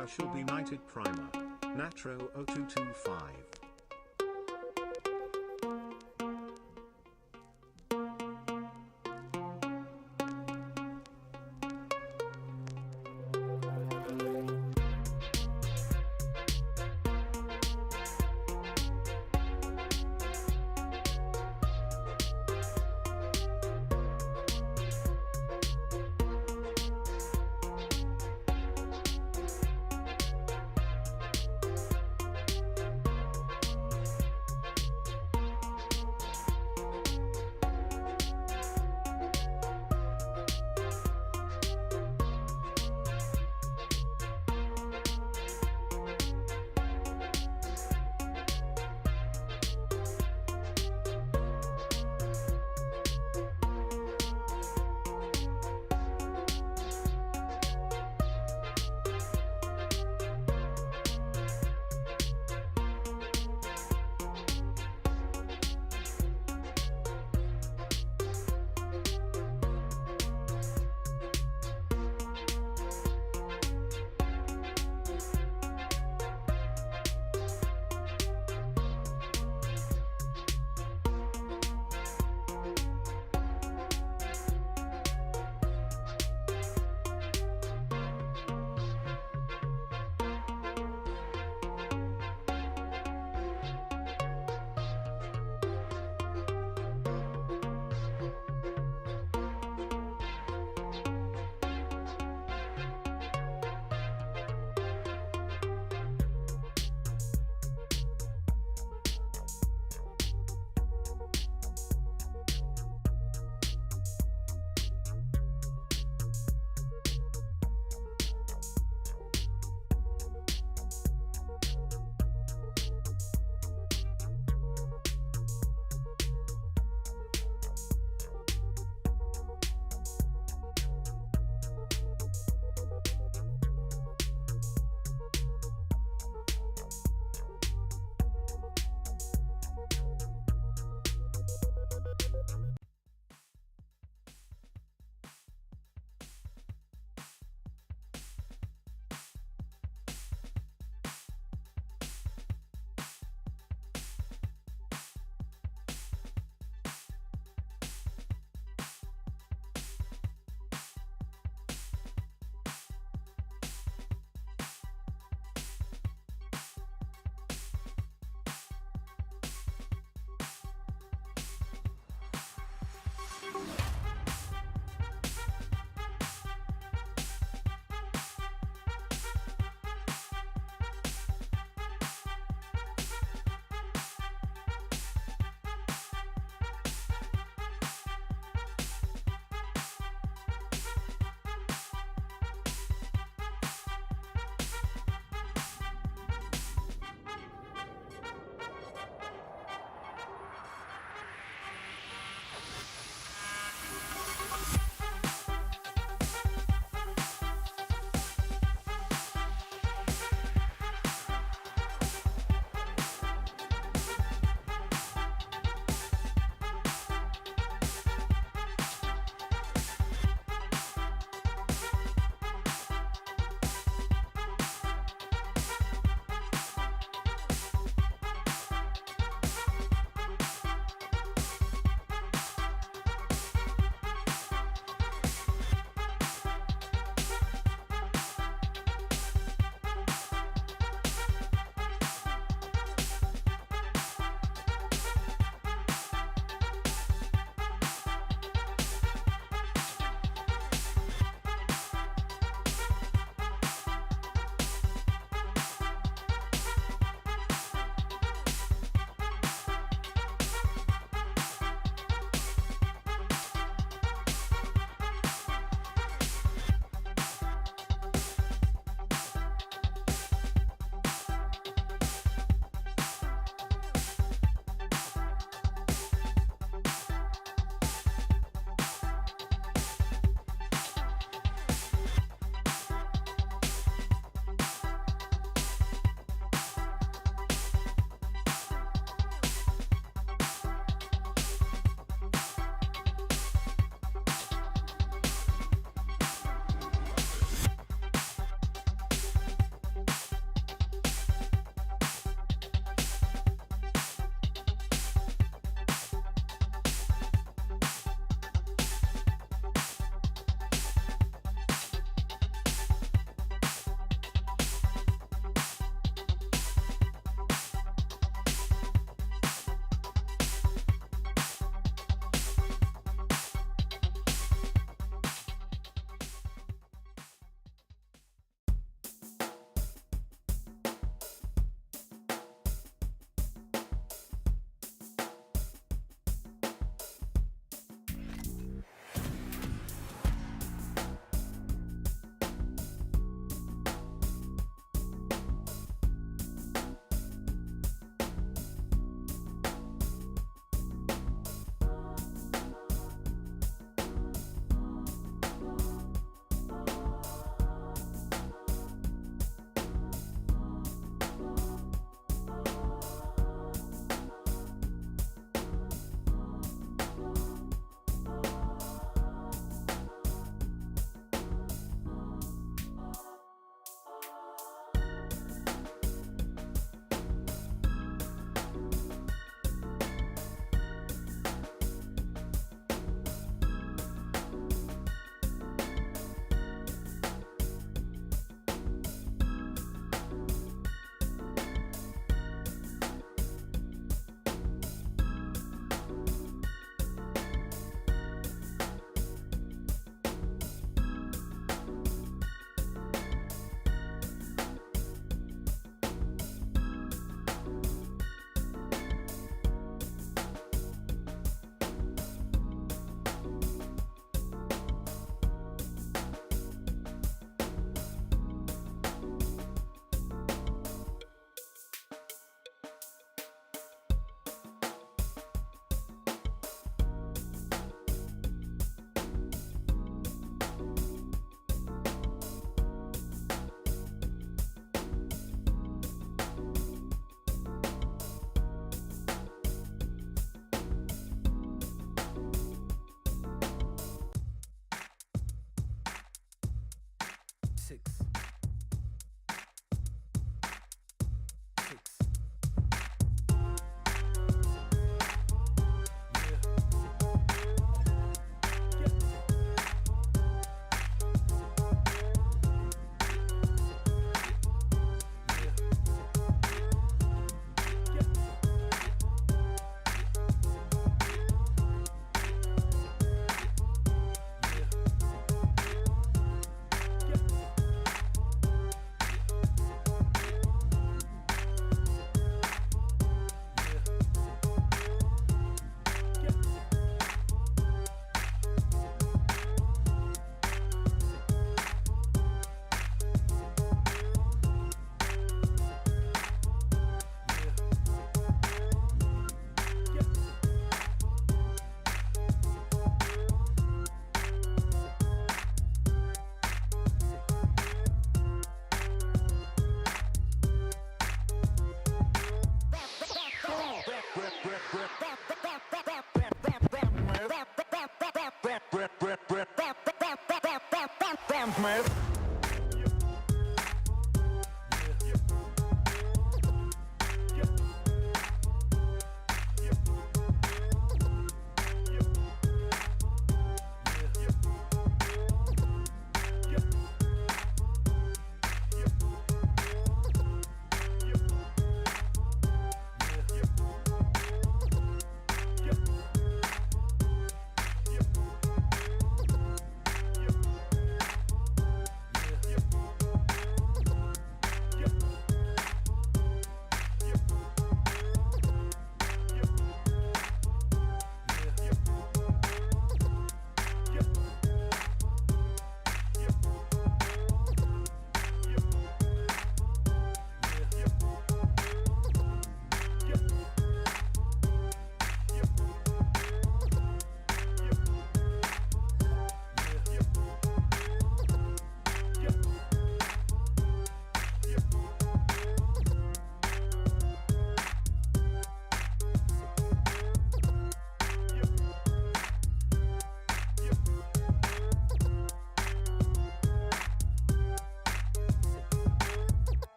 Thou shall be knighted primer. Natro 0225. man.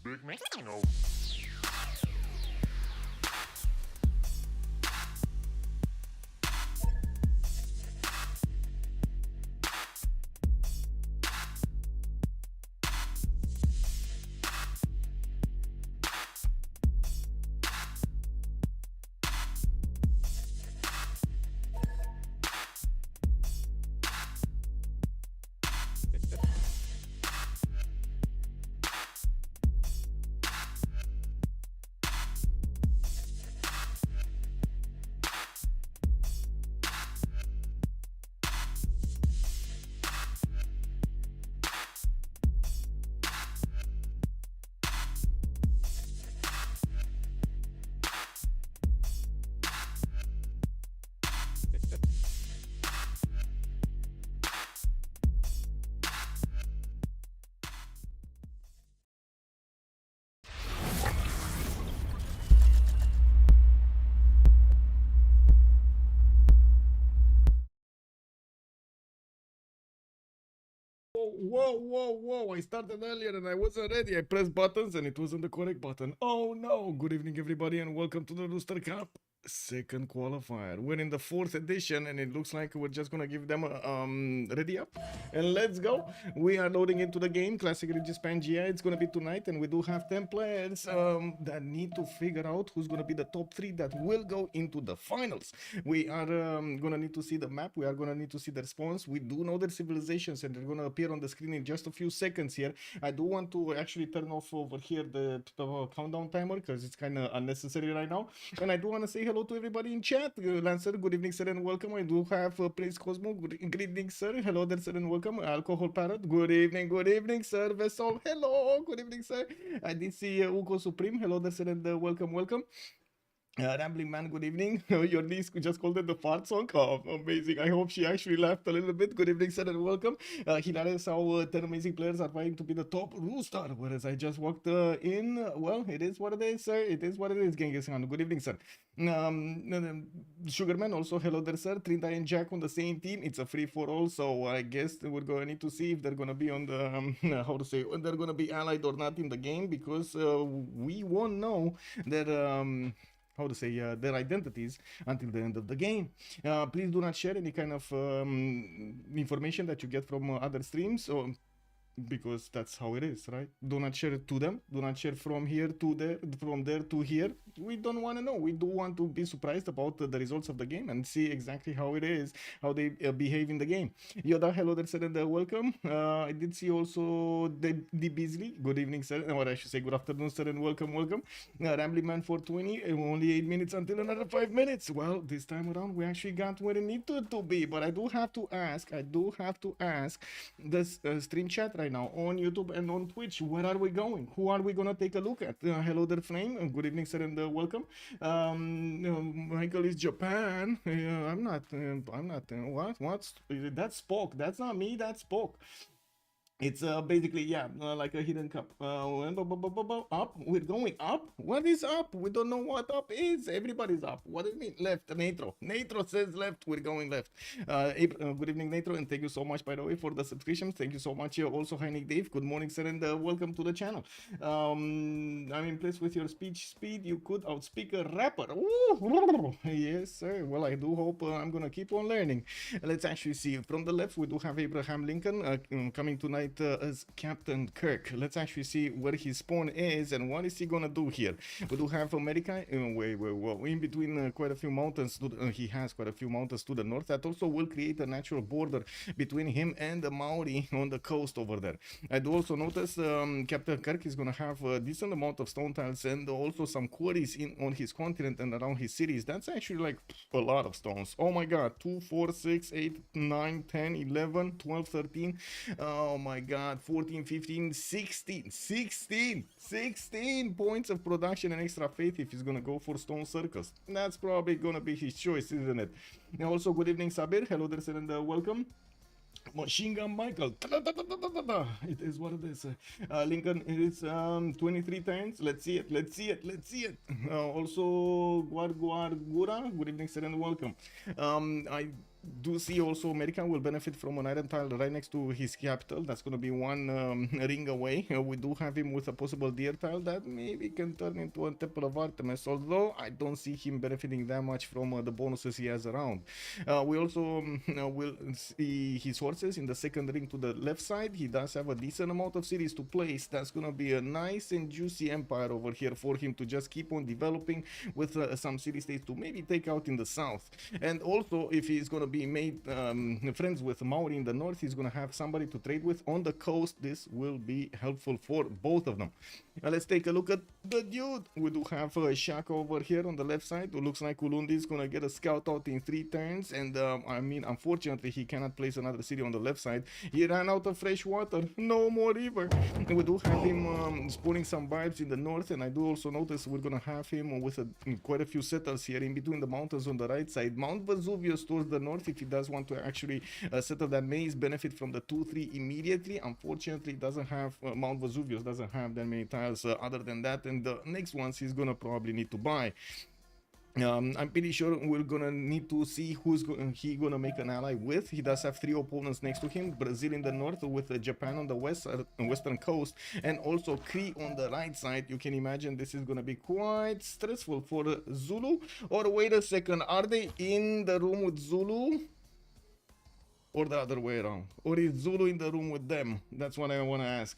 Big man. No. Whoa. I started earlier and I wasn't ready. I pressed buttons and it wasn't the correct button. Oh no. Good evening, everybody, and welcome to the Rooster Cup second qualifier. We're in the 4th edition and it looks like we're just gonna give them a ready up and let's go. We are loading into the game. Classic Regis Pangea. It's gonna be tonight and we do have 10 players that need to figure out who's gonna be the top 3 that will go into the finals. We are gonna need to see the map. We are gonna need to see the response. We do know their civilizations and they're gonna appear on the screen in just a few seconds here. I do want to actually turn off over here the countdown timer because it's kind of unnecessary right now. And I do want to say hello to everybody in chat. Lancer, good evening, sir, and welcome. I do have Prince Cosmo. Good evening, sir. Hello there, sir, and welcome. Alcohol Parrot, good evening, sir. Vessel, hello, good evening, sir. I did see Uko Supreme. Hello there, sir, and welcome. Rambling Man, good evening. Your niece just called it the fart song. Oh, amazing. I hope she actually laughed a little bit. Good evening, sir, and welcome. Hilarious how 10 amazing players are vying to be the top Rooster. Whereas I just walked in. Well, it is what it is, sir. It is what it is, Genghis Khan. Good evening, sir. Sugarman, also hello there, sir. Trinta and Jack on the same team. It's a free for all, so I guess we're going to need to see if they're going to be on the, how to say, they're going to be allied or not in the game because we won't know that. How to say their identities until the end of the game. Please do not share any kind of information that you get from other streams, or because that's how it is, right? Do not share it to them. Do not share from here to there, from there to here. We don't want to know. We do want to be surprised about the results of the game and see exactly how it is, how they behave in the game. Yoda, hello there, sir, and welcome. I did see also the Beasley. Good evening, sir, or I should say good afternoon, sir, and welcome. Rambling Man 420, only 8 minutes until another 5 minutes. Well, this time around we actually got where it needed to be, but I do have to ask this stream chat right now on YouTube and on Twitch, where are we going? Who are we gonna take a look at? Hello there, Flame. Good evening, sir, and welcome. Michael is Japan. I'm not. What's that's Spock? That's not me. That's Spock. It's basically, yeah, like a hidden cup. Up, we're going up. What is up? We don't know what up is. Everybody's up. What do you mean left? Natro says left. We're going left. Good evening, Natro, and thank you so much, by the way, for the subscriptions. Thank you so much. Also, hi Nick Dave. Good morning, sir, and welcome to the channel. I'm impressed with your speech speed. You could outspeak a rapper. Ooh. Yes, sir. Well, I do hope I'm gonna keep on learning. Let's actually see. From the left, we do have Abraham Lincoln coming tonight as Captain Kirk. Let's actually see where his spawn is and what is he gonna do here. We do have America in between quite a few mountains. He has quite a few mountains to the north that also will create a natural border between him and the Maori on the coast over there. I do also notice Captain Kirk is gonna have a decent amount of stone tiles and also some quarries on his continent and around his cities. That's actually like a lot of stones. Oh my god, 2, 4, 6, 8, 9, 10, 11, 12, 13. Oh my god, 14, 15, 16 points of production and extra faith if he's gonna go for stone circles. That's probably gonna be his choice, isn't it? And also, good evening, Sabir. Hello there, sir, and welcome. Machine Gun Michael. It is what it is. Lincoln, it is 23 times. Let's see it. Also, Guargura. Good evening, sir, and welcome. I do see also America will benefit from an iron tile right next to his capital. That's going to be one ring away. We do have him with a possible deer tile that maybe can turn into a Temple of Artemis, although I don't see him benefiting that much from the bonuses he has around. We also will see his horses in the second ring to the left side. He does have a decent amount of cities to place. That's going to be a nice and juicy empire over here for him to just keep on developing with some city states to maybe take out in the south. And also, if he's going to be made friends with Maori in the north, he's gonna have somebody to trade with on the coast. This will be helpful for both of them. Now let's take a look at the dude. We do have Shaka over here on the left side. It looks like Ulundi is gonna get a scout out in 3 turns, and I mean, unfortunately, he cannot place another city on the left side. He ran out of fresh water. No more river. And we do have him spawning some vibes in the north, and I do also notice we're gonna have him with quite a few settlers here in between the mountains on the right side. Mount Vesuvius towards the north, if he does want to actually settle that maze, benefit from the 2-3 immediately. Unfortunately, doesn't have Mount Vesuvius doesn't have that many tiles other than that, and the next ones he's gonna probably need to buy. I'm pretty sure we're gonna need to see who's he gonna make an ally with. He does have 3 opponents next to him: Brazil in the north, with Japan on the western coast, and also Cree on the right side. You can imagine this is gonna be quite stressful for Zulu. Or wait a second, are they in the room with Zulu? Or the other way around? Or is Zulu in the room with them? That's what I wanna ask.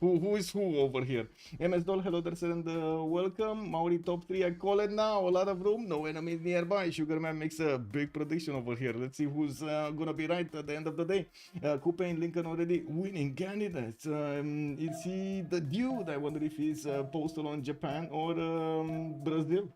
Who is who over here? MS Doll, hello there, sir, and welcome. Maori top 3, I call it now. A lot of room, no enemies nearby. Sugarman makes a big prediction over here. Let's see who's gonna be right at the end of the day. Coupe and Lincoln already winning candidates. Is he the dude? I wonder if he's postal on Japan or Brazil.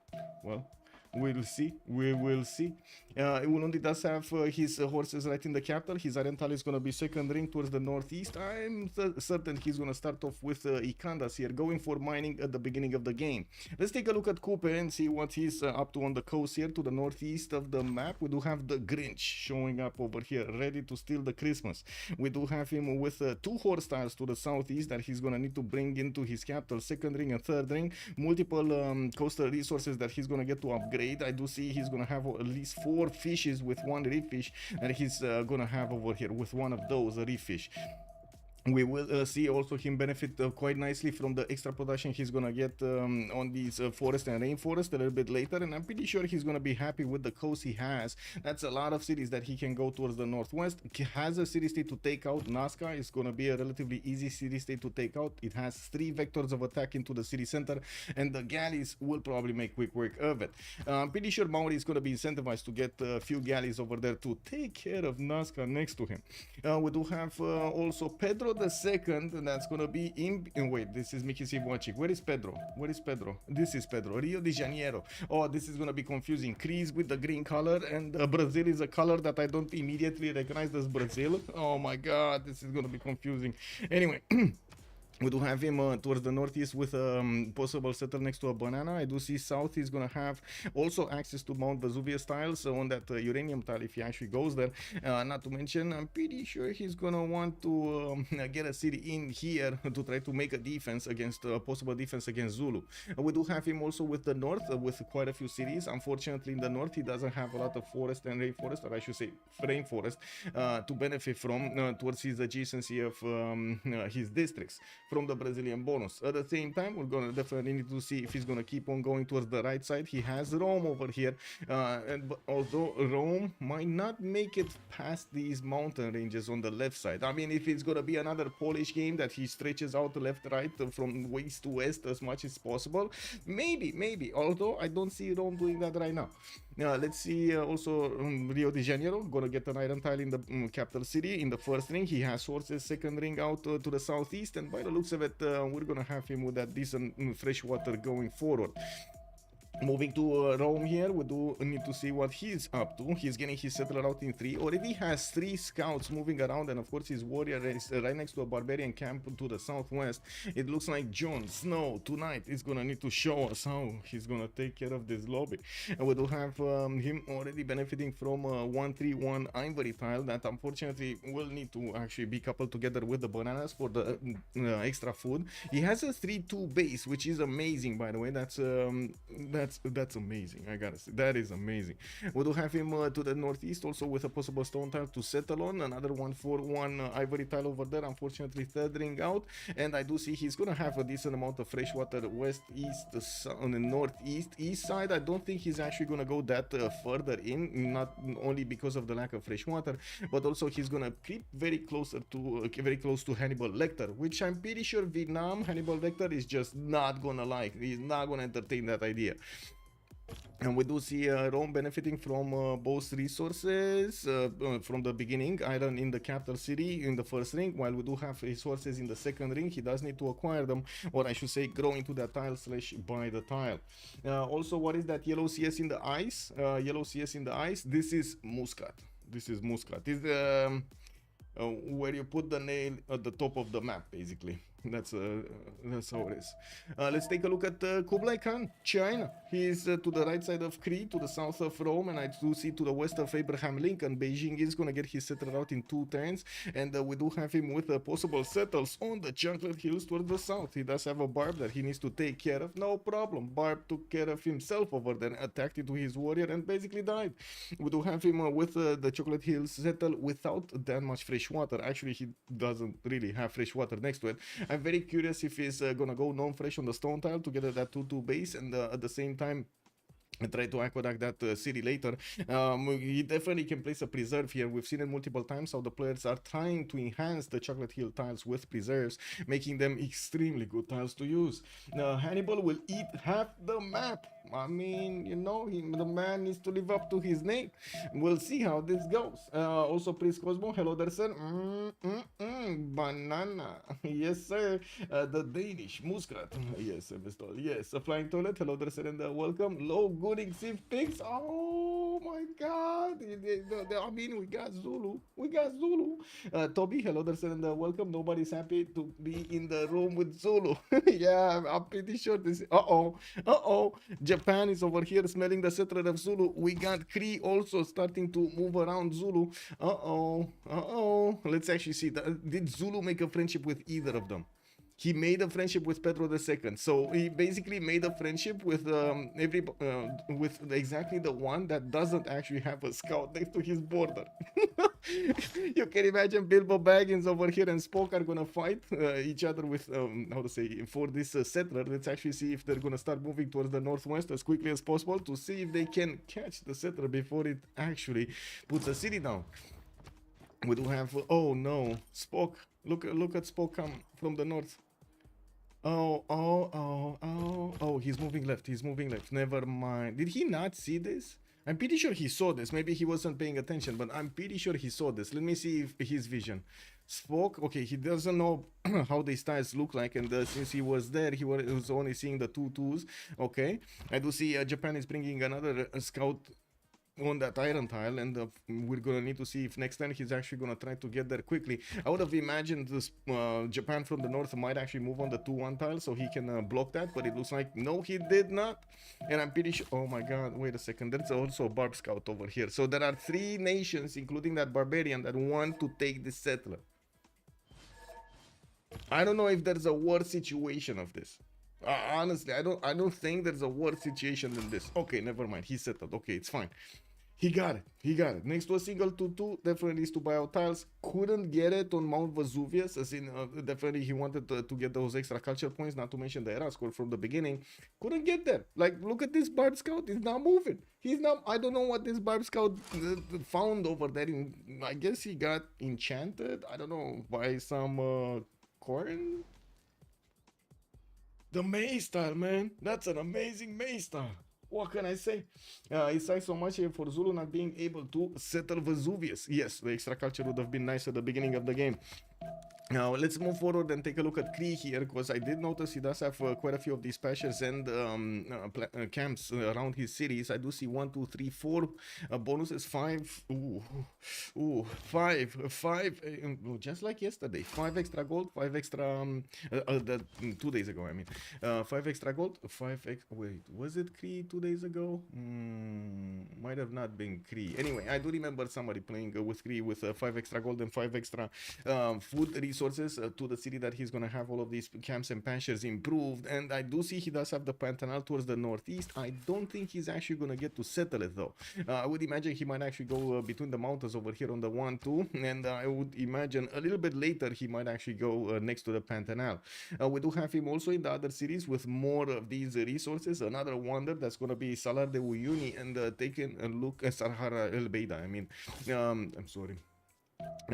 Well, we'll see. We will see. Ulundi does have his horses right in the capital. His Arental is going to be second ring towards the northeast. I'm certain he's going to start off with Ikandas here, going for mining at the beginning of the game. Let's take a look at Coupe and see what he's up to on the coast here to the northeast of the map. We do have the Grinch showing up over here, ready to steal the Christmas. We do have him with 2 horse tiles to the southeast that he's going to need to bring into his capital, second ring and third ring. Multiple coastal resources that he's going to get to upgrade. I do see he's going to have at least 4 fishes with 1 reef fish that he's gonna have over here with one of those reef fish. We will see also him benefit quite nicely from the extra production he's gonna get on these forest and rainforest a little bit later, and I'm pretty sure he's gonna be happy with the coast he has. That's a lot of cities that he can go towards the northwest. He has a city state to take out. Nazca is gonna be a relatively easy city state to take out. It has 3 vectors of attack into the city center, and the galleys will probably make quick work of it. I'm pretty sure Maori is gonna be incentivized to get a few galleys over there to take care of Nazca next to him. We do have also Pedro the second, and that's gonna be in wait, this is Mickey Sivuacic. Where is Pedro? Where is Pedro? This is Pedro, Rio de Janeiro. Oh, this is gonna be confusing. Crees with the green color, and Brazil is a color that I don't immediately recognize as Brazil. Oh my god, this is gonna be confusing. Anyway. We do have him towards the northeast with a possible settle next to a banana. I do see south he's going to have also access to Mount Vesuvius tiles on that uranium tile if he actually goes there. Not to mention, I'm pretty sure he's going to want to get a city in here to try to make a defense against possible defense against Zulu. We do have him also with the north with quite a few cities. Unfortunately, in the north he doesn't have a lot of forest and rainforest, or I should say rainforest, to benefit from towards his adjacency of his districts from the Brazilian bonus. At the same time, we're gonna definitely need to see if he's gonna keep on going towards the right side. He has Rome over here, and although Rome might not make it past these mountain ranges on the left side. I mean, if it's gonna be another Polish game that he stretches out left right from west to west as much as possible, maybe. Although I don't see Rome doing that right now. Let's see also Rio de Janeiro gonna get an iron tile in the capital city in the first ring. He has sources second ring out to the southeast, and by the looks of it, we're gonna have him with that decent fresh water going forward. Moving to Rome here, we do need to see what he's up to. He's getting his settler out in 3. Already has 3 scouts moving around, and of course his warrior is right next to a barbarian camp to the southwest. It looks like Jon Snow tonight is gonna need to show us how he's gonna take care of this lobby. And we do have him already benefiting from 131 ivory tile that unfortunately will need to actually be coupled together with the bananas for the extra food. He has a 3-2 base, which is amazing, by the way. That's amazing. I gotta say, that is amazing. We do have him to the northeast also with a possible stone tile to settle on. Another 141 ivory tile over there. Unfortunately, third ring out. And I do see he's gonna have a decent amount of fresh water west, east, on the northeast, east side. I don't think he's actually gonna go that further in, not only because of the lack of fresh water, but also he's gonna creep very close to Hannibal Lecter, which I'm pretty sure Hannibal Lecter is just not gonna like. He's not gonna entertain that idea. And we do see Rome benefiting from both resources from the beginning. Iron in the capital city in the first ring, while we do have resources in the second ring. He does need to acquire them, or I should say grow into that tile / buy the tile. Also, what is that yellow CS in the ice? Yellow CS in the ice. This is Muscat. This is where you put the nail at the top of the map, basically. That's how it is. Let's take a look at Kublai Khan, China. He's to the right side of Crete, to the south of Rome, and I do see to the west of Abraham Lincoln. Beijing is gonna get his settler out in 2 turns, and we do have him with possible settles on the Chocolate Hills towards the south. He does have a Barb that he needs to take care of. No problem. Barb took care of himself over there, attacked into his warrior, and basically died. We do have him with the Chocolate Hills settle without that much fresh water. Actually, he doesn't really have fresh water next to it. I'm very curious if he's gonna go non-fresh on the stone tile to get that 2-2 base, and at the same time try to aqueduct that city later. He definitely can place a preserve here. We've seen it multiple times how the players are trying to enhance the Chocolate Hill tiles with preserves, making them extremely good tiles to use. Hannibal will eat half the map. I mean, you know, the man needs to live up to his name. We'll see how this goes. Also, Priest Cosmo, hello there, sir. Banana. Yes, sir. The Danish muskrat. Yes, Mr. Yes, a flying toilet. Hello there, sir, and welcome. Low gooding Civ6. Oh my god. I mean, we got Zulu. We got Zulu. Toby, hello there, sir, and welcome. Nobody's happy to be in the room with Zulu. Yeah, I'm pretty sure this. Japan is over here smelling the settler of Zulu. We got Cree also starting to move around Zulu. Let's actually see. Did Zulu make a friendship with either of them? He made a friendship with Pedro II. So he basically made a friendship with with exactly the one that doesn't actually have a scout next to his border. You can imagine Bilbo Baggins over here and Spock are gonna fight each other with how to say, for this settler. Let's actually see if they're gonna start moving towards the northwest as quickly as possible to see if they can catch the settler before it actually puts a city down. We do have oh no, Spock. Look at Spock come from the north. Oh, he's moving left. He's moving left. Never mind. Did he not see this? I'm pretty sure he saw this. Maybe he wasn't paying attention, but I'm pretty sure he saw this. Let me see if his vision. Spock, okay, he doesn't know how these tiles look like, and since he was there, he was only seeing the 2-2s. Okay, I do see Japan is bringing another scout on that iron tile, and we're gonna need to see if next time he's actually gonna try to get there quickly. I would have imagined this Japan from the north might actually move on the 2-1 tile so he can block that, but it looks like no, he did not. And I'm pretty sure, oh my god, wait a second, there's also a Barb Scout over here. So there are 3 nations, including that barbarian, that want to take this settler. I don't know if there's a war situation of this. Honestly, I don't think there's a worse situation than this. Okay, never mind. He settled. Okay, it's fine. He got it. Next to a single 2-2, definitely needs to buy out tiles. Couldn't get it on Mount Vesuvius, as in definitely he wanted to get those extra culture points, not to mention the era score from the beginning. Couldn't get there. Like, look at this Barb Scout. He's not moving. He's not. I don't know what this Barb Scout found over there. I guess he got enchanted. I don't know, by some corn. The Maze style, man. That's an amazing Maze style. What can I say? It sucks so much here for Zulu not being able to settle Vesuvius. Yes, the extra culture would have been nice at the beginning of the game. Now let's move forward and take a look at Cree here, because I did notice he does have quite a few of these pastures and camps around his cities. I do see 1, 2, 3, 4 bonuses, 5. Five. Just like yesterday, 5 extra gold, 5 extra. 2 days ago, I mean, 5 extra gold, 5 wait, was it Cree 2 days ago? Might have not been Cree. Anyway, I do remember somebody playing with Cree with 5 extra gold and 5 extra food resources to the city that he's gonna have all of these camps and pastures improved. And I do see he does have the Pantanal towards the northeast. I don't think he's actually gonna get to settle it though. I would imagine he might actually go between the mountains over here on the 1-2, and I would imagine a little bit later he might actually go next to the Pantanal. We do have him also in the other cities with more of these resources. Another wonder that's gonna be Salar de Uyuni, and taking a look at Sarhara El Beida. I mean, I'm sorry.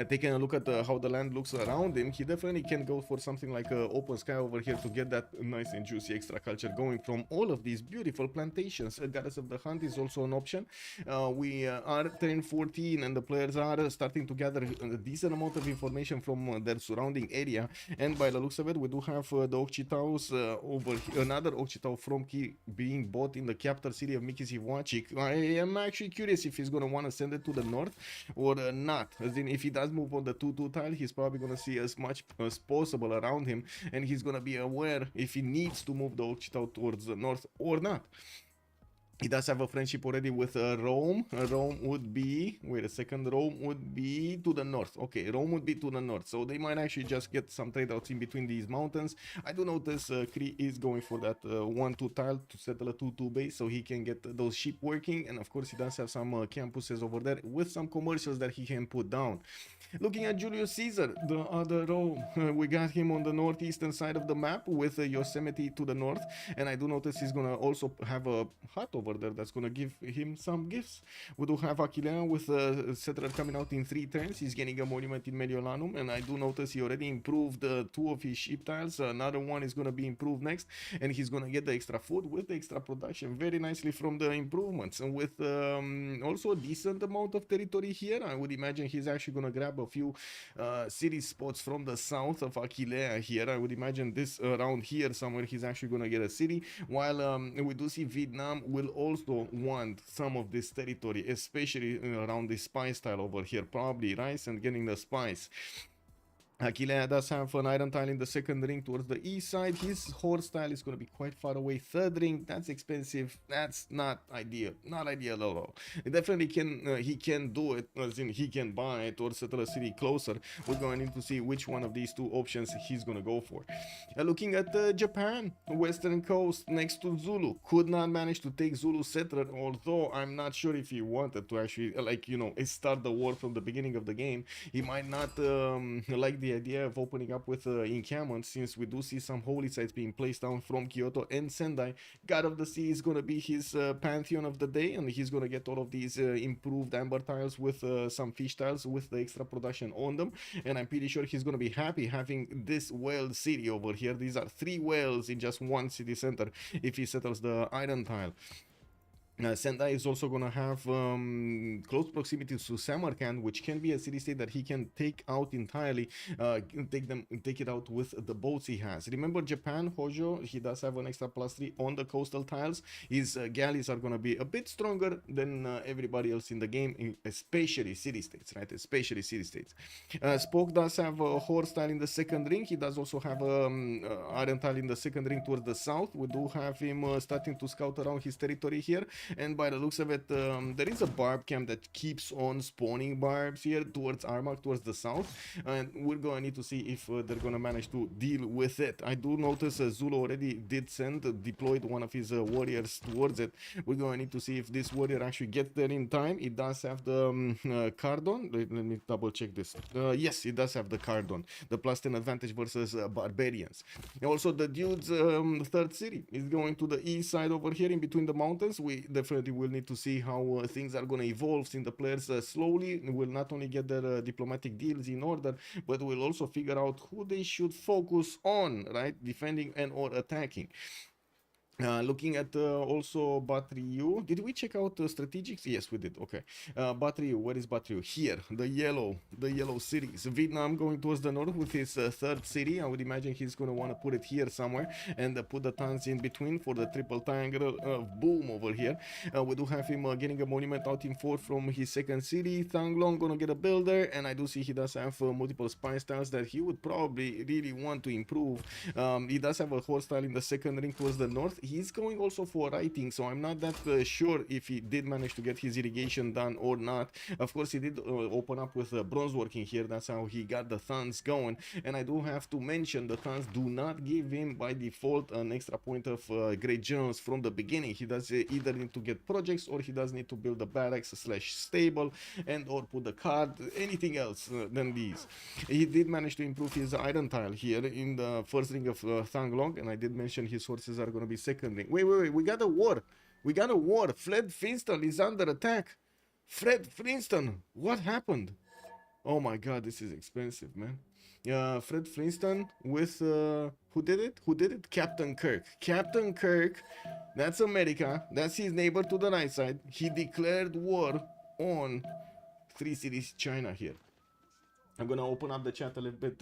Taking a look at how the land looks around him, he definitely can go for something like open sky over here to get that nice and juicy extra culture going from all of these beautiful plantations. Goddess of the Hunt is also an option. We are turn 14 and the players are starting to gather a decent amount of information from their surrounding area, and by the looks of it, we do have the Okchitaus over here, another Okchitau from key being bought in the capital city of Miki Sivwachik. I am actually curious if he's going to want to send it to the north or not, as in if he does move on the 2-2 tile, he's probably gonna see as much as possible around him, and he's gonna be aware if he needs to move the Occitan towards the north or not. He does have a friendship already with Rome. Rome would be, wait a second, Rome would be to the north. Okay, Rome would be to the north. So they might actually just get some trade outs in between these mountains. I do notice Kree is going for that 1-2 tile to settle a 2-2 base so he can get those sheep working. And of course, he does have some campuses over there with some commercials that he can put down. Looking at Julius Caesar, the other Rome, we got him on the northeastern side of the map with Yosemite to the north. And I do notice he's gonna also have a hut over there that's gonna give him some gifts. We do have Aquilea with a settler coming out in 3 turns. He's getting a monument in Mediolanum, and I do notice he already improved 2 of his sheep tiles. Another one is gonna be improved next, and he's gonna get the extra food with the extra production very nicely from the improvements, and with also a decent amount of territory here. I would imagine he's actually gonna grab a few city spots from the south of Aquilea here. I would imagine this around here somewhere he's actually gonna get a city, while we do see Vietnam will also want some of this territory, especially around the spice tile over here, probably rice and getting the spice. Aquilea does have an iron tile in the second ring towards the east side. His horse tile is going to be quite far away. Third ring, that's expensive. That's not ideal. Not ideal at all. It definitely can, he can do it, as in he can buy it or settle a city closer. We're going to need to see which one of these two options he's going to go for. Looking at Japan, western coast next to Zulu. Could not manage to take Zulu settler, although I'm not sure if he wanted to actually, like, you know, start the war from the beginning of the game. He might not like the idea of opening up with encampments, since we do see some holy sites being placed down from Kyoto and Sendai. God of the Sea is going to be his pantheon of the day, and he's going to get all of these improved amber tiles with some fish tiles with the extra production on them, and I'm pretty sure he's going to be happy having this whale city over here. These are 3 whales in just one city center if he settles the iron tile. Sendai is also going to have close proximity to Samarkand, which can be a city-state that he can take out entirely, take it out with the boats he has. Remember Japan, Hojo, he does have an extra +3 on the coastal tiles. His galleys are going to be a bit stronger than everybody else in the game, especially city-states, right? Especially city-states. Spock does have a horse tile in the second ring. He does also have iron tile in the second ring towards the south. We do have him starting to scout around his territory here. And by the looks of it, there is a barb camp that keeps on spawning barbs here towards Armak, towards the south, and we're going to need to see if they're going to manage to deal with it. I do notice Zulu already did deployed one of his warriors towards it. We're going to need to see if this warrior actually gets there in time. It does have the cardon. Let me double check this. Yes, it does have the cardon, the +10 advantage versus barbarians. And also the dude's third city is going to the east side over here in between the mountains. We definitely will need to see how things are going to evolve, since the players slowly will not only get their diplomatic deals in order, but will also figure out who they should focus on, right? Defending and or attacking. Looking at also Batriu. Did we check out strategics? Yes, we did. Okay. Batriu, where is Batriu? Here, the yellow cities. Vietnam going towards the north with his third city. I would imagine he's going to want to put it here somewhere and put the towns in between for the triple triangle boom over here. We do have him getting a monument out in 4 from his second city. Thang Long gonna get a builder, and I do see he does have multiple spice styles that he would probably really want to improve. He does have a horse style in the second ring towards the north. He's going also for writing, so I'm not that sure if he did manage to get his irrigation done or not. Of course, he did open up with bronze working here. That's how he got the thuns going. And I do have to mention the thuns do not give him by default an extra point of great generals from the beginning. He does either need to get projects, or he does need to build a barracks / stable, and or put the card, anything else than these. He did manage to improve his iron tile here in the first ring of Thang Long, and I did mention his horses are going to be second ring. Wait, we got a war. We got a war. Fred Flintstone is under attack. Fred Flintstone, what happened? Oh my god, this is expensive, man. Fred Flintstone with who did it? Who did it? Captain Kirk. Captain Kirk, that's America. That's his neighbor to the right side. He declared war on 3 cities China here. I'm gonna open up the chat a little bit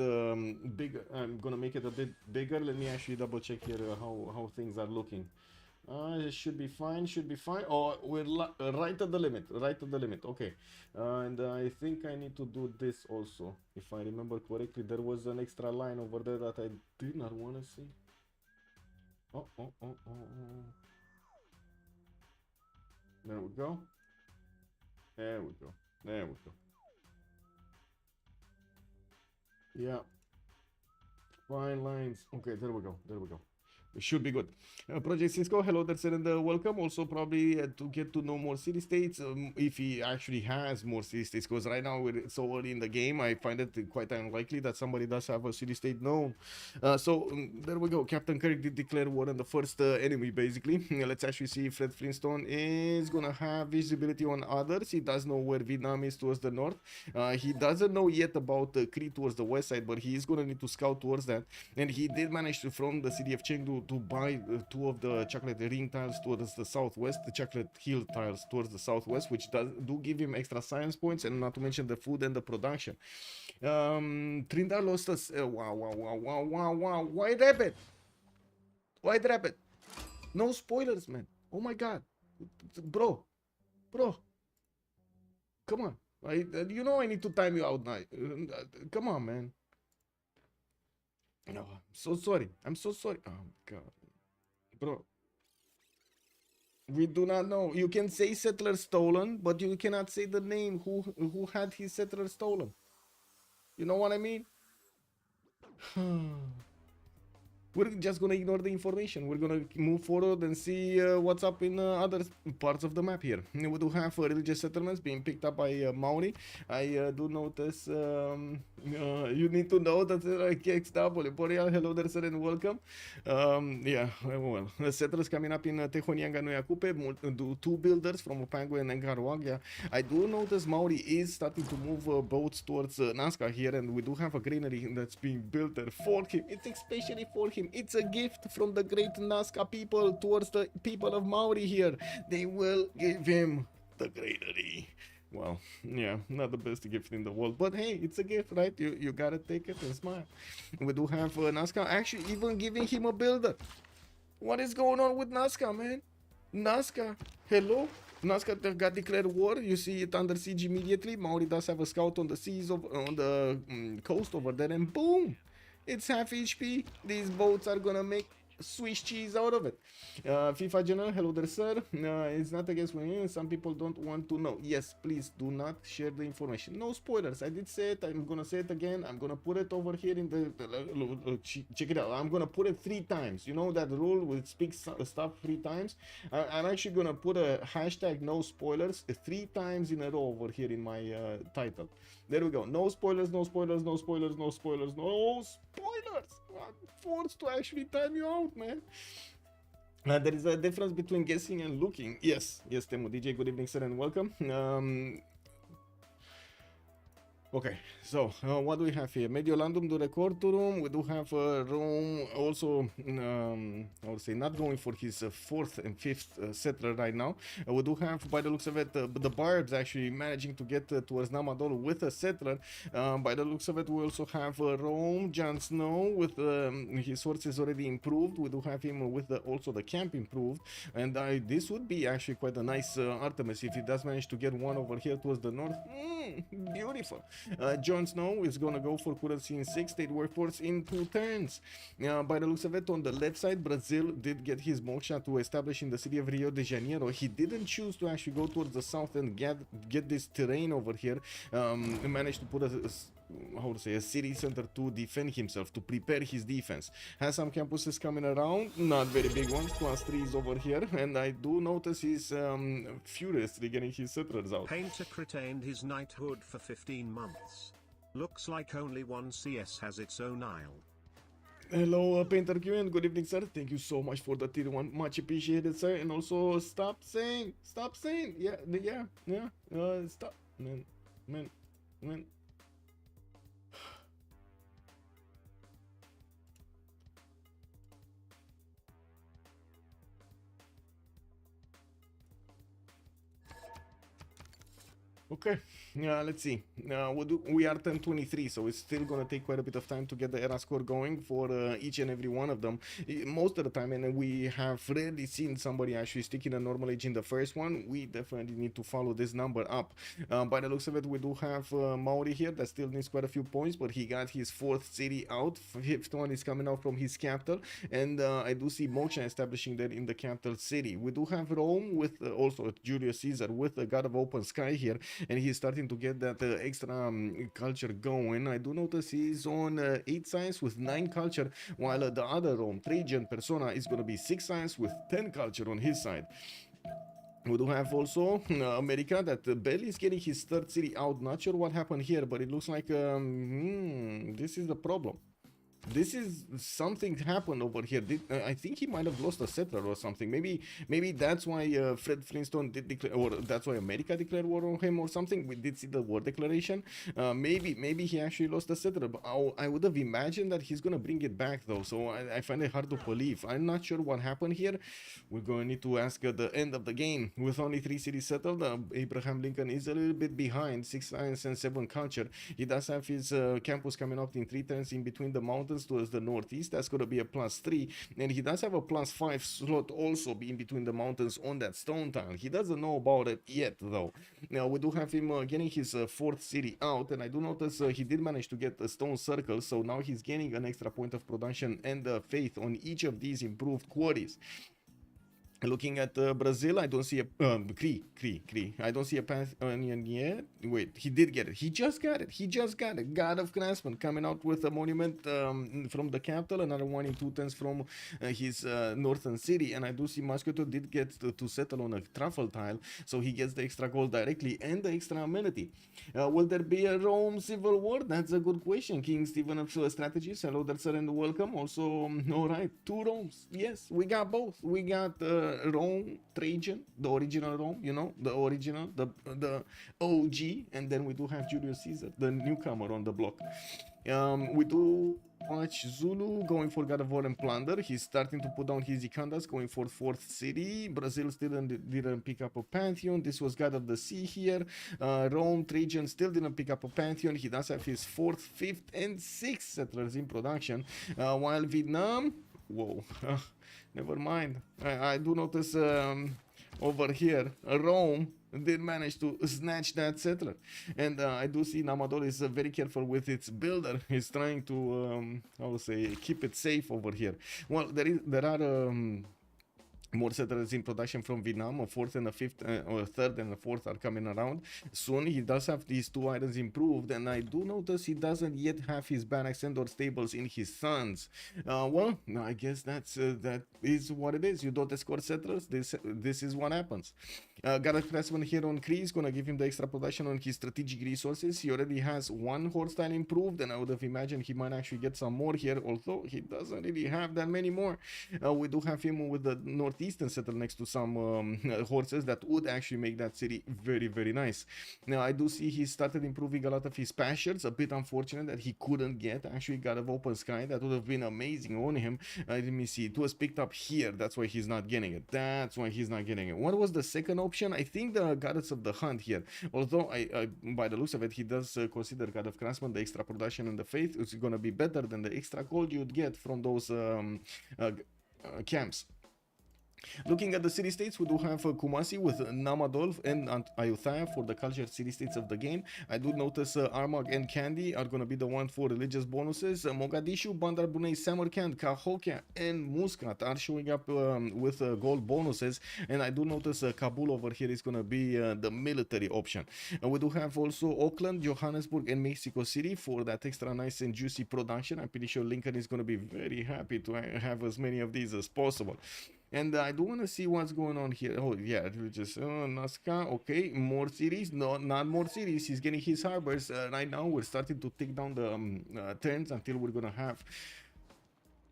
bigger. I'm gonna make it a bit bigger. Let me actually double check here how things are looking. It should be fine, should be fine. Oh, we're right at the limit, right at the limit. Okay. And I think I need to do this also. If I remember correctly, there was an extra line over there that I did not want to see. Oh. There we go. There we go. There we go. Yeah. Fine lines. Okay, there we go. There we go. It should be good. Project Cisco, hello there, sir, and welcome. Also, probably to get to know more city states, if he actually has more city states, because right now we're so early in the game, I find it quite unlikely that somebody does have a city state known. There we go. Captain Kirk did declare war on the first enemy, basically. Let's actually see if Fred Flintstone is gonna have visibility on others. He does know where Vietnam is towards the north. He doesn't know yet about Crete towards the west side, but he is gonna need to scout towards that. And he did manage to, from the city of Chengdu, to buy two of the chocolate ring tiles towards the southwest, the chocolate hill tiles towards the southwest, which do give him extra science points, and not to mention the food and the production. Trindar lost us. Wow. White rabbit. No spoilers, man. Oh my god. Bro. Come on. You know I need to time you out now. Come on, man. No, I'm so sorry. I'm so sorry. Oh god. Bro. We do not know. You can say settler stolen, but you cannot say the name who had his settler stolen. You know what I mean? We're just gonna ignore the information. We're gonna move forward and see what's up in other parts of the map here. We do have religious settlements being picked up by Maori. I do notice you need to know that KXW, Boreal, hello there, sir, and welcome. Yeah, well, the settlers coming up in Tehonianga no Yakupe, two builders from Opangwe and Nkaruaga. I do notice Maori is starting to move boats towards Nazca here, and we do have a granary that's being built there for him. It's especially for him. It's a gift from the great Nazca people towards the people of Maori here. They will give him the granary. Well, yeah, not the best gift in the world, but hey, it's a gift, right? You gotta take it and smile. We do have Nazca actually even giving him a builder. What is going on with Nazca, man? Nazca, hello? Nazca got declared war. You see it under siege immediately. Maori does have a scout on the seas on the coast over there, and boom, it's half HP. These boats are gonna make Swiss cheese out of it. FIFA General, hello there, sir. It's not against me. Some people don't want to know. Yes, please do not share the information. No spoilers. I did say it. I'm gonna say it again. I'm gonna put it over here in the check it out. I'm gonna put it 3 times. You know that rule with speak stuff 3 times. I'm actually gonna put a hashtag no spoilers 3 times in a row over here in my title. There we go. No spoilers, no spoilers, no spoilers, no spoilers, no spoilers. I'm forced to actually time you out, man. There is a difference between guessing and looking. Yes, Temu DJ, good evening, sir, and welcome. Okay, so what do we have here? Mediolandum do recordurum. We do have Rome also, I would say, not going for his 4th and 5th settler right now. We do have, by the looks of it, the Barbs actually managing to get towards Namadol with a settler. By the looks of it, we also have Rome, Jon Snow with his sources already improved. We do have him with also the camp improved. And this would be actually quite a nice Artemis if he does manage to get one over here towards the north. Beautiful. Jon Snow is gonna go for currency in 6, state workforce in 2 turns. By the looks of it, on the left side, Brazil did get his moksha to establish in the city of Rio de Janeiro. He didn't choose to actually go towards the south and get this terrain over here. He managed to put a city center to defend himself, to prepare his defense. Has some campuses coming around, not very big ones, +3s over here, and I do notice he's furiously getting his settlers out. Painter retained his knighthood for 15 months. Looks like only one CS has its own isle. Hello, Painter QN, good evening, sir. Thank you so much for the tier 1, much appreciated, sir. And also, stop saying, stop, man. Okay, let's see. We are 10:23, so it's still gonna take quite a bit of time to get the era score going for each and every one of them. Most of the time, and we have rarely seen somebody actually sticking a normal age in the first one. We definitely need to follow this number up. By the looks of it, we do have Maori here that still needs quite a few points, but he got his 4th city out. 5th one is coming out from his capital, and I do see Moksha establishing that in the capital city. We do have Rome with also Julius Caesar with the God of Open Sky here, and he's starting to get that extra culture going. I do notice he's on 8 science with 9 culture, while the other Rome, Trajan Persona, is going to be 6 science with 10 culture on his side. We do have also America that barely is getting his 3rd city out. Not sure what happened here, but it looks like this is the problem. This is something happened over here. I think he might have lost a settler or something. Maybe that's why Fred Flintstone did declare, or that's why America declared war on him or something. We did see the war declaration. Maybe he actually lost a settler. But I would have imagined that he's gonna bring it back though. So I find it hard to believe. I'm not sure what happened here. We're going to need to ask at the end of the game. With only 3 cities settled, Abraham Lincoln is a little bit behind. 6 science and 7 culture. He does have his campus coming up in 3 turns in between the mountains towards the northeast. That's going to be a +3, and he does have a +5 slot also in between the mountains on that stone tile. He doesn't know about it yet though. Now we do have him getting his 4th city out, and I do notice he did manage to get a stone circle, so now he's gaining an extra point of production and faith on each of these improved quarries. Looking at Brazil, I don't see a Cree. I don't see a Pantheon yet. Wait, he did get it. He just got it. God of Craftsman coming out with a monument from the capital, another one in 2 turns from his northern city. And I do see Muscato did get to settle on a truffle tile, so he gets the extra gold directly and the extra amenity. Will there be a Rome civil war? That's a good question. King Stephen of Strategies, hello there, sir, and welcome. Also, all right, 2 Romes. Yes, we got both. We got Rome, Trajan, the original Rome, you know, the original, the OG, and then we do have Julius Caesar, the newcomer on the block. We do watch Zulu going for God of War and Plunder. He's starting to put down his Ikandas, going for 4th city. Brazil still didn't pick up a Pantheon. This was God of the Sea here. Rome, Trajan still didn't pick up a Pantheon. He does have his 4th, 5th, and 6th settlers in production. While Vietnam, whoa, never mind. I do notice over here, Rome did manage to snatch that settler, and I do see Namadol is very careful with its builder. He's trying to I would say keep it safe over here. Well, there are more settlers in production from Vietnam. A 4th and a 5th, or a 3rd and a 4th are coming around soon. He does have these 2 items improved, and I do notice he doesn't yet have his barracks and or stables in his sons. Well, I guess that is what it is. You don't escort settlers. This is what happens. Gareth Craftsman here on Cree is gonna give him the extra production on his strategic resources. He already has 1 horse style improved, and I would have imagined he might actually get some more here, although he doesn't really have that many more. We do have him with the northeastern settle next to some horses that would actually make that city very, very nice. Now I do see he started improving a lot of his pastures. A bit unfortunate that he couldn't get actually God of Open Sky. That would have been amazing on him. Let me see, it was picked up here. That's why he's not getting it. What was the second option? I think the Goddess of the Hunt here, although I by the looks of it, he does consider God of Craftsman, the extra production and the faith is going to be better than the extra gold you'd get from those camps. Looking at the city-states, we do have Kumasi with Namadol and Ayutthaya for the cultured city-states of the game. I do notice Armagh and Kandy are going to be the one for religious bonuses. Mogadishu, Bandar Brunei, Samarkand, Cahokia, and Muscat are showing up with gold bonuses. And I do notice Kabul over here is going to be the military option. We do have also Auckland, Johannesburg, and Mexico City for that extra nice and juicy production. I'm pretty sure Lincoln is going to be very happy to have as many of these as possible. And I do want to see what's going on here. Oh, yeah, just Nazca. Okay, more cities. No, not more cities. He's getting his harbors. Right now, we're starting to take down the turns until we're going to have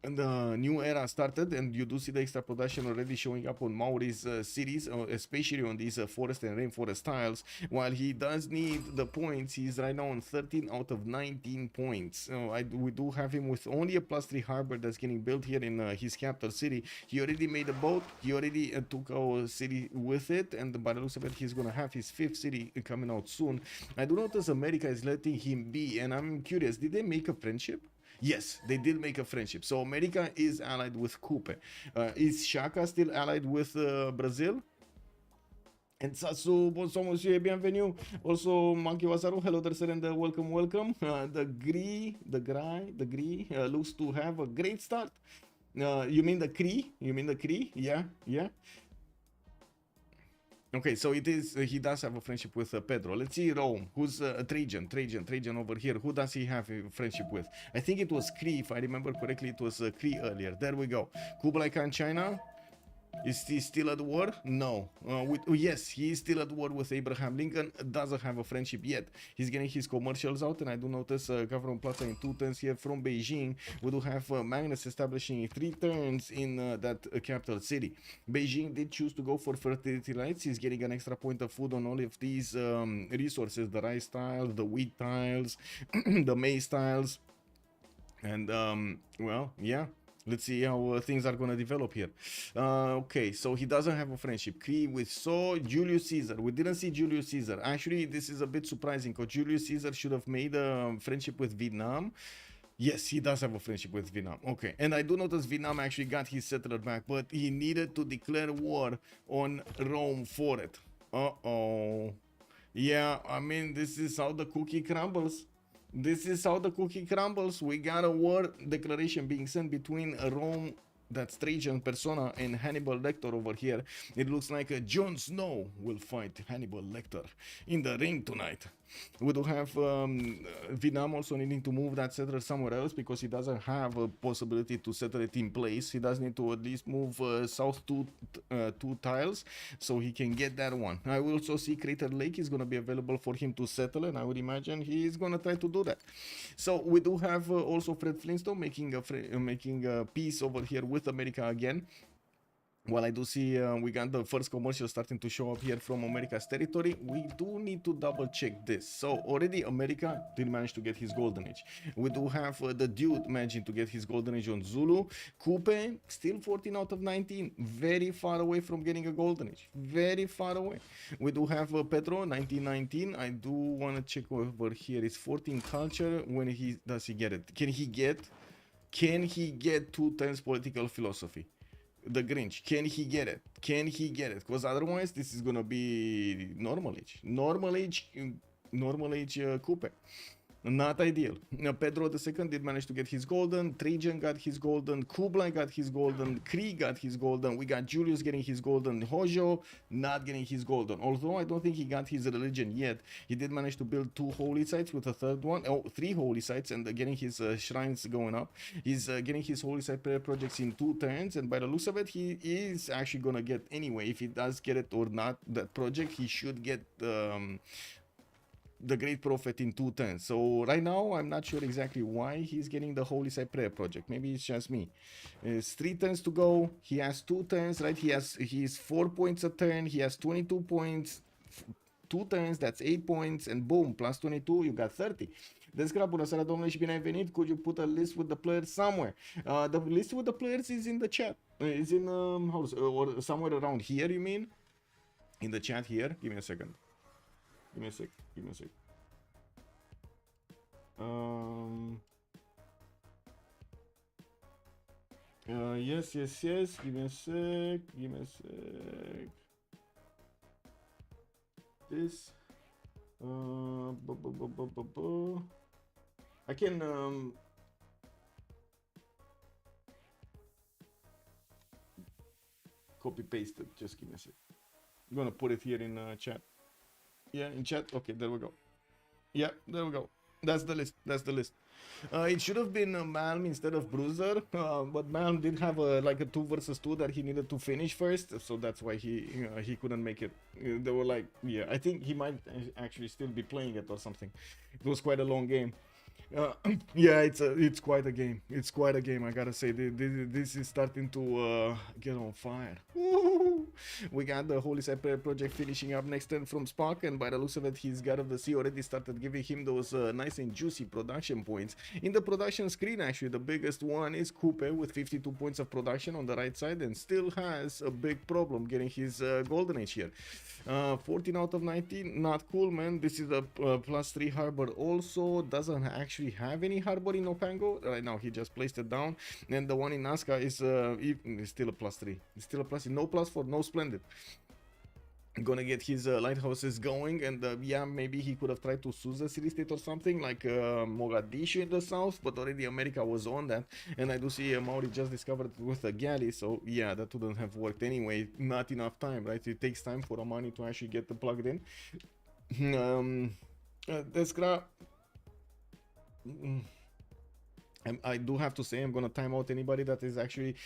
the new era started, and you do see the extra production already showing up on Maori's cities, especially on these forest and rainforest tiles. While he does need the points, he's right now on 13 out of 19 points. We do have him with only a +3 harbor that's getting built here in his capital city. He already made a boat, he already took our city with it, and by the looks of it, he's gonna have his 5th city coming out soon. I do notice America is letting him be, and I'm curious, did they make a friendship? Yes, they did make a friendship. So America is allied with Coupe. Is Shaka still allied with Brazil? And Satsu, bonsoir monsieur, bienvenue. Also, Monkey Wasaru, hello there, sir, and welcome, welcome. The Gree looks to have a great start. You mean the Cree? You mean the Cree? Yeah, yeah. Okay, so it is, he does have a friendship with Pedro. Let's see Rome. Who's Trajan over here? Who does he have a friendship with? I think it was Cree, if I remember correctly, it was Cree earlier. There we go. Kublai Khan, China. Is he still at war? No. Yes, he is still at war with Abraham Lincoln. Doesn't have a friendship yet. He's getting his commercials out, and I do notice Government Plaza in 2 turns here from Beijing. We do have Magnus establishing 3 turns in that capital city. Beijing did choose to go for fertility rights. He's getting an extra point of food on all of these resources: the rice tiles, the wheat tiles, the maize tiles, and well, yeah. Let's see how things are going to develop here. Okay, so he doesn't have a friendship. We saw Julius Caesar. We didn't see Julius Caesar. Actually, this is a bit surprising because Julius Caesar should have made a friendship with Vietnam. Yes, he does have a friendship with Vietnam. Okay, and I do notice Vietnam actually got his settler back, but he needed to declare war on Rome for it. Uh-oh. Yeah, I mean, this is how the cookie crumbles. This is how the cookie crumbles. We got a war declaration being sent between Rome, that's Trajan persona, and Hannibal Lecter over here. It looks like Jon Snow will fight Hannibal Lecter in the ring tonight. We do have Vietnam also needing to move that settler somewhere else because he doesn't have a possibility to settle it in place. He does need to at least move south 2 tiles so he can get that one. I will also see Crater Lake is going to be available for him to settle, and I would imagine he is going to try to do that. So we do have also Fred Flintstone making a peace over here with America again. Well, I do see we got the first commercial starting to show up here from America's territory. We do need to double check this. So already America did manage to get his golden age. We do have the dude managing to get his golden age on Zulu. Coupe still 14 out of 19. Very far away from getting a golden age. Very far away. We do have Petro 1919. I do want to check over here. It's 14 culture. When does he get it? Can he get 2 times political philosophy? The Grinch, can he get it? Can he get it? Because otherwise this is gonna be normal age Coupe. Not ideal. Now, Pedro II did manage to get his golden, Trajan got his golden, Kublai got his golden, Kree got his golden, we got Julius getting his golden, Hojo not getting his golden. Although I don't think he got his religion yet, he did manage to build 2 holy sites with a 3rd one, 3 holy sites, and getting his shrines going up. He's getting his holy site prayer projects in 2 turns, and by the looks of it, he is actually gonna get anyway. If he does get it or not, that project, he should get the Great Prophet in 2 turns. So right now I'm not sure exactly why he's getting the Holy Side Prayer project. Maybe it's just me. It's 3 turns to go. He has 2 turns, right? He's 4 points a turn. He has 22 points. 2 turns, that's 8 points, and boom, plus 22, you got 30. Descra, bună seara, domnule, și bine ai venit. Could you put a list with the players somewhere? The list with the players is in the chat. Is in or somewhere around here, you mean? In the chat here? Give me a second. Give me a sec. Yes. Give me a sec. This. I can copy paste it. Just give me a sec. I'm gonna put it here in chat. Yeah, in chat. Okay, there we go. Yeah, there we go. That's the list. It should have been Malm instead of Bruiser, but Malm did have like a 2 versus 2 that he needed to finish first, so that's why he couldn't make it. They were like, yeah, I think he might actually still be playing it or something. It was quite a long game. Uh, yeah, it's quite a game. It's quite a game. I gotta say, this is starting to get on fire. Woo! We got the Holy Separate project finishing up next turn from Spark, and by the looks of it, his God of the Sea already started giving him those nice and juicy production points. In the production screen, actually, the biggest one is Coupe with 52 points of production on the right side, and still has a big problem getting his golden age here. 14 out of 19, not cool, man. This is a +3 harbor. Also doesn't actually have any harbor in Opango right now. He just placed it down, and the one in Nazca is still a +3. It's still a +3. No +4, no splendid. Gonna get his lighthouses going, and yeah, maybe he could have tried to Susa city state or something like Mogadishu in the south, but already America was on that, and I do see Maori just discovered it with a galley, so yeah, that wouldn't have worked anyway. Not enough time, right? It takes time for a money to actually get plugged in. I do have to say, I'm gonna time out anybody that is actually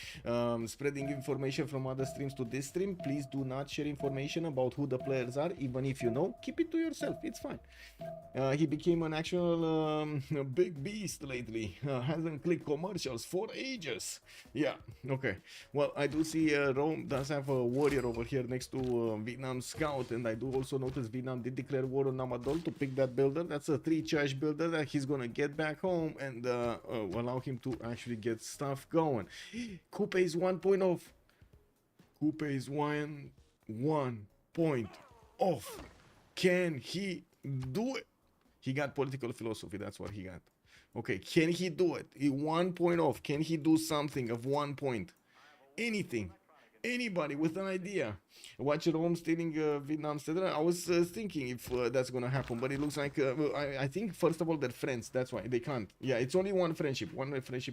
spreading information from other streams to this stream. Please do not share information about who the players are, even if you know. Keep it to yourself, it's fine. He became an actual big beast lately. Hasn't clicked commercials for ages. Yeah, okay. Well, I do see Rome does have a warrior over here next to Vietnam Scout, and I do also notice Vietnam did declare war on Namadol to pick that builder. That's a 3 charge builder that he's gonna get back home and allow him to actually get stuff going. Coupe is 1 point off. Coupe is one point off. Can he do it? He got political philosophy, that's what he got. Okay, can he do it? 1 point off. Can he do something of 1 point? Anything. Anybody with an idea. Watch Rome stealing Vietnam, etc. I was thinking if that's gonna happen, but it looks like I think first of all they're friends. That's why they can't. Yeah, it's only one friendship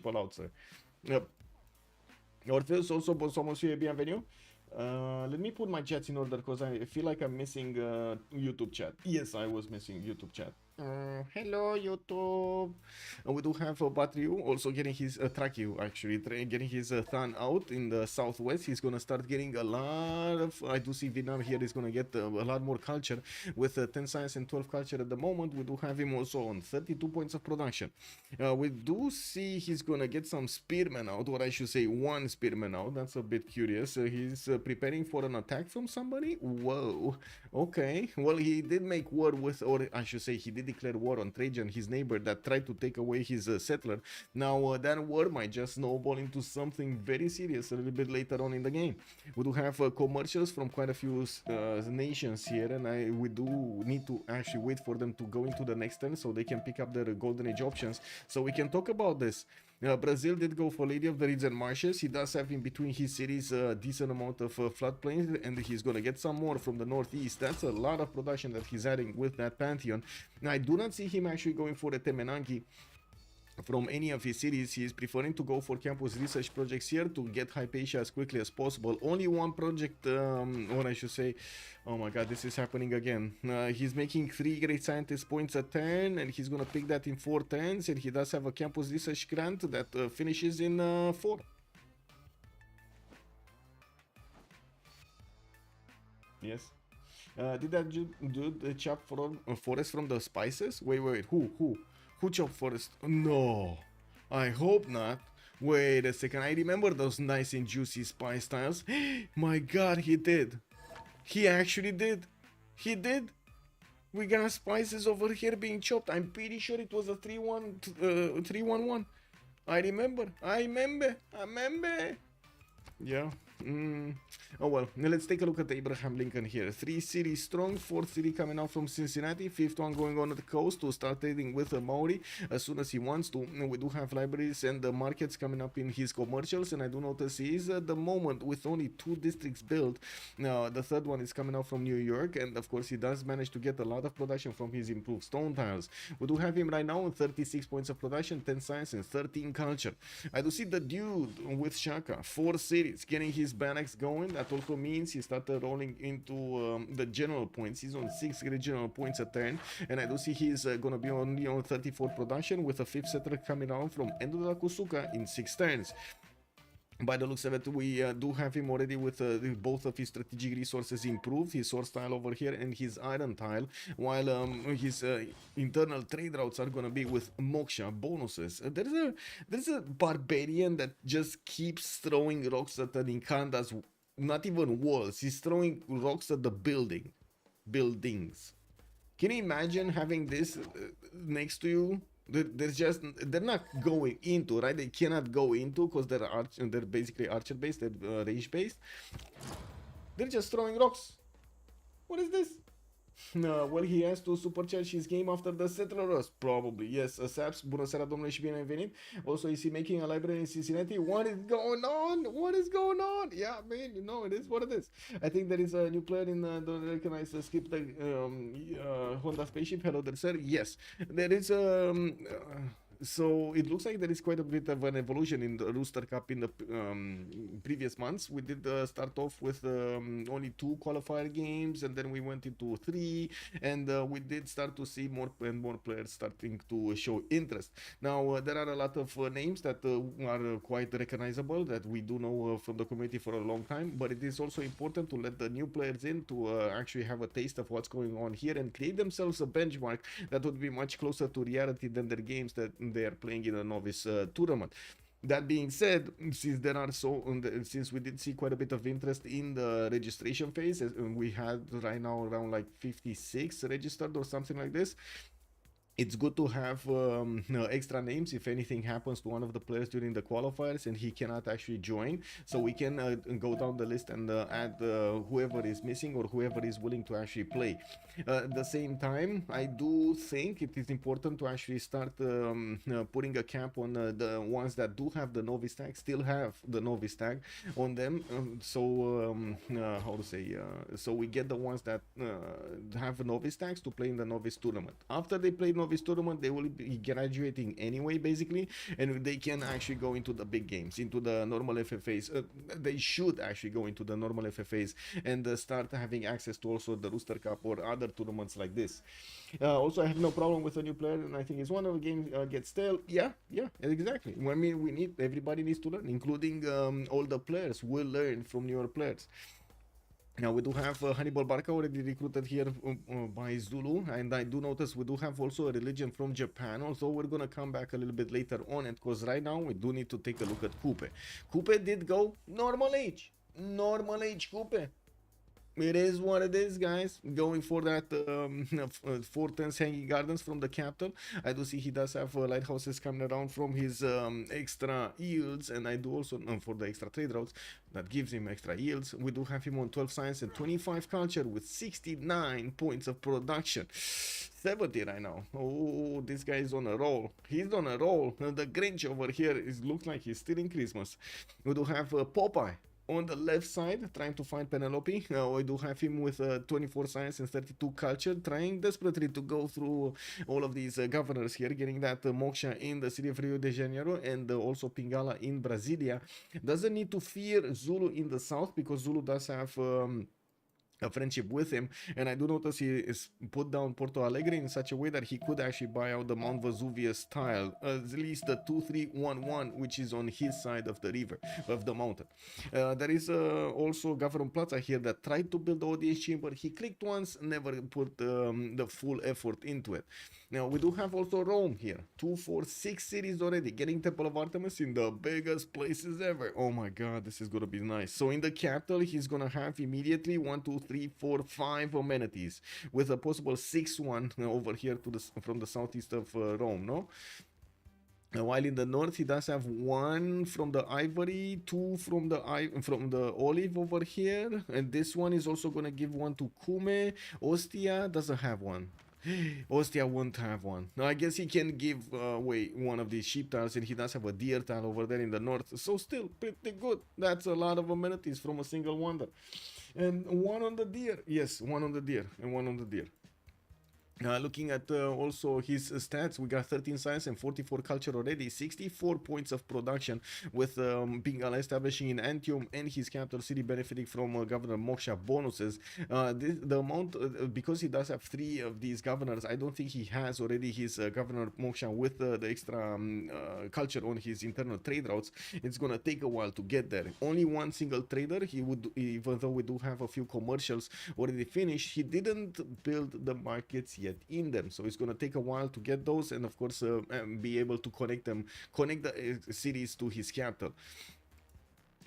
allowed, sir. Yep. Orpheus also, bonsoir monsieur, bienvenue. Let me put my chats in order because I feel like I'm missing YouTube chat. Yes, I was missing YouTube chat. Hello YouTube. We do have Batriu also getting his Trakiu actually getting his Than out in the southwest. He's gonna start getting a lot of. I do see Vietnam here is gonna get a lot more culture with 10 science and 12 culture at the moment. We do have him also on 32 points of production. We do see he's gonna get some spearmen out, or I should say one spearman out. That's a bit curious. He's preparing for an attack from somebody. Whoa. Okay. Well, he did make war with, or I should say he did declare war on Trajan, his neighbor that tried to take away his settler. Now that war might just snowball into something very serious a little bit later on in the game. We do have commercials from quite a few nations here, and we do need to actually wait for them to go into the next turn so they can pick up their golden age options, so we can talk about this. Brazil did go for Lady of the Reeds and Marshes. He does have in between his cities a decent amount of floodplains, and he's gonna get some more from the northeast. That's a lot of production that he's adding with that Pantheon. Now, I do not see him actually going for a Temenanki from any of his cities. He is preferring to go for campus research projects here to get Hypatia as quickly as possible. Only one project, or I should say, oh my god, this is happening again. He's making 3 great scientist points a turn, and he's gonna pick that in 4 turns, and he does have a campus research grant that finishes in 4. Yes. Did that dude chop forest from the spices? Wait, who chopped forest? No, I hope not. Wait a second, I remember those nice and juicy spice tiles. My god, he did. He actually did. He did. We got spices over here being chopped. I'm pretty sure it was a 3-1-1. I remember. Yeah. Oh well, now let's take a look at Abraham Lincoln here. 3 cities strong, 4th city coming out from Cincinnati, 5th one going on the coast to start trading with Maori as soon as he wants to. We do have libraries and the markets coming up in his commercials, and I do notice he is at the moment with only 2 districts built. Now the 3rd one is coming out from New York, and of course he does manage to get a lot of production from his improved stone tiles. We do have him right now on 36 points of production, 10 science and 13 culture. I do see the dude with Shaka, 4 cities, getting his Bannex going. That also means he started rolling into the general points. He's on 6 regional points a turn, and I do see he's gonna be only on 34 production with a 5th settler coming out from Endo de la Kusuka in 6 turns. By the looks of it, we do have him already with both of his strategic resources improved, his sword tile over here and his iron tile, while his internal trade routes are gonna be with moksha bonuses. There's a barbarian that just keeps throwing rocks at the Incanda's, not even walls. He's throwing rocks at the buildings. Can you imagine having this next to you? They're not going into, right? They cannot go into because they're basically archer based, they're range based. They're just throwing rocks. What is this? Well, he has to supercharge his game after the settlers, probably. Yes, Saps, bună seara domnule și bine ai venit. Also, is he making a library in Cincinnati? What is going on? What is going on? Yeah, man, you know, it is what it is. I think there is a new player in don't recognize the skip the Honda spaceship. Hello there, sir. Yes, there is so it looks like there is quite a bit of an evolution in the Rooster Cup in the previous months. We did start off with only 2 qualifier games, and then we went into 3, and we did start to see more and more players starting to show interest. Now there are a lot of names that are quite recognizable that we do know from the community for a long time, but it is also important to let the new players in to actually have a taste of what's going on here and create themselves a benchmark that would be much closer to reality than their games that they are playing in a novice tournament. That being said, since we did see quite a bit of interest in the registration phase, we had right now around like 56 registered or something like this. It's good to have extra names if anything happens to one of the players during the qualifiers and he cannot actually join. So we can go down the list and add whoever is missing or whoever is willing to actually play. At the same time, I do think it is important to actually start putting a cap on the ones that do have the novice tag, still have the novice tag on them. So we get the ones that have novice tags to play in the novice tournament. After they play novice tournament, they will be graduating anyway, basically, and they can actually go into the big games, into the normal FFAs. They should actually go into the normal FFAs and start having access to also the Rooster Cup or other tournaments like this. Also, I have no problem with a new player, and I think it's one of the games gets stale. Yeah, exactly. I mean, everybody needs to learn, including all the players will learn from newer players. Now we do have Hannibal Barca already recruited here by Zulu, and I do notice we do have also a religion from Japan, although we're gonna come back a little bit later on it, because right now we do need to take a look at Coupe. Coupe did go normal age Coupe. It is what it is, guys. Going for that 410 hanging gardens from the capital. I do see he does have lighthouses coming around from his extra yields, and I do also for the extra trade routes that gives him extra yields. We do have him on 12 science and 25 culture with 69 points of production. 70 right now. Oh, this guy is on a roll. He's on a roll. The Grinch over here looks like he's stealing Christmas. We do have Popeye on the left side, trying to find Penelope. I do have him with 24 science and 32 culture, trying desperately to go through all of these governors here, getting that moksha in the city of Rio de Janeiro and also Pingala in Brasilia. Doesn't need to fear Zulu in the south because Zulu does have a friendship with him, and I do notice he is put down Porto Alegre in such a way that he could actually buy out the Mount Vesuvius tile, at least the 2311, which is on his side of the river, of the mountain. There is also Gavron Plaza here that tried to build the audience chamber. He clicked once, never put the full effort into it. Now we do have also Rome here, 2, 4, 6 cities already, getting Temple of Artemis in the biggest places ever. Oh my god, this is gonna be nice. So in the capital, he's gonna have immediately 1, 2, 3, 4, 5 amenities with a possible 6th one over here to the from the southeast of Rome, no? While in the north he does have 1 from the ivory, 2 from the olive over here, and this one is also gonna give 1 to Cume. Ostia doesn't have 1. Ostia won't have 1. Now I guess he can give away 1 of these sheep tiles, and he does have a deer tile over there in the north, so still pretty good. That's a lot of amenities from a single wonder. And 1 on the deer. Yes, 1 on the deer and 1 on the deer. Looking at also his stats, we got 13 science and 44 culture already, 64 points of production, with Bengal establishing in Antium and his capital city benefiting from Governor Moksha bonuses. The amount, because he does have 3 of these governors, I don't think he has already his Governor Moksha with the extra culture on his internal trade routes. It's gonna take a while to get there. Only one single trader, he would, even though we do have a few commercials already finished, he didn't build the markets yet in them, so it's going to take a while to get those, and of course be able to connect the cities to his capital.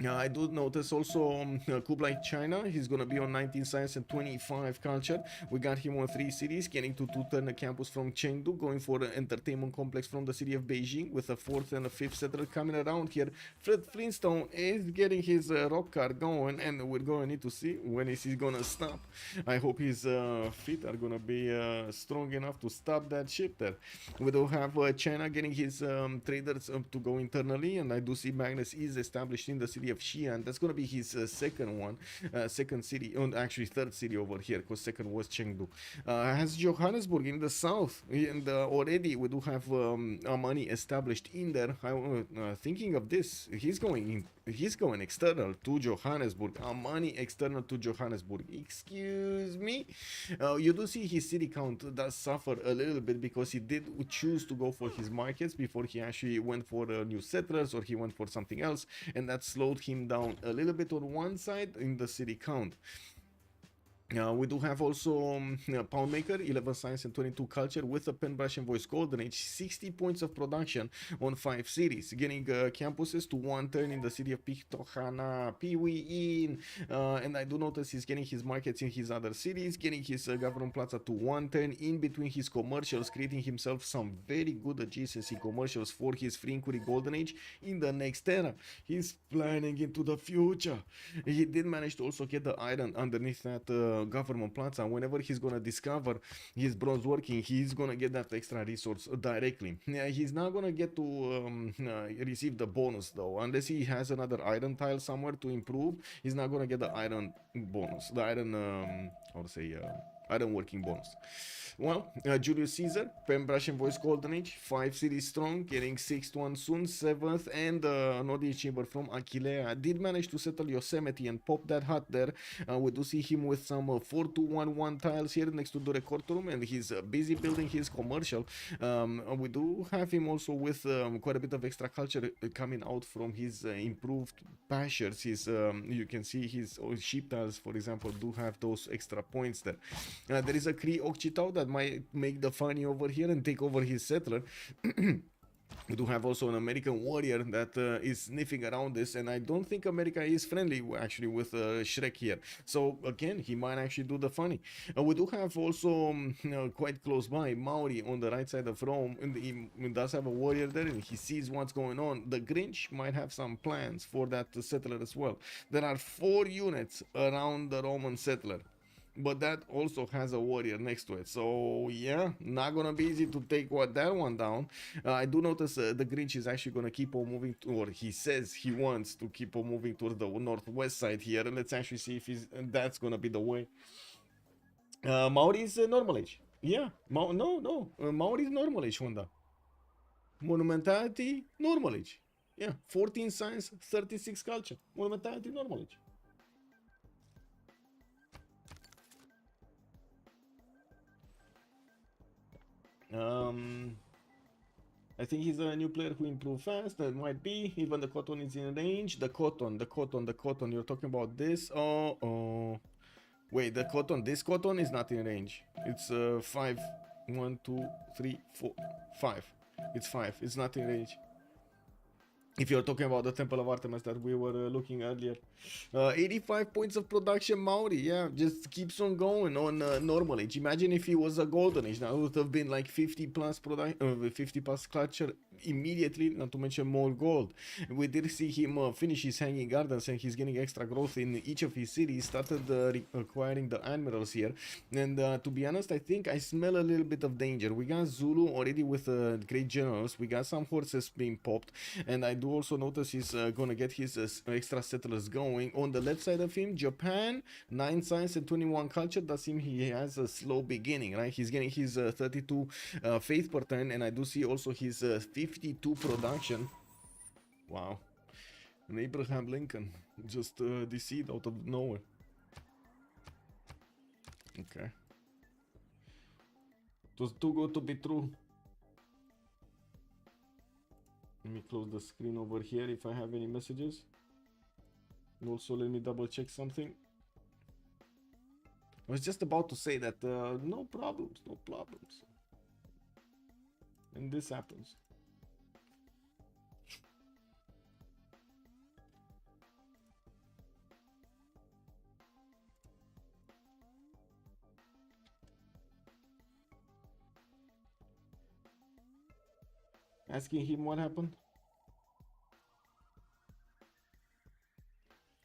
I do notice also Kublai China, he's going to be on 19 science and 25 culture. We got him on 3 cities, getting to 2 turn a campus from Chengdu, going for an entertainment complex from the city of Beijing, with a 4th and a 5th settler coming around here. Fred Flintstone is getting his rock car going, and we're going to need to see when is he going to stop. I hope his feet are going to be strong enough to stop that ship there. We do have China getting his traders to go internally, and I do see Magnus is established in the city of Xi'an. That's going to be his second one, second city, actually third city over here, because second was Chengdu. Has Johannesburg in the south, and already we do have money established in there. Thinking of this, he's going external to Johannesburg. Money external to Johannesburg. Excuse me. You do see his city count does suffer a little bit, because he did choose to go for his markets before he actually went for new settlers, or he went for something else, and that slowed him down a little bit on one side in the city count. We do have also Poundmaker, 11 science and 22 culture, with a pen brush and voice golden age, 60 points of production on 5 cities, getting campuses to 1 turn in the city of Pictohana, Piwi in, and I do notice he's getting his markets in his other cities, getting his government plaza to 1 turn in between his commercials, creating himself some very good adjacency commercials for his free inquiry golden age in the next era. He's planning into the future. He did manage to also get the iron underneath that government plaza. Whenever he's gonna discover his bronze working, he's gonna get that extra resource directly. He's not gonna get to receive the bonus though, unless he has another iron tile somewhere to improve. He's not gonna get the iron bonus, the iron iron working bonus. Well, Julius Caesar, pen brush and voice golden age, 5 cities strong, getting 6th one soon, 7th, and an audience chamber from Aquilea. Did manage to settle Yosemite and pop that hut there. We do see him with some 4-2-1-1 tiles here next to the record room, and he's busy building his commercial. We do have him also with quite a bit of extra culture coming out from his improved pastures. His you can see his sheep tiles, for example, do have those extra points there. There is a Cree Okchitao that might make the funny over here and take over his settler. We do have also an American warrior that is sniffing around this, and I don't think America is friendly actually with Shrek here. So again, he might actually do the funny. We do have also quite close by Maori on the right side of Rome, and he does have a warrior there, and he sees what's going on. The Grinch might have some plans for that settler as well. There are 4 units around the Roman settler, but that also has a warrior next to it, so yeah, not gonna be easy to take that one down. I do notice the Grinch is actually gonna keep on moving, or he says he wants to keep on moving towards the northwest side here. Let's actually see if that's gonna be the way. Maori is normal age. Yeah, Maori is normal age, Honda. Monumentality, normal age. Yeah, 14 science, 36 culture. Monumentality, normal age. I think he's a new player who improved fast. That might be. Even the cotton is in range. The cotton. You're talking about this? Oh. Wait, the cotton. This cotton is not in range. It's 5. 1, 2, 3, 4, 5. It's 5. It's not in range. If you're talking about the Temple of Artemis that we were looking earlier. 85 points of production, Maori. Yeah, just keeps on going on normal age. Imagine if he was a golden age. Now it would have been like 50 plus production, 50 plus culture immediately, not to mention more gold. We did see him finish his hanging gardens, and he's getting extra growth in each of his cities. Started acquiring the admirals here, and to be honest, I think I smell a little bit of danger. We got Zulu already with great generals. We got some horses being popped, and I do do also notice he's gonna get his extra settlers going. On the left side of him, Japan, 9 science and 21 culture. Does seem he has a slow beginning, right? He's getting his 32 faith per turn, and I do see also his 52 production. Wow. And Abraham Lincoln just deceased out of nowhere. Okay. It was too good to be true. Let me close the screen over here if I have any messages. And also let me double check something. I was just about to say that no problems, no problems. And this happens. Asking him what happened.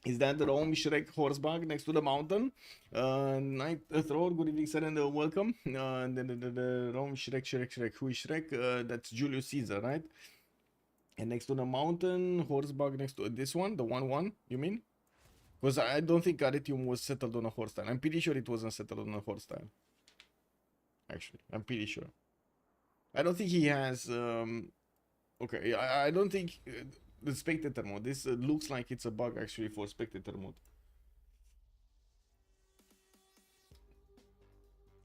Is that the Rome Shrek horseback next to the mountain? Night Thrower, good evening, sir, and welcome. The Rome Shrek. Who is Shrek? That's Julius Caesar, right? And next to the mountain, horseback next to this one, the 1-1, you mean? Because I don't think Aritium was settled on a horse style. I'm pretty sure it wasn't settled on a horse style. Actually, I'm pretty sure. I don't think he has. Okay, I don't think the spectator mode. This looks like it's a bug actually for spectator mode.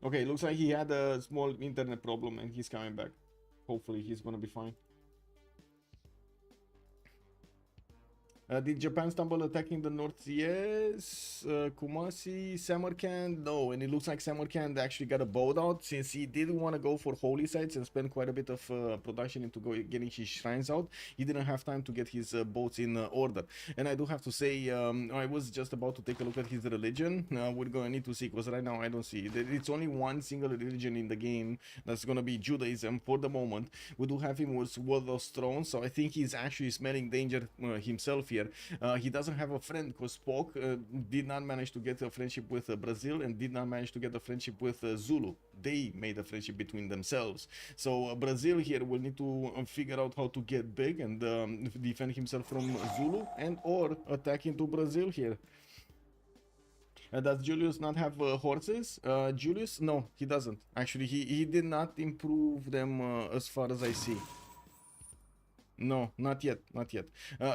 Okay, looks like he had a small internet problem and he's coming back. Hopefully, he's gonna be fine. Did Japan stumble attacking the North? Yes. Kumasi, Samarkand? No, and it looks like Samarkand actually got a boat out since he didn't want to go for holy sites and spend quite a bit of production into getting his shrines out. He didn't have time to get his boats in order. And I do have to say, I was just about to take a look at his religion. We're going to need to see, because right now I don't see it. It's only one single religion in the game that's going to be Judaism for the moment. We do have him with World of Thrones, so I think he's actually smelling danger himself here. He doesn't have a friend because Spock did not manage to get a friendship with Brazil and did not manage to get a friendship with Zulu. They made a friendship between themselves. So Brazil here will need to figure out how to get big and defend himself from Zulu and or attack into Brazil here. Does Julius not have horses? Julius? No, he doesn't. Actually, he did not improve them as far as I see. No, not yet, not yet.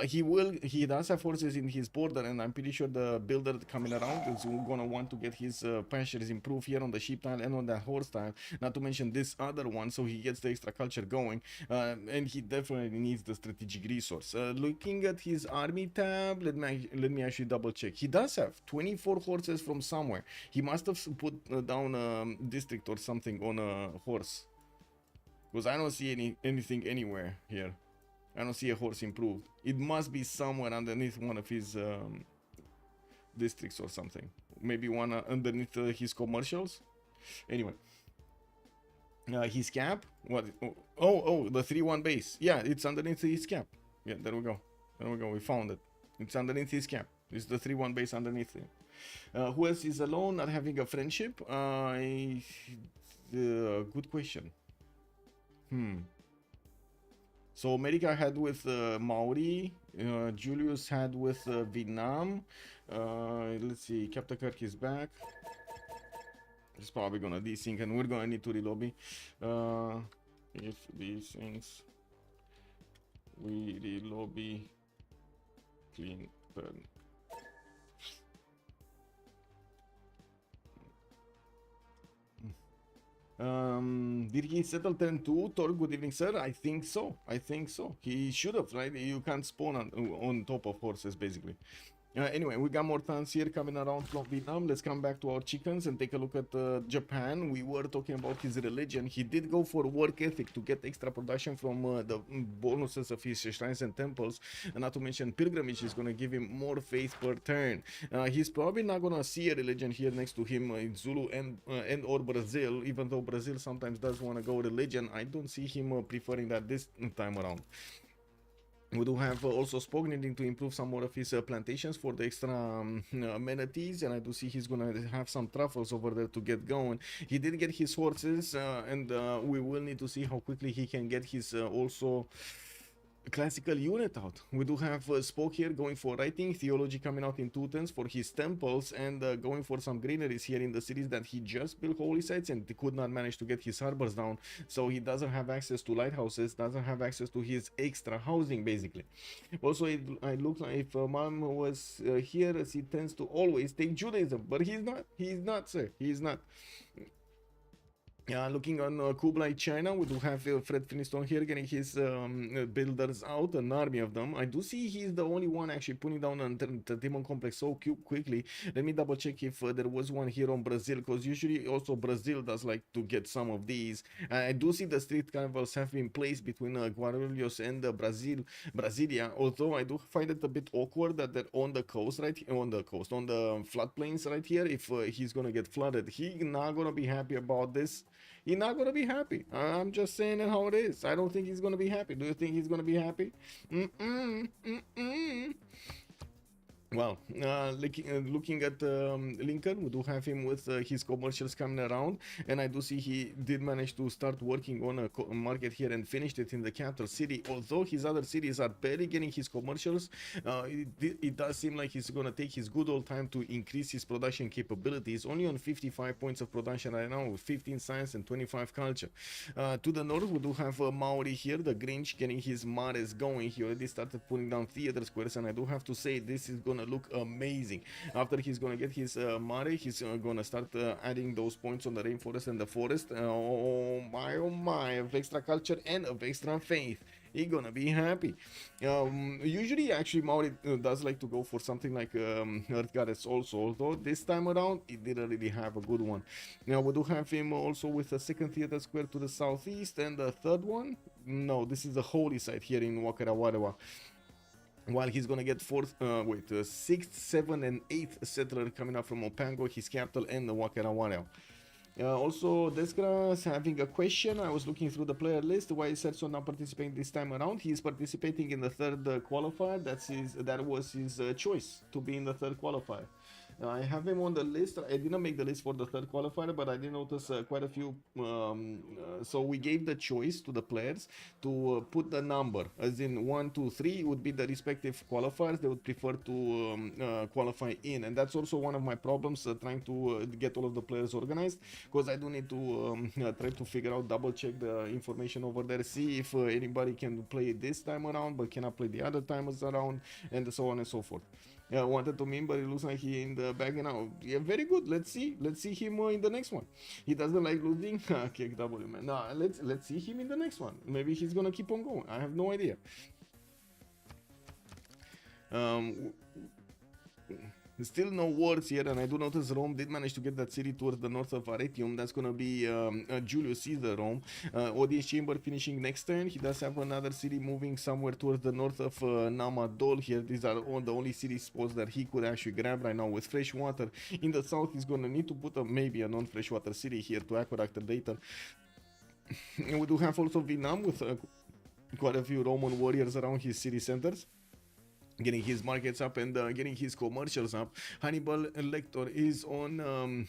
He does have horses in his border, and I'm pretty sure the builder coming around is gonna want to get his pastures improved here on the sheep tile and on that horse tile, not to mention this other one, so he gets the extra culture going, and he definitely needs the strategic resource. Looking at his army tab, let me actually double check. He does have 24 horses from somewhere. He must have put down a district or something on a horse, because I don't see anything anywhere here. I don't see a horse improved. It must be somewhere underneath one of his districts or something. Maybe one underneath his commercials. Anyway. His cap? What? Oh, the 3-1 base. Yeah, it's underneath his cap. Yeah, there we go. There we go. We found it. It's underneath his cap. It's the 3-1 base underneath it. Who else is alone, not having a friendship? Good question. So America had with Maori, Julius had with Vietnam. Let's see, Captain Kirk is back. He's probably gonna desync and we're gonna need to relobby. If these things, we relobby, clean turn. Did he settle turn 2? Tor, good evening, sir. I think so. He should have, right? You can't spawn on top of horses, basically. Anyway, we got more tons here coming around from Vietnam. Let's come back to our chickens and take a look at Japan. We were talking about his religion. He did go for work ethic to get extra production from the bonuses of his shrines and temples. And not to mention pilgrimage is going to give him more faith per turn. He's probably not going to see a religion here next to him in Zulu and or Brazil. Even though Brazil sometimes does want to go religion, I don't see him preferring that this time around. We do have also Spock needing to improve some more of his plantations for the extra amenities, and I do see he's gonna have some truffles over there to get going. He did get his horses, and we will need to see how quickly he can get his also classical unit out. We do have Spoke here going for writing, Theology coming out in 2 turns for his temples, and going for some greeneries here in the cities that he just built holy sites and could not manage to get his harbors down, so he doesn't have access to lighthouses, doesn't have access to his extra housing basically. Also, it looks like if Mom was here, he tends to always take Judaism, but he's not, sir, he's not. Looking on Kublai, China, we do have Fred Finistone here getting his builders out, an army of them. I do see he's the only one actually putting down the Demon Complex so quickly. Let me double check if there was one here on Brazil, because usually also Brazil does like to get some of these. I do see the street carnivals have been placed between Guarulhos and Brasilia, although I do find it a bit awkward that they're on the coast, on the floodplains right here. If he's gonna get flooded, he's not gonna be happy about this. He's not gonna be happy. I'm just saying it how it is. I don't think he's gonna be happy. Do you think he's gonna be happy? Well, looking at Lincoln, we do have him with his commercials coming around, and I do see he did manage to start working on a market here and finished it in the capital city. Although his other cities are barely getting his commercials, it does seem like he's going to take his good old time to increase his production capabilities. Only on 55 points of production right now, with 15 science and 25 culture. To the north, we do have Maori here, the Grinch, getting his mares going. He already started putting down theater squares, and I do have to say this is going to look amazing. After he's gonna get his mare, he's gonna start adding those points on the rainforest and the forest. Oh my, of extra culture and of extra faith. He's gonna be happy. Usually, actually, Maori does like to go for something like Earth Goddess also, although this time around, it didn't really have a good one. Now, we do have him also with a second theater square to the southeast, and the third one, no, this is the holy site here in Wakarawarewa. While he's gonna get sixth, seventh, and eighth settler coming up from Opango, his capital, and the Wakarawareo. Also, Desgra's having a question. I was looking through the player list. Why is Sergio not participating this time around? He is participating in the third qualifier. That was his choice to be in the third qualifier. I have him on the list. I didn't make the list for the third qualifier, but I did notice quite a few. So we gave the choice to the players to put the number, as in 1, 2, 3 would be the respective qualifiers they would prefer to qualify in, and that's also one of my problems trying to get all of the players organized, because I do need to try to figure out, double check the information over there, see if anybody can play this time around but cannot play the other times around, and so on and so forth. Wanted to mean, but it looks like he in the bag now. Yeah, very good. Let's see him in the next one. He doesn't like losing. Kick W, man. No, let's see him in the next one. Maybe he's gonna keep on going. I have no idea. Still no words here, and I do notice Rome did manage to get that city towards the north of Arretium. That's gonna be Julius Caesar Rome. Audience Chamber finishing next turn. He does have another city moving somewhere towards the north of Namadol here. These are all the only city spots that he could actually grab right now with fresh water. In the south, he's gonna need to put maybe a non-freshwater city here to aqueduct later. And we do have also Vietnam with quite a few Roman warriors around his city centers, getting his markets up and getting his commercials up. Hannibal Lecter is on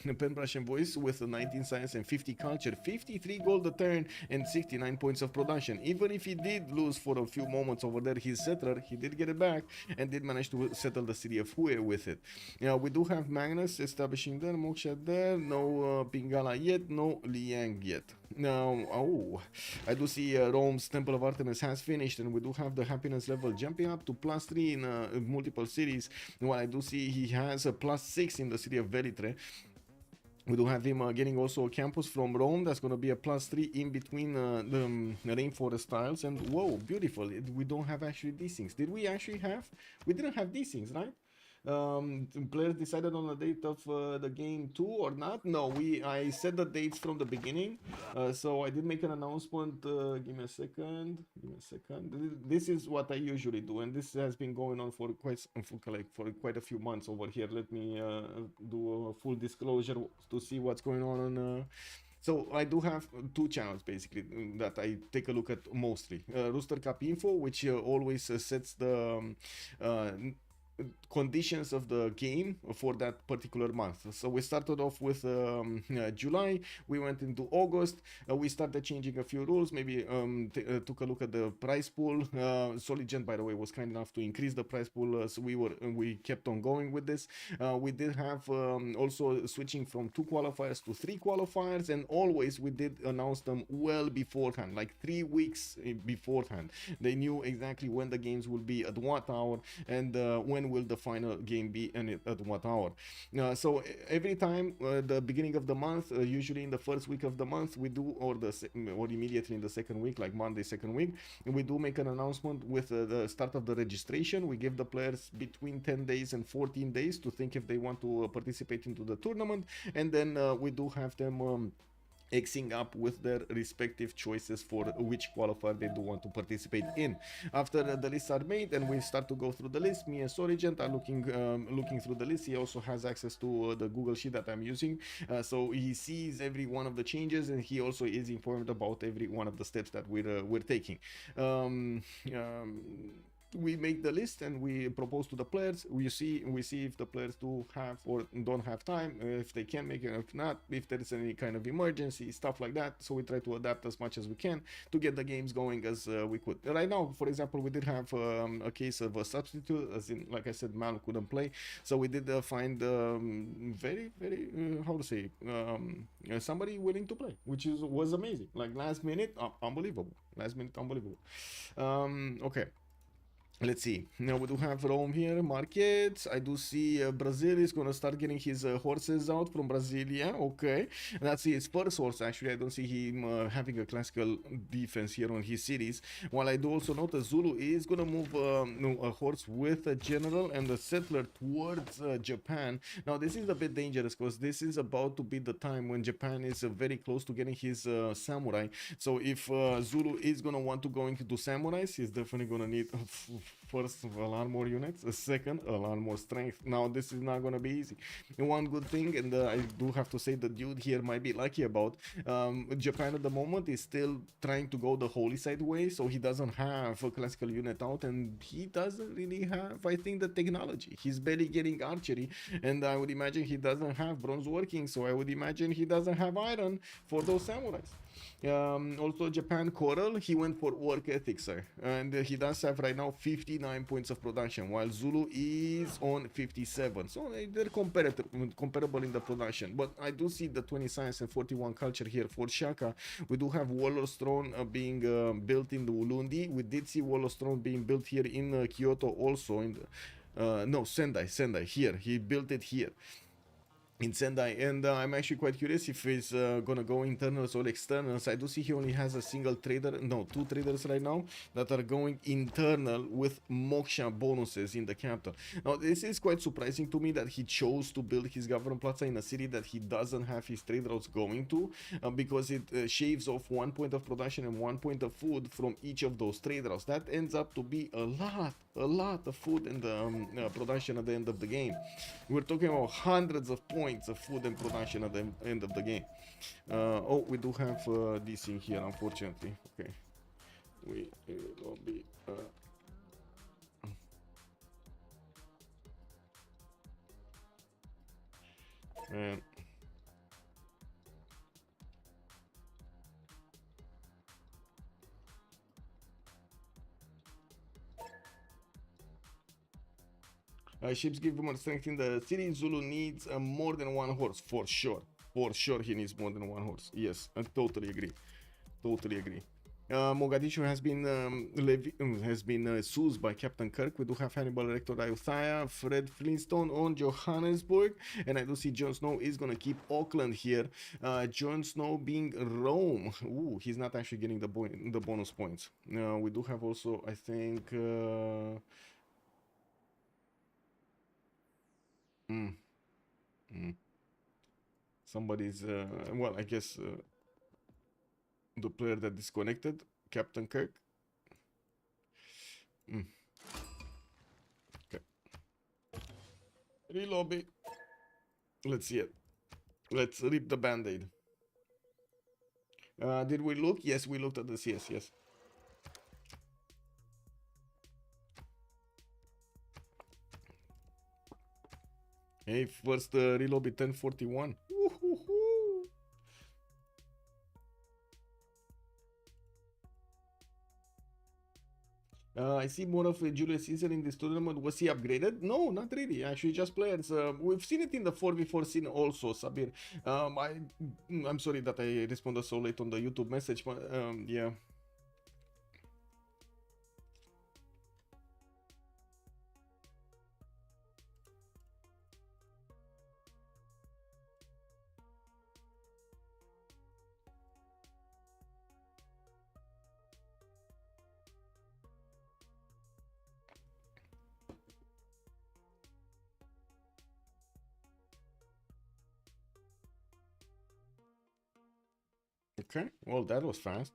Penbrush and Voice with 19 science and 50 culture, 53 gold a turn, and 69 points of production. Even if he did lose for a few moments over there his settler, he did get it back and did manage to settle the city of Hue with it. We do have Magnus establishing there, Moksha there, no Pingala yet, no Liang yet. Now, I do see Rome's Temple of Artemis has finished, and we do have the happiness level jumping up to +3 in multiple cities. While I do see he has a +6 in the city of Velitre. We do have him getting also a campus from Rome. That's going to be a +3 in between the rainforest tiles. And whoa, beautiful. We don't have actually these things. Did we actually have? We didn't have these things, right? Players decided on the date of the game 2 or not? No, I set the dates from the beginning, so I did make an announcement. Give me a second. This is what I usually do, and this has been going on for quite a few months over here. Let me do a full disclosure to see what's going on. So I do have 2 channels basically that I take a look at mostly. Rooster Cap Info, which always sets the conditions of the game for that particular month. So we started off with July, we went into August, we started changing a few rules, maybe took a look at the prize pool. Soligent, by the way, was kind enough to increase the prize pool, so we kept on going with this. We did have also switching from 2 qualifiers to 3 qualifiers, and always we did announce them well beforehand, like 3 weeks beforehand. They knew exactly when the games will be at what hour, and when will the final game be and at what hour. So every time the beginning of the month, usually in the first week of the month, we do, or immediately in the second week, like Monday second week, we do make an announcement with the start of the registration. We give the players between 10 days and 14 days to think if they want to participate into the tournament, and then we do have them Xing up with their respective choices for which qualifier they do want to participate in. After the lists are made and we start to go through the list, me and Sorigent are looking through the list. He also has access to the Google Sheet that I'm using, so he sees every one of the changes, and he also is informed about every one of the steps that we're taking. We make the list and we propose to the players. We see if the players do have or don't have time, if they can make it, if not, if there is any kind of emergency, stuff like that. So we try to adapt as much as we can to get the games going as we could. Right now, for example, we did have a case of a substitute, as in, like I said, Mal couldn't play, so we did find very how to say, somebody willing to play, which was amazing. Like last minute, unbelievable. Okay. Let's see. Now we do have Rome here, markets. I do see Brazil is gonna start getting his horses out from Brasilia. Okay, that's his first horse. Actually, I don't see him having a classical defense here on his cities. While I do also note that Zulu is gonna move a horse with a general and a settler towards Japan. Now this is a bit dangerous because this is about to be the time when Japan is very close to getting his samurai. So if Zulu is gonna want to go into samurais, he's definitely gonna need first a lot more units, a second a lot more strength. Now this is not gonna be easy. And one good thing, and I do have to say the dude here might be lucky about, Japan at the moment is still trying to go the holy side way, so he doesn't have a classical unit out, and he doesn't really have, I think, the technology. He's barely getting archery, and I would imagine he doesn't have bronze working, so I would imagine he doesn't have iron for those samurais. Also Japan Coral, he went for work ethic, sir, and he does have right now 59 points of production, while Zulu is on 57, so they're comparable in the production. But I do see the 20 science and 41 culture here for Shaka. We do have Warlord's Throne being built in the Ulundi. We did see Warlord's Throne being built here in Kyoto also, in the no, Sendai here, he built it here in Sendai, and I'm actually quite curious if he's gonna go internals or externals. I do see he only has a single trader, no, 2 traders right now that are going internal with Moksha bonuses in the capital. Now this is quite surprising to me that he chose to build his government plaza in a city that he doesn't have his trade routes going to, because it shaves off 1 point of production and 1 point of food from each of those trade routes. That ends up to be a lot of food in the production at the end of the game. We're talking about hundreds of points of food and production at the end of the game. Oh, we do have this in here, unfortunately. Okay, we will be and ships give more strength in the city. Zulu needs more than 1 horse, for sure. For sure, he needs more than 1 horse. Yes, I totally agree. Mogadishu has been seized by Captain Kirk. We do have Hannibal Rector Ayutthaya, Fred Flintstone on Johannesburg, and I do see Jon Snow is gonna keep Auckland here. Jon Snow being Rome. Ooh, he's not actually getting the bonus points. We do have also, I think. Somebody's well, I guess the player that disconnected, Captain Kirk. Okay, relobby. Let's see it. Let's rip the band-aid. Did we look? Yes, we looked at the CS. Yes. Hey, first relobby 1041. Woohoo! I see more of Julius Caesar in this tournament. Was he upgraded? No, not really. Actually, just players. We've seen it in the 4v4 scene also, Sabir. I'm sorry that I responded so late on the YouTube message, but yeah. Okay, well, that was fast.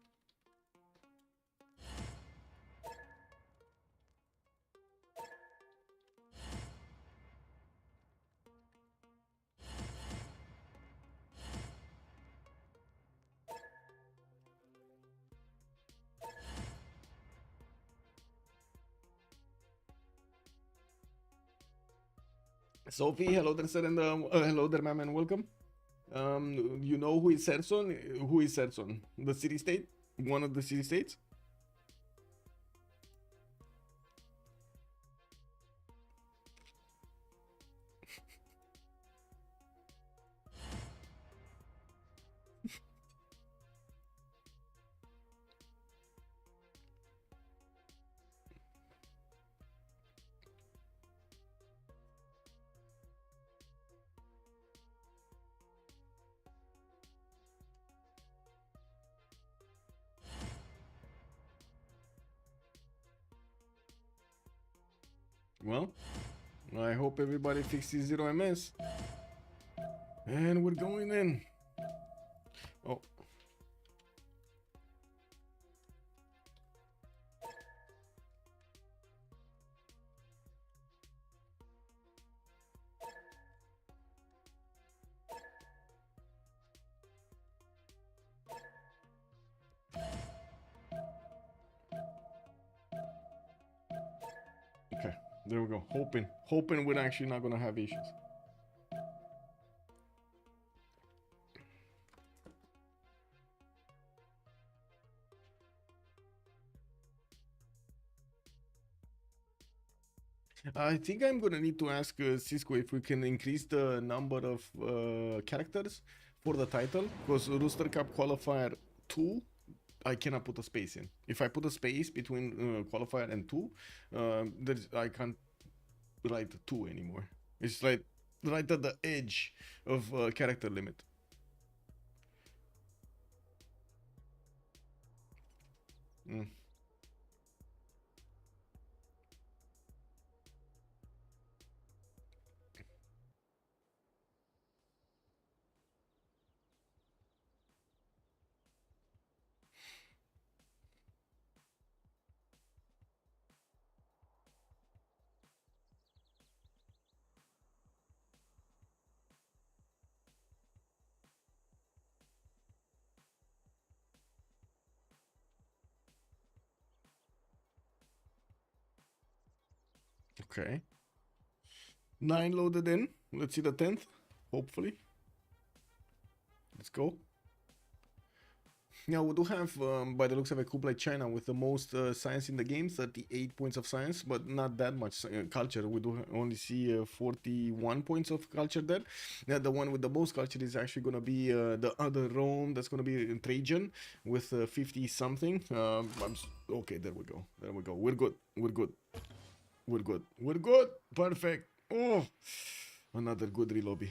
Sophie, hello there, sir, and hello there, ma'am, and welcome. You know who is Serson? Who is Serson? The city state? One of the city states? Well, I hope everybody fixes 0ms. And we're going in. Oh. Okay, there we go. Hoping we're actually not gonna have issues. I think I'm gonna need to ask Cisco if we can increase the number of characters for the title, because Rooster Cup Qualifier 2, I cannot put a space in. If I put a space between Qualifier and 2, I can't write 2 anymore. It's like right at the edge of character limit. Mm. Okay. 9 loaded in. Let's see the 10th. Hopefully. Let's go. Now we do have, by the looks of a group like China with the most science in the game, 38 points of science, but not that much culture. We do only see 41 points of culture there. Now the one with the most culture is actually going to be the other Rome. That's going to be Trajan with 50 something. Okay, there we go. There we go. We're good. We're good. We're good. We're good. Perfect. Oh, another good relobby.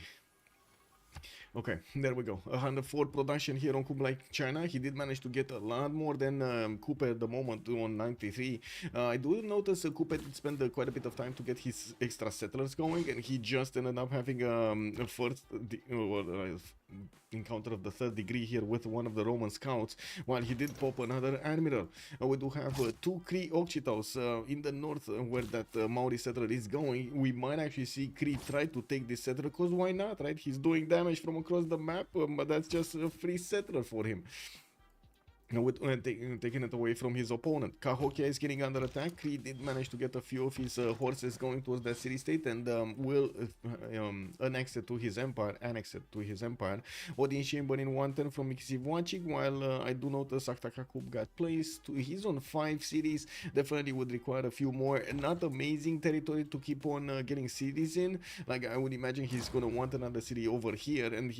Okay, there we go. 104 production here on Kublai China. He did manage to get a lot more than Cooper at the moment on 93. I do notice Cooper did spend quite a bit of time to get his extra settlers going, and he just ended up having a first encounter of the 3rd degree here with one of the Roman scouts, while he did pop another admiral. We do have 2 Kree Occhitals in the north where that Maori settler is going. We might actually see Kree try to take this settler, because why not, right? He's doing damage from across the map, but that's just a free settler for him. with taking it away from his opponent. Cahokia is getting under attack. Cree did manage to get a few of his horses going towards that city state and will annex it to his empire. Odin Chamber in 110 from Mixivuacic, while I do notice Aktakakub got placed. He's on 5 cities. Definitely would require a few more. Not amazing territory to keep on getting cities in. Like, I would imagine he's gonna want another city over here, and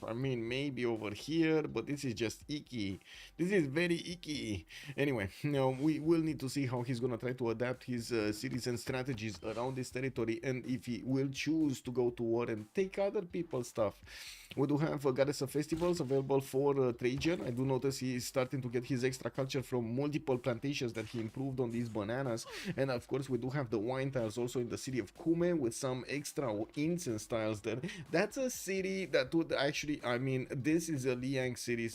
I mean, maybe over here, but this is just icky. This is very icky. Anyway, we will need to see how he's gonna try to adapt his cities and strategies around this territory, and if he will choose to go to war and take other people's stuff. We do have Goddess of Festivals available for Trajan. I do notice he is starting to get his extra culture from multiple plantations that he improved on these bananas, and of course we do have the wine tiles also in the city of Kume with some extra incense tiles there. That's a city that would actually, I mean, this is a Liang city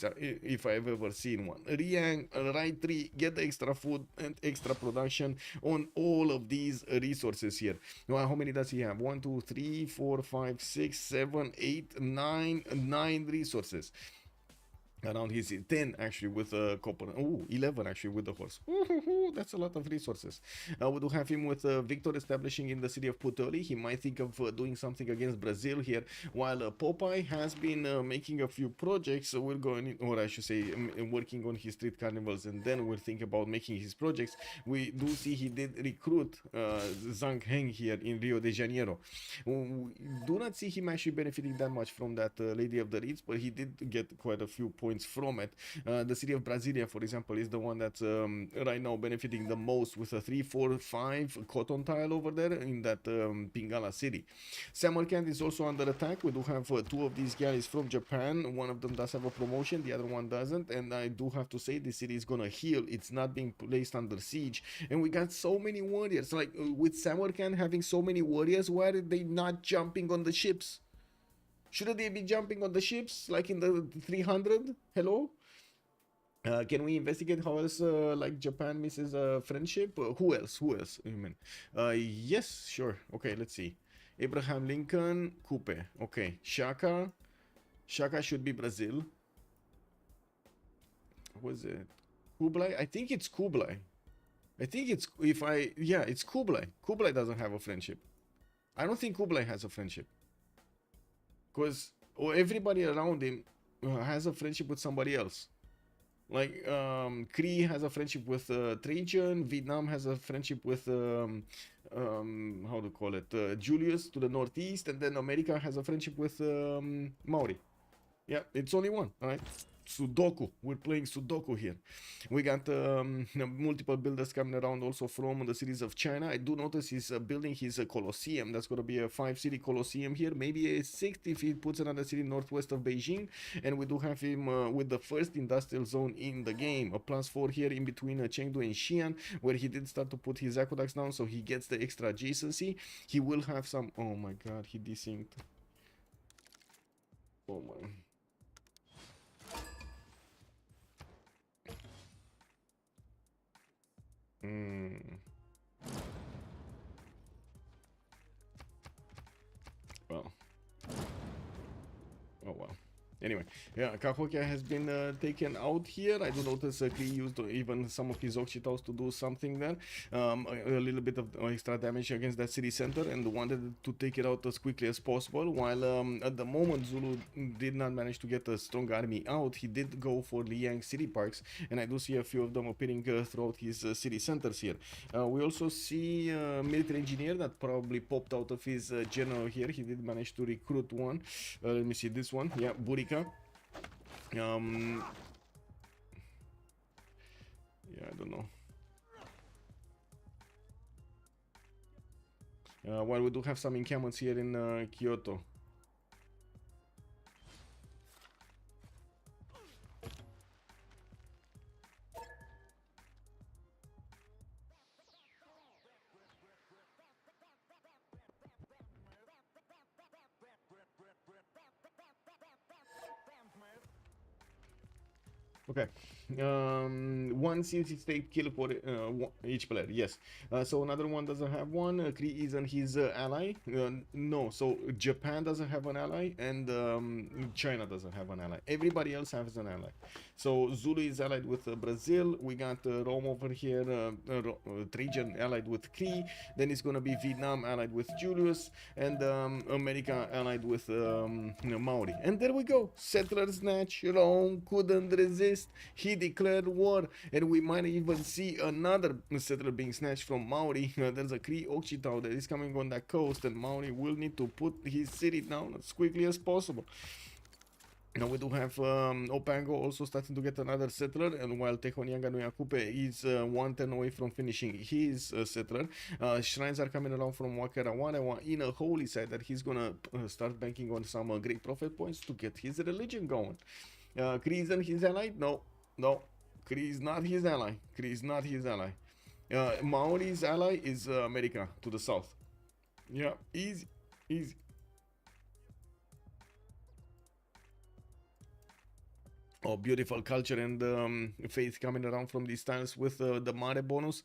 if I've ever seen one. Liang, right tree, get the extra food and extra production on all of these resources here. Now, how many does he have? 1, 2, 3, 4, 5, 6, 7, 8, 9 resources. Around his 10 actually with a copper. 11 actually with the horse. That's a lot of resources. We do have him with Victor establishing in the city of Puteoli. He might think of doing something against Brazil here, while Popeye has been making a few projects. So we're going, or I should say, working on his street carnivals, and then we'll think about making his projects. We do see he did recruit Zhang Heng here in Rio de Janeiro. We do not see him actually benefiting that much from that Lady of the Reeds, but he did get quite a few points from it. The city of Brasilia, for example, is the one that's right now benefiting the most with a 3, 4, 5 cotton tile over there in that Pingala city. Samarkand is also under attack. We do have 2 of these galleys from Japan. One of them does have a promotion, the other one doesn't, and I do have to say this city is gonna heal. It's not being placed under siege, and we got so many warriors. Like with Samarkand having so many warriors, why are they not jumping on the ships? Shouldn't they be jumping on the ships like in the 300? Hello? Can we investigate how else like Japan misses friendship? Who else? You mean? Yes, sure. Okay, let's see. Abraham Lincoln, Coupe. Okay, Shaka. Shaka should be Brazil. What was it? Kublai? I think it's Kublai. I think it's, it's Kublai. Kublai doesn't have a friendship. I don't think Kublai has a friendship. Because everybody around him has a friendship with somebody else. Like Cree has a friendship with Trajan. Vietnam has a friendship with how to call it, Julius to the northeast, and then America has a friendship with Maori. Yeah, it's only one. All right. Sudoku. We're playing Sudoku here. We got multiple builders coming around also from the cities of China. I do notice he's building his Colosseum. That's going to be a 5-city Colosseum here. Maybe a 6 if he puts another city northwest of Beijing. And we do have him with the first industrial zone in the game. A +4 here in between Chengdu and Xi'an, where he did start to put his aqueducts down, so he gets the extra adjacency. He will have some... Oh my god, he desynced. Oh my... Well. Oh well. Anyway, yeah, Cahokia has been taken out here. I do notice he used even some of his Oxytals to do something there. A little bit of extra damage against that city center, and wanted to take it out as quickly as possible. While at the moment Zulu did not manage to get a strong army out, he did go for Liang city parks, and I do see a few of them appearing throughout his city centers here. We also see a military engineer that probably popped out of his general here. He did manage to recruit one. Let me see this one. Yeah, Burika. Yeah, I don't know. While we do have some encampments here in Kyoto. Okay, one CNC stake kill for each player, yes. So another one doesn't have one. Cree isn't his ally. No, so Japan doesn't have an ally, and China doesn't have an ally. Everybody else has an ally. So Zulu is allied with Brazil. We got Rome over here, Trajan allied with Cree. Then it's gonna be Vietnam allied with Julius, and America allied with Maori. And there we go. Settler snatch. Rome couldn't resist. He declared war, and we might even see another settler being snatched from Maori. There's a Cree Occitan that is coming on that coast, and Maori will need to put his city down as quickly as possible. Now we do have Opango also starting to get another settler, and while Tehonianga no Yakupe is 1 turn away from finishing his settler, shrines are coming around from Wakarawarewa in a holy site that he's gonna start banking on some great prophet points to get his religion going. Cree isn't his ally? No. Cree is not his ally. Cree is not his ally. Maori's ally is America to the south. Yeah, easy. Oh, beautiful culture and faith coming around from these tiles with the Mare bonus.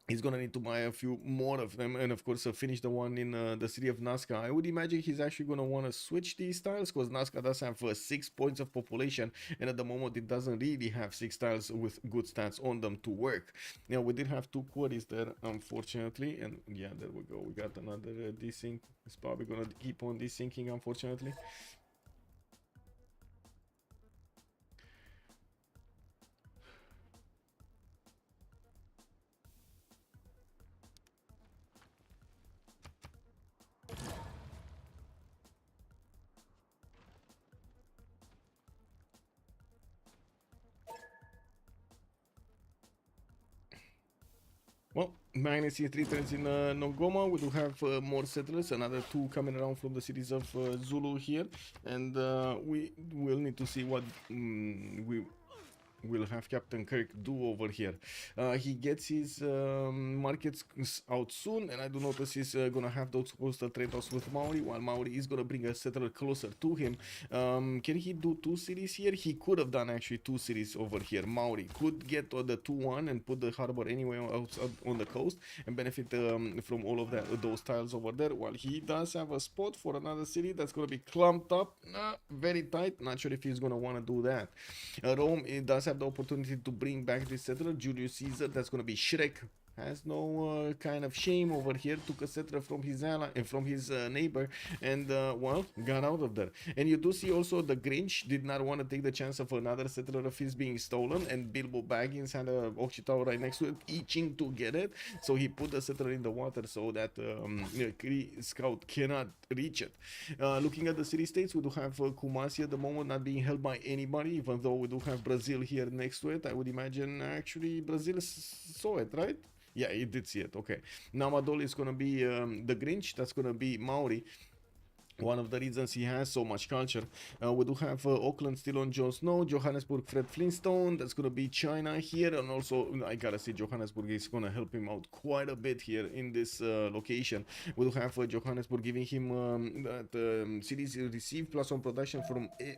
He's gonna need to buy a few more of them, and of course finish the one in the city of Nazca. I would imagine he's actually gonna want to switch these tiles, because Nazca does have 6 points of population, and at the moment it doesn't really have 6 tiles with good stats on them to work. Now we did have 2 quarries there, unfortunately, and yeah, there we go. We got another desync. It's probably gonna keep on desyncing, unfortunately. Well, minus 3 turns in Nongoma. We do have more settlers, another 2 coming around from the cities of Zulu here, and we will need to see what we'll have Captain Kirk do over here. He gets his markets out soon, and I do notice he's gonna have those coastal trade-offs with Maori, while Maori is gonna bring a settler closer to him. Can he do 2 cities here? He could have done actually 2 cities over here. Maori could get the 2-1 and put the harbor anywhere outside on the coast and benefit from all of those tiles over there, while he does have a spot for another city that's gonna be clumped up very tight. Not sure if he's gonna want to do that. Rome, it does have the opportunity to bring back this settler, Julius Caesar. That's gonna be Shrek. Has no kind of shame over here. Took a settler from his ally and from his neighbor, and well, got out of there. And you do see also the Grinch did not want to take the chance of another settler of his being stolen, and Bilbo Baggins had a Occitan right next to it, itching to get it. So he put the settler in the water so that Kree Scout cannot reach it. Looking at the city states, we do have Kumasi at the moment not being held by anybody, even though we do have Brazil here next to it. I would imagine actually Brazil saw it, right? Yeah, it did see it. Okay. Namadol is going to be the Grinch. That's going to be Maori. One of the reasons he has so much culture. We do have Auckland still on Jon Snow, Johannesburg Fred Flintstone. That's going to be China here, and also I gotta say Johannesburg is going to help him out quite a bit here in this location. We do have Johannesburg giving him that cities receive +1 production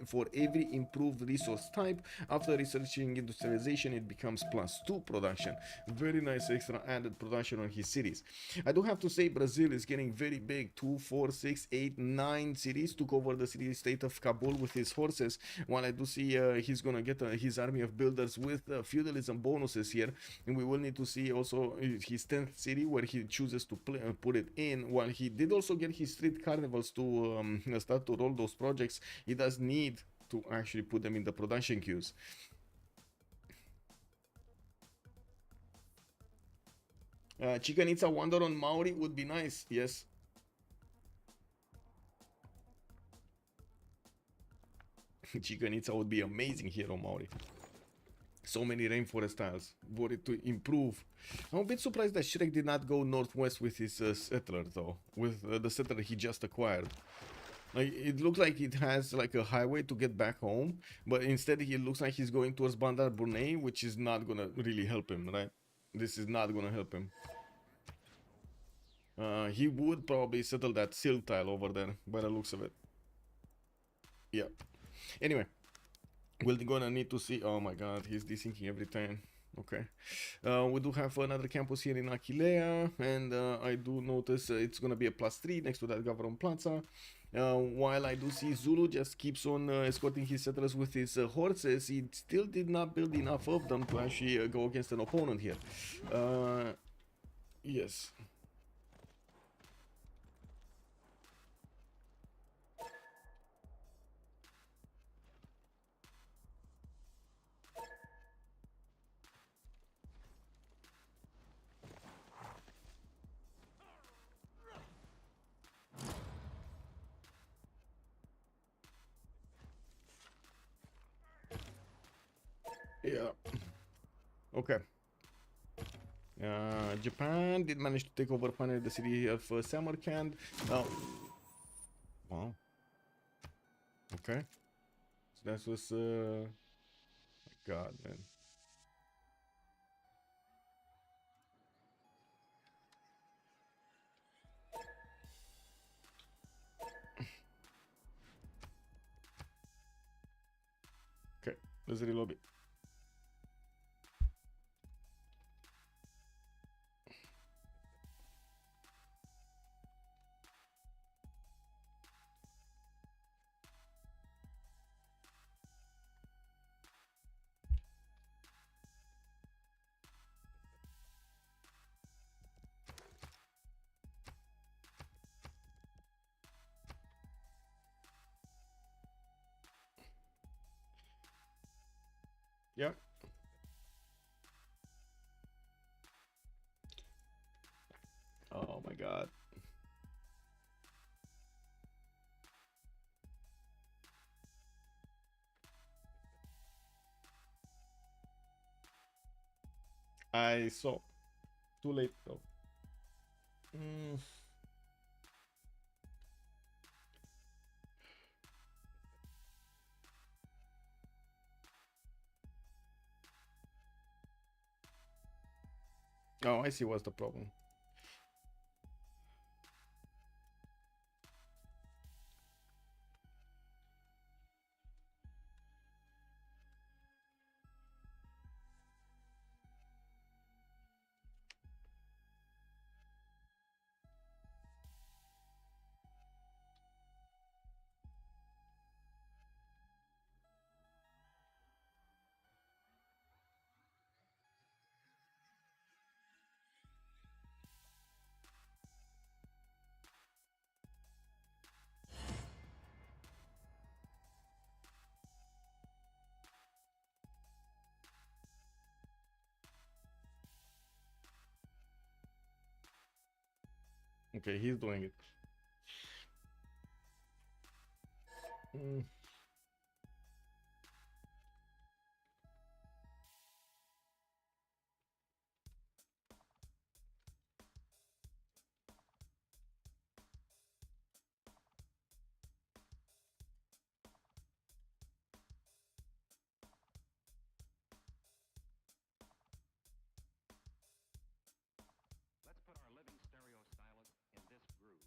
for every improved resource type. After researching industrialization, it becomes +2 production. Very nice extra added production on his cities. I do have to say Brazil is getting very big. 2, 4, 6, 8, 9 cities. Took over the city-state of Kabul with his forces, while I do see he's gonna get his army of builders with feudalism bonuses here, and we will need to see also his 10th city where he chooses to put it in. While he did also get his street carnivals to start to roll those projects, he does need to actually put them in the production queues. Chicken Itza Wonder on Maori would be nice, yes. Chicken Itza would be amazing here on Maori. So many rainforest tiles. For it to improve. I'm a bit surprised that Shrek did not go northwest with his settler though. With the settler he just acquired. Like, it looks like it has like a highway to get back home, but instead it looks like he's going towards Bandar Brunei, which is not gonna really help him, right? This is not gonna help him. He would probably settle that silt tile over there by the looks of it. Yeah. Anyway, we're gonna need to see. Oh my god, he's desyncing every time. Okay. We do have another campus here in Aquilea, and I do notice it's gonna be a +3 next to that Gavron Plaza. While I do see Zulu just keeps on escorting his settlers with his horses, he still did not build enough of them to actually go against an opponent here. Yes. Yeah. Okay. Japan did manage to take over finally the city of Samarkand. Now, wow. Okay. So that was, my God, man. Okay, let's reload it. Yeah. Oh my God. I saw. Too late though. Mm. Oh, I see what's the problem. Okay, he's doing it. Mm. Let's put our living stereo stylus in this groove.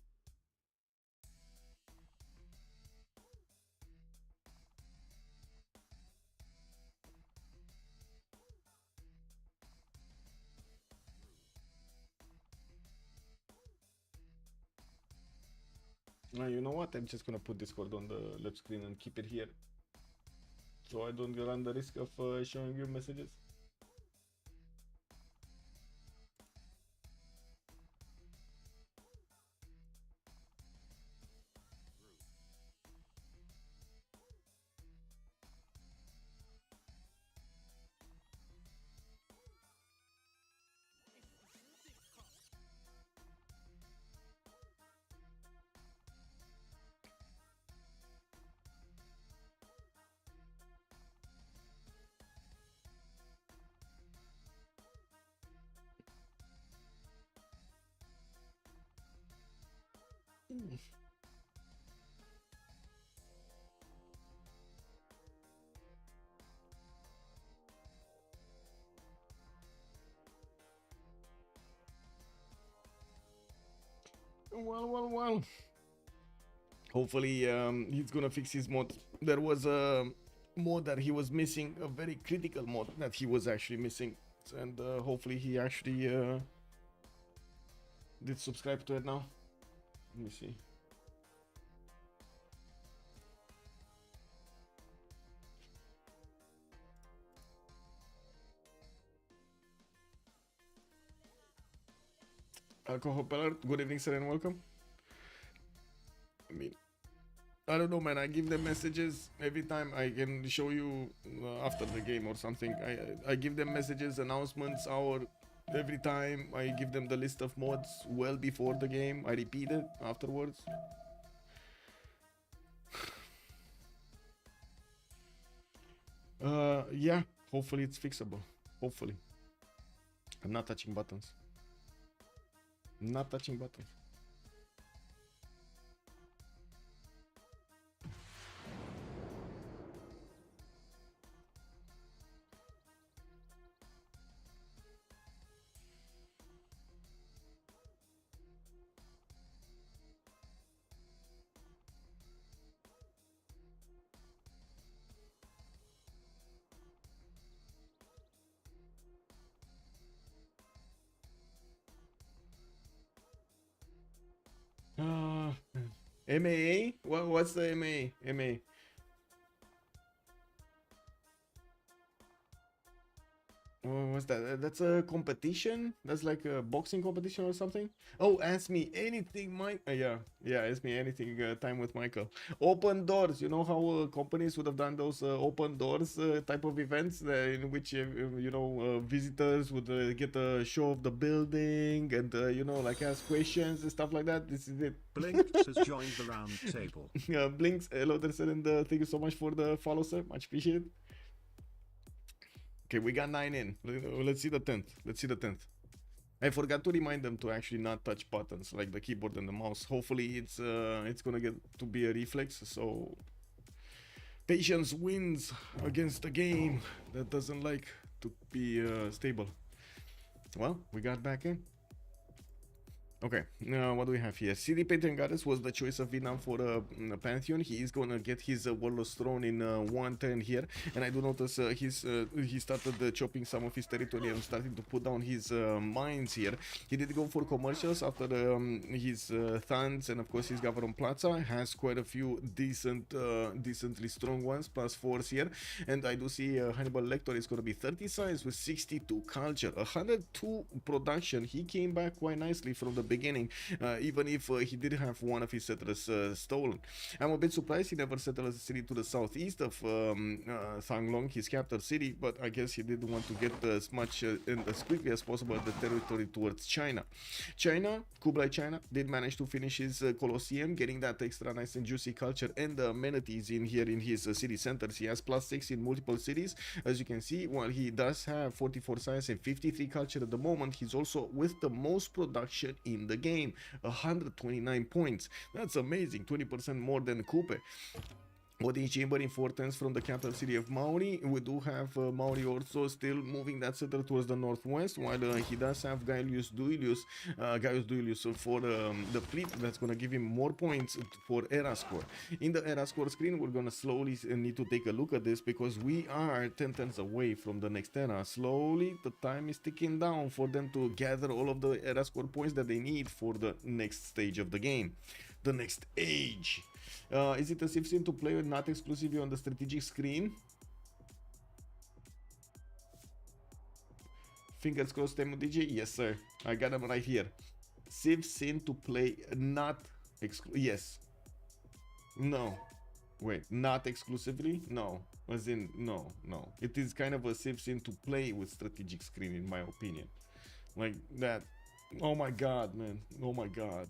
You know what? I'm just gonna put Discord on the left screen and keep it here, so I don't run the risk of showing you messages. Well. Hopefully, he's gonna fix his mod. There was a mod that he was missing, a very critical mod that he was actually missing, and hopefully he actually did subscribe to it now. Let me see. Alcohol alert. Good evening, sir, and welcome. I mean, I don't know, man. I give them messages every time. I can show you after the game or something. I give them messages, announcements, every time. I give them the list of mods well before the game. I repeat it afterwards. Yeah. Hopefully it's fixable. Hopefully. I'm not touching buttons. Not touching buttons. MAA? What's the MAA? MAA. What's that? That's a competition? That's like a boxing competition or something? Oh, ask me anything, Mike. Yeah, ask me anything. Time with Michael. Open doors. You know how companies would have done those open doors type of events in which, visitors would get a show of the building and, like ask questions and stuff like that. This is it. Blinks has joined the round table. Blinks, hello there, sir, and thank you so much for the follow, sir. Much appreciated. Okay, we got 9 in. Let's see the 10th. Let's see the 10th. I forgot to remind them to actually not touch buttons like the keyboard and the mouse. Hopefully it's gonna get to be a reflex, so patience wins against a game that doesn't like to be stable. Well, we got back in. Okay, now what do we have here? CD Patron Goddess was the choice of Vietnam for Pantheon. He is gonna get his Warlord's Throne in 1 turn here, and I do notice he started chopping some of his territory and starting to put down his mines here. He did go for commercials after his Thans and of course his Government Plaza. Has quite a few decently strong ones, +4s here, and I do see Hannibal Lecter is gonna be 30 size with 62 culture, 102 production. He came back quite nicely from the beginning, even if he did have one of his settlers stolen. I'm a bit surprised he never settled a city to the southeast of Thang his capital city, but I guess he did want to get as much and as quickly as possible the territory towards China. Kublai China did manage to finish his Colosseum, getting that extra nice and juicy culture and amenities in here in his city centers. He has +6 in multiple cities, as you can see. While he does have 44 science and 53 culture at the moment, he's also with the most production in the game, 129 points. That's amazing, 20% more than Coupe. Body chamber importance from the capital city of Maori. We do have Maori also still moving that center towards the northwest, while he does have Gaius Duilius for the fleet. That's gonna give him more points for era score. In the era score screen, we're gonna slowly need to take a look at this because we are 10 turns away from the next era. Slowly, the time is ticking down for them to gather all of the era score points that they need for the next stage of the game, the next age. Is it a Civ6 to play with, not exclusively on the strategic screen? Fingers crossed, Temu DJ. Yes, sir. I got them right here. Civ6 to play, not yes. No. Wait, not exclusively? No. As in, no. It is kind of a Civ6 to play with strategic screen, in my opinion. Like that. Oh my god, man. Oh my god.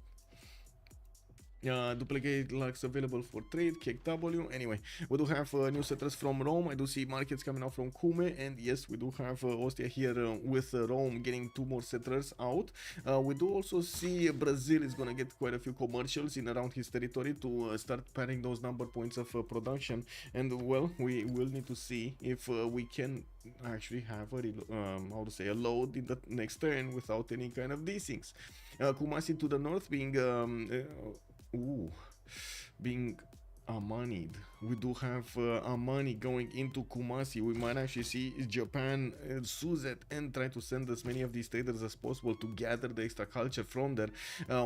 Duplicate locks available for trade, KW. Anyway, we do have new settlers from Rome. I do see markets coming out from Cume, and yes, we do have Ostia here with Rome getting 2 more settlers out. We do also see Brazil is gonna get quite a few commercials in around his territory to start padding those number points of production. And well, we will need to see if we can actually have a load in the next turn without any kind of desyncs. Kumasi to the north being Amani'd. We do have Amani going into Kumasi. We might actually see Japan Suzette and try to send as many of these traders as possible to gather the extra culture from there.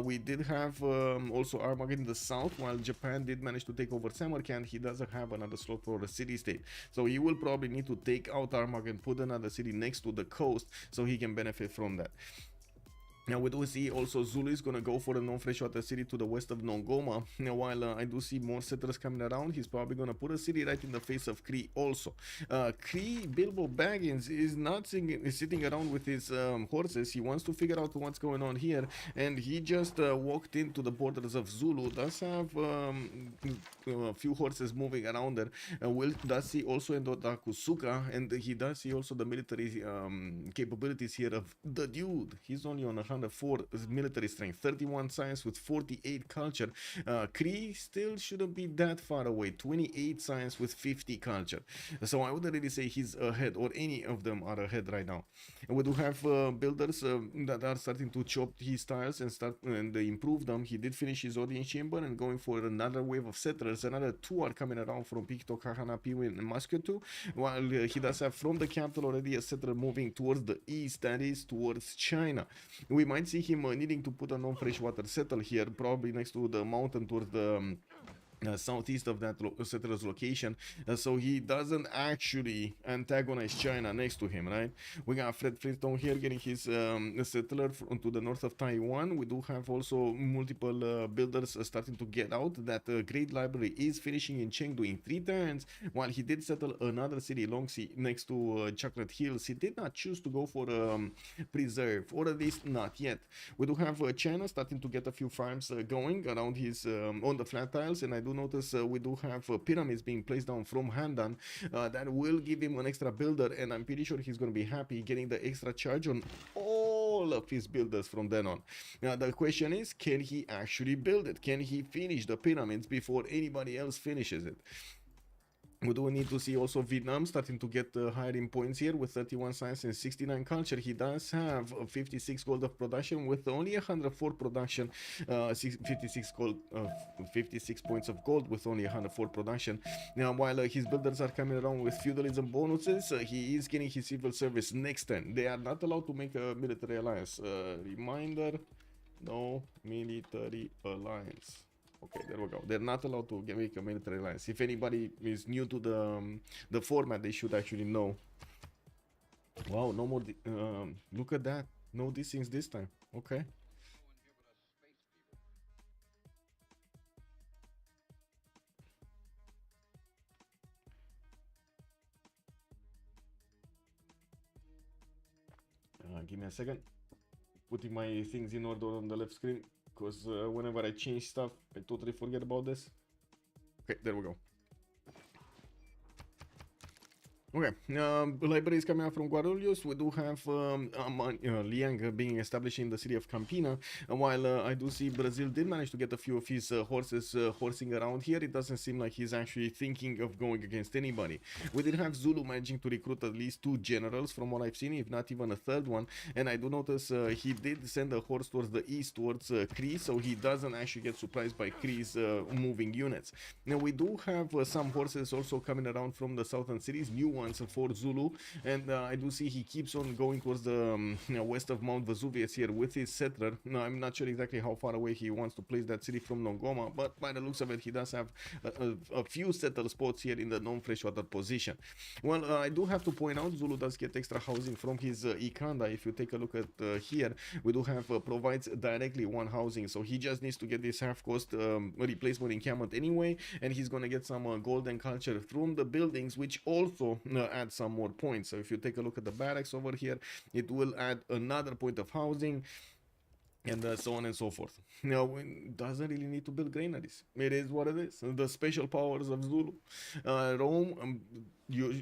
We did have also Armageddon in the south, while Japan did manage to take over Samarkand. He doesn't have another slot for a city-state, so he will probably need to take out Armageddon, put another city next to the coast so he can benefit from that. Now we do see also Zulu is gonna go for a non-freshwater city to the west of Nongoma. Now while I do see more settlers coming around, he's probably gonna put a city right in the face of Cree also. Cree Bilbo Baggins is not sitting around with his horses. He wants to figure out what's going on here, and he just walked into the borders of Zulu. Does have a few horses moving around there. Does see also Endoda Kusuka, and he does see also the military capabilities here of the dude. He's only on 104 military strength, 31 science with 48 culture. Cree still shouldn't be that far away, 28 science with 50 culture. So I wouldn't really say he's ahead, or any of them are ahead right now. And we do have builders that are starting to chop his tiles and improve them. He did finish his audience chamber and going for another wave of settlers. Another two are coming around from Picto, Kahana, Piwin, and Musketu, while he does have from the capital already a settler moving towards the east, that is towards China. We might see him needing to put a non-freshwater settle here, probably next to the mountain towards the southeast of that settler's location, so he doesn't actually antagonize China next to him, right? We got Fred Flintstone here getting his settler to the north of Taiwan. We do have also multiple builders starting to get out. That great library is finishing in Chengdu in 3 turns, while he did settle another city, Longxi, next to Chocolate Hills. He did not choose to go for preserve, or at least not yet. We do have China starting to get a few farms going around his on the flat tiles, and I do notice we do have pyramids being placed down from Handan. That will give him an extra builder, and I'm pretty sure he's going to be happy getting the extra charge on all of his builders from then on. Now the question is, can he actually build it? Can he finish the pyramids before anybody else finishes it? We do need to see also Vietnam starting to get higher in points here with 31 science and 69 culture. He does have 56 gold of production with only 104 production, 56 points of gold with only 104 production. Now while his builders are coming around with feudalism bonuses, he is getting his civil service next turn. They are not allowed to make a military alliance. Reminder, no military alliance. Okay, there we go. They're not allowed to make a military alliance. If anybody is new to the format, they should actually know. Wow, no more. Look at that. No these things this time. Okay. Give me a second. Putting my things in order on the left screen, because whenever I change stuff, I totally forget about this. Okay, there we go. Okay, library is coming out from Guarulhos. We do have Liang being established in the city of Campina. While I do see Brazil did manage to get a few of his horses horsing around here, it doesn't seem like he's actually thinking of going against anybody. We did have Zulu managing to recruit at least 2 generals from what I've seen, if not even a third one. And I do notice he did send a horse towards the east, towards Cree, so he doesn't actually get surprised by Cree's moving units. Now we do have some horses also coming around from the southern cities, new ones for Zulu, and I do see he keeps on going towards the west of Mount Vesuvius here with his settler. Now I'm not sure exactly how far away he wants to place that city from Nongoma, but by the looks of it, he does have a few settled spots here in the non-freshwater position. Well, I do have to point out, Zulu does get extra housing from his Ikanda. If you take a look at here, we do have provides directly 1 housing, so he just needs to get this half-cost replacement encampment anyway, and he's gonna get some golden culture from the buildings, which also add some more points. So if you take a look at the barracks over here, it will add another point of housing, and so on and so forth. Now, it doesn't really need to build granaries. It is what it is. The special powers of Zulu. Rome,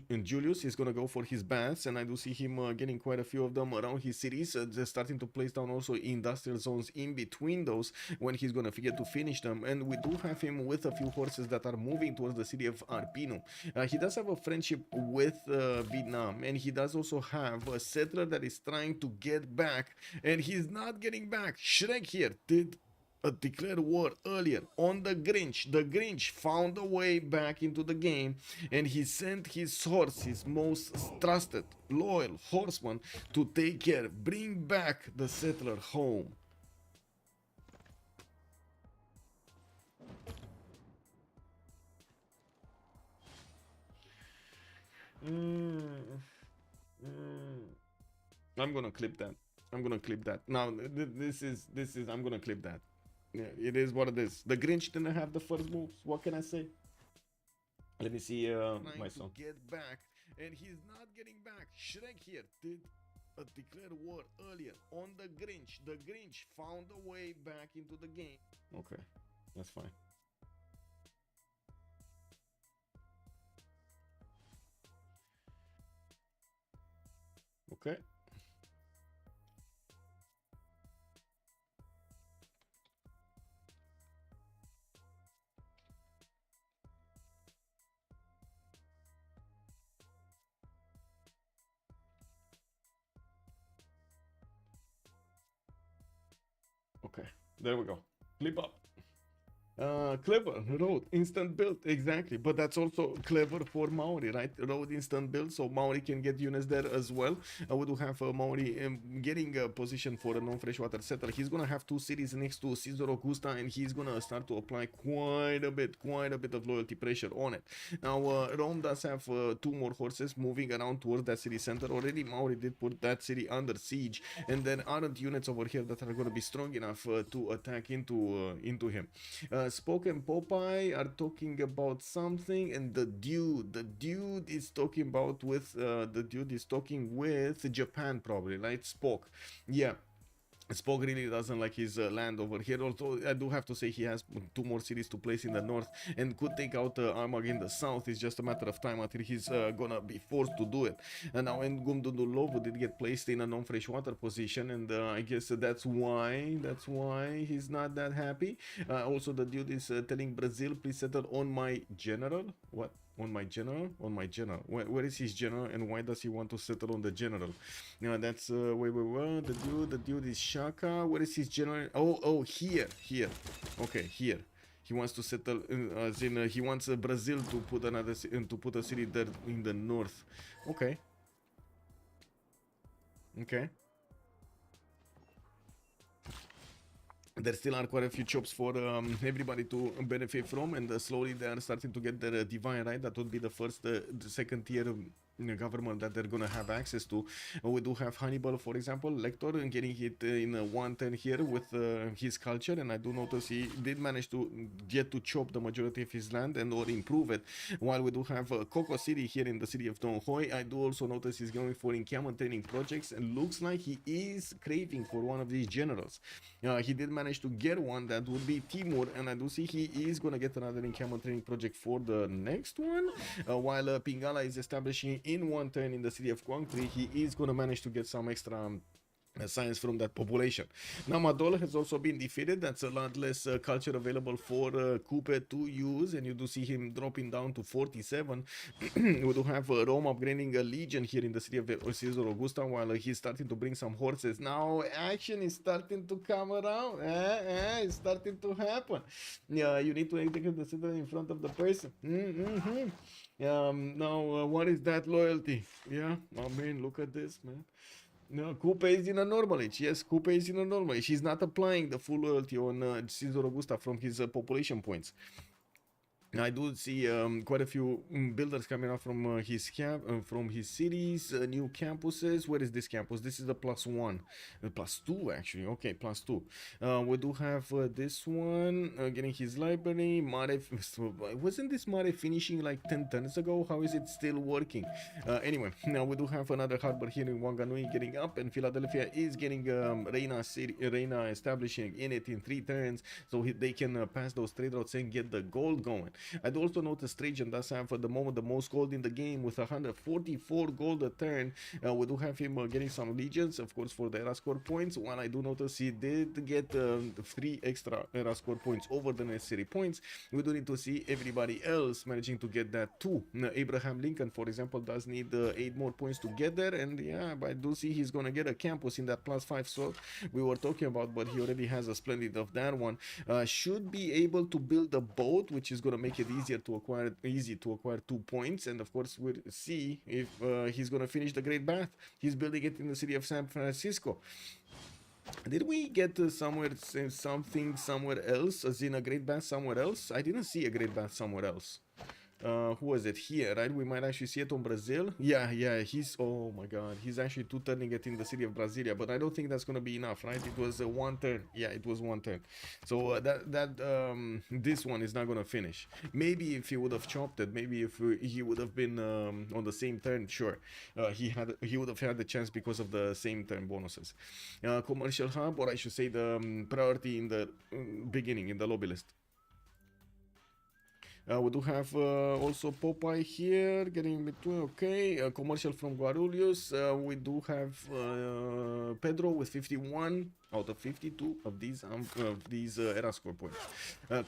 and Julius is going to go for his baths, and I do see him getting quite a few of them around his cities, starting to place down also industrial zones in between those when he's going to forget to finish them. And we do have him with a few horses that are moving towards the city of Arpino. He does have a friendship with Vietnam, and he does also have a settler that is trying to get back, and he's not getting back. Shrek here did declared war earlier on the Grinch. The Grinch found a way back into the game, and he sent his horse, his most trusted, loyal horseman, to take care, bring back the settler home. I'm gonna clip that. I'm gonna clip that. Now this is I'm gonna clip that. Yeah, it is what it is. The Grinch didn't have the first moves. What can I say? Let me see my song. Get back, and he's not getting back. Shrek here did a declare war earlier on the Grinch. The Grinch found a way back into the game. Okay, that's fine. Okay. Okay, there we go. Flip up. Clever, road, instant build, exactly. But that's also clever for Maori, right? Road, instant build, so Maori can get units there as well. We do have Maori getting a position for a non-freshwater settler. He's gonna have 2 cities next to Caesar Augusta, and he's gonna start to apply quite a bit of loyalty pressure on it. Now, Rome does have 2 more horses moving around towards that city center. Already, Maori did put that city under siege, and there aren't units over here that are gonna be strong enough to attack into him. Spoke and Popeye are talking about something, and the dude is talking about with Japan, probably, right? Spoke, yeah. Spock really doesn't like his land over here. Although I do have to say he has 2 more cities to place in the north and could take out Armag in the south. It's just a matter of time until he's gonna be forced to do it. And now in Gumdundulovu did get placed in a non-freshwater position, and I guess that's why he's not that happy. Also, the dude is telling Brazil, please settle on my general. What? On my general? On my general. Where is his general, and why does he want to settle on the general? That's wait. The dude is Shaka. Where is his general? Oh, here. Okay, here. He wants to settle, as in he wants Brazil to put a city there in the north. Okay. There still are quite a few jobs for everybody to benefit from, and slowly they are starting to get their divine right. That would be the first, the second tier government that they're gonna have access to. We do have Hannibal, for example, Lector, getting hit in 110 here with his culture, and I do notice he did manage to get to chop the majority of his land and or improve it. While we do have Coco City here in the city of Don Hoi, I do also notice he's going for encampment training projects, and looks like he is craving for one of these generals. He did manage to get one, that would be Timur, and I do see he is gonna get another encampment training project for the next one. While Pingala is establishing in 110 in the city of Guangzhou, he is gonna manage to get some extra science from that population. Now Madol has also been defeated. That's a lot less culture available for Coupe to use, and you do see him dropping down to 47. We do have Rome upgrading a legion here in the city of Caesar Augusta, while he's starting to bring some horses. Now action is starting to come around. It's starting to happen. Yeah, you need to execute the city in front of the person. Now what is that loyalty? Yeah, I mean, look at this, man. No, Coupe is in a normal age. Yes, Coupe is in a normal age. He's not applying the full loyalty on Caesar Augusta from his population points. I do see quite a few builders coming out from his from his cities, new campuses. Where is this campus? This is the +1, +2 actually. Okay, +2. We do have this one getting his library. Mare, wasn't this Mare finishing like 10 turns ago? How is it still working? Anyway, now we do have another harbor here in Wanganui getting up, and Philadelphia is getting Reina establishing in it in 3 turns, so they can pass those trade routes and get the gold going. I do also notice Trajan does have for the moment the most gold in the game with 144 gold a turn. We do have him getting some legions, of course, for the era score points. While I do notice he did get 3 extra era score points over the necessary points, we do need to see everybody else managing to get that too. Abraham Lincoln, for example, does need 8 more points to get there, and yeah, but I do see he's gonna get a campus in that +5 slot we were talking about, but he already has a splendid of that one. Should be able to build a boat, which is gonna make it easy to acquire 2 points, and of course we'll see if he's gonna finish the Great Bath. He's building it in the city of San Francisco. Did we get somewhere else, as in a Great Bath somewhere else? I didn't see a Great Bath somewhere else. Who was it here, right? We might actually see it on Brazil. Yeah, he's, oh my god, he's actually two turning it in the city of Brasilia, but I don't think that's gonna be enough, right? It was one turn. Yeah, it was one turn. So this one is not gonna finish. Maybe if he would have chopped it, maybe if he would have been on the same turn, sure, he would have had the chance because of the same turn bonuses. Commercial hub, or I should say the priority in the beginning in the lobby list. We do have also Popeye here, getting in between. Okay, commercial from Guarulhos. We do have Pedro with 51 out of 52 of these era score points.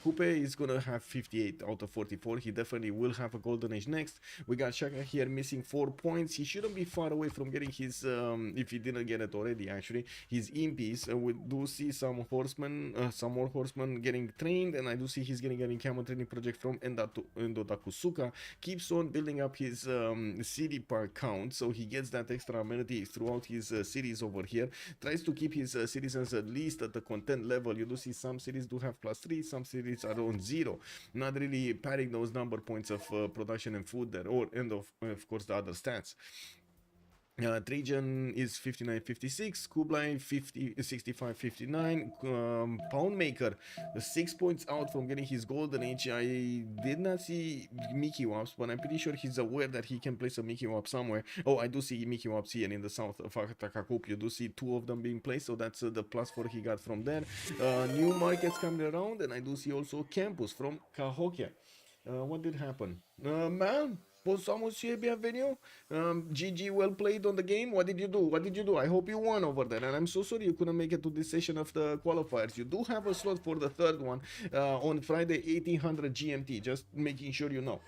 Coupe is gonna have 58 out of 44. He definitely will have a golden age next. We got Shaka here missing 4 points. He shouldn't be far away from getting his, if he didn't get it already, actually, his impies. We do see some horsemen, some more horsemen getting trained, and I do see he's getting camel training project from Endo Takusuka. Keeps on building up his city park count, so he gets that extra amenity throughout his cities over here. Tries to keep his citizens at least at the content level. You do see some cities do have +3, some cities are on 0, not really padding those number points of production and food there, and of course the other stats. Trajan is 59-56, Kublai 65-59, Poundmaker 6 points out from getting his golden age. I did not see Mickey Wops, but I'm pretty sure he's aware that he can place a Mickey Wop somewhere. Oh, I do see Mickey Wops here in the south of Takakup. You do see 2 of them being placed, so that's the +4 he got from there. New markets coming around, and I do see also campus from Cahokia. What did happen? Man, bonsoir monsieur, bienvenue. GG, well played on the game. What did you do? What did you do? I hope you won over there, and I'm so sorry you couldn't make it to this session of the qualifiers. You do have a slot for the third one on Friday 1800 GMT, just making sure you know.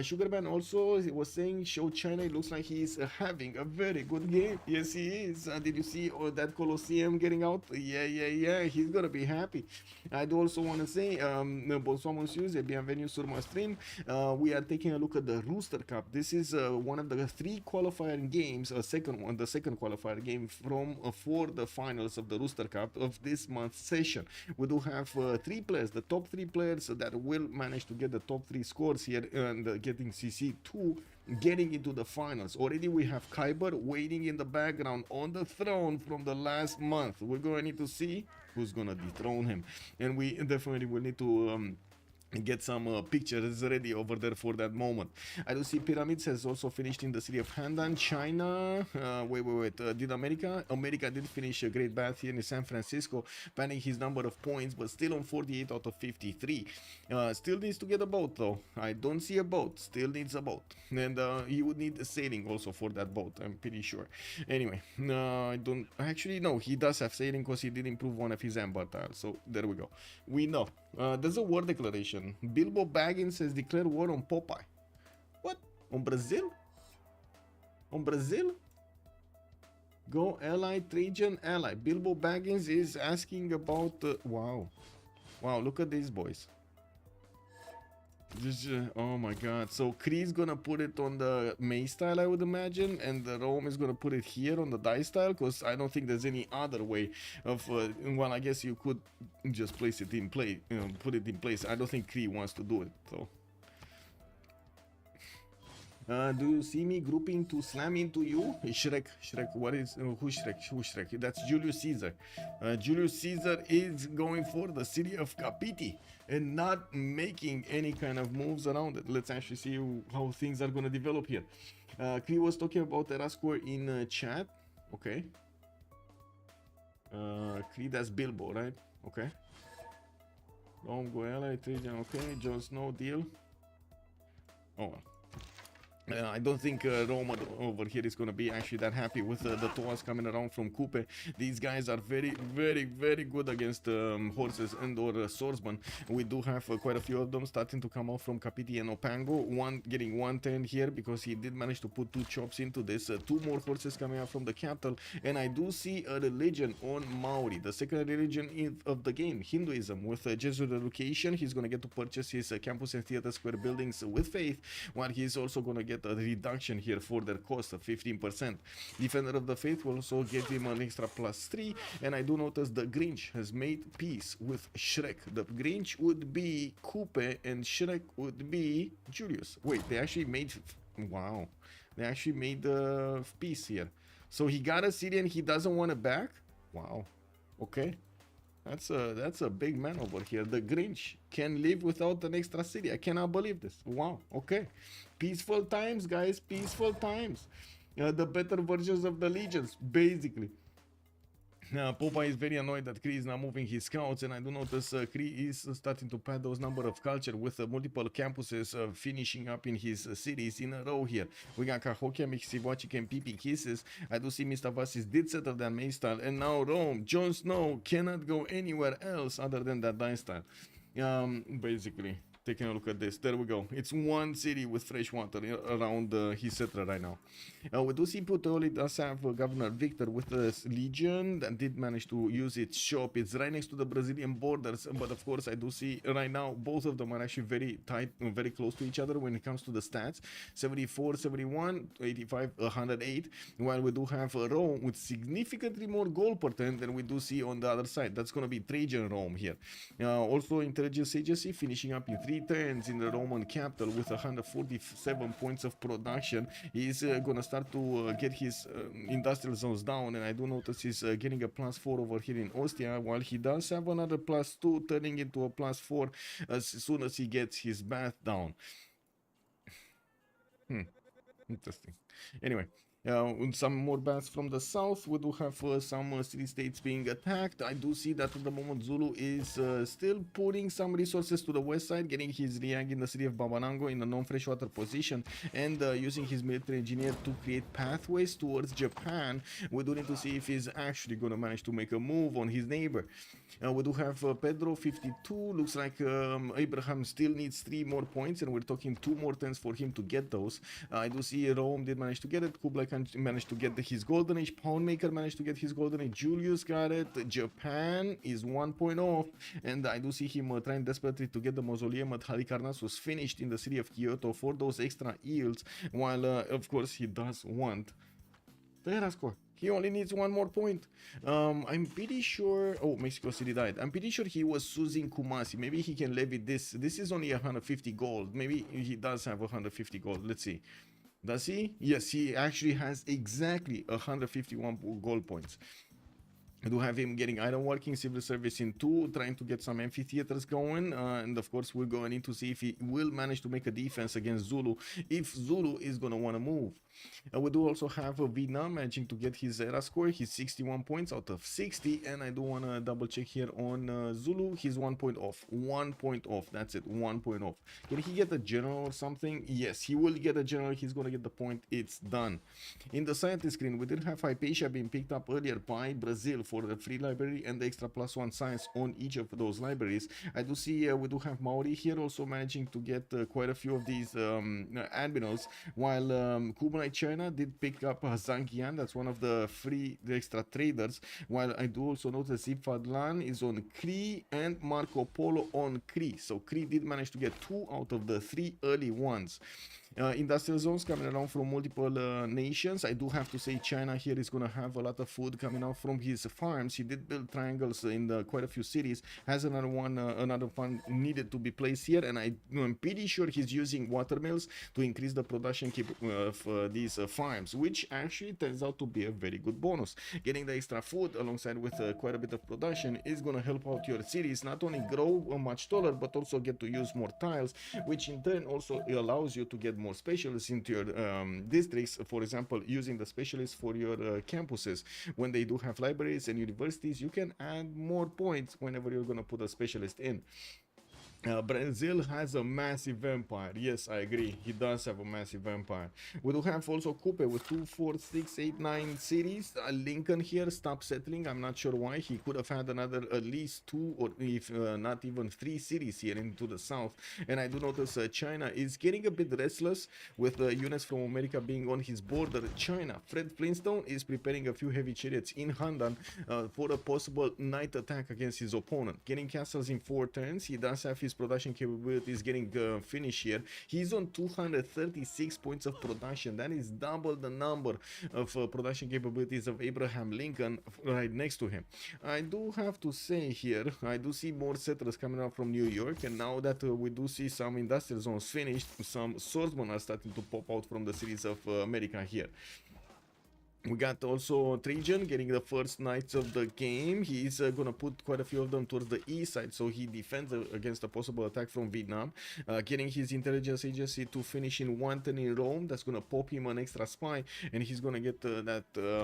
Sugarman also was saying, show China, it looks like he's having a very good game. Yes, he is. Did you see that Colosseum getting out? Yeah, he's gonna be happy. I do also want to say, bonsoir monsieur, et bienvenue sur my stream. We are taking a look at the Rooster Cup. This is one of the 3 qualifying games, the second qualifier game from for the finals of the Rooster Cup of this month's session. We do have 3 players, the top 3 players that will manage to get the top 3 scores here and getting CC2 getting into the finals. Already we have Kyber waiting in the background on the throne from the last month. We're going to need to see who's going to dethrone him, and we definitely will need to get some pictures ready over there for that moment. I do see Pyramids has also finished in the city of Handan, China. Wait. Did America did finish a great bath here in San Francisco, panning his number of points, but still on 48 out of 53. Still needs to get a boat though. I don't see a boat. Still needs a boat, and he would need a sailing also for that boat, I'm pretty sure. Anyway, I don't actually know. He does have sailing because he did improve one of his amber tiles. So there we go. We know. There's a war declaration. Bilbo Baggins has declared war on Popeye. What? On Brazil? On Brazil? Go ally, Trajan ally. Bilbo Baggins is asking about... wow, look at these boys. Oh my god. So Kree's gonna put it on the mace style, I would imagine, and the Rome is gonna put it here on the dice style, because I don't think there's any other way of well, I guess you could just place it in play, put it in place. I don't think Kree wants to do it, so do you see me grouping to slam into you? Shrek, what is, who's Shrek? That's Julius Caesar. Julius Caesar is going for the city of Capiti and not making any kind of moves around it. Let's actually see how things are going to develop here. Kree was talking about Erascore in chat. Okay. Kree, that's Bilbo, right? Okay. Long Goela, okay. Jon Snow, deal. Oh well. I don't think Roma over here is going to be actually that happy with the Toas coming around from Coupe. These guys are very good against horses and or swordsmen. We do have quite a few of them starting to come out from Capiti and Opango. One getting 110 here because he did manage to put 2 chops into this. 2 more horses coming out from the capital. And I do see a religion on Maori, the second religion of the game, Hinduism. With Jesuit education, he's going to get to purchase his campus and theater square buildings with faith, while he's also going to get get a reduction here for their cost of 15%. Defender of the Faith will also get him an extra +3, and I do notice the Grinch has made peace with Shrek. The Grinch would be Coupe and Shrek would be Julius. Wait, they actually made... Wow. They actually made peace here. So he got a city and he doesn't want it back? Wow. Okay. That's a big man over here. The Grinch can live without an extra city. I cannot believe this. Wow. Okay. Peaceful times, guys. Peaceful times. The better versions of the legions, basically. Popa is very annoyed that Kree is not moving his scouts, and I do notice Kree is starting to pad those number of culture with multiple campuses finishing up in his cities in a row here. We got Cahokia, Mixivochik, and PP Kisses. I do see Mr. Vassis did settle that main style, and now Rome, Jon Snow cannot go anywhere else other than that die style. Basically. Taking a look at this, there we go. It's one city with fresh water around his settler right now. We do see Puteoli does have Governor Victor with the Legion that did manage to use its shop. It's right next to the Brazilian borders, but of course I do see right now both of them are actually very tight, very close to each other when it comes to the stats. 74, 71, 85, 108, while we do have Rome with significantly more gold per turn than we do see on the other side. That's going to be Trajan Rome here. Also Intelligence Agency finishing up in 3 turns in the Roman capital with 147 points of production. He's gonna start to get his industrial zones down, and I do notice he's getting a +4 over here in Ostia, while he does have another +2 turning into a +4 as soon as he gets his bath down. Interesting. Anyway, some more bats from the south. We do have some city-states being attacked. I do see that at the moment Zulu is still putting some resources to the west side, getting his Riag in the city of Babanango in a non-freshwater position, and using his military engineer to create pathways towards Japan. We do need to see if he's actually going to manage to make a move on his neighbor. We do have Pedro 52. Looks like Abraham still needs 3 more points, and we're talking 2 more turns for him to get those. I do see Rome did manage to get it. Kublai Khan managed to get his golden age. Poundmaker managed to get his golden age. Julius got it. Japan is 1 point off, and I do see him trying desperately to get the mausoleum at Halicarnassus finished in the city of Kyoto for those extra yields, while of course he does want the era score. He only needs 1 more point. I'm pretty sure... Oh, Mexico City died. I'm pretty sure he was using Kumasi. Maybe he can levy this. This is only 150 gold. Maybe he does have 150 gold. Let's see. Does he? Yes, he actually has exactly 151 gold points. I do have him getting ironworking, civil service in 2, trying to get some amphitheaters going, and of course we're going in to see if he will manage to make a defense against Zulu, if Zulu is going to want to move. We do also have Vietnam managing to get his era score. He's 61 points out of 60, and I do want to double check here on Zulu. He's 1 point off. 1 point off. That's it. 1 point off. Can he get a general or something? Yes, he will get a general. He's going to get the point. It's done. In the scientist screen, we did have Hypatia being picked up earlier by Brazil for the free library and the extra +1 science on each of those libraries. I do see we do have Maori here also managing to get quite a few of these admirals, while Kublai China did pick up Zhangyan. That's one of the extra traders, while I do also notice Ifadlan is on Kree and Marco Polo on Kree. So Kree did manage to get 2 out of the 3 early ones. Industrial zones coming around from multiple nations. I do have to say China here is going to have a lot of food coming out from his farms. He did build triangles in quite a few cities. Has another one, another fund needed to be placed here, and I'm pretty sure he's using watermills to increase the production of these farms, which actually turns out to be a very good bonus. Getting the extra food alongside with quite a bit of production is going to help out your cities not only grow much taller, but also get to use more tiles, which in turn also allows you to get more specialists into your districts. For example, using the specialists for your campuses. When they do have libraries and universities, you can add more points whenever you're going to put a specialist in. Brazil has a massive empire. Yes, I agree. He does have a massive empire. We do have also Coupe with 2, 4, 6, 8, 9 cities. Lincoln here stopped settling. I'm not sure why. He could have had another at least 2 or if not even 3 cities here into the south. And I do notice China is getting a bit restless with units from America being on his border. China, Fred Flintstone is preparing a few heavy chariots in Handan for a possible night attack against his opponent. Getting castles in 4 turns. He does have his his production capabilities getting finished here. He's on 236 points of production. That is double the number of production capabilities of Abraham Lincoln right next to him. I do have to say here, I do see more settlers coming out from New York, and now that we do see some industrial zones finished, some swordsmen are starting to pop out from the cities of America here. We got also Trajan getting the first knights of the game. He's gonna put quite a few of them towards the east side, so he defends against a possible attack from Vietnam. Getting his intelligence agency to finish in one turn in Rome. That's gonna pop him an extra spy, and he's gonna get that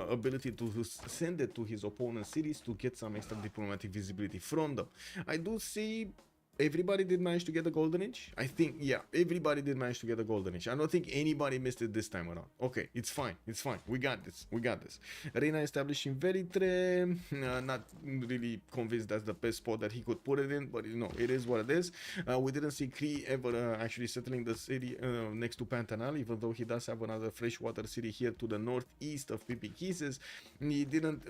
ability to send it to his opponent's cities to get some extra diplomatic visibility from them. I do see everybody did manage to get the golden age. I think, yeah, everybody did manage to get the golden age. I don't think anybody missed it this time around. Okay, it's fine, it's fine. We got this, we got this. Reina establishing Veritre. Not really convinced that's the best spot that he could put it in, but you know, it is what it is. We didn't see Cree ever actually settling the city next to Pantanal, even though he does have another freshwater city here to the northeast of Pipikises. He didn't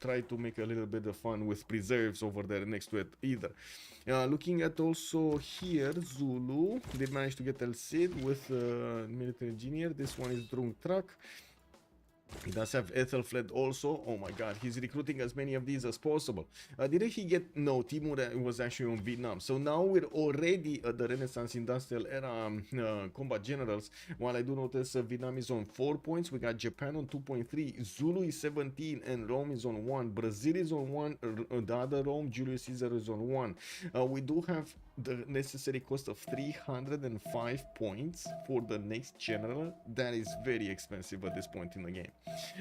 try to make a little bit of fun with preserves over there next to it either. Looking at also here, Zulu did manage to get El Cid with military engineer. This one is Drunk Truck. He does have Ethelfled also. Oh my god, he's recruiting as many of these as possible. Didn't he get... No, Timur was actually on Vietnam. So now we're already at the Renaissance Industrial Era combat generals. While I do notice Vietnam is on 4 points. We got Japan on 2.3. Zulu is 17 and Rome is on 1. Brazil is on 1. The other Rome, Julius Caesar, is on 1. We do have the necessary cost of 305 points for the next general. That is very expensive at this point in the game.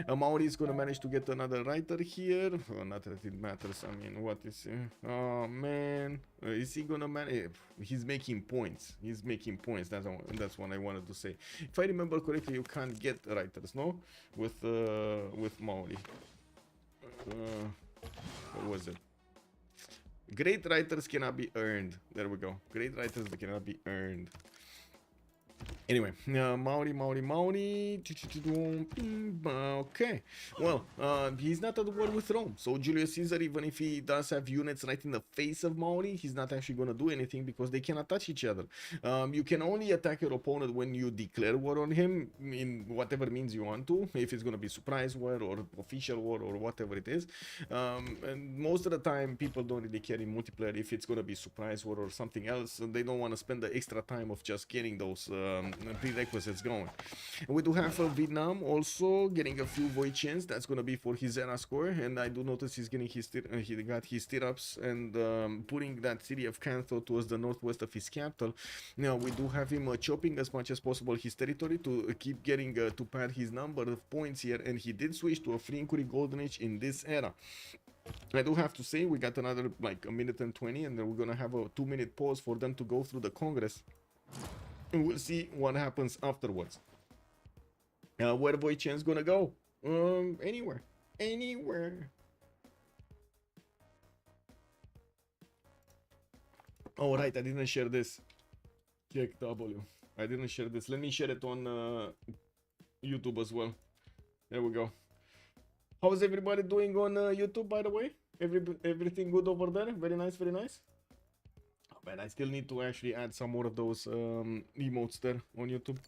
Maori is gonna manage to get another writer here. Not that it matters. I mean, what is oh man, is he gonna manage? He's making points. He's making points. That's what I wanted to say. If I remember correctly, you can't get writers, no, with Maori. What was it? Great writers cannot be earned. There we go. Great writers that cannot be earned. Anyway, Maori. Okay. Well, he's not at war with Rome. So Julius Caesar, even if he does have units right in the face of Maori, he's not actually going to do anything because they cannot touch each other. You can only attack your opponent when you declare war on him in whatever means you want to. If it's going to be surprise war or official war or whatever it is. And most of the time, people don't really care in multiplayer if it's going to be surprise war or something else. They don't want to spend the extra time of just getting those prerequisites going. We do have Vietnam also getting a few Voichens. That's going to be for his era score, and I do notice he's getting his he got his stirrups and putting that city of Cantho towards the northwest of his capital. Now we do have him chopping as much as possible his territory to keep getting to pad his number of points here, and he did switch to a free inquiry golden age in this era. I do have to say we got another like a minute and 20, and then we're gonna have a 2-minute pause for them to go through the Congress. And we'll see what happens afterwards. Where Voichen's gonna go? Anywhere. Oh, right, I didn't share this. Check W. I didn't share this. Let me share it on YouTube as well. There we go. How's everybody doing on YouTube, by the way? Everything good over there? Very nice, very nice. But I still need to actually add some more of those emotes there on YouTube.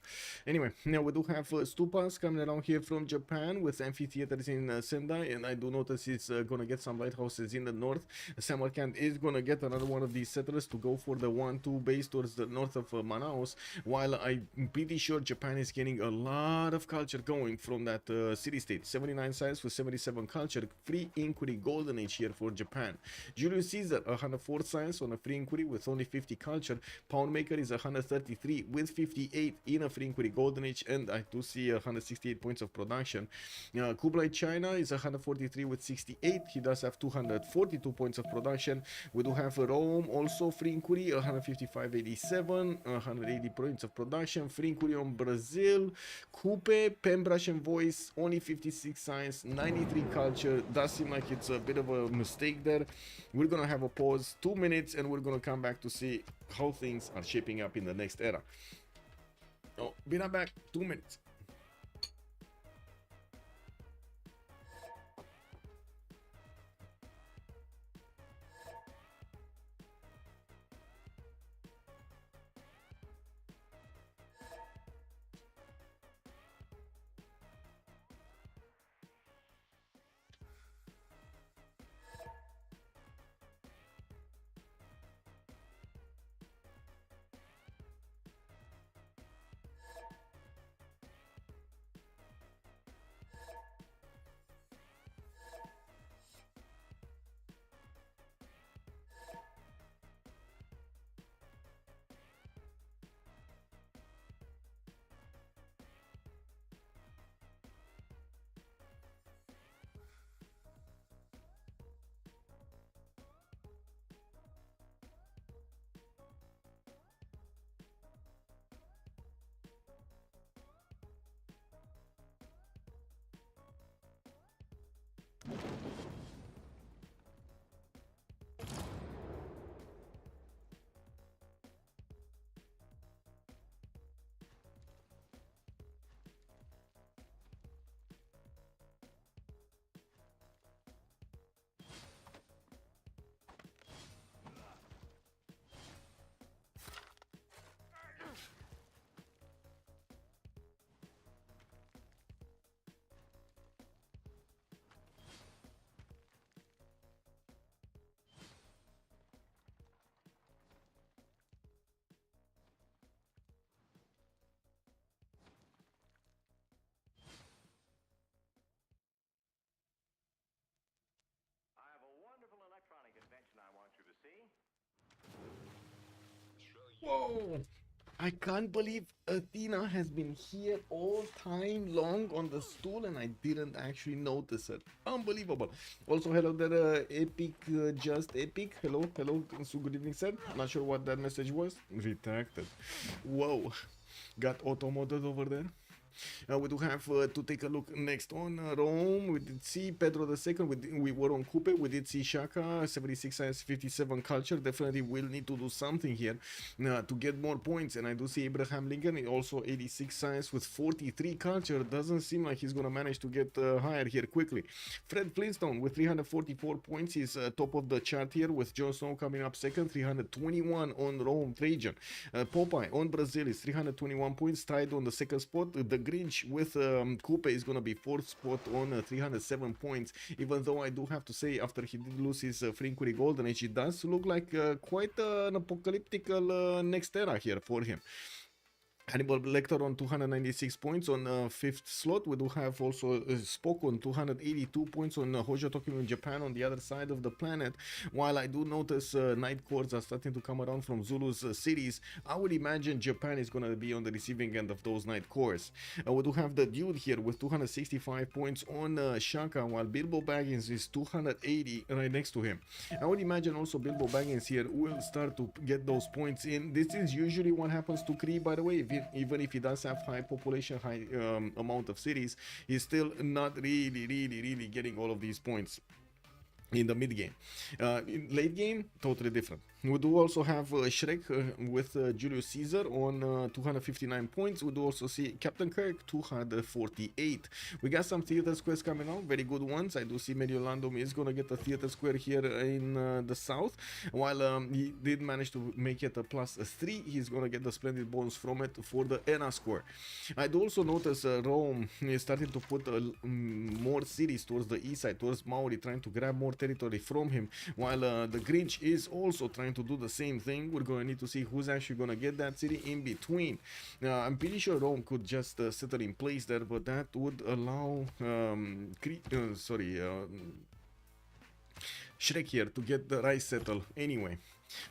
Anyway, now we do have stupas coming around here from Japan with amphitheaters in Sendai, and I do notice it's gonna get some lighthouses in the north. Samarkand is gonna get another one of these settlers to go for the 1-2 base towards the north of Manaus, while I'm pretty sure Japan is getting a lot of culture going from that city-state. 79 science with 77 culture. Free inquiry golden age here for Japan. Julius Caesar, 104 science on a free inquiry with only 50 culture. Poundmaker is 133 with 58 in a free inquiry golden age, and I do see 168 points of production. Kublai China is 143 with 68. He does have 242 points of production. We do have Rome also free inquiry 155 87 180 points of production. Free inquiry on Brazil. Coupe, Pembrush and Voice only 56 science, 93 culture. Does seem like it's a bit of a mistake there. We're gonna have a pause, 2 minutes, and we're gonna come back to see how things are shaping up in the next era. Oh, be right back, 2 minutes. I have a wonderful electronic invention I want you to see. Whoa! I can't believe Athena has been here all time long on the stool and I didn't actually notice it. Unbelievable. Also, hello there, Epic, just Epic. Hello, hello. So good evening, sir. Not sure what that message was. Retracted. Whoa. Got auto-modded over there. We do have to take a look next on Rome. We did see Pedro II. We were on Coupe. We did see Shaka 76 science, 57 culture. Definitely will need to do something here to get more points. And I do see Abraham Lincoln also 86 science with 43 culture. Doesn't seem like he's gonna manage to get higher here quickly. Fred Flintstone with 344 points is top of the chart here, with Jon Snow coming up second, 321 on Rome. Trajan Popeye on Brazil is 321 points, tied on the second spot. The Grinch with Coupe is going to be fourth spot on 307 points, even though I do have to say, after he did lose his Frinquery Golden Age, it does look like quite an apocalyptic next era here for him. Hannibal Lecter on 296 points on fifth slot. We do have also Spock on 282 points on Hojo Tokyo in Japan on the other side of the planet. While I do notice night cores are starting to come around from Zulu's cities, I would imagine Japan is going to be on the receiving end of those night cores. We do have the Dude here with 265 points on Shaka, while Bilbo Baggins is 280 right next to him. I would imagine also Bilbo Baggins here will start to get those points in. This is usually what happens to Kree, by the way. Even if he does have high population, high amount of cities, he's still not really getting all of these points in the mid game. In late game, totally different. We do also have Shrek with Julius Caesar on 259 points. We do also see Captain Kirk 248. We got some theater squares coming out, very good ones. I do see Mediolando is going to get a theater square here in the south, while he did manage to make it a +3. He's going to get the splendid bonus from it for the ERA score. I do also notice Rome is starting to put more cities towards the east side, towards Maori, trying to grab more territory from him, while the Grinch is also trying to do the same thing. We're going to need to see who's actually going to get that city in between. I'm pretty sure Rome could just settle in place there, but that would allow Shrek here to get the rice settle anyway.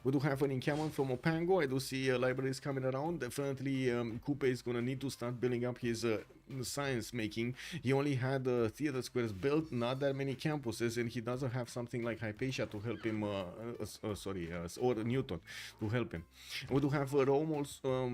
We do have an encampment from Opango. I do see libraries coming around. Definitely Coupe is going to need to start building up his science making. He only had theater squares built, not that many campuses, and he doesn't have something like Hypatia to help him, or Newton to help him. We do have Rome also,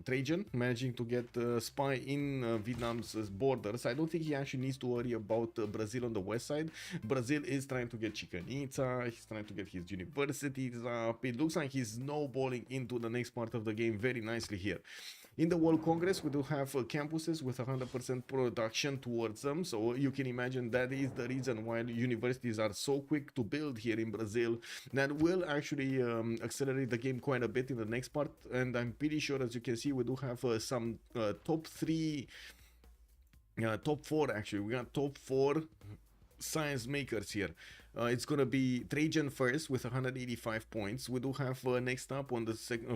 Trajan managing to get spy in Vietnam's borders. I don't think he actually needs to worry about Brazil on the west side. Brazil is trying to get Chichen Itza, he's trying to get his universities up. It looks like he's snowballing into the next part of the game very nicely here. In the World Congress, we do have campuses with 100% production towards them, so you can imagine that is the reason why universities are so quick to build here in Brazil. That will actually accelerate the game quite a bit in the next part, and I'm pretty sure, as you can see, we do have some top 4 actually. We got top 4 science makers here. It's gonna be Trajan first with 185 points. We do have next up on the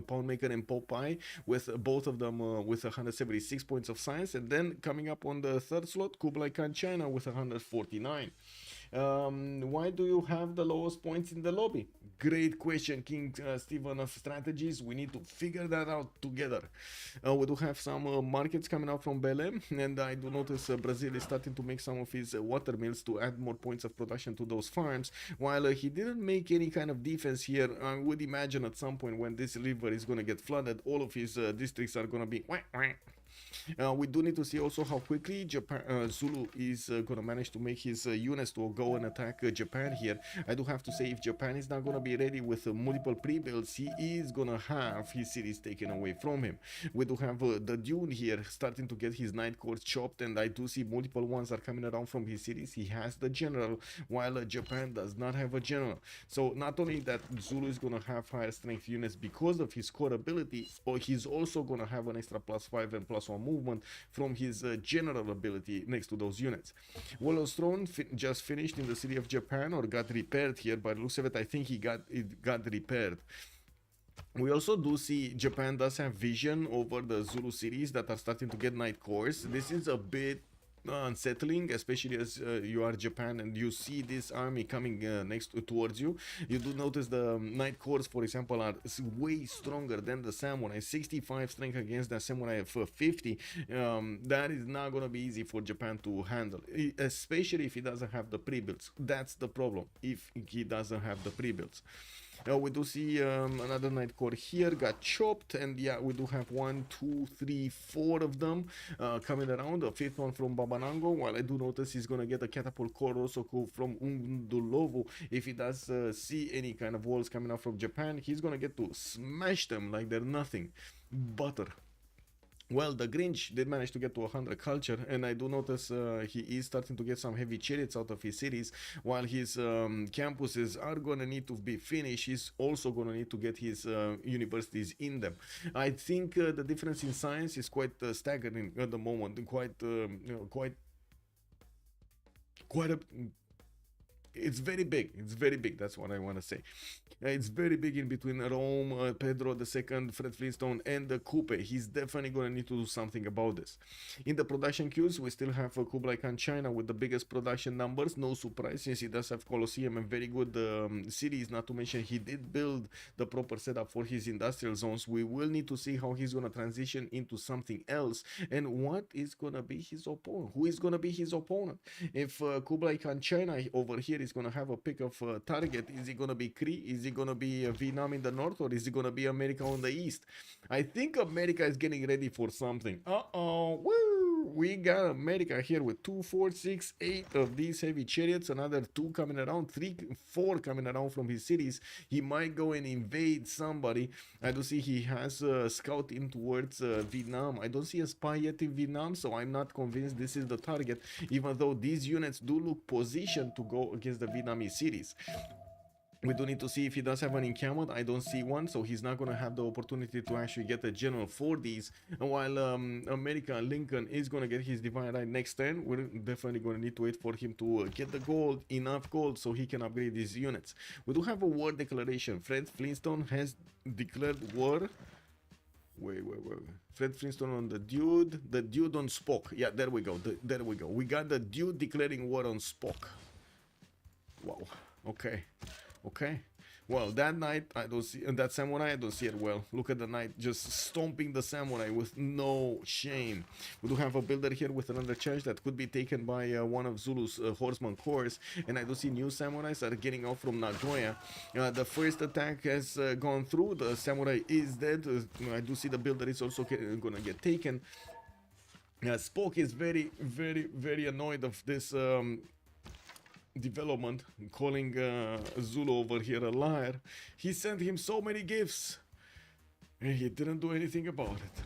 Pound Maker and Popeye with both of them with 176 points of science, and then coming up on the third slot, Kublai Khan China with 149. Why do you have the lowest points in the lobby? Great question, King Stephen of Strategies. We need to figure that out together. We do have some markets coming out from Belém, and I do notice Brazil is starting to make some of his water mills to add more points of production to those farms. While he didn't make any kind of defense here, I would imagine at some point when this river is going to get flooded, all of his districts are going to be We do need to see also how quickly Zulu is gonna manage to make his units to go and attack Japan here. I do have to say, if Japan is not gonna be ready with multiple pre-builds, he is gonna have his cities taken away from him. We do have the Dune here starting to get his night cores chopped, and I do see multiple ones are coming around from his cities. He has the general, while Japan does not have a general. So not only that Zulu is gonna have higher strength units because of his core ability, but he's also gonna have an extra +5 and +1 movement from his general ability next to those units. Wolo's throne just finished in the city of Japan, or got repaired here, by the looks of it. I think it got repaired. We also do see Japan does have vision over the Zulu cities that are starting to get night cores. This is a bit unsettling, especially as you are Japan and you see this army coming towards you. You do notice the night cores, for example, are way stronger than the samurai. 65 strength against the samurai of 50. That is not gonna be easy for Japan to handle, especially if he doesn't have the pre-builds. That's the problem, if he doesn't have the pre-builds. We do see another night core here got chopped, and yeah, we do have 1, 2, 3, 4 of them coming around. A fifth one from Babanango, while I do notice he's gonna get a catapult core also from Undulovu. If he does see any kind of walls coming out from Japan, he's gonna get to smash them like they're nothing. Butter. Well, the Grinch did manage to get to 100 culture, and I do notice he is starting to get some heavy chariots out of his cities. While his campuses are gonna need to be finished, he's also gonna need to get his universities in them. I think the difference in science is quite staggering at the moment, it's very big. It's very big. That's what I want to say. It's very big in between Rome, Pedro II, Fred Flintstone, and the Coupe. He's definitely going to need to do something about this. In the production queues, we still have Kublai Khan China with the biggest production numbers. No surprise, since he does have Colosseum and very good cities. Not to mention, he did build the proper setup for his industrial zones. We will need to see how he's going to transition into something else, and what is going to be his opponent. Who is going to be his opponent? If Kublai Khan China over here is going to have a pick of target, is it going to be Kree? Is it going to be Vietnam in the north, or is it going to be America on the east? I think America is getting ready for something. Woo! We got America here with 2, 4, 6, 8 of these heavy chariots, another 2 coming around, 3, 4 coming around from his cities. He might go and invade somebody. I do see he has a scout in towards Vietnam. I don't see a spy yet in Vietnam, so I'm not convinced this is the target, even though these units do look positioned to go against the Vietnamese cities. We do need to see if he does have an encampment. I don't see one, so he's not going to have the opportunity to actually get a general for these. While America, Lincoln is going to get his divine right next turn, we're definitely going to need to wait for him to get the gold, enough gold, so he can upgrade these units. We do have a war declaration. Fred Flintstone has declared war. Wait. Fred Flintstone on the dude on Spock. Yeah, there we go. There we go. We got the dude declaring war on Spock. Wow. Okay. Well, that knight, I don't see, and that samurai, I don't see it well. Look at the knight just stomping the samurai with no shame. We do have a builder here with another charge that could be taken by one of Zulu's horseman corps, and I do see new samurais are getting off from Nagoya. The first attack has gone through. The samurai is dead. I do see the builder is also gonna get taken. Spock is very, very, very annoyed of this development, calling Zulu over here a liar. He sent him so many gifts and he didn't do anything about it.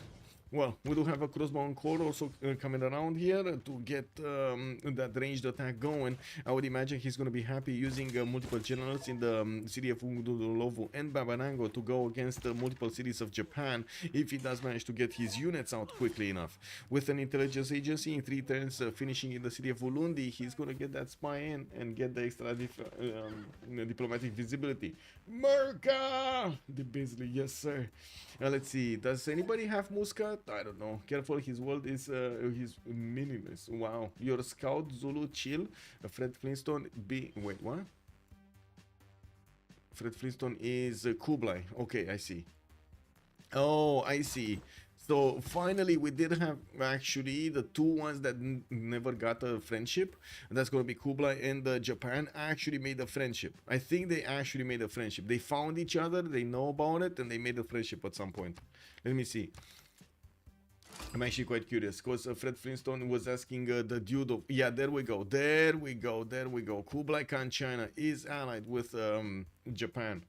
Well, we do have a crossbow core also coming around here to get that ranged attack going. I would imagine he's going to be happy using multiple generals in the city of Undulovu and Babanango to go against multiple cities of Japan, if he does manage to get his units out quickly enough. With an intelligence agency in 3 turns finishing in the city of Ulundi, he's going to get that spy in and get the extra diplomatic visibility. Merca! The Beasley, yes sir. Let's see, does anybody have Muscat? I don't know. Careful, his world is he's meaningless. Wow. Your scout Zulu chill. Fred Flintstone wait, what? Fred Flintstone is Kublai. Okay, I see. Oh, I see. So finally we did have actually the 2 ones that never got a friendship. That's going to be Kublai and Japan actually made a friendship. I think they actually made a friendship. They found each other, they know about it, and they made a friendship at some point. Let me see. I'm actually quite curious because Fred Flintstone was asking the dude of, yeah, there we go. Kublai Khan China is allied with Japan.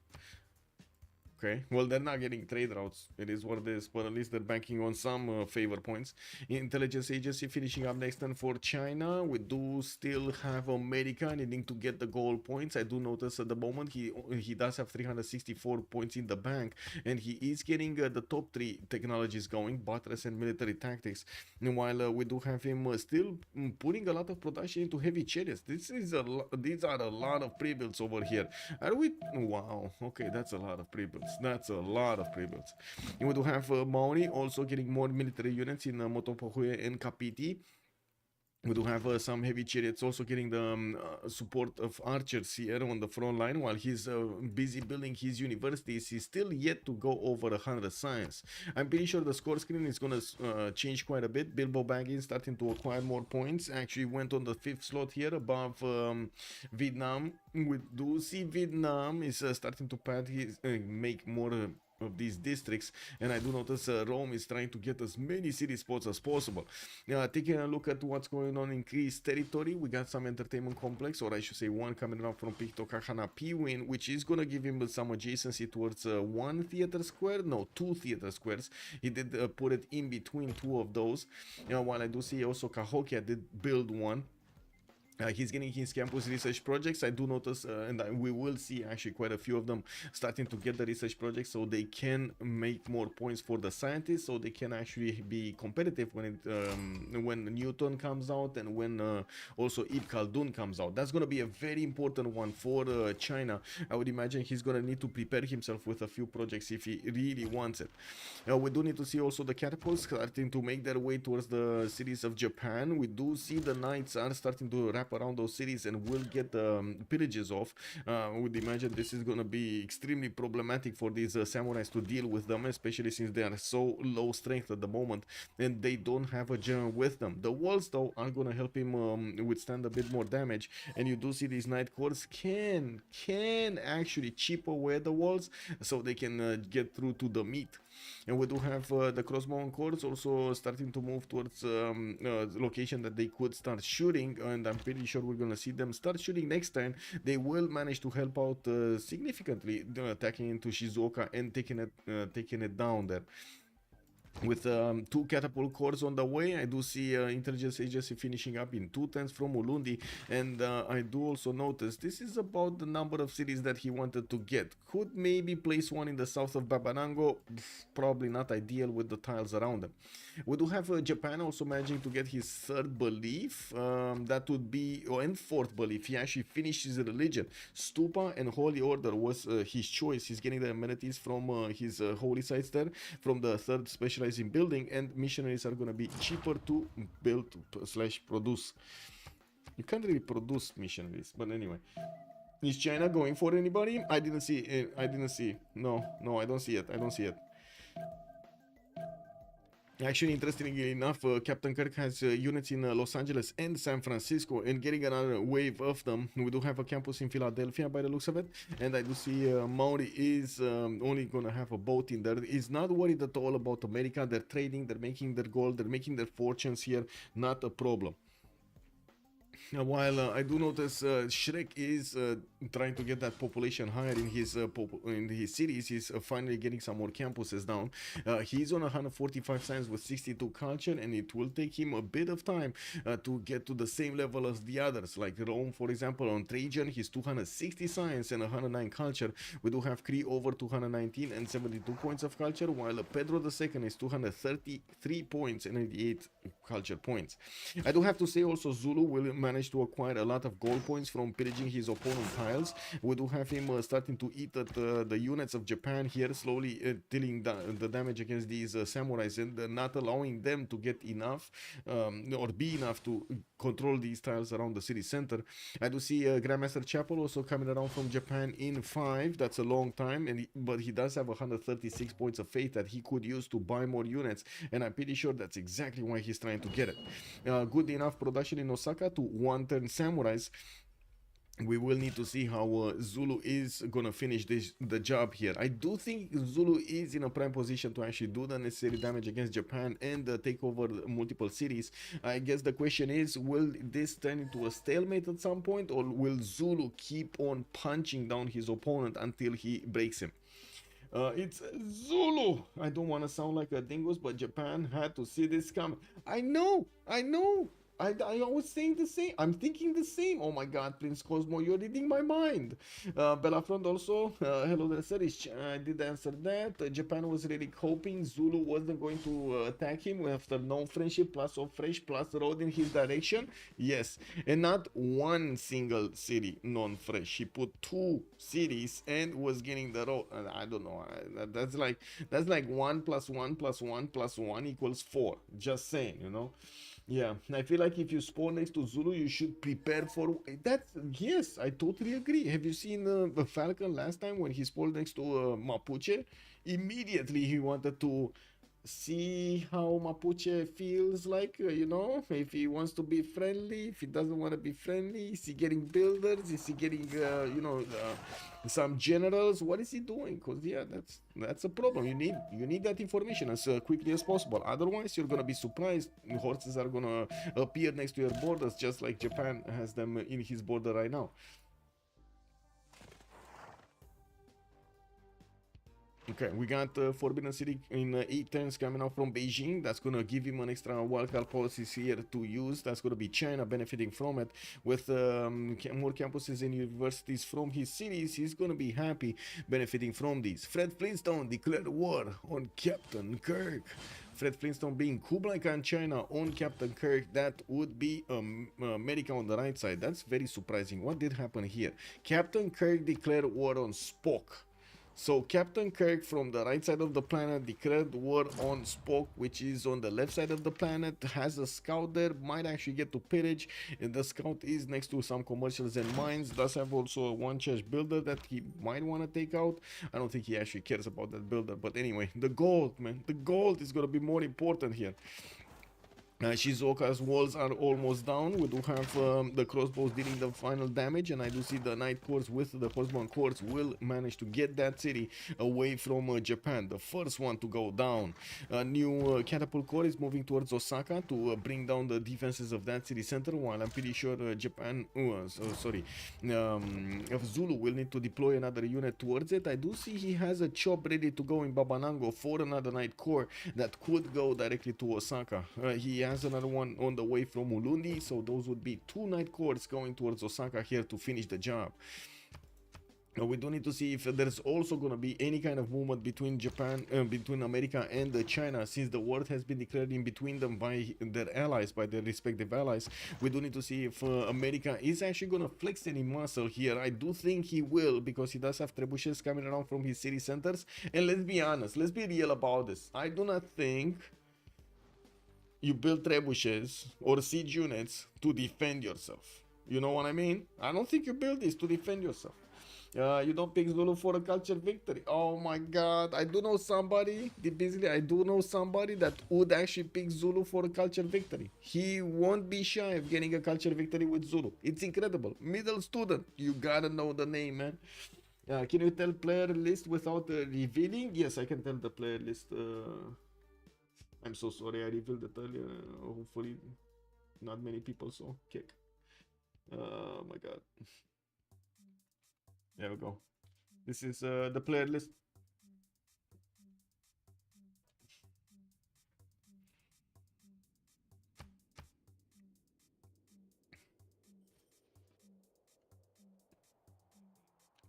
Okay, well, they're not getting trade routes. It is what it is, but at least they're banking on some favor points. Intelligence agency finishing up next turn for China. We do still have America needing to get the goal points. I do notice at the moment he does have 364 points in the bank, and he is getting the top 3 technologies going, buttress and military tactics. And while we do have him still putting a lot of production into heavy chariots. These are a lot of pre-builds over here. Are we? Wow. Okay, that's a lot of pre-builds. That's a lot of pre-builds. We do have Maori also getting more military units in Motopohue and Kapiti. We do have some heavy chariots also getting the support of archers here on the front line while he's busy building his universities. He's still yet to go over 100 science. I'm pretty sure the score screen is going to change quite a bit. Bilbo Baggins starting to acquire more points. Actually went on the 5th slot here above Vietnam. We do see Vietnam is starting to pad his, make more of these districts, and I do notice Rome is trying to get as many city spots as possible. Taking a look at what's going on in Greece territory, we got some entertainment complex, or I should say one coming up from Picto Kahana Piwin, which is gonna give him some adjacency towards 1 theater square, no, 2 theater squares. He did put it in between 2 of those. While I do see also Cahokia did build one. He's getting his campus research projects. I do notice, and we will see actually quite a few of them starting to get the research projects, so they can make more points for the scientists, so they can actually be competitive when Newton comes out and when also Ibn Khaldun comes out. That's going to be a very important one for China. I would imagine he's going to need to prepare himself with a few projects if he really wants it. We do need to see also the catapults starting to make their way towards the cities of Japan. We do see the knights are starting to wrap around those cities and will get pillages off. I would imagine this is going to be extremely problematic for these samurais to deal with them, especially since they are so low strength at the moment and they don't have a general with them. The walls though are going to help him withstand a bit more damage, and you do see these knight corps can actually chip away the walls so they can get through to the meat. And we do have the crossbow corps also starting to move towards location that they could start shooting, and I'm pretty sure we're gonna see them start shooting next time. They will manage to help out significantly, attacking into Shizuoka and taking it down there. With 2 catapult cores on the way, I do see intelligence agency finishing up in 2 turns from Ulundi, and I do also notice this is about the number of cities that he wanted to get. Could maybe place one in the south of Babanango, probably not ideal with the tiles around them. We do have Japan also managing to get his 3rd belief, that would be, and 4th belief. He actually finished his religion. Stupa and Holy Order was his choice. He's getting the amenities from his holy sites there, from the 3rd specializing building, and missionaries are going to be cheaper to build / produce. You can't really produce missionaries, but anyway. Is China going for anybody? I didn't see. No, I don't see it. Actually, interestingly enough, Captain Kirk has units in Los Angeles and San Francisco, and getting another wave of them. We do have a campus in Philadelphia by the looks of it, and I do see Maori is only gonna have a boat in there. He's not worried at all about America. They're trading, they're making their gold, they're making their fortunes here. Not a problem. While I do notice Shrek is trying to get that population higher in his cities. He's finally getting some more campuses down. He's on 145 science with 62 culture, and it will take him a bit of time to get to the same level as the others. Like Rome, for example, on Trajan, he's 260 science and 109 culture. We do have Cree over 219 and 72 points of culture, while Pedro II is 233 points and 88 culture points. I do have to say also Zulu will manage to acquire a lot of gold points from pillaging his opponent tiles. We do have him starting to eat at the units of Japan here, slowly dealing the damage against these samurais and not allowing them to get enough or be enough to control these tiles around the city center. I do see Grandmaster Chapel also coming around from Japan in 5. That's a long time, but he does have 136 points of faith that he could use to buy more units, and I'm pretty sure that's exactly why he's trying to get it. Good enough production in Osaka to 1 turn samurais. we will need to see how Zulu is gonna finish the job here. I do think Zulu is in a prime position to actually do the necessary damage against Japan and take over multiple cities. I guess the question is, will this turn into a stalemate at some point, or will Zulu keep on punching down his opponent until he breaks him? It's Zulu. I don't want to sound like a dingus, but Japan had to see this coming. I know. I was saying the same. I'm thinking the same. Oh my God, Prince Cosmo, you're reading my mind. Bellafront also, hello there, sir. I did answer that. Japan was really hoping Zulu wasn't going to attack him after no friendship plus of fresh plus road in his direction. Yes, and not one single city non-fresh. He put 2 cities and was getting the road. I don't know. That's like 1 plus 1 plus 1 plus 1 equals 4. Just saying, you know. Yeah, I feel like if you spawn next to Zulu, you should prepare for that. Yes, I totally agree. Have you seen the Falcon last time when he spawned next to Mapuche? Immediately he wanted to see how Mapuche feels like, you know, if he wants to be friendly, if he doesn't want to be friendly, is he getting builders, is he getting, you know, some generals, what is he doing? Because, yeah, that's a problem. You need that information as quickly as possible. Otherwise, you're going to be surprised. Horses are going to appear next to your borders, just like Japan has them in his border right now. Okay, we got Forbidden City in 8 turns coming out from Beijing. That's gonna give him an extra wildcard policies here to use. That's gonna be China benefiting from it. With more campuses and universities from his cities, he's gonna be happy benefiting from these. Fred Flintstone declared war on Captain Kirk. Fred Flintstone being Kublai Khan China on Captain Kirk. That would be America on the right side. That's very surprising. What did happen here? Captain Kirk declared war on Spock. So Captain Kirk from the right side of the planet declared war on Spock, which is on the left side of the planet, has a scout there, might actually get to pillage, and the scout is next to some commercials and mines, does have also a one church builder that he might want to take out. I don't think he actually cares about that builder, but anyway, the gold, man, the gold is going to be more important here. Shizuoka's walls are almost down. We do have the crossbows dealing the final damage, and I do see the Knight Corps with the Husband Corps will manage to get that city away from Japan. The first one to go down. New Catapult Corps is moving towards Osaka to bring down the defenses of that city center, while I'm pretty sure Zulu will need to deploy another unit towards it. I do see he has a chop ready to go in Babanango for another Knight Corps that could go directly to Osaka. He has another one on the way from Ulundi, so those would be 2 Knight Corps going towards Osaka here to finish the job. We do need to see if there's also going to be any kind of movement between between America and China, since the war has been declared in between them by their allies, by their respective allies. We do need to see if America is actually going to flex any muscle here. I do think he will, because he does have trebuchets coming around from his city centers. And let's be honest, let's be real about this. I do not think you build trebuchets or siege units to defend yourself. You know what I mean? I don't think you build this to defend yourself. You don't pick Zulu for a culture victory. Oh my God, I do know somebody, that would actually pick Zulu for a culture victory. He won't be shy of getting a culture victory with Zulu. It's incredible. Middle student, you gotta know the name, man. Can you tell player list without revealing? Yes, I can tell the player list. I'm so sorry, I revealed it earlier. Hopefully not many people saw. Kick. Oh my God. There we go. This is the player list.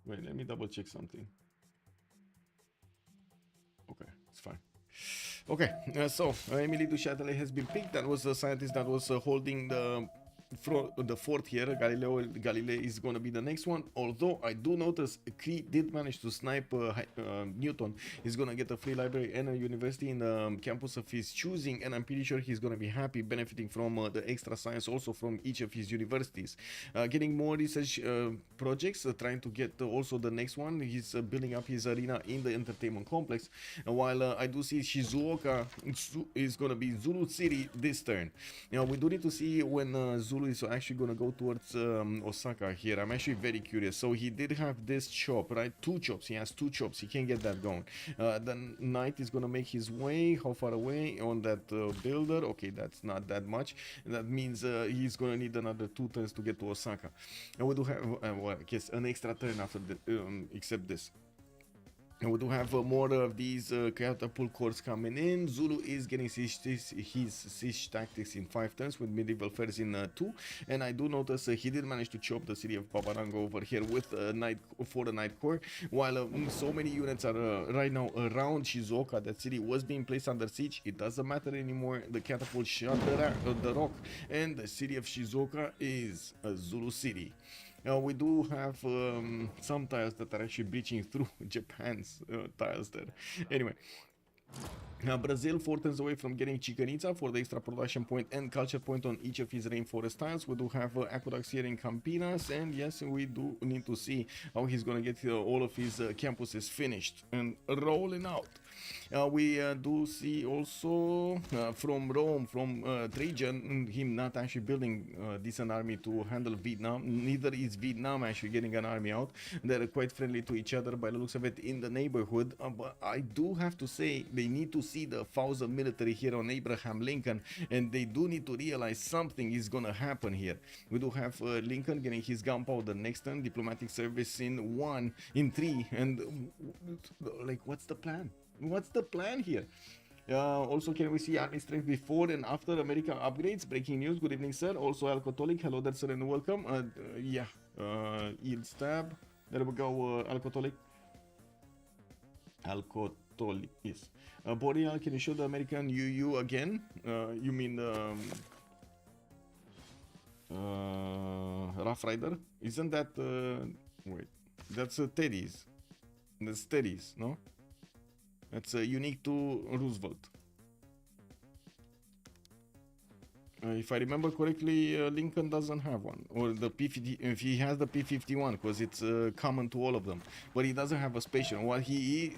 Wait, let me double check something. Okay, it's fine. Okay, so Emily du Châtelet has been picked. That was the scientist that was holding the fort here. Galileo is going to be the next one, although I do notice Cree did manage to snipe Newton. He's going to get a free library and a university in the campus of his choosing, and I'm pretty sure he's going to be happy benefiting from the extra science also from each of his universities. Getting more research projects, trying to get also the next one. He's building up his arena in the entertainment complex, while I do see Shizuoka is going to be Zulu City this turn. Now we do need to see when Zulu Zulu is actually going to go towards Osaka here? I'm actually very curious. So he did have this chop, right? 2 chops. He has 2 chops. He can get that going. The knight is going to make his way. How far away on that builder? Okay, that's not that much. That means he's going to need another 2 turns to get to Osaka. And we do have, well, I guess, an extra turn after the, except this. And we do have more of these catapult cores coming in. Zulu is getting his siege tactics in 5 turns with medieval fairs in 2. And I do notice he did manage to chop the city of Paparango over here with knight for the knight core. While so many units are right now around Shizuoka, that city was being placed under siege. It doesn't matter anymore. The catapult shot the rock, and the city of Shizuoka is a Zulu city. We do have some tiles that are actually breaching through Japan's tiles there. Anyway, Brazil 4 turns away from getting Chicanitza for the extra production point and culture point on each of his rainforest tiles. We do have aqueducts here in Campinas, and yes, we do need to see how he's gonna get all of his campuses finished and rolling out. We do see also from Rome, from Trajan, him not actually building a decent army to handle Vietnam. Neither is Vietnam actually getting an army out. They're quite friendly to each other by the looks of it in the neighborhood. But I do have to say, they need to see the Fausa military here on Abraham Lincoln, and they do need to realize something is gonna happen here. We do have Lincoln getting his gunpowder next turn, diplomatic service in 3, and like, what's the plan? What's the plan here? Also, can we see army strength before and after American upgrades? Breaking news. Good evening, sir. Also, Alcoholic. Hello there, sir, and welcome. Yeah. Yield stab. There we go, Alcoholic. Alcoholic, yes. Boreal, can you show the American UU again? You mean Rough Rider? Isn't that wait, that's Teddy's. That's Teddy's, no? That's unique to Roosevelt. If I remember correctly, Lincoln doesn't have one, or the P50. If he has the P51, because it's common to all of them, but he doesn't have a special. What he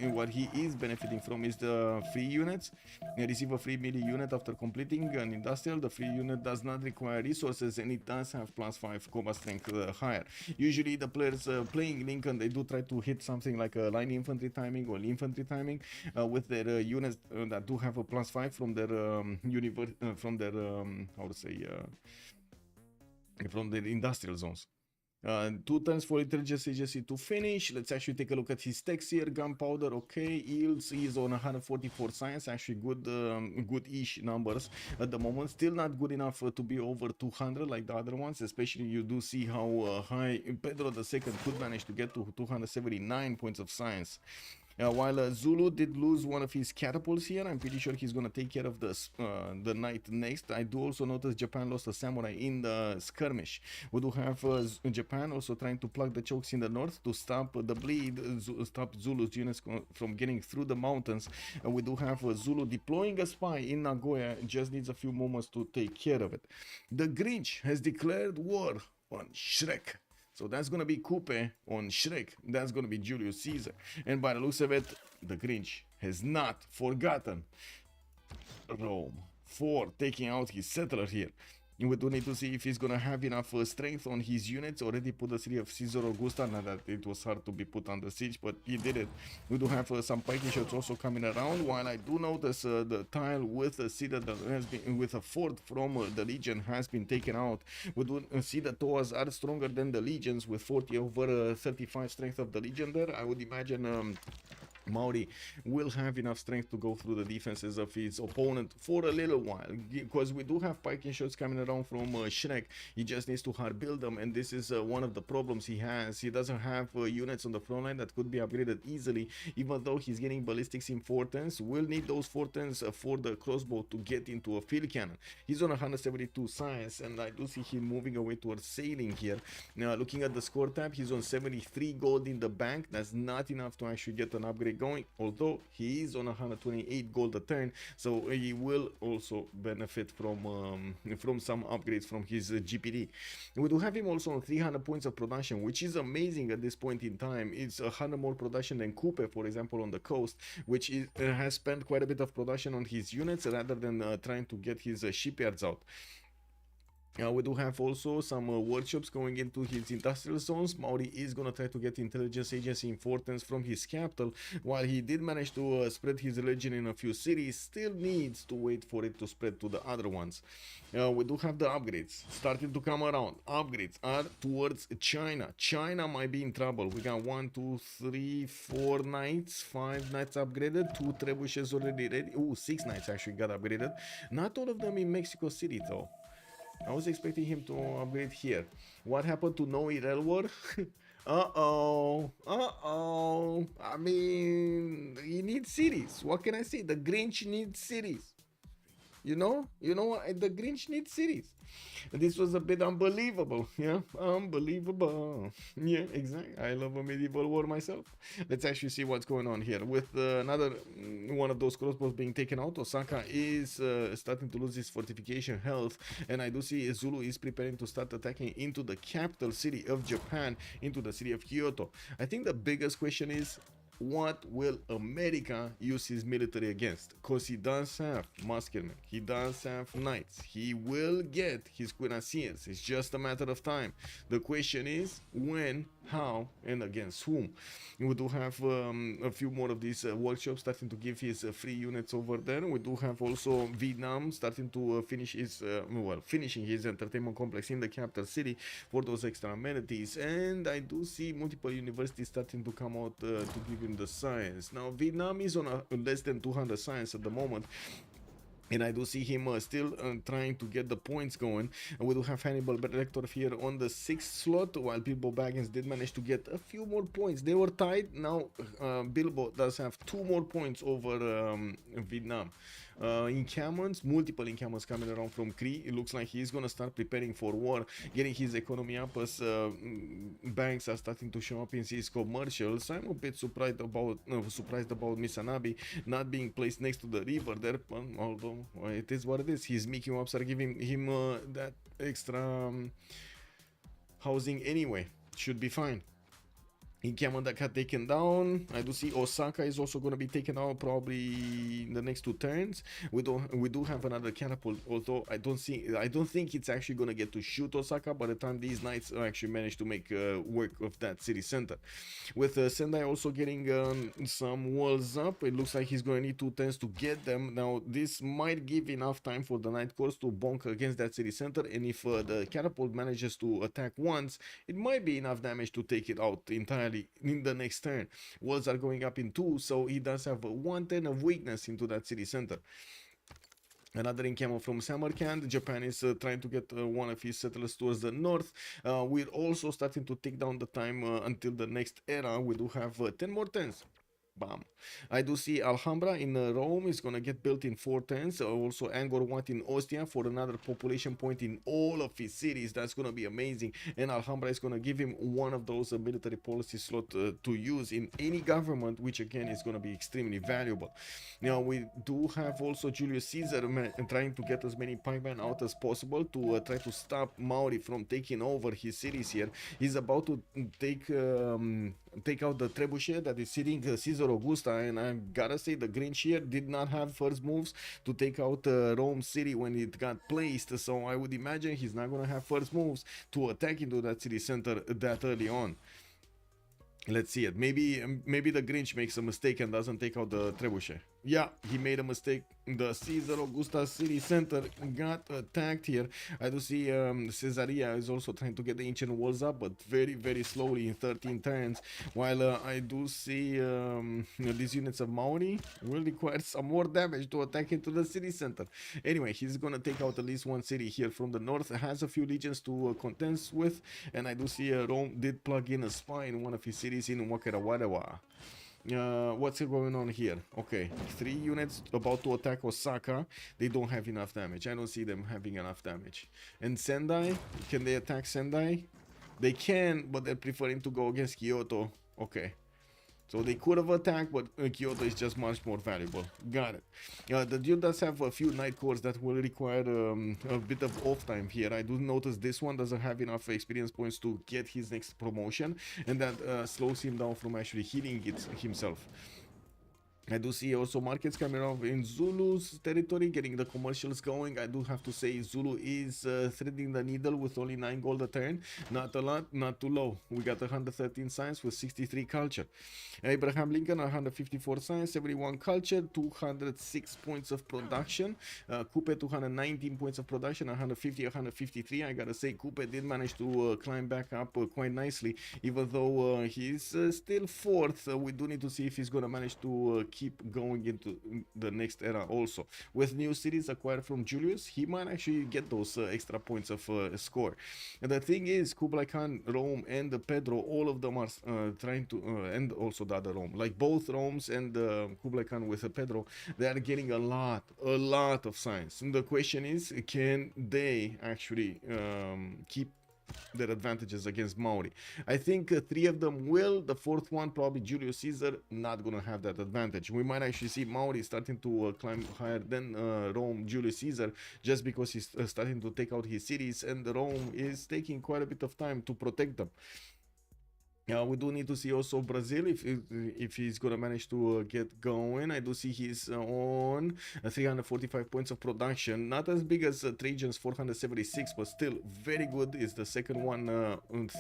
is benefiting from is the free units. You receive a free melee unit after completing an industrial. The free unit does not require resources, and it does have +5 combat strength higher. Usually, the players playing Lincoln, they do try to hit something like a line infantry timing or infantry timing with their units that do have a +5 from their how to say, from the industrial zones. 2 turns for intelligence agency to finish. Let's actually take a look at his techs here. Gunpowder, okay. Yields is on 144 science, actually good-ish numbers at the moment. Still not good enough to be over 200 like the other ones, especially you do see how high Pedro II could manage to get to 279 points of science. While Zulu did lose one of his catapults here, I'm pretty sure he's gonna take care of the knight next. I do also notice Japan lost a samurai in the skirmish. We do have Japan also trying to plug the chokes in the north to stop the bleed, stop Zulu's units from getting through the mountains. We do have Zulu deploying a spy in Nagoya, just needs a few moments to take care of it. The Grinch has declared war on Shrek. So that's going to be Coupe on Shrek. That's going to be Julius Caesar. And by the looks of it, the Grinch has not forgotten Rome for taking out his settler here. We do need to see if he's going to have enough strength on his units. Already put the city of Caesar Augusta. Not that it was hard to be put under siege, but he did it. We do have some Viking shots also coming around. While I do notice the tile with a citadel has been, with a fort from the Legion has been taken out. We do see the Toas are stronger than the Legions with 40 over 35 strength of the Legion there. I would imagine Maori will have enough strength to go through the defenses of his opponent for a little while, because we do have Viking shots coming around from Shrek. He just needs to hard build them, and this is one of the problems he has. He doesn't have units on the front line that could be upgraded easily, even though he's getting ballistics in 4 turns. We'll need those 4 turns for the crossbow to get into a field cannon. He's on 172 science, and I do see him moving away towards sailing here. Now, looking at the score tab, he's on 73 gold in the bank. That's not enough to actually get an upgrade going, although he is on 128 gold a turn, so he will also benefit from some upgrades from his GPD. We do have him also on 300 points of production, which is amazing at this point in time. It's 100 more production than Coupe, for example, on the coast, which has spent quite a bit of production on his units rather than trying to get his shipyards out. We do have also some workshops going into his industrial zones. Maori is gonna try to get intelligence agency importance from his capital. While he did manage to spread his religion in a few cities, still needs to wait for it to spread to the other ones. We do have the upgrades starting to come around. Upgrades are towards China. China might be in trouble. We got 1, 2, 3, 4 knights, 5 knights upgraded, 2 trebuchets already ready. Ooh, 6 knights actually got upgraded. Not all of them in Mexico City though. I was expecting him to upgrade here. What happened to Noe Relwar? Uh-oh. I mean, he needs cities. What can I say? The Grinch needs cities. You know what? The Grinch needs cities. This was a bit unbelievable. Yeah, unbelievable. Yeah, exactly. I love a medieval war myself. Let's actually see what's going on here. With another one of those crossbows being taken out, Osaka is starting to lose his fortification health, and I do see Zulu is preparing to start attacking into the capital city of Japan, into the city of Kyoto. I think the biggest question is, what will America use his military against? Because he does have muskelmen, he does have knights, he will get his cuirassiers. It's just a matter of time. The question is when, how, and against whom. We do have a few more of these workshops starting to give his free units over there. We do have also Vietnam starting to finish his finishing his entertainment complex in the capital city for those extra amenities, and I do see multiple universities starting to come out to give him the science. Now Vietnam is on a less than 200 science at the moment, and I do see him still trying to get the points going. And we do have Hannibal Lecter here on the 6th slot, while Bilbo Baggins did manage to get a few more points. They were tied. Now Bilbo does have 2 more points over Vietnam. Encampments, multiple encampments coming around from Kree. It looks like he's gonna start preparing for war, getting his economy up as banks are starting to show up in his commercials. I'm a bit surprised about Misanabi not being placed next to the river there, although it is what it is. His Mickey Mouse are giving him that extra housing anyway. Should be fine. Encampment that got taken down. I do see Osaka is also going to be taken out probably in the next 2 turns. We do have another catapult, although I don't think it's actually going to get to shoot Osaka by the time these knights actually manage to make work of that city center. With Sendai also getting some walls up, it looks like he's going to need 2 turns to get them. Now this might give enough time for the Night Corps to bonk against that city center, and if the catapult manages to attack once, it might be enough damage to take it out entirely in the next turn. Walls are going up in 2, so he does have 1 turn of weakness into that city center. Another encampment from Samarkand. Japan is trying to get one of his settlers towards the north. We're also starting to take down the time until the next era. We do have 10 more turns. Bam. I do see Alhambra in Rome is gonna get built in 4 turns. Also Angkor Wat in Ostia for another population point in all of his cities. That's gonna be amazing. And Alhambra is gonna give him one of those military policy slot to use in any government, which again is gonna be extremely valuable. Now we do have also Julius Caesar trying to get as many pikemen out as possible to try to stop Maori from taking over his cities here. He's about to take out the trebuchet that is sitting Caesar Augusta, and I gotta say the Grinch here did not have first moves to take out Rome city when it got placed, so I would imagine he's not gonna have first moves to attack into that city center that early on. Let's see it. Maybe the Grinch makes a mistake and doesn't take out the trebuchet. Yeah, he made a mistake. The Caesar Augusta city center got attacked here. I do see Caesarea is also trying to get the ancient walls up, but very, very slowly in 13 turns. While I do see these units of Maori will require some more damage to attack into the city center. Anyway, he's gonna take out at least 1 city here from the north. Has a few legions to contend with, and I do see Rome did plug in a spy in one of his cities in Wakarawarewa. What's going on here? Okay, 3 units about to attack Osaka. They don't have enough damage. I don't see them having enough damage. And Sendai, can they attack Sendai? They can, but they're preferring to go against Kyoto. Okay, so they could have attacked, but Kyoto is just much more valuable. Got it. The dude does have a few night cores that will require a bit of off time here. I do notice this one doesn't have enough experience points to get his next promotion, and that slows him down from actually healing it himself. I do see also markets coming off in Zulu's territory, getting the commercials going. I do have to say Zulu is threading the needle with only 9 gold a turn. Not a lot, not too low. We got 113 signs with 63 culture. Abraham Lincoln 154 signs, 71 culture, 206 points of production. Coupe 219 points of production, 150, 153. I gotta say Coupe did manage to climb back up quite nicely, even though he's still fourth. We do need to see if he's gonna manage to keep going into the next era also. With new cities acquired from Julius, he might actually get those extra points of score. And the thing is, Kublai Khan, Rome, and Pedro, all of them are trying to, and also the other Rome, like both Romes and Kublai Khan with Pedro, they are getting a lot of signs. And the question is, can they actually keep their advantages against Maori? I think 3 of them will. The 4th one, probably Julius Caesar, not gonna have that advantage. We might actually see Maori starting to climb higher than Rome, Julius Caesar, just because he's starting to take out his cities, and Rome is taking quite a bit of time to protect them. We do need to see also Brazil if he's gonna manage to get going. I do see he's on 345 points of production, not as big as Trajan's 476, but still very good. Is the second one,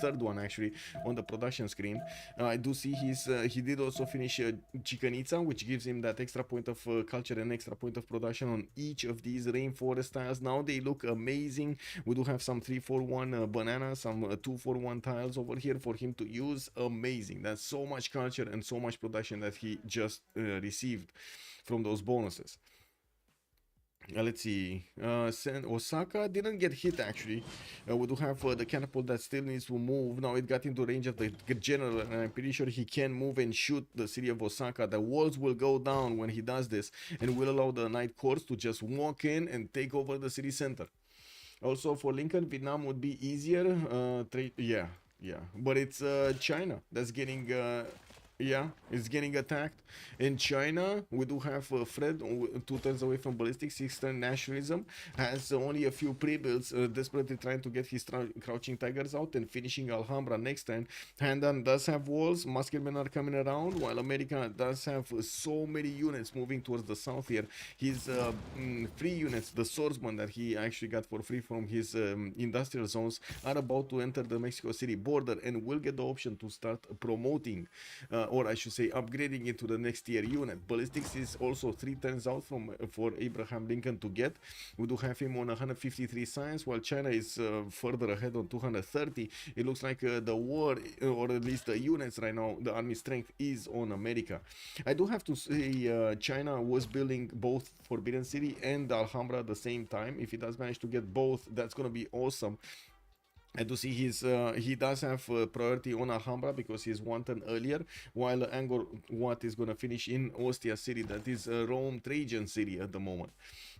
third one actually on the production screen. I do see he did also finish Chichen Itza, which gives him that extra point of culture and extra point of production on each of these rainforest tiles. Now they look amazing. We do have some 341 bananas, some 241 tiles over here for him to use. Amazing. That's so much culture and so much production that he just received from those bonuses. Let's see. Osaka didn't get hit actually. We do have the catapult that still needs to move. Now it got into range of the general, and I'm pretty sure he can move and shoot the city of Osaka. The walls will go down when he does this, and will allow the Night Corps to just walk in and take over the city center. Also for Lincoln, Vietnam would be easier. Yeah, but it's China that's getting it's getting attacked. In China, we do have Fred 2 turns away from ballistic, 6-turn nationalism, has only a few pre-builds, desperately trying to get his crouching tigers out and finishing Alhambra next turn. Handan does have walls, musketmen are coming around, while America does have so many units moving towards the south here. His free units, the swordsman that he actually got for free from his industrial zones, are about to enter the Mexico City border and will get the option to start promoting or I should say upgrading it to the next tier unit. Ballistics is also 3 turns out for Abraham Lincoln to get. We do have him on 153 signs, while China is further ahead on 230. It looks like the war, or at least the units right now, the army strength is on America. I do have to say China was building both Forbidden City and Alhambra at the same time. If he does manage to get both, that's going to be awesome. I do see he does have priority on Alhambra because he's 1 turn earlier, while Angkor Wat is going to finish in Ostia City, that is Rome Trajan City at the moment.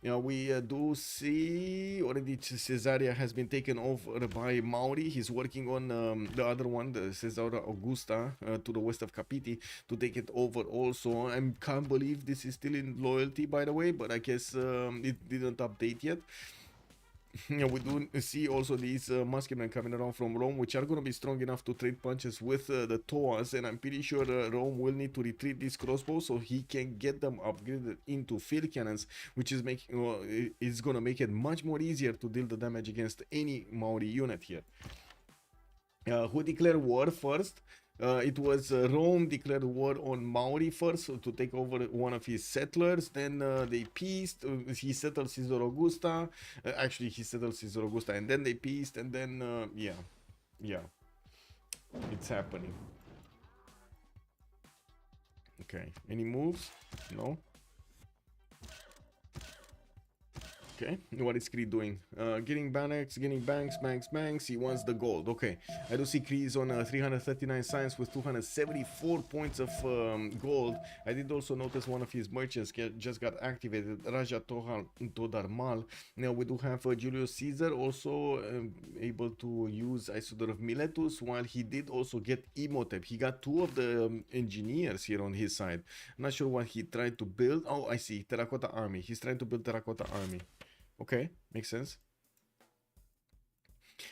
We do see already Caesarea has been taken over by Mauri. He's working on the other one, the Caesarea Augusta, to the west of Capiti, to take it over also. I can't believe this is still in loyalty, by the way, but I guess it didn't update yet. We do see also these musketmen coming around from Rome, which are going to be strong enough to trade punches with the Toas, and I'm pretty sure Rome will need to retreat these crossbows so he can get them upgraded into field cannons, which is is going to make it much more easier to deal the damage against any Maori unit here. Who declared war first? It was Rome declared war on Maori first to take over one of his settlers. Then they peaced. He settled Caesar Augusta. Actually, he settled Caesar Augusta, and then they peaced. And then yeah, it's happening. Okay, any moves? No. Okay, what is Kree doing? Getting Banks, getting banks. He wants the gold. Okay, I do see Kree is on 339 signs with 274 points of gold. I did also notice one of his merchants just got activated, Raja Todarmal. Now we do have Julius Caesar also able to use Isidore of Miletus, while he did also get Imhotep. He got 2 of the engineers here on his side. I'm not sure what he tried to build. Oh, I see, Terracotta Army. He's trying to build Terracotta Army. Okay, makes sense.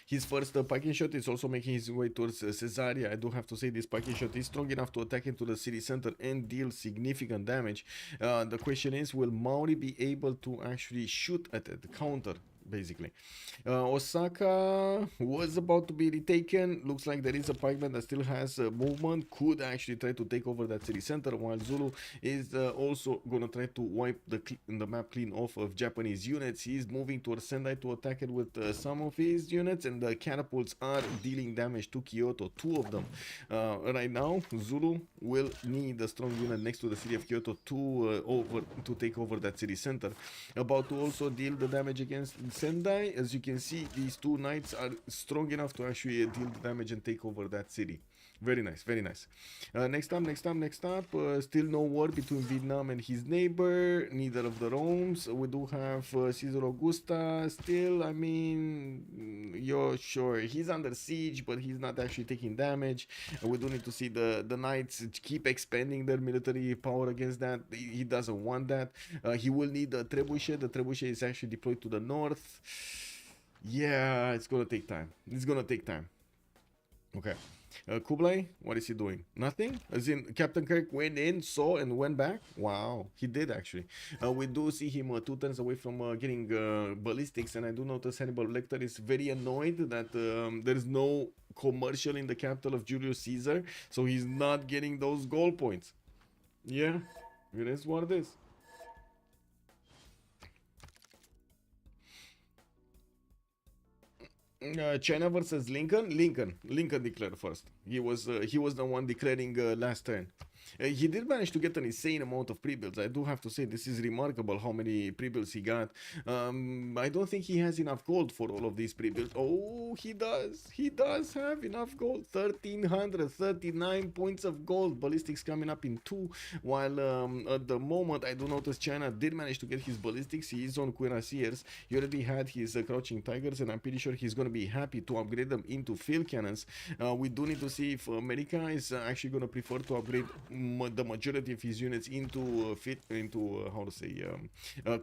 His first packing shot is also making his way towards Caesarea. I do have to say this packing shot is strong enough to attack into the city center and deal significant damage. The question is, will Maori be able to actually shoot at it, counter, basically? Osaka was about to be retaken. Looks like there is a pikeman that still has movement, could actually try to take over that city center, while Zulu is also gonna try to wipe the map clean off of Japanese units. He's moving towards Sendai to attack it with some of his units, and the catapults are dealing damage to Kyoto, 2 of them. Right now, Zulu will need a strong unit next to the city of Kyoto to take over that city center. About to also deal the damage against Sendai. As you can see, these 2 knights are strong enough to actually deal the damage and take over that city. Very nice, very nice. Next up, still no war between Vietnam and his neighbor, neither of the Romes. We do have Caesar Augusta still. I mean, you're sure he's under siege, but he's not actually taking damage. We do need to see the knights keep expanding their military power against that. He doesn't want that. He will need the trebuchet. The trebuchet is actually deployed to the north. Yeah, it's gonna take time. It's gonna take time. Okay. Kublai, what is he doing? Nothing? As in, Captain Kirk went in, saw, and went back? Wow, he did actually. We do see him 2 turns away from getting ballistics, and I do notice Hannibal Lecter is very annoyed that there is no commercial in the capital of Julius Caesar, so he's not getting those goal points. Yeah, it is what it is. China versus Lincoln declared first. He was the one declaring last turn. He did manage to get an insane amount of pre-builds. I do have to say, this is remarkable how many pre-builds he got. I don't think he has enough gold for all of these pre-builds. Oh, he does have enough gold. 1339 points of gold. Ballistics coming up in 2, while at the moment I do notice China did manage to get his ballistics. He is on cuirassiers. He already had his crouching tigers, and I'm pretty sure he's going to be happy to upgrade them into field cannons. We do need to see if America is actually going to prefer to upgrade the majority of his units into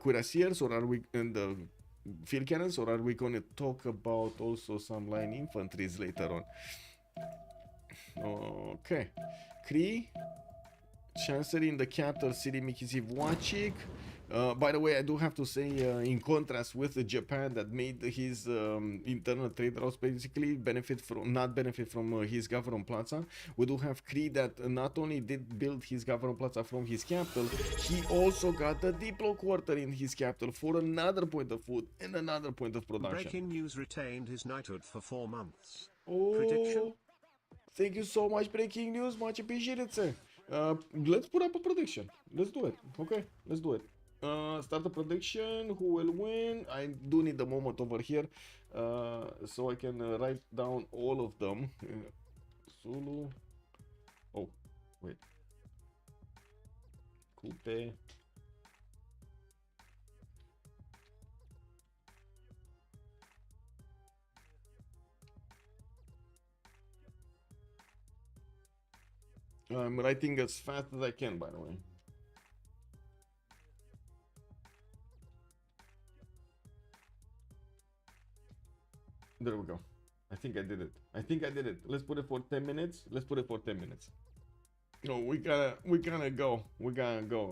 cuirassiers, or are we in the field cannons, or are we going to talk about also some line infantries later on? Okay, Kree, Chancery in the capital city, Mikisiv Wachik. By the way, I do have to say, in contrast with Japan, that made his internal trade routes basically not benefit from his government plaza. We do have Kree that not only did build his government plaza from his capital, he also got the Diplo quarter in his capital for another point of food and another point of production. Breaking news: retained his knighthood for 4 months. Oh, Prediction? Thank you so much, breaking news. Much appreciated, sir. Let's put up a prediction. Let's do it. Okay, let's do it. Start the prediction. Who will win? I do need a moment over here, so I can write down all of them. Zulu. Oh, wait. Coupe. I'm writing as fast as I can, by the way. There we go. I think I did it. Let's put it for 10 minutes. No, we gotta go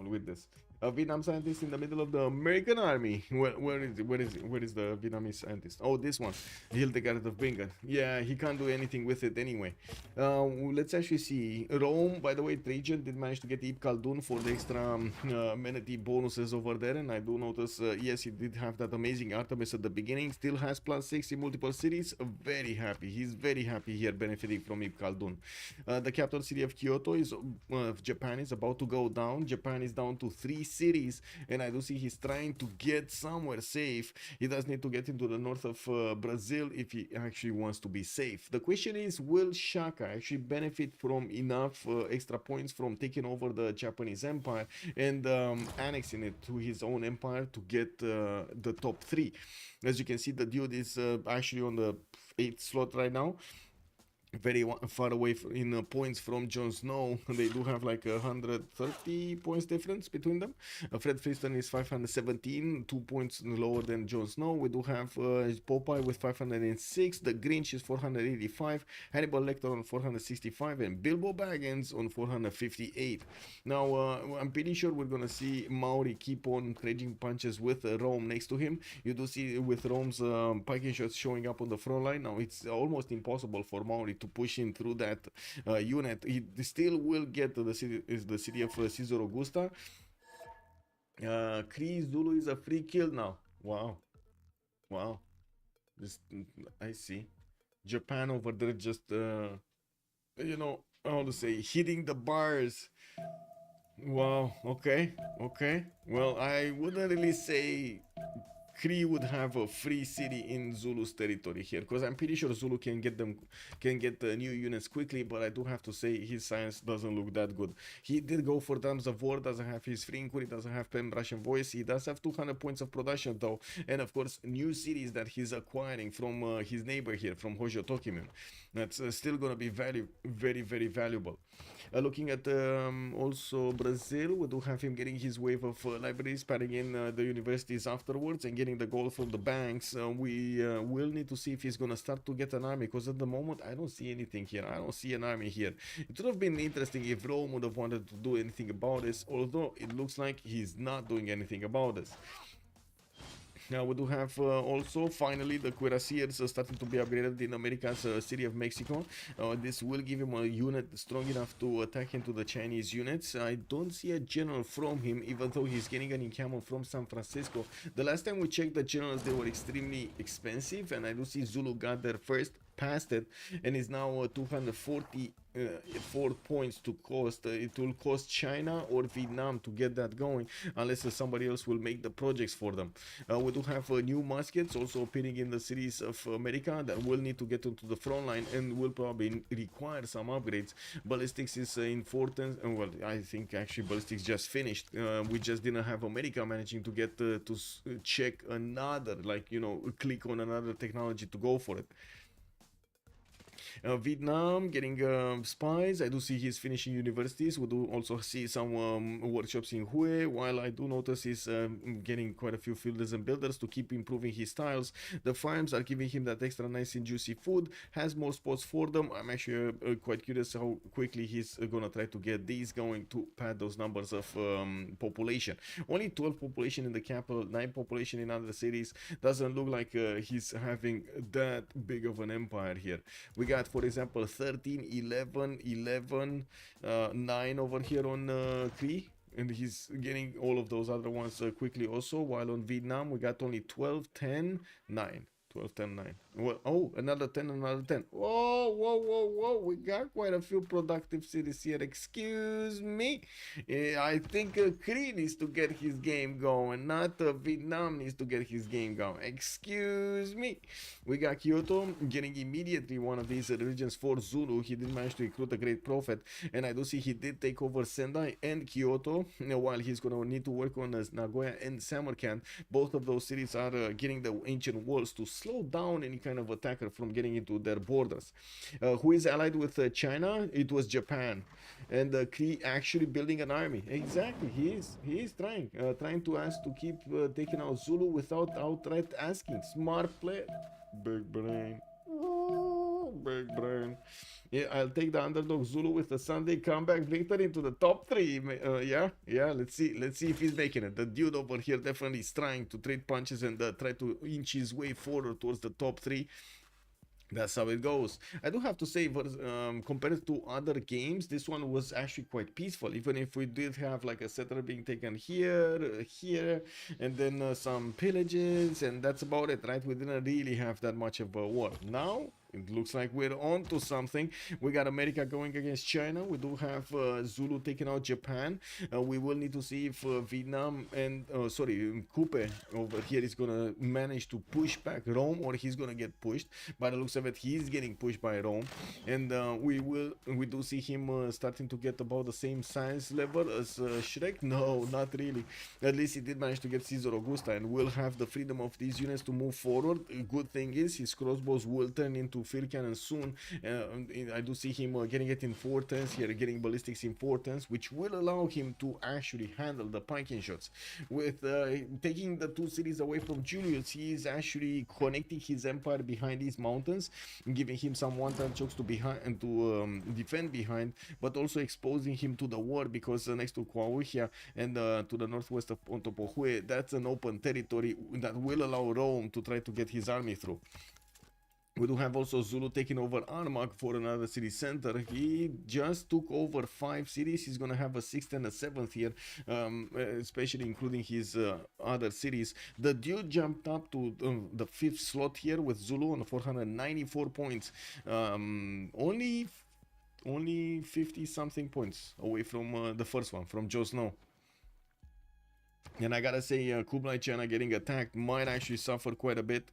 with this. A Vietnam scientist in the middle of the American army. Where is it? Where is the Vietnamese scientist? Oh, this one. Hildegard of Bingen. Yeah, he can't do anything with it anyway. Let's actually see. Rome, by the way, Trajan did manage to get Ibn Khaldun for the extra amenity bonuses over there. And I do notice, yes, he did have that amazing Artemis at the beginning. Still has +6 in multiple cities. Very happy. He's very happy here, benefiting from Ibn Khaldun. The capital city of Kyoto of Japan is about to go down. Japan is down to 3 cities, and I do see he's trying to get somewhere safe. He does need to get into the north of Brazil if he actually wants to be safe. The question is, will Shaka actually benefit from enough extra points from taking over the Japanese empire and annexing it to his own empire to get the top 3? As you can see, the dude is actually on the 8th slot right now. very far away in points from Jon Snow. They do have like 130 points difference between them. Fred Flintstone is 517, 2 points lower than Jon Snow. We do have Popeye with 506, the Grinch is 485, Hannibal Lecter on 465, and Bilbo Baggins on 458. Now I'm pretty sure we're gonna see Mauri keep on trading punches with Rome next to him. You do see with Rome's piking shots showing up on the front line. Now it's almost impossible for Mauri to push him through that unit. He still will get to the city of Caesar Augusta. Kree Zulu is a free kill now. Wow. I see. Japan over there just you know how to say, hitting the bars. Wow. Okay. Well, I wouldn't really say Kree would have a free city in Zulu's territory here, because I'm pretty sure Zulu can get new units quickly, but I do have to say his science doesn't look that good. He did go for Dams of War, doesn't have his free inquiry, doesn't have Pen Russian voice. He does have 200 points of production though, and of course new cities that he's acquiring from his neighbor here, from Hojo Tokimun. That's still gonna be very valuable. Looking at also Brazil, we do have him getting his wave of libraries, padding in the universities afterwards, and getting the gold from the banks. We will need to see if he's gonna start to get an army, because at the moment I don't see anything here. I don't see an army here. It would have been interesting if Rome would have wanted to do anything about this, although it looks like he's not doing anything about this. Now we do have also finally the cuirassiers starting to be upgraded in America's city of Mexico. This will give him a unit strong enough to attack into the Chinese units. I don't see a general from him, even though he's getting an encampment from San Francisco. The last time we checked the generals, they were extremely expensive, and I do see Zulu got there first, passed it, and is now 244 points to cost. It will cost China or Vietnam to get that going, unless somebody else will make the projects for them. We do have new muskets also appearing in the cities of America that will need to get into the front line and will probably require some upgrades. Ballistics is important. Well, I think actually ballistics just finished. We just didn't have America managing to get to check another, like, you know, click on another technology to go for it. Vietnam getting spies. I do see he's finishing universities. We do also see some workshops in Hue, while I do notice he's getting quite a few fielders and builders to keep improving his styles. The farms are giving him that extra nice and juicy food, has more spots for them. I'm actually quite curious how quickly he's gonna try to get these going to pad those numbers of population. Only 12 population in the capital, 9 population in other cities. Doesn't look like he's having that big of an empire here. We got, for example, 13, 11, 9 over here on Kree, and he's getting all of those other ones quickly also, while on Vietnam we got only 12, 10, 9. 12, 10, 9. Well, oh, another 10, another 10. Whoa. We got quite a few productive cities here. Excuse me. I think Kree needs to get his game going. Not Vietnam needs to get his game going. Excuse me. We got Kyoto getting immediately one of these regions for Zulu. He did manage to recruit a great prophet. And I do see he did take over Sendai and Kyoto. While he's going to need to work on Nagoya and Samarkand. Both of those cities are getting the ancient walls to slow down any kind of attacker from getting into their borders. Who is allied with China? It was Japan, and Kree actually building an army. Exactly, he is trying to ask to keep taking out Zulu without outright asking. Smart play, big brain. Big brain. Yeah, I'll take the underdog Zulu with a Sunday comeback victory into the top 3. Yeah. Let's see if he's making it. The dude over here definitely is trying to trade punches and try to inch his way forward towards the top 3. That's how it goes. I do have to say, compared to other games, this one was actually quite peaceful. Even if we did have like a settler being taken here, and then some pillages, and that's about it, right? We didn't really have that much of a war. Now it looks like we're on to something. We got America going against China. We do have Zulu taking out Japan. We will need to see if Vietnam and Kupe over here is gonna manage to push back Rome, or he's gonna get pushed. By the looks of it, he's getting pushed by Rome, and we do see him starting to get about the same science level as Shrek. No, not really. At least he did manage to get Caesar Augusta, and will have the freedom of these units to move forward. Good thing is his crossbows will turn into into field cannon soon. I do see him getting it in 410s here, getting ballistics in 410s, which will allow him to actually handle the piking shots. With taking the 2 cities away from Julius, he is actually connecting his empire behind these mountains, giving him some one-time chokes to defend behind, but also exposing him to the war, because next to Qualifier and to the northwest of Pontopohue, that's an open territory that will allow Rome to try to get his army through. We do have also Zulu taking over Armagh for another city center. He just took over 5 cities. He's going to have a 6th and a 7th here, especially including his other cities. The dude jumped up to the 5th slot here with Zulu on 494 points. Only 50 something points away from the first one, from Joe Snow. And I gotta say, Kublai China getting attacked might actually suffer quite a bit.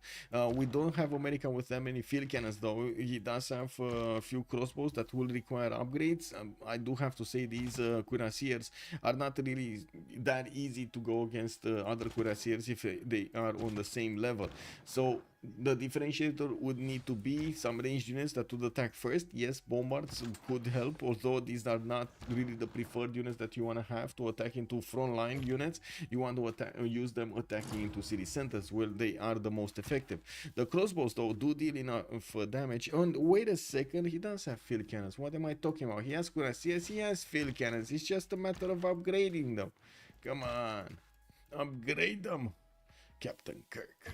We don't have America with that many field cannons though. He does have a few crossbows that will require upgrades. I do have to say these cuirassiers are not really that easy to go against other cuirassiers if they are on the same level. So the differentiator would need to be some ranged units that would attack first. Yes, bombards could help, although these are not really the preferred units that you want to have to attack into frontline units. You want to use them attacking into city centers where they are the most effective. The crossbows though do deal enough damage. And wait a second, he does have field cannons. What am I talking about? He has cuirassiers, he has field cannons. It's just a matter of upgrading them. Come on, upgrade them, Captain Kirk.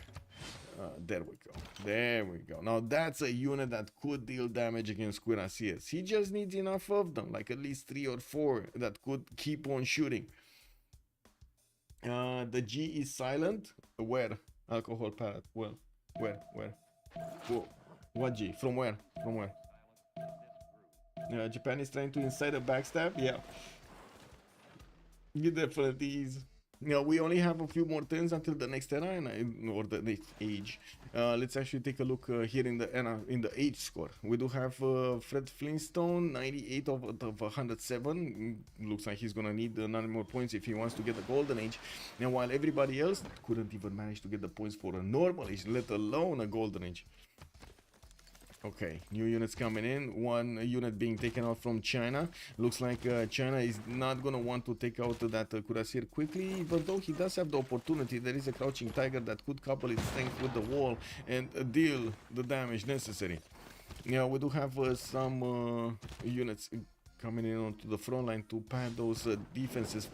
There we go. There we go. Now that's a unit that could deal damage against cuirassiers. He just needs enough of them, like at least 3 or 4 that could keep on shooting. The G is silent. Where? Alcohol pallet. Well, where? Whoa. What G? From where? From where? Japan is trying to incite a backstab. Yeah. You definitely is. Yeah, we only have a few more turns until the next era, or the next age. Let's actually take a look here in the age score. We do have Fred Flintstone, 98 of 107. Looks like he's gonna need 9 more points if he wants to get the golden age. And while everybody else couldn't even manage to get the points for a normal age, let alone a golden age. Okay, new units coming in. 1 unit being taken out from China. Looks like China is not gonna want to take out that cuirassier quickly, even though he does have the opportunity. There is a crouching tiger that could couple its strength with the wall and deal the damage necessary. Yeah, we do have some units coming in onto the front line to pad those defenses,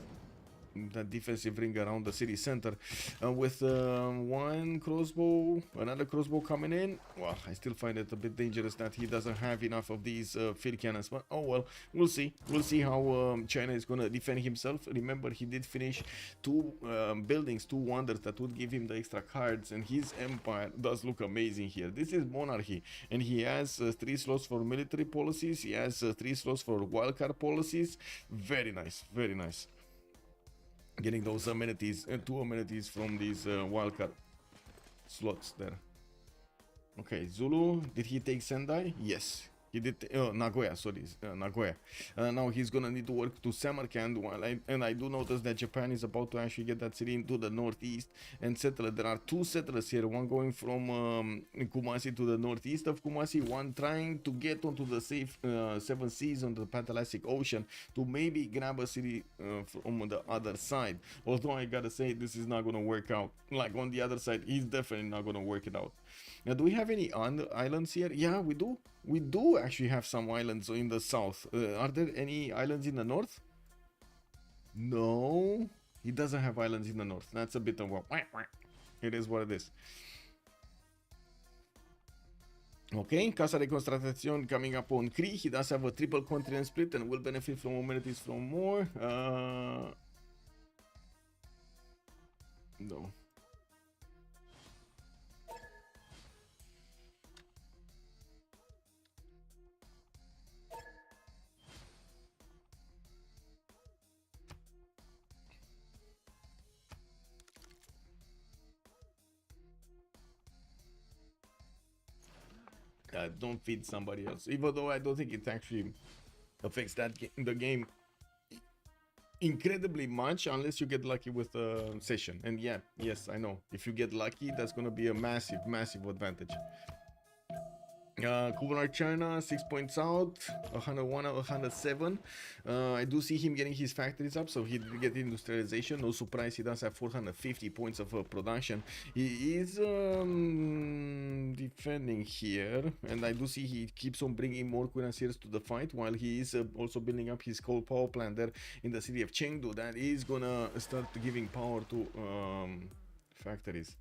that defensive ring around the city center, with 1 crossbow, another crossbow coming in. Well, I still find it a bit dangerous that he doesn't have enough of these field cannons, but oh well, we'll see how China is gonna defend himself. Remember, he did finish 2 buildings, 2 wonders that would give him the extra cards, and his empire does look amazing here. This is monarchy, and he has 3 slots for military policies. He has 3 slots for wildcard policies. Very nice, very nice. Getting those amenities, 2 amenities from these wildcard slots there. Okay, Zulu, did he take Sendai? Yes, he did. Nagoya, sorry, Nagoya. Now he's gonna need to work to Samarkand. And I do notice that Japan is about to actually get that city into the northeast and settle it. There are 2 settlers here, one going from Kumasi to the northeast of Kumasi, one trying to get onto the safe 7 seas on the Patalastic Ocean to maybe grab a city from the other side. Although I gotta say, this is not gonna work out. Like on the other side, he's definitely not gonna work it out. Now, do we have any islands here? Yeah, we do. We do actually have some islands in the south. Are there any islands in the north? No, he doesn't have islands in the north. That's a bit of a... It is what it is. Okay, Casa de Constatación coming up on Cree. He does have a triple continent split and will benefit from amenities from more. No. Don't feed somebody else, even though I don't think it actually affects the game incredibly much unless you get lucky with a session. And yeah, yes, I know, if you get lucky, that's gonna be a massive advantage. Kublai China, 6 points out, 101 out of 107. I do see him getting his factories up, so he did get industrialization. No surprise, he does have 450 points of production. He is defending here, and I do see he keeps on bringing more cuirassiers to the fight, while he is also building up his coal power plant there in the city of Chengdu. That is gonna start giving power to factories.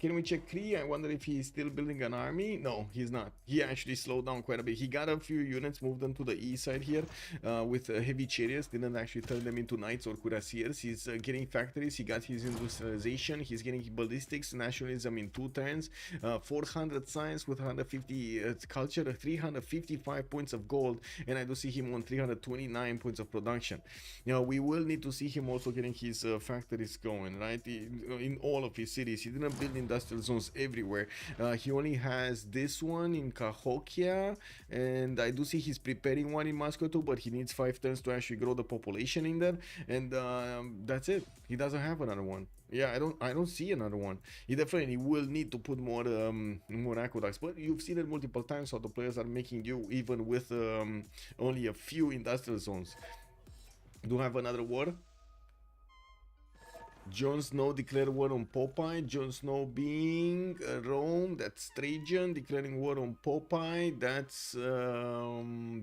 Can we check Kree? I wonder if he's still building an army. No, he's not. He actually slowed down quite a bit. He got a few units, moved them to the east side here with heavy chariots. Didn't actually turn them into knights or cuirassiers. He's getting factories. He got his industrialization. He's getting ballistics, nationalism in 2 turns. 400 science with 150 culture, 355 points of gold. And I do see him on 329 points of production. Now, we will need to see him also getting his factories going, right? In all of his cities. He didn't build industrial zones everywhere. He only has this one in Cahokia, and I do see he's preparing one in Moscow too, but he needs 5 turns to actually grow the population in there, and that's it. He doesn't have another one. Yeah, I don't see another one. He definitely will need to put more aqueducts, but you've seen it multiple times how the players are making you even with only a few industrial zones. Do have another war? Jon Snow declared war on Popeye. Jon Snow being Rome, that's Trajan declaring war on Popeye, that's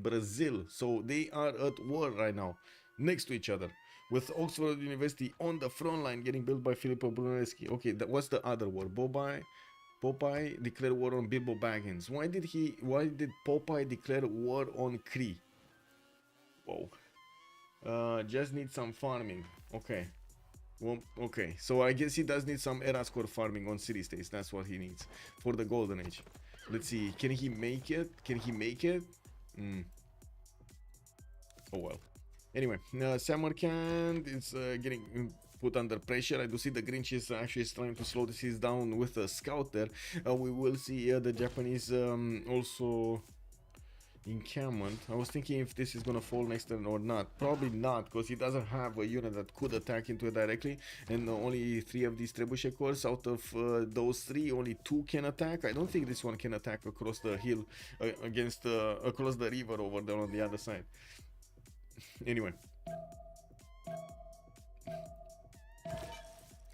Brazil. So they are at war right now, next to each other, with Oxford University on the front line getting built by Filippo Brunelleschi. Okay, what's the other war? Popeye declared war on Bilbo Baggins. Why did Popeye declare war on Kree? Whoa. Just need some farming. Okay. Well, okay, so I guess he does need some era score farming on city states. That's what he needs for the golden age. Let's see, can he make it? Oh well. Anyway, Samarkand is getting put under pressure. I do see the Grinch is actually trying to slow this down with a scout there. We will see the Japanese also encampment. I was thinking if this is gonna fall next turn or not. Probably not, because he doesn't have a unit that could attack into it directly, and only 3 of these trebuchet cores out of those 3, only 2 can attack. I don't think this one can attack across the hill against across the river over there on the other side. Anyway,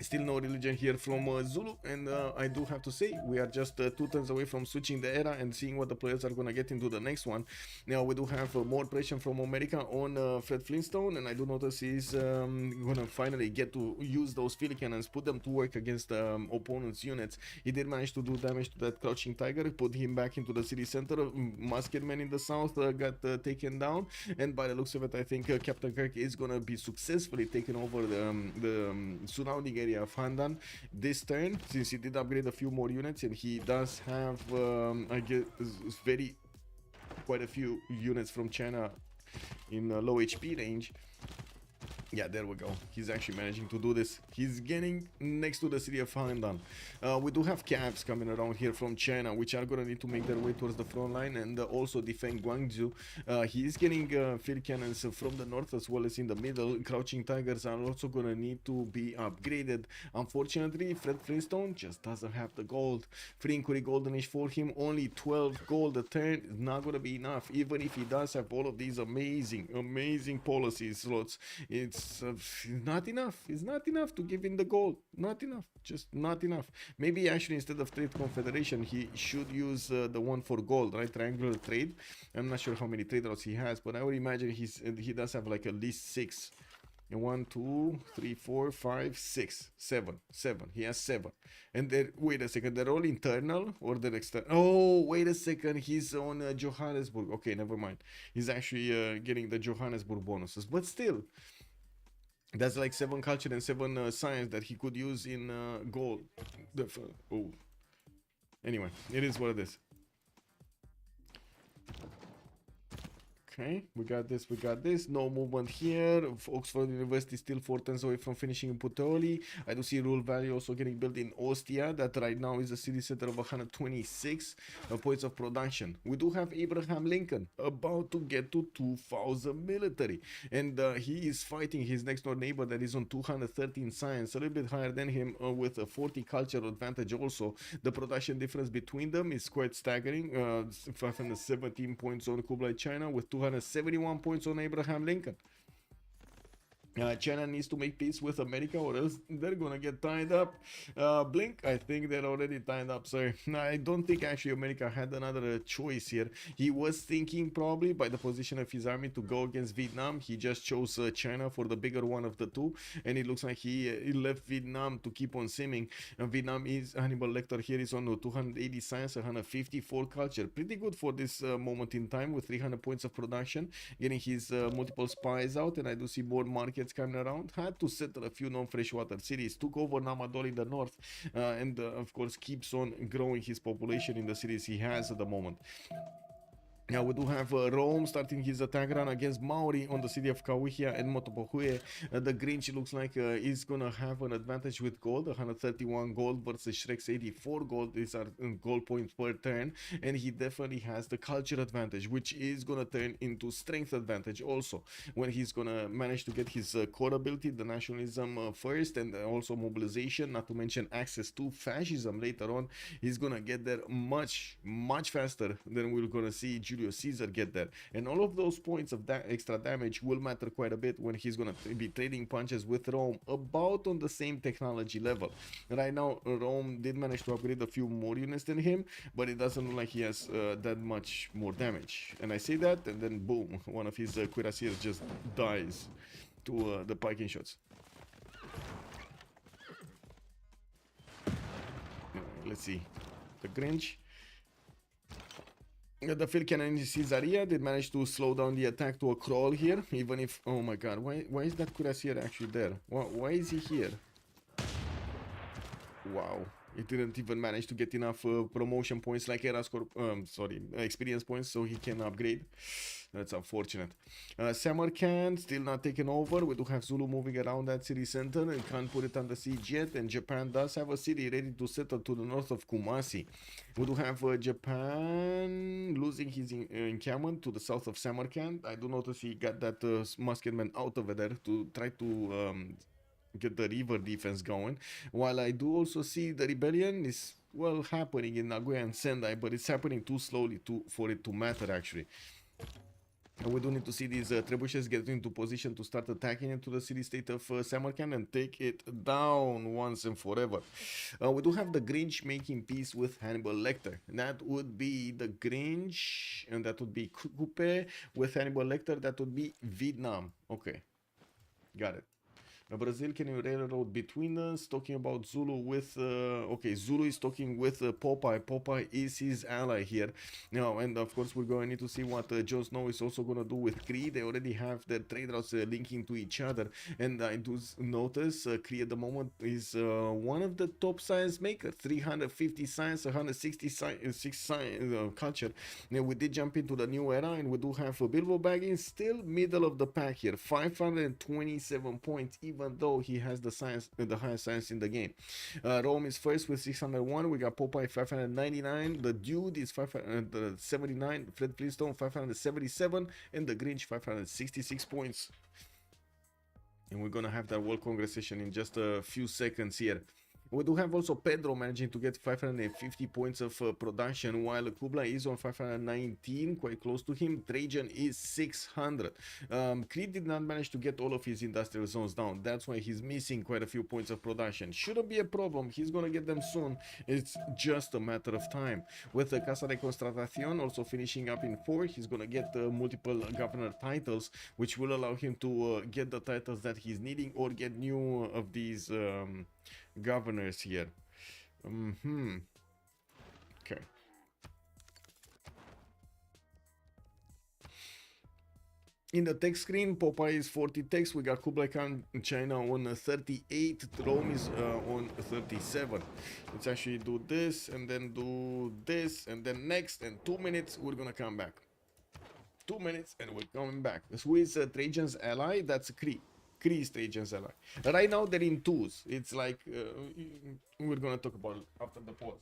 still no religion here from Zulu, and I do have to say we are just 2 turns away from switching the era and seeing what the players are gonna get into the next one. Now we do have more pressure from America on Fred Flintstone, and I do notice he's gonna finally get to use those field cannons, put them to work against opponent's units. He did manage to do damage to that crouching tiger, put him back into the city center. Musketman in the south got taken down, and by the looks of it, I think Captain Kirk is gonna be successfully taking over the surrounding area of Handan this turn, since he did upgrade a few more units, and he does have I guess quite a few units from China in low HP range. Yeah, there we go. He's actually managing to do this. He's getting next to the city of Handan. We do have cabs coming around here from China, which are going to need to make their way towards the front line and also defend Guangzhou. He is getting field cannons from the north as well as in the middle. Crouching tigers are also going to need to be upgraded. Unfortunately, Fred Flintstone just doesn't have the gold. Free inquiry golden age for him, only 12 gold a turn is not going to be enough. Even if he does have all of these amazing policy slots, it's not enough. It's not enough to give him the gold. Not enough. Just not enough. Maybe actually instead of trade confederation, he should use the one for gold, right? Triangular trade. I'm not sure how many trade routes he has, but I would imagine he does have like at least 6. 1, 2, 3, 4, 5, 6, 7. He has 7. And then wait a second, they're all internal or they're external? Oh, wait a second, he's on Johannesburg. Okay, never mind. He's actually getting the Johannesburg bonuses, but still. That's like 7 culture and 7 science that he could use in gold. Oh. Anyway, it is what it is. Okay, we got this. No movement here. Oxford University still 4 turns away from finishing in Puteoli. I do see Rule Valley also getting built in Ostia. That right now is a city center of 126 points of production. We do have Abraham Lincoln about to get to 2,000 military. And he is fighting his next door neighbor that is on 213 science, a little bit higher than him with a 40 cultural advantage also. The production difference between them is quite staggering. 517 points on Kublai China with 271 points on Abraham Lincoln. China needs to make peace with America or else they're gonna get tied up. Blink, I think they're already tied up, sir. I don't think actually America had another choice here. He was thinking probably by the position of his army to go against Vietnam. He just chose China for the bigger one of the two, and it looks like he left Vietnam to keep on simming. Vietnam is Hannibal Lecter here is on 280 science, 154 culture. Pretty good for this moment in time with 300 points of production, getting his multiple spies out, and I do see more markets coming around. Had to settle a few non-freshwater cities, took over Namadol in the north, and of course keeps on growing his population in the cities he has at the moment. Now we do have Rome starting his attack run against Maori on the city of Kawihia and Motopohue. The Grinch looks like is gonna have an advantage with gold, 131 gold versus Shrek's 84 gold. These are gold points per turn, and he definitely has the culture advantage, which is gonna turn into strength advantage also when he's gonna manage to get his core ability, the nationalism first, and also mobilization, not to mention access to fascism later on. He's gonna get there much faster than we're gonna see Julius Caesar get there, and all of those points of that extra damage will matter quite a bit when he's gonna be trading punches with Rome about on the same technology level. Right now Rome did manage to upgrade a few more units than him, but it doesn't look like he has that much more damage. And I say that, and then boom, one of his cuirassiers just dies to the piking shots. Let's see, the Grinch. The field cannon in Caesarea did manage to slow down the attack to a crawl here, even if, oh my god, why is that cuirassier actually there? Why is he here? Wow, he didn't even manage to get enough promotion points like experience points so he can upgrade. That's unfortunate. Samarkand still not taken over. We do have Zulu moving around that city center and can't put it under siege yet. And Japan does have a city ready to settle to the north of Kumasi. We do have Japan losing his encampment to the south of Samarkand. I do notice he got that musketman out over there to try to get the river defense going. While I do also see the rebellion is, well, happening in Nagoya and Sendai, but it's happening too slowly for it to matter actually. And we do need to see these trebuchets get into position to start attacking into the city-state of Samarkand and take it down once and forever. We do have the Grinch making peace with Hannibal Lecter. That would be the Grinch, and that would be Coupe with Hannibal Lecter. That would be Vietnam. Okay, got it. Brazil can railroad between us, talking about Zulu with okay, Zulu is talking with Popeye. Popeye is his ally here now, and of course we're going to need to see what Jon Snow is also going to do with Kree. They already have their trade routes linking to each other, and I do notice Kree at the moment is one of the top science makers, 350 science, 166 science culture. Now we did jump into the new era, and we do have Bilbo Baggins still middle of the pack here, 527 points, even though he has the highest science in the game. Rome is first with 601. We got Popeye 599. The Dude is 579. Fred Flintstone 577, and the Grinch 566 points. And we're gonna have that World Congress session in just a few seconds here. We do have also Pedro managing to get 550 points of production, while Kublai is on 519, quite close to him. Trajan is 600. Creed did not manage to get all of his industrial zones down. That's why he's missing quite a few points of production. Shouldn't be a problem. He's going to get them soon. It's just a matter of time. With the Casa de Constatación also finishing up in 4, he's going to get multiple governor titles, which will allow him to get the titles that he's needing or get new of these governors here. Okay. In the tech screen, Popeye is 40 techs. We got Kublai Khan China on 38. Rome is on 37. Let's actually do this and then do this and then next. And 2 minutes, we're gonna come back. 2 minutes and we're coming back. Who is Trajan's ally? That's Kree. Kree is Trajan's ally. Right now they're in twos. It's like we're gonna talk about it after the pause.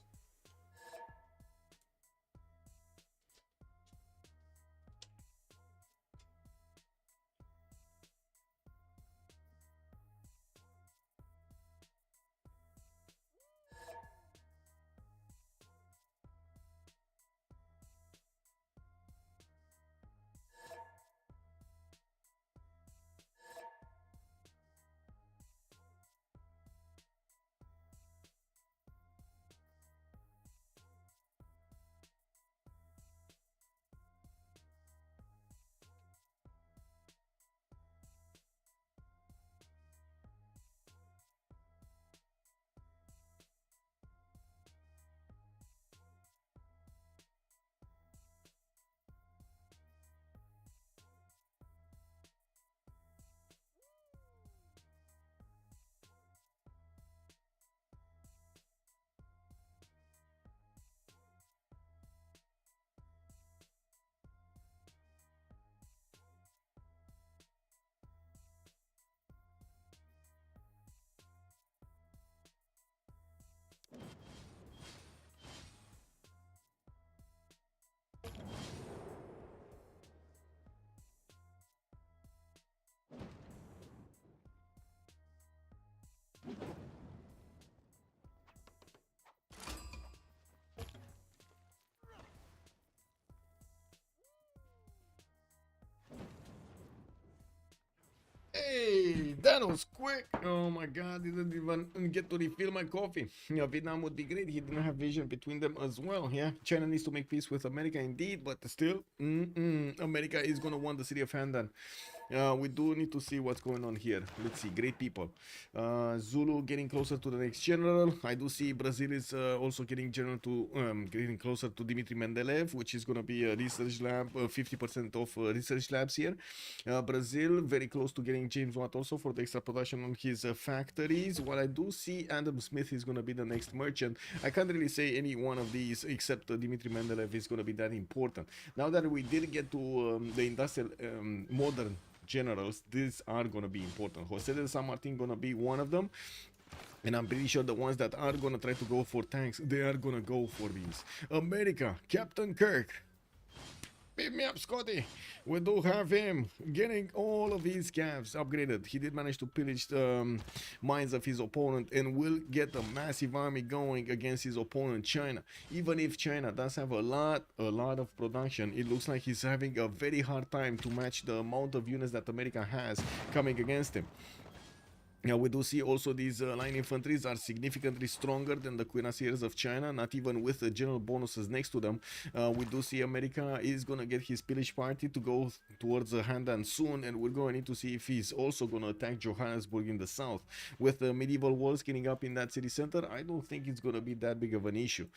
Hey, that was quick. Oh my god, didn't even get to refill my coffee. Yeah, Vietnam would be great. He didn't have vision between them as well. Yeah, China needs to make peace with America indeed, but still, America is gonna want the city of Handan. We do need to see what's going on here. Let's see, great people. Zulu getting closer to the next general. I do see Brazil is also getting getting closer to Dmitry Mendeleev, which is gonna be a research lab, 50% of research labs here. Brazil very close to getting James Watt also for the extra production on his factories. While I do see Adam Smith is gonna be the next merchant. I can't really say any one of these except Dmitry Mendeleev is gonna be that important. Now that we did get to the industrial modern generals, these are gonna be important. Jose de San Martin gonna be one of them, and I'm pretty sure the ones that are gonna try to go for tanks, they are gonna go for these. America, Captain Kirk, beat me up, Scotty. We do have him getting all of his calves upgraded. He did manage to pillage the mines of his opponent and will get a massive army going against his opponent, China. Even if China does have a lot of production, it looks like he's having a very hard time to match the amount of units that America has coming against him. Now we do see also these line infantries are significantly stronger than the cuirassiers of China, not even with the general bonuses next to them. We do see America is gonna get his pillage party to go towards Handan soon, and we're going to need to see if he's also gonna attack Johannesburg in the south. With the medieval walls getting up in that city center, I don't think it's gonna be that big of an issue.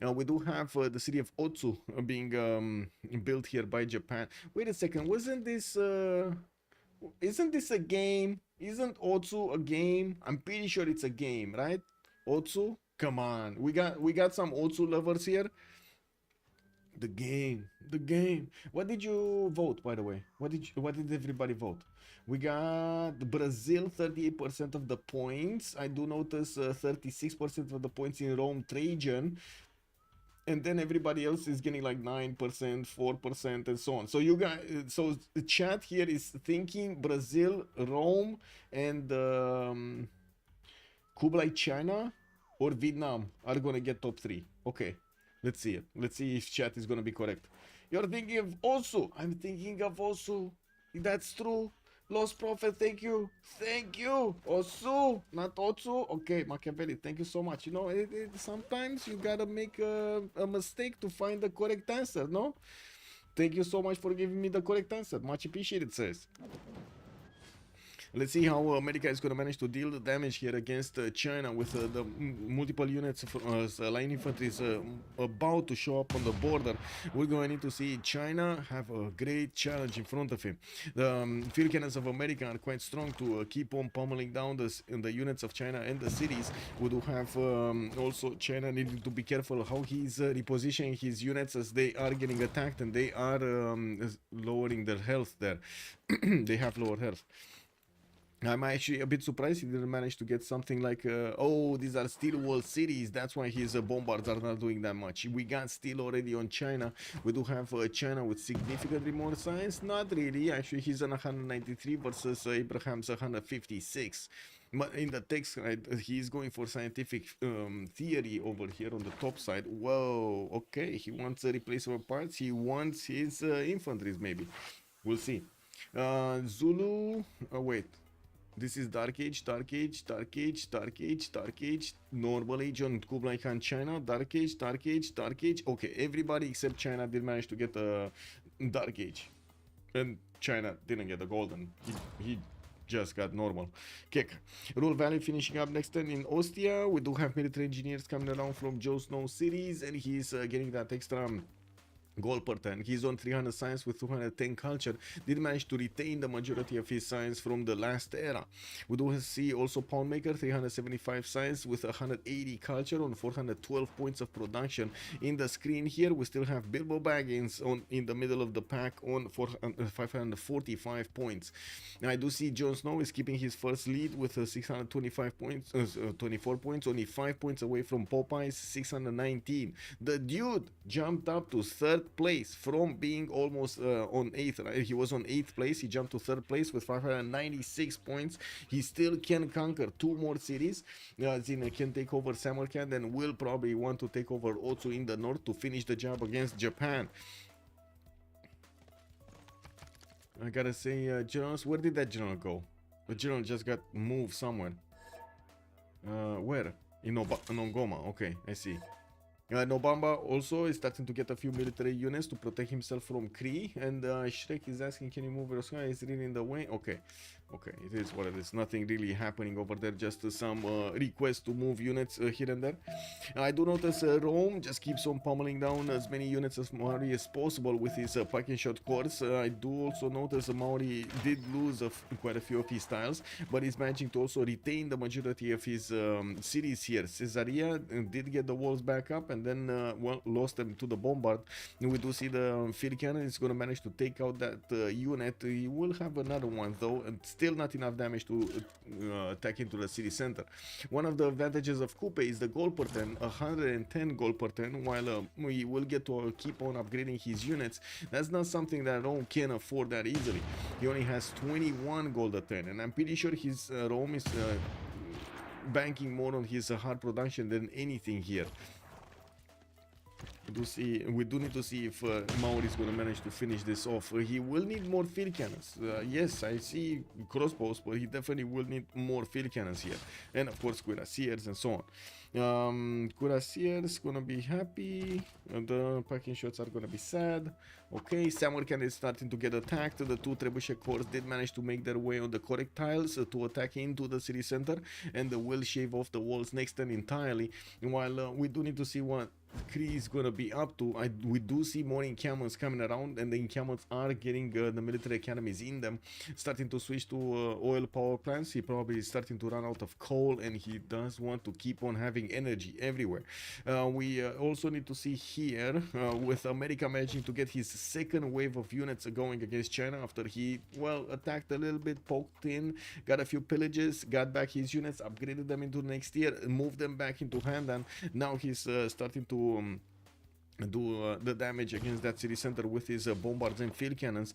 We do have the city of Otsu being built here by Japan. Wait a second, wasn't this... Isn't this a game? Isn't Otsu a game? I'm pretty sure it's a game, right? Otsu? Come on. We got some Otsu lovers here. The game. What did you vote, by the way? What did everybody vote? We got Brazil 38% of the points. I do notice 36% of the points in Rome Trajan. And then everybody else is getting like 9%, 4%, and so on. So you guys, so the chat here is thinking Brazil, Rome, and Kublai China or Vietnam are gonna get top 3. Okay, let's see it. Let's see if chat is gonna be correct. You're thinking of Osu. I'm thinking of Osu. That's true. Lost Prophet, thank you. Osu, not Otsu. Okay, Machiavelli, thank you so much. You know, sometimes you gotta make a mistake to find the correct answer, no? Thank you so much for giving me the correct answer. Much appreciated, says. Let's see how America is going to manage to deal the damage here against China with the multiple units of line infantry is about to show up on the border. We're going to need to see China have a great challenge in front of him. The field cannons of America are quite strong to keep on pummeling down the units of China and the cities. We do have also China needing to be careful how he's repositioning his units as they are getting attacked and they are lowering their health there. They have lower health. I'm actually a bit surprised he didn't manage to get something like, oh, these are steel wall cities, that's why his bombards are not doing that much. We got steel already on China. We do have China with significantly more science. Not really, actually he's on 193 versus Abraham's 156. But in the text, right, he's going for scientific theory over here on the top side. Whoa, okay, he wants replaceable parts, he wants his infantries maybe. We'll see. Zulu, wait. This is Dark Age, Dark Age, Dark Age, Dark Age, Dark Age, Normal Age on Kublai Khan China, Dark Age, Dark Age, Dark Age. Okay, everybody except China did manage to get a Dark Age. And China didn't get a Golden. He just got normal. Kick. Rule Valley finishing up next turn in Ostia. We do have military engineers coming around from Joe Snow cities and he's getting that extra gold per turn. He's on 300 science with 210 culture. Did manage to retain the majority of his science from the last era. We do see also Poundmaker 375 science with 180 culture on 412 points of production. In the screen here we still have Bilbo Baggins on in the middle of the pack on 545 points. Now I do see Jon Snow is keeping his first lead with 625 points, 24 points, only 5 points away from Popeye's 619. The dude jumped up to third place from being almost on 8th, right? He was on 8th place, he jumped to 3rd place with 596 points. He still can conquer 2 more cities. Zin can take over Samarkand and will probably want to take over Otsu in the north to finish the job against Japan. I gotta say, generals, where did that general go? The general just got moved somewhere. Where? In Ongoma, okay, I see. Nobamba also is starting to get a few military units to protect himself from Kree, and Shrek is asking, can you move Roscoe? Is really in the way? Okay, okay, it is what it is. Nothing really happening over there, just some requests to move units here and there. I do notice Rome just keeps on pummeling down as many units as Maori as possible with his pack and shot corps. I do also notice Maori did lose quite a few of his tiles, but he's managing to also retain the majority of his cities here. Caesarea did get the walls back up and then well, lost them to the bombard. We do see the field cannon is going to manage to take out that unit. He will have another one though, and still not enough damage to attack into the city center. One of the advantages of Coupe is the gold per turn, 110 gold per turn, while we will get to keep on upgrading his units. That's not something that Rome can afford that easily. He only has 21 gold a turn, and I'm pretty sure his Rome is banking more on his hard production than anything here. We do need to see if Maori is going to manage to finish this off. He will need more field cannons. Yes, I see crossbows, but he definitely will need more field cannons here. And of course, cuirassiers and so on. Cuirassiers gonna be happy. The packing shots are gonna be sad. Okay, Samarkand is starting to get attacked. The 2 trebuchet corps did manage to make their way on the correct tiles to attack into the city center, and will shave off the walls next turn entirely. While we do need to see what Kree is gonna be up to. We do see more encampments coming around, and the encampments are getting the military academies in them, starting to switch to oil power plants. He probably is starting to run out of coal, and he does want to keep on having energy everywhere. We also need to see here with America managing to get his second wave of units going against China after he, well, attacked a little bit, poked in, got a few pillages, got back his units, upgraded them into next year, moved them back into hand, and now he's starting to do the damage against that city center with his bombards and field cannons.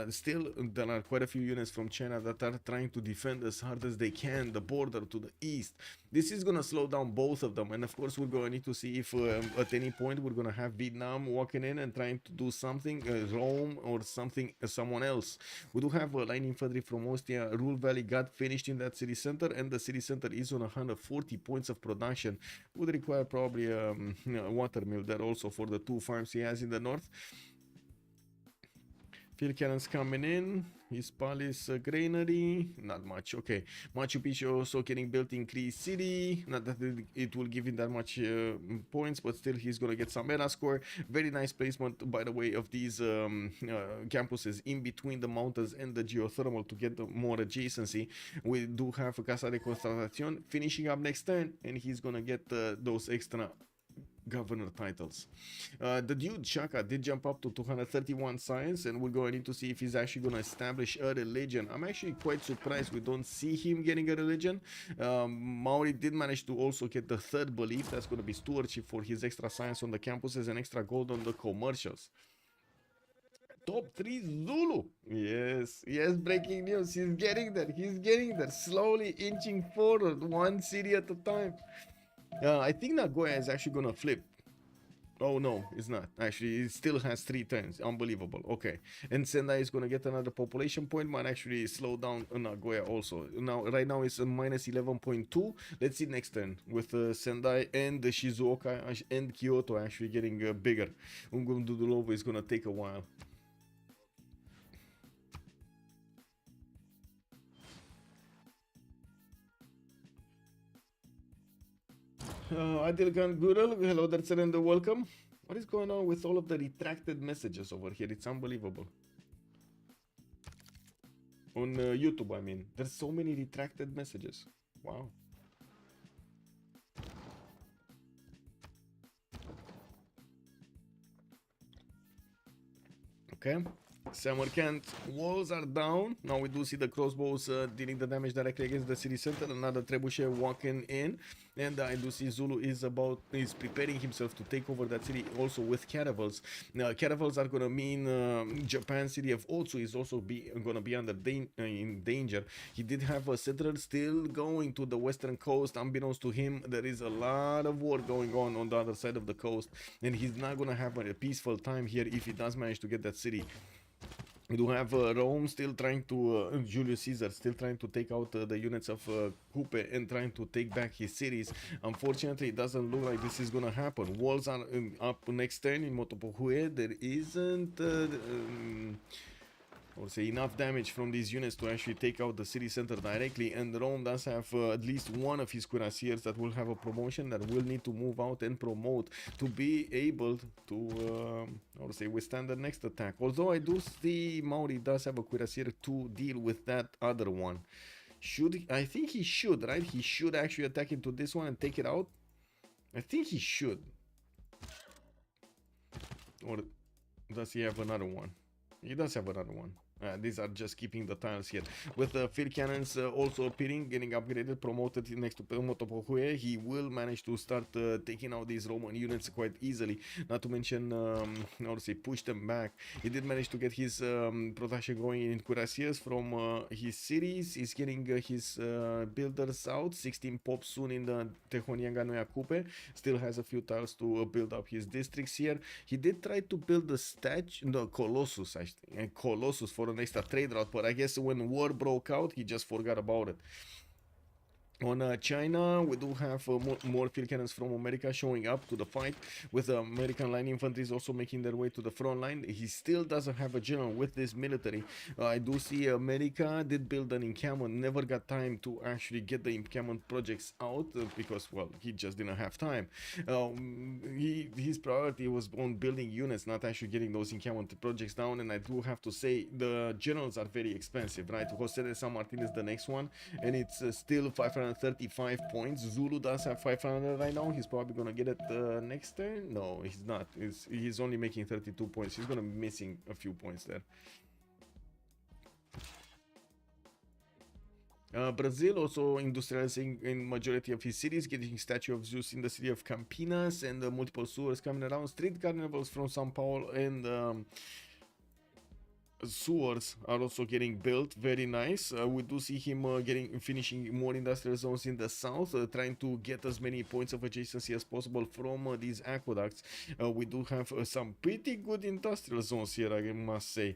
Still, there are quite a few units from China that are trying to defend as hard as they can the border to the east. This is gonna slow down both of them, and of course we're gonna need to see if at any point we're gonna have Vietnam walking in and trying to do something, Rome or something, someone else. We do have line infantry from Ostia. Rule Valley got finished in that city center, and the city center is on 140 points of production. Would require probably a water mill there also for the 2 farms he has in the north. Field cannons coming in. His Palace Granary, not much. Okay, Machu Picchu also getting built in Cree City. Not that it will give him that much points, but still he's gonna get some meta score. Very nice placement, by the way, of these campuses in between the mountains and the geothermal to get the more adjacency. We do have a Casa de Constatación finishing up next turn, and he's gonna get those extra governor titles. The dude Shaka did jump up to 231 science, and we're going to see if he's actually going to establish a religion. I'm actually quite surprised we don't see him getting a religion. Maori did manage to also get the third belief. That's going to be stewardship for his extra science on the campuses and extra gold on the commercials. Top 3 Zulu. Yes, breaking news. He's getting there, slowly inching forward, one city at a time. I think Nagoya is actually gonna flip. Oh no, it's not. Actually, it still has 3 turns. Unbelievable. Okay. And Sendai is gonna get another population point, might actually slow down Nagoya also. Right now it's a minus 11.2. Let's see next turn with Sendai and the Shizuoka and Kyoto actually getting bigger. Dudulovo is gonna take a while. Adilkan Gurul, hello there, sir, and welcome. What is going on with all of the retracted messages over here? It's unbelievable. On YouTube, I mean. There's so many retracted messages. Wow. Okay. Samarkand walls are down. Now we do see the crossbows dealing the damage directly against the city center. Another trebuchet walking in, and I do see Zulu is preparing himself to take over that city also with caravels. Now caravels are gonna mean Japan city of Otsu is also gonna be under in danger. He did have a settler still going to the western coast. Unbeknownst to him, there is a lot of war going on the other side of the coast, and he's not gonna have a peaceful time here if he does manage to get that city. We do have Rome still trying to, Julius Caesar still trying to take out the units of Coupe and trying to take back his cities. Unfortunately, it doesn't look like this is gonna happen. Walls are up next turn in Motopohue. There isn't enough damage from these units to actually take out the city center directly, and Rome does have at least one of his cuirassiers that will have a promotion that will need to move out and promote to be able to withstand the next attack. Although I do see Maori does have a cuirassier to deal with that other one. I think he should, right? He should actually attack into this one and take it out. I think he should. Or does he have another one? He does have another one. These are just keeping the tiles here. With the field cannons also appearing, getting upgraded, promoted next to Motopohue, he will manage to start taking out these Roman units quite easily. Not to mention, push them back. He did manage to get his production going in cuirassiers from his cities. He's getting his builders out. 16 pops soon in the Tehonianga Noia Coupe. Still has a few tiles to build up his districts here. He did try to build the statue, the Colossus, actually, and Colossus for an extra trade route, but I guess when war broke out, he just forgot about it. On China, we do have more field cannons from America showing up to the fight, with the American line infantry also making their way to the front line. He still doesn't have a general with this military. I do see America did build an encampment, never got time to actually get the encampment projects out because, well, he just didn't have time. His priority was on building units, not actually getting those encampment projects down, and I do have to say the generals are very expensive, right? Jose de San Martin is the next one, and it's still 535 points. Zulu does have 500 right now. He's probably gonna get it next turn. No, he's not. He's only making 32 points. He's gonna be missing a few points there. Brazil also industrializing in majority of his cities, getting statue of Zeus in the city of Campinas, and multiple sewers coming around. Street carnivals from Sao Paulo and sewers are also getting built. Very nice. We do see him finishing more industrial zones in the south, trying to get as many points of adjacency as possible from these aqueducts. We do have some pretty good industrial zones here, I must say.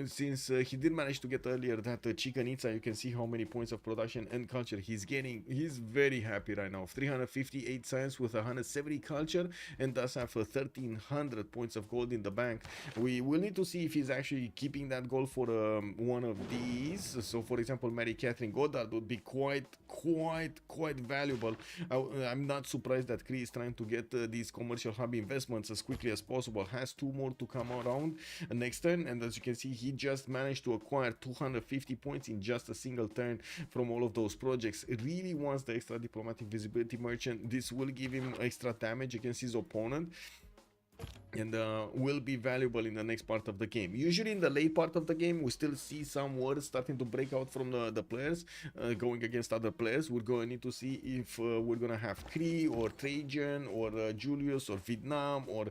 Since he did manage to get earlier that Chichen Itza, you can see how many points of production and culture he's getting. He's very happy right now. 358 science with 170 culture, and does have 1300 points of gold in the bank. We will need to see if he's actually keeping that goal for one of these. So for example, Mary Catherine Goddard would be quite valuable. I'm not surprised that Cree is trying to get these commercial hub investments as quickly as possible. Has 2 more to come around next turn, and as you can see, he just managed to acquire 250 points in just a single turn from all of those projects. It really wants the extra diplomatic visibility merchant. This will give him extra damage against his opponent, and will be valuable in the next part of the game. Usually in the late part of the game, we still see some wars starting to break out from the players going against other players. We're going to need to see if we're going to have Cree or Trajan or Julius or Vietnam or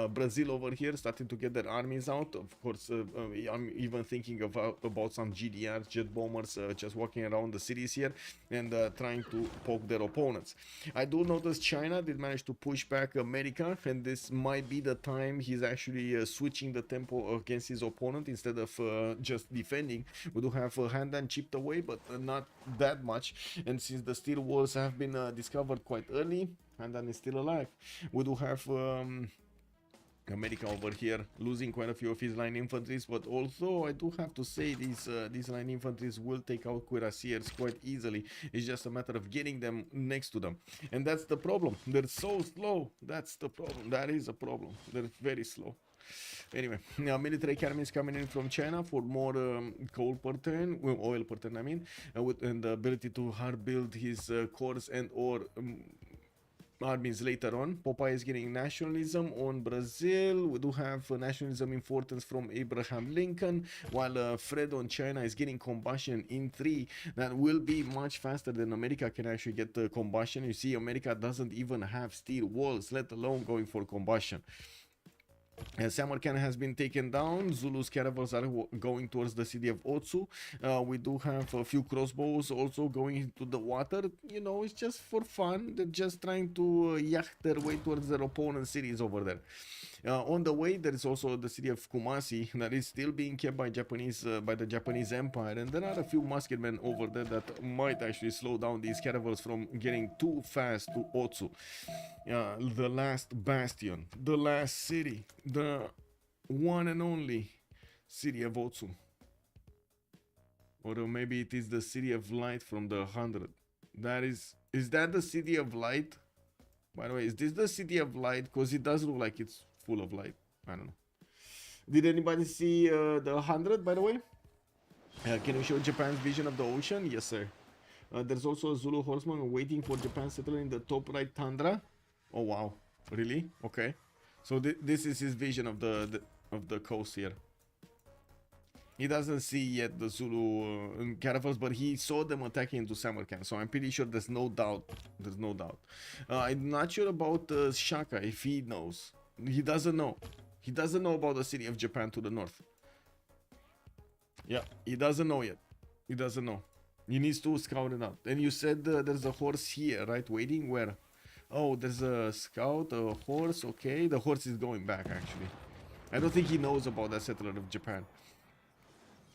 Brazil over here starting to get their armies out. Of course, I'm even thinking about some GDR, jet bombers, just walking around the cities here and trying to poke their opponents. I do notice China did manage to push back America, and this might be the time he's actually switching the tempo against his opponent instead of just defending. We do have Handan chipped away, but not that much, and since the steel walls have been discovered quite early, Handan is still alive. We do have America over here losing quite a few of his line infantries, but also I do have to say these line infantries will take out cuirassiers quite easily. It's just a matter of getting them next to them, and that's the problem. They're so slow. That's the problem. That is a problem. They're very slow. Anyway, now military academy is coming in from China for more coal per turn, well, oil per turn I mean, and the ability to hard build his corps and or armies later on. Popeye is getting nationalism on Brazil. We do have nationalism importance from Abraham Lincoln, while Fred on China is getting combustion in 3. That will be much faster than America can actually get the combustion. You see, America doesn't even have steel walls, let alone going for combustion. Samarkand has been taken down. Zulu's caravels are going towards the city of Otsu. We do have a few crossbows also going into the water. You know, it's just for fun. They're just trying to yacht their way towards their opponent's cities over there. On the way, there is also the city of Kumasi that is still being kept by the Japanese Empire, and there are a few musketmen over there that might actually slow down these caravels from getting too fast to Otsu. The last bastion, the last city, the one and only city of Otsu. Or maybe it is the city of light from the 100. Is that the city of light? By the way, is this the city of light? Because it does look like it's full of light. I don't know. Did anybody see the 100, by the way? Can you show Japan's vision of the ocean? Yes, sir. There's also a Zulu horseman waiting for Japan settler in the top right tundra. Oh wow, really? Okay. So this is his vision of the coast here. He doesn't see yet the Zulu caravels, but he saw them attacking into Samarkand. So I'm pretty sure there's no doubt. There's no doubt. I'm not sure about Shaka if he knows. He doesn't know. He doesn't know about the city of Japan to the north. Yeah, he doesn't know yet. He doesn't know. He needs to scout it out. And you said there's a horse here, right? Waiting? Where? Oh, there's a scout, a horse. Okay, the horse is going back, actually. I don't think he knows about that settler of Japan.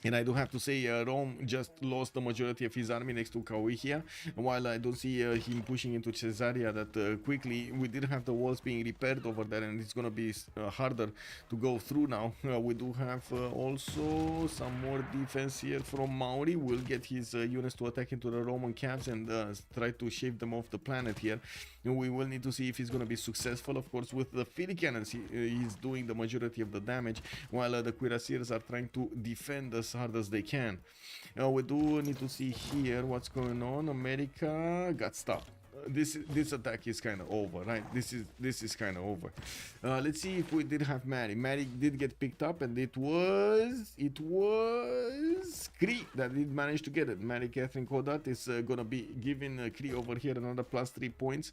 And I do have to say, Rome just lost the majority of his army next to Cahoeia. While I don't see him pushing into Caesarea that quickly, we did have the walls being repaired over there, and it's gonna be harder to go through now. We do have also some more defense here from Mauri. We'll get his units to attack into the Roman camps and try to shave them off the planet here. And we will need to see if he's gonna be successful. Of course, with the Philly cannons, he's doing the majority of the damage, while the cuirassiers are trying to defend us hard as they can. We do need to see here what's going on. America got stopped. This attack is kind of over, right? This is kind of over. Let's see if we did have Mary. Mary did get picked up, and it was Cree that did manage to get it. Mary Catherine Kodat is gonna be giving Cree over here another +3 points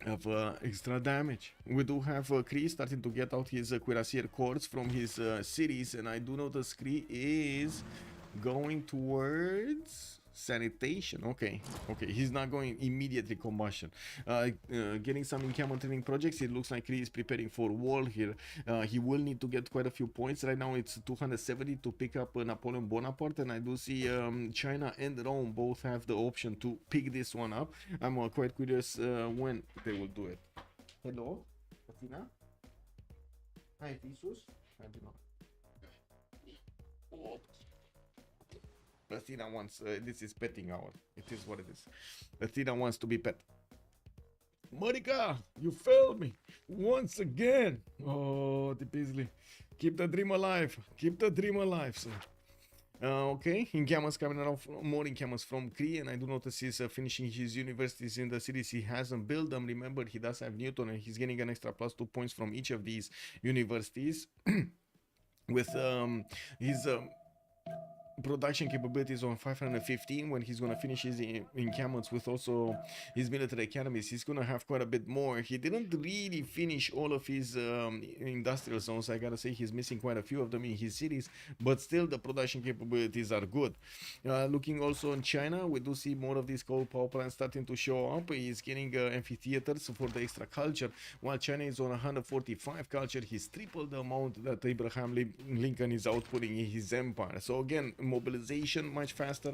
of extra damage. We do have Cree starting to get out his cuirassier corps from his cities, and I do notice Cree is going towards sanitation. Okay, he's not going immediately combustion. Getting some encampment training projects. It looks like Cree is preparing for war here. He will need to get quite a few points. Right now it's 270 to pick up Napoleon Bonaparte, and I do see China and Rome both have the option to pick this one up. I'm quite curious when they will do it. Hello, Athena. Hi, Jesus. I don't know. Athena wants, this is petting hour. It is what it is. Athena wants to be pet. Monica, you failed me once again. Oh, the Beasley. Keep the dream alive. Keep the dream alive, sir. Okay, Incamus coming around more Incamus from Cree, and I do notice he's finishing his universities in the cities he hasn't built them. Remember, he does have Newton, and he's getting an extra plus 2 points from each of these universities with his production capabilities on 515. When he's gonna finish his encampments with also his military academies, he's gonna have quite a bit more. He didn't really finish all of his industrial zones. I gotta say he's missing quite a few of them in his cities, but still the production capabilities are good. Looking also in China, we do see more of these coal power plants starting to show up. He's getting amphitheaters for the extra culture. While China is on 145 culture, he's tripled the amount that Abraham Lincoln is outputting in his empire. So again, mobilization much faster.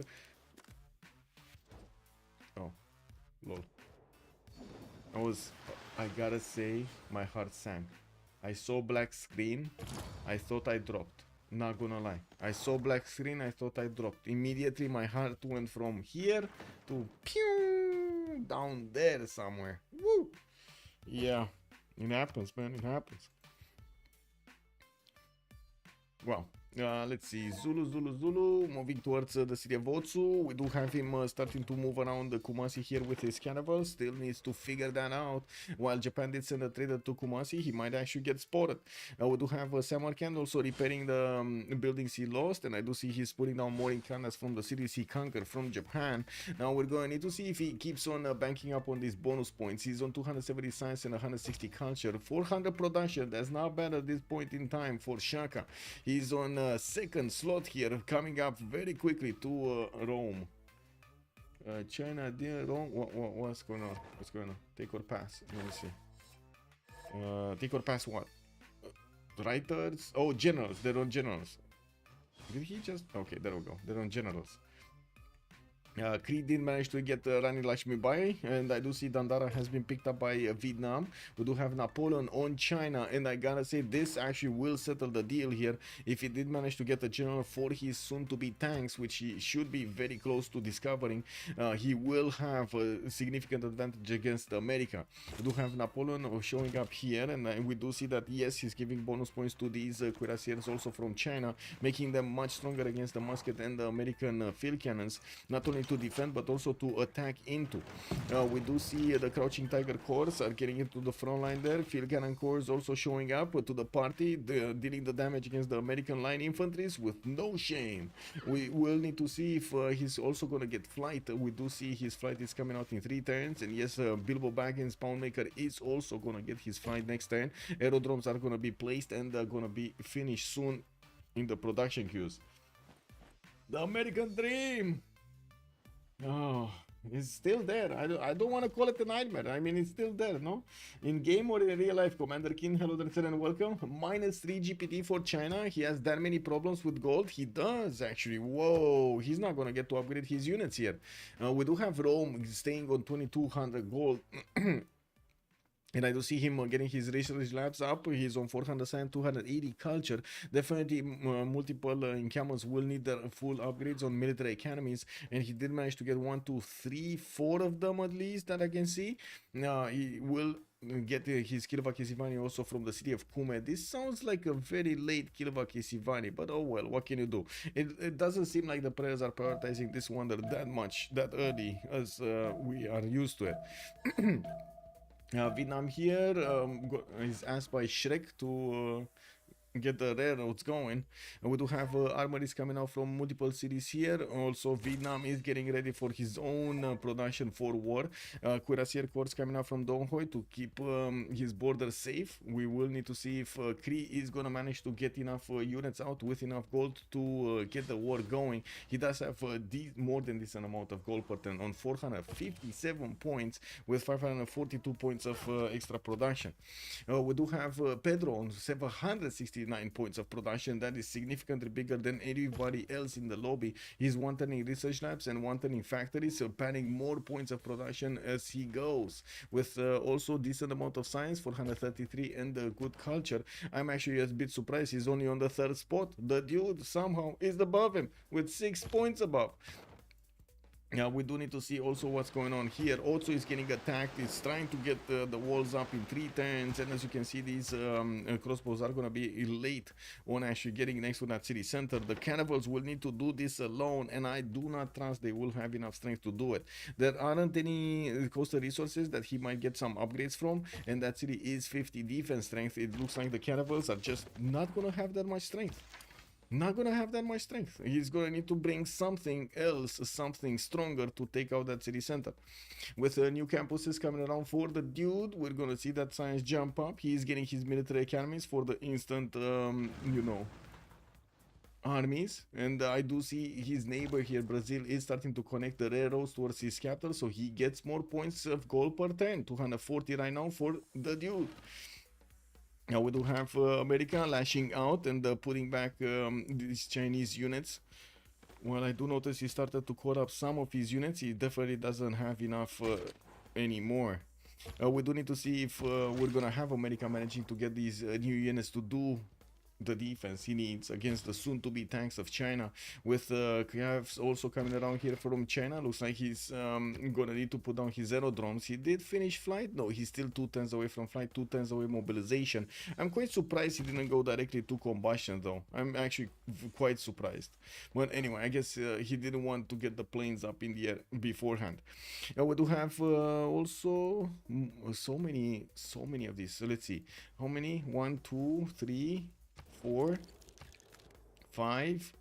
Oh, lol. I gotta say, my heart sank. I saw black screen, I thought I dropped. Not gonna lie. I saw black screen, I thought I dropped. Immediately my heart went from here to pew, down there somewhere. Woo! Yeah, it happens, man, it happens. Wow. Let's see, Zulu, moving towards the city of Otsu. We do have him starting to move around the Kumasi here with his cannibal. Still needs to figure that out. While Japan did send a trader to Kumasi, he might actually get spotted. We do have Samarkand also repairing the buildings he lost, and I do see he's putting down more incarnas from the cities he conquered from Japan. Now we're going to need to see if he keeps on banking up on these bonus points. He's on 270 science and 160 culture, 400 production. That's not bad at this point in time for Shaka. He's on second slot here, coming up very quickly to Rome. China, Rome. What's going on? What's going on? Take or pass? Let me see. Take or pass what? Writers? Oh, generals. They're on generals. Did he just? Okay, there we go. They're on generals. Cree did manage to get Rani Lakshmibai, and I do see Dandara has been picked up by Vietnam. We do have Napoleon on China, and I gotta say this actually will settle the deal here. If he did manage to get a general for his soon-to-be tanks, which he should be very close to discovering, he will have a significant advantage against America. We do have Napoleon showing up here, and we do see that yes, he's giving bonus points to these cuirassiers also from China, making them much stronger against the musket and the American field cannons. Not only to defend but also to attack into. We do see the Crouching Tiger Corps are getting into the front line there. Field Cannon Corps also showing up to the party, dealing the damage against the American line infantries with no shame. We will need to see if he's also going to get flight. We do see his flight is coming out in 3 turns, and yes, Bilbo Baggins Poundmaker is also going to get his flight next turn. Aerodromes are going to be placed and are going to be finished soon in the production queues. The American Dream! Oh, it's still there. I don't want to call it a nightmare. I mean, it's still there, no? In game or in real life, Commander King, hello there, and welcome. -3 GPT for China. He has that many problems with gold. He does, actually. Whoa, he's not going to get to upgrade his units here. We do have Rome staying on 2200 gold. And I do see him getting his research labs up. He's on 400 science, 280 culture. Definitely multiple encampments will need their full upgrades on military academies. And he did manage to get 1, 2, 3, 4 of them at least that I can see. He will get his Kilva also from the city of Kume. This sounds like a very late Kilva but oh well, what can you do? It doesn't seem like the players are prioritizing this wonder that much, that early, as we are used to it. Vietnam here is asked by Shrek to get the railroads going. We do have armories coming out from multiple cities here. Also, Vietnam is getting ready for his own production for war. Cuirassier Corps coming out from Dong Hoi to keep his border safe. We will need to see if Cree is gonna manage to get enough units out with enough gold to get the war going. He does have more than decent amount of gold per turn on 457 points with 542 points of extra production. We do have Pedro on 760 59 points of production. That is significantly bigger than everybody else in the lobby. He's one-turning research labs and one-turning factories, so panning more points of production as he goes. With also decent amount of science, 433, and good culture. I'm actually a bit surprised he's only on the 3rd spot. The dude somehow is above him with 6 points above. Yeah, we do need to see also what's going on here. Also, is getting attacked. It's trying to get the walls up in 3 turns, and as you can see, these crossbows are gonna be late on actually getting next to that city center. The cannibals will need to do this alone, and I do not trust they will have enough strength to do it. There aren't any coastal resources that he might get some upgrades from, and that city is 50 defense strength. It looks like the cannibals are just not gonna have that much strength. Not gonna have that much strength. He's gonna need to bring something else, something stronger to take out that city center. With new campuses coming around for the dude, we're gonna see that science jump up. He's getting his military academies for the instant, you know, armies. And I do see his neighbor here, Brazil, is starting to connect the railroads towards his capital, so he gets more points of gold per turn. 240 right now for the dude. Now we do have America lashing out and putting back these Chinese units. Well, I do notice he started to call up some of his units. He definitely doesn't have enough anymore. We do need to see if we're gonna have America managing to get these new units to do the defense he needs against the soon-to-be tanks of China. With Kiev also coming around here from China, looks like he's gonna need to put down his aerodromes. He did finish flight. No, he's still 2 turns away from flight, 2 turns away mobilization. I'm quite surprised he didn't go directly to combustion, though. I'm actually quite surprised. But anyway, I guess he didn't want to get the planes up in the air beforehand. We do have also so many of these. So let's see how many. 1, 2, 3, 4, 5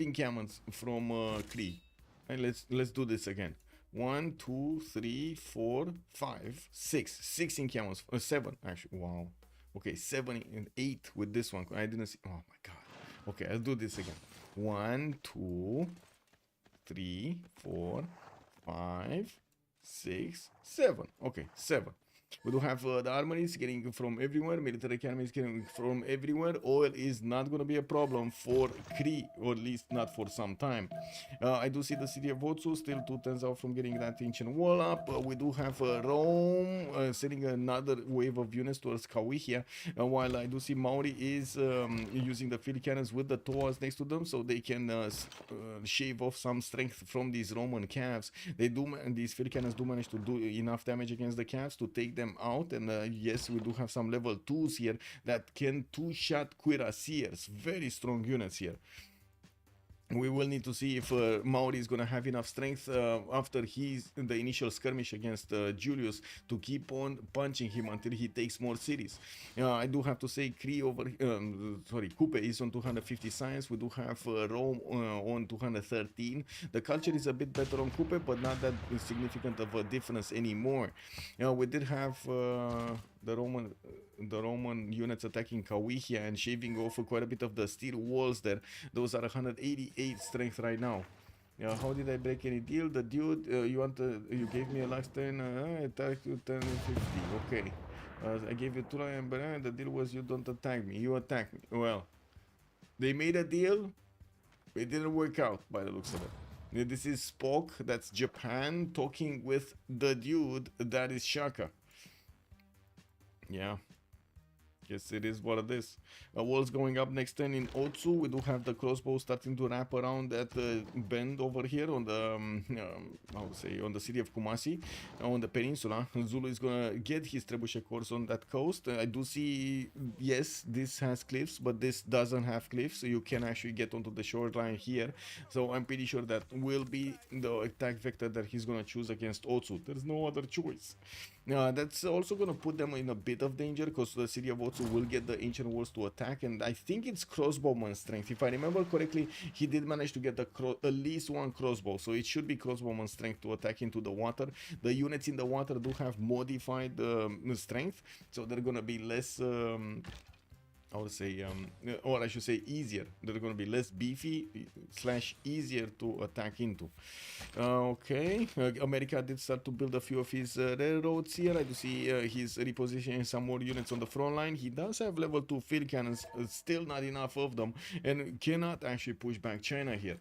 encampments from Kree. And let's do this again. 1, 2, 3, 4, 5, 6 encampments. 7 actually. Wow. Okay, 7 and 8 with this one. I didn't see. Oh my god. Okay, I'll do this again. 1, 2, 3, 4, 5, 6, 7. Okay, 7. We do have the armories getting from everywhere, military academies getting from everywhere. Oil is not going to be a problem for Kree, or at least not for some time. I do see the city of Otsu still 2 turns out from getting that ancient wall up. We do have Rome sending another wave of units towards Kawihia, while I do see Maori is using the field cannons with the Toas next to them, so they can shave off some strength from these Roman calves. These field cannons do manage to do enough damage against the calves to take them out, and yes, we do have some level 2s here that can 2-shot cuirassiers. Very strong units here. We will need to see if Maori is going to have enough strength after the initial skirmish against Julius to keep on punching him until he takes more cities. I do have to say Kupe is on 250 science. We do have Rome on 213. The culture is a bit better on Kupe, but not that significant of a difference anymore. We did have the Roman units attacking Kawihia and shaving off quite a bit of the steel walls there. Those are 188 strength right now. How did I break any deal? The dude, you gave me a last 10, I attacked you 10 and 50. Okay. I gave you 2 lion, but the deal was you don't attack me. You attack me. Well, they made a deal. It didn't work out by the looks of it. This is Spock, that's Japan, talking with the dude, that is Shaka. Yeah, guess it is what it is. Walls going up next turn in Otsu. We do have the crossbow starting to wrap around that bend over here on the on the city of Kumasi, on the peninsula. Zulu is gonna get his trebuchet course on that coast. I do see, yes, this has cliffs, but this doesn't have cliffs, so you can actually get onto the shoreline here. So I'm pretty sure that will be the attack vector that he's gonna choose against Otsu. There's no other choice. That's also gonna put them in a bit of danger, because the city of Otsu will get the ancient walls to attack, and I think it's crossbowman strength. If I remember correctly, he did manage to get at least 1 crossbow, so it should be crossbowman strength to attack into the water. The units in the water do have modified strength, so they're gonna be less I would say, or I should say easier. They're going to be less beefy / easier to attack into. Okay, America did start to build a few of his railroads here. I do see he's repositioning some more units on the front line. He does have level 2 field cannons, still not enough of them, and cannot actually push back China here.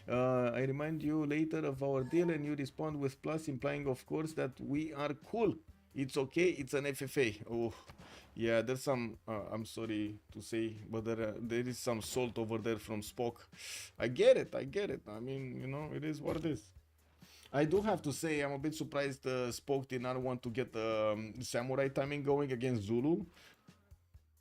I remind you later of our deal, and you respond with plus, implying, of course, that we are cool. It's okay, it's an FFA. Oh. Yeah, there's some, I'm sorry to say, but there is some salt over there from Spock. I get it. I mean, you know, it is what it is. I do have to say, I'm a bit surprised Spock did not want to get the samurai timing going against Zulu.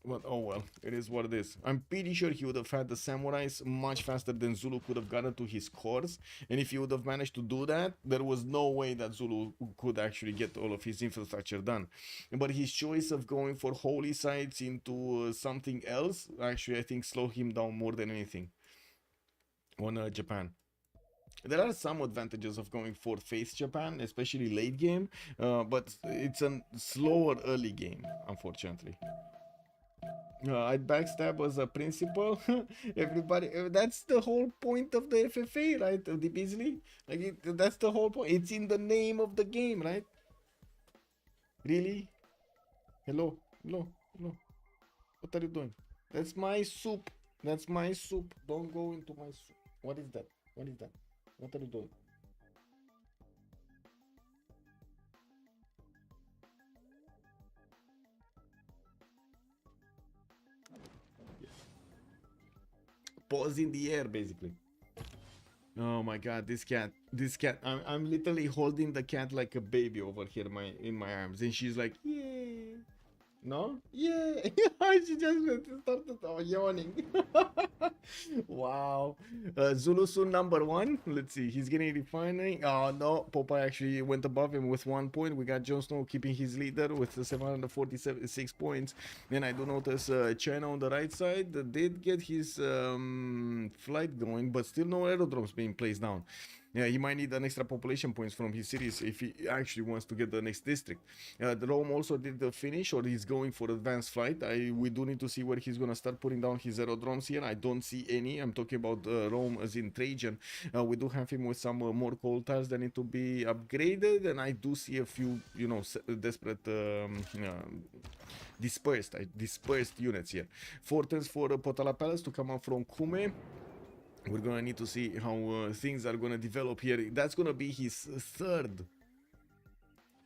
But oh well, it is what it is. I'm pretty sure he would have had the samurais much faster than Zulu could have gotten to his cores. And if he would have managed to do that, there was no way that Zulu could actually get all of his infrastructure done. But his choice of going for holy sites into something else, actually I think slowed him down more than anything on Japan. There are some advantages of going for Faith Japan, especially late game, but it's a slower early game, unfortunately. I'd backstab as a principal. Everybody, that's the whole point of the FFA, right? The Beasley, like that's the whole point. It's in the name of the game, right? Really? Hello. What are you doing? That's my soup. That's my soup. Don't go into my soup. What is that? What are you doing? Paws in the air, basically. Oh my god, this cat. I'm literally holding the cat like a baby over here in my arms, and she's like, yeah. No? Yeah. She just started yawning. Wow. Zulu Sun number 1. Let's see. He's getting refining. Oh no. Popeye actually went above him with 1 point. We got Jon Snow keeping his leader with 746 points. Then I do notice China on the right side did get his flight going, but still no aerodromes being placed down. Yeah, he might need an extra population points from his cities if he actually wants to get the next district. The Rome also did the finish, or he's going for advanced flight. We do need to see where he's going to start putting down his aerodromes here. I don't see any. I'm talking about Rome as in Trajan. We do have him with some more coal tiles that need to be upgraded, and I do see a few, you know, desperate dispersed units here. Fortens for Potala Palace to come up from Kume. We're gonna need to see how things are gonna develop here. That's gonna be his third.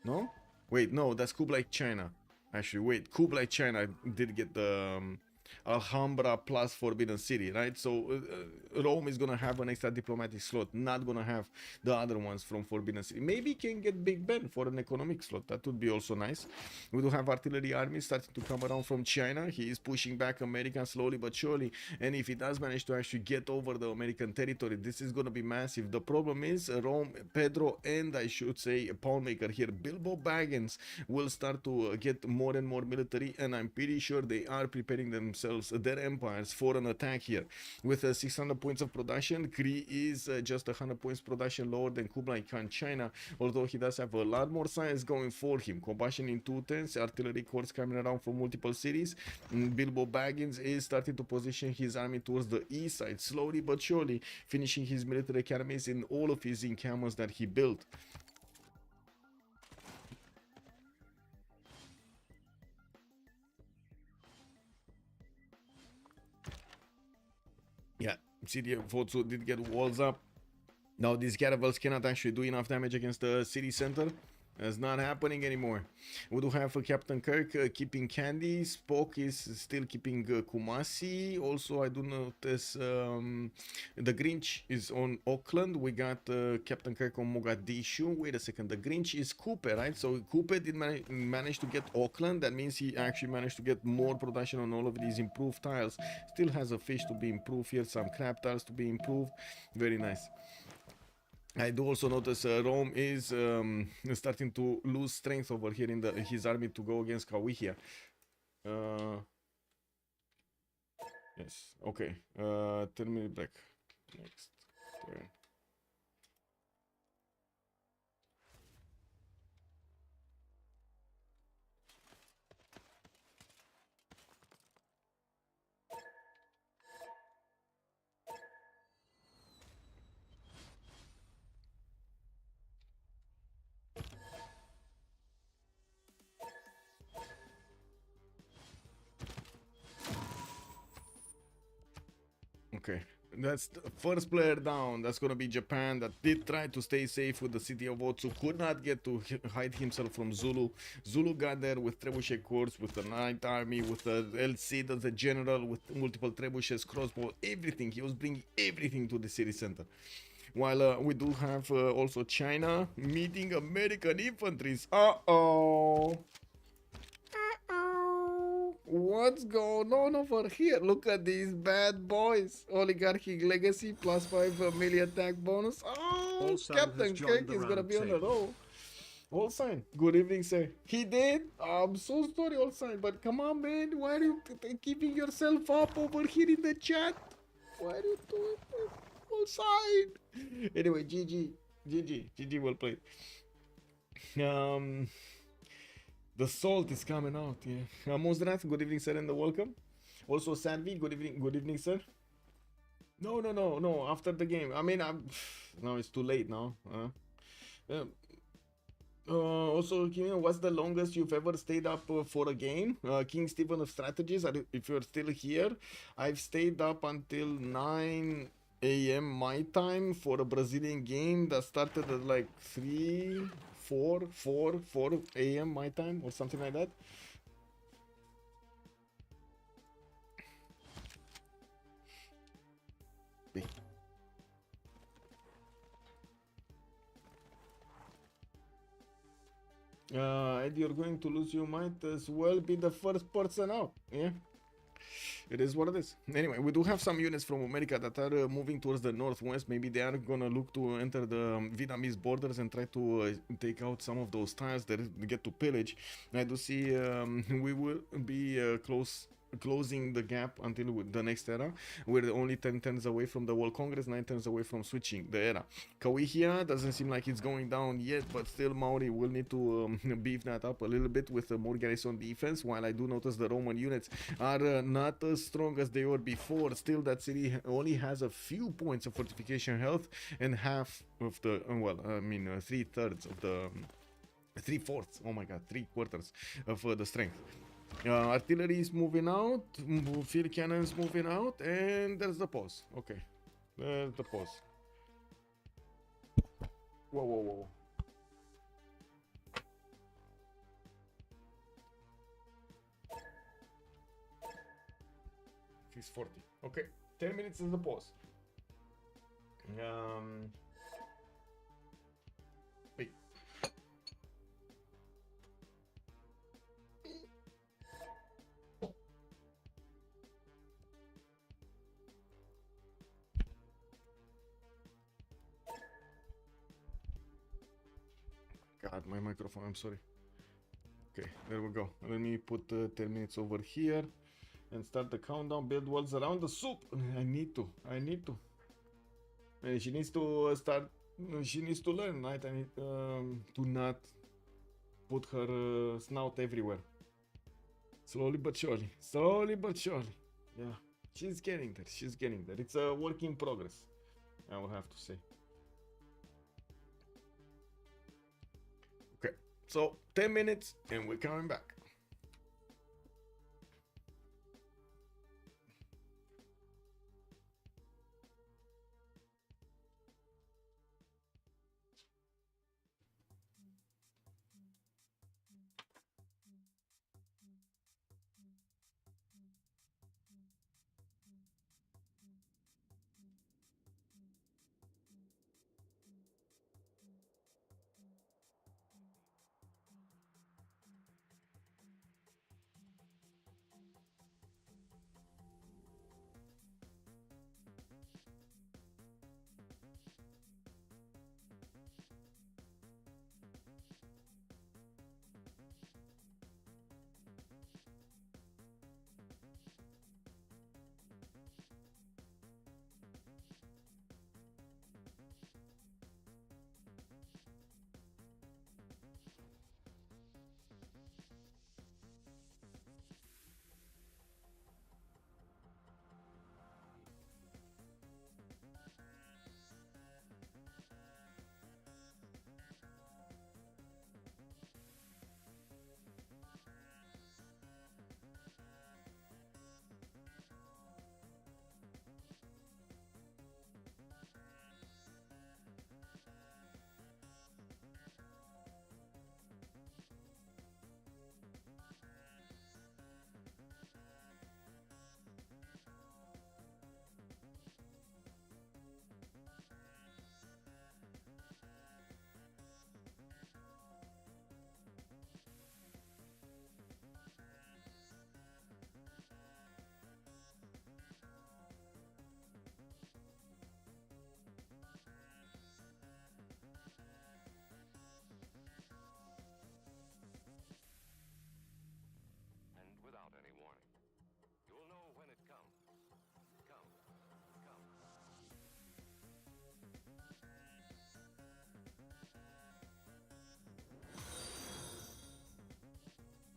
No? Wait, no, that's Kublai China. Actually, wait, Kublai China did get the Alhambra plus Forbidden City, right? So Rome is gonna have an extra diplomatic slot, not gonna have the other ones from Forbidden City. Maybe can get Big Ben for an economic slot. That would be also nice. We do have artillery armies starting to come around from China. He is pushing back America slowly but surely, and if he does manage to actually get over the American territory, this is gonna be massive. The problem is Rome, Pedro, and I should say Poundmaker here, Bilbo Baggins, will start to get more and more military, and I'm pretty sure they are preparing themselves, their empires, for an attack here. With 600 points of production, Kree is just 100 points production lower than Kublai Khan China, although he does have a lot more science going for him. Combustion in 210s, artillery corps coming around from multiple cities. Bilbo Baggins is starting to position his army towards the east side, slowly but surely, finishing his military academies in all of his encampments that he built. Yeah, city of Fotsu did get walls up. Now these caravels cannot actually do enough damage against the city center. It's not happening anymore. We do have Captain Kirk keeping Candy. Spock is still keeping Kumasi. Also, I do notice the Grinch is on Auckland. We got Captain Kirk on Mogadishu. Wait a second, the Grinch is Cooper, right? So Cooper did manage to get Auckland. That means he actually managed to get more production on all of these improved tiles. Still has a fish to be improved here, some crab tiles to be improved. Very nice. I do also notice Rome is starting to lose strength over here in his army to go against Kawihia. Yes, okay. 10-minute break. Next turn. Okay. That's the first player down. That's gonna be Japan. That did try to stay safe with the city of Otsu. Could not get to hide himself from Zulu. Zulu got there with trebuchet corps, with the Night Army, with the LC, the general, with multiple trebuchets, crossbow, everything. He was bringing everything to the city center. While we do have also China meeting American infantries. Uh-oh. What's going on over here? Look at these bad boys. Oligarchic legacy plus 5 melee attack bonus. Oh, Also Captain has joined Kirk the is gonna round be on the table. roll. All sign. Good evening, sir. He did. I'm so sorry, all sign. But come on, man. Why are you keeping yourself up over here in the chat? Why are you doing this? All sign. Anyway, GG, well played. The salt is coming out, yeah. Mosdrat, good evening, sir, and welcome. Also, Sanvi, good evening, sir. No, after the game. I mean, no, it's too late now. Also, Kim, what's the longest you've ever stayed up for a game? King Stephen of Strategies, if you're still here, I've stayed up until 9 a.m. my time for a Brazilian game that started at like 4 a.m. my time or something like that. Ed, you're going to lose. You might as well be the first person out. Yeah, it is what it is. Anyway, we do have some units from America that are moving towards the northwest. Maybe they are gonna look to enter the Vietnamese borders and try to take out some of those tiles that get to pillage. I do see we will be closing the gap until the next era. We're only 10 turns away from the World Congress, 9 turns away from switching the era. Kawihia doesn't seem like it's going down yet, but still Maori will need to beef that up a little bit with more garrison defense, while I do notice the Roman units are not as strong as they were before. Still, that city only has a few points of fortification health and half of the, 3/3 of the 3/4, oh my god, 3/4 of the strength. Artillery is moving out, field cannons moving out, and there's the pause. Okay, there's the pause. Whoa. He's 40. Okay, 10 minutes is the pause. Wait. God, my microphone, I'm sorry. Okay, there we go. Let me put 10 minutes over here and start the countdown. Build walls around the soup. I need to. And she needs to she needs to learn, right? I need to not put her snout everywhere. Slowly but surely. Yeah, she's getting there. It's a work in progress, I will have to say. Okay, so 10 minutes and we're coming back.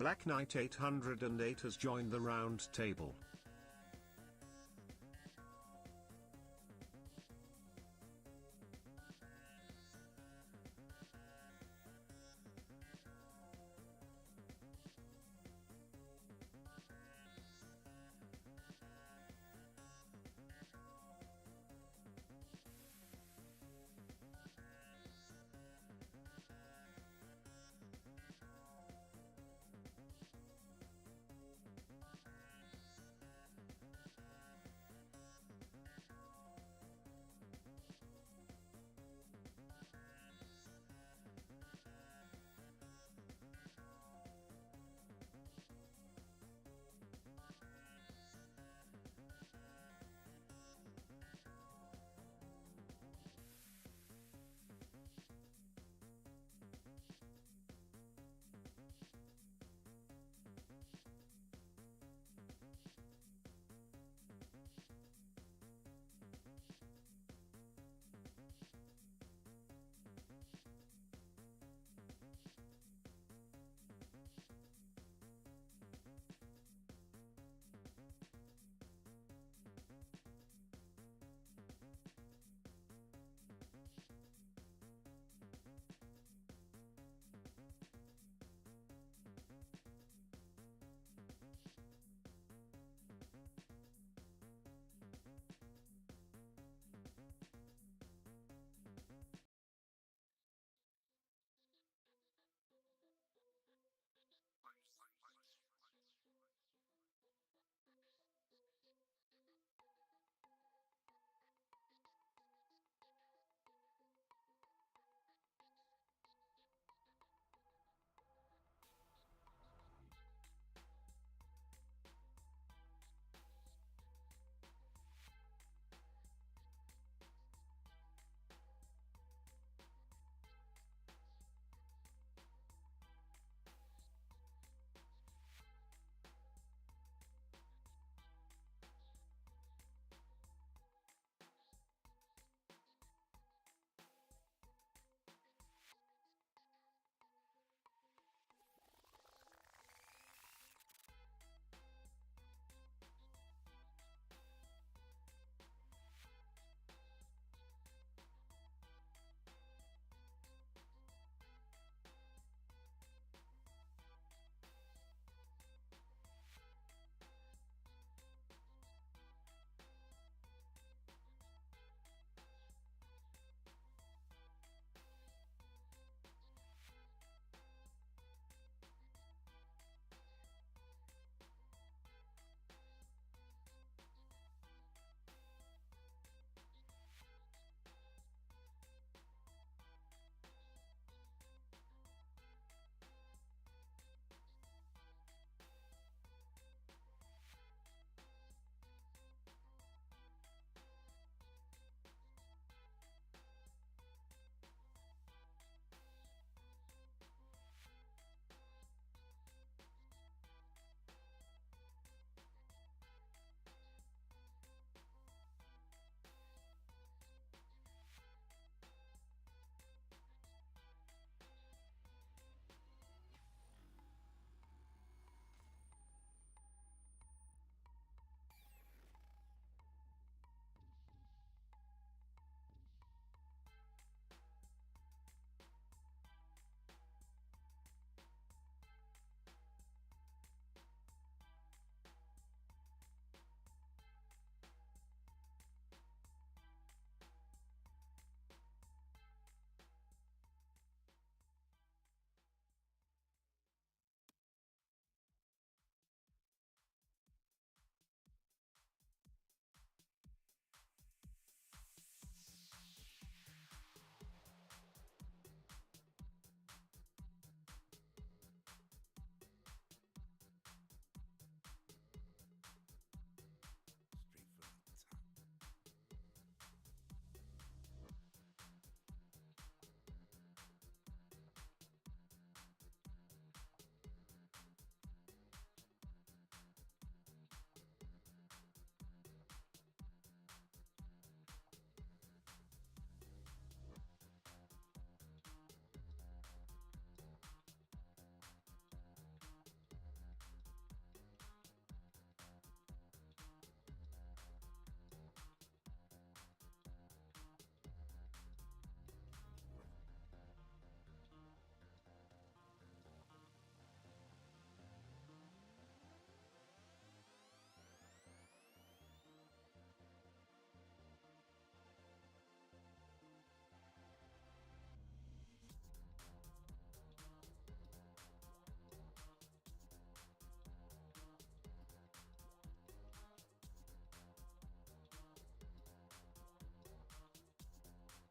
Black Knight 808 has joined the round table.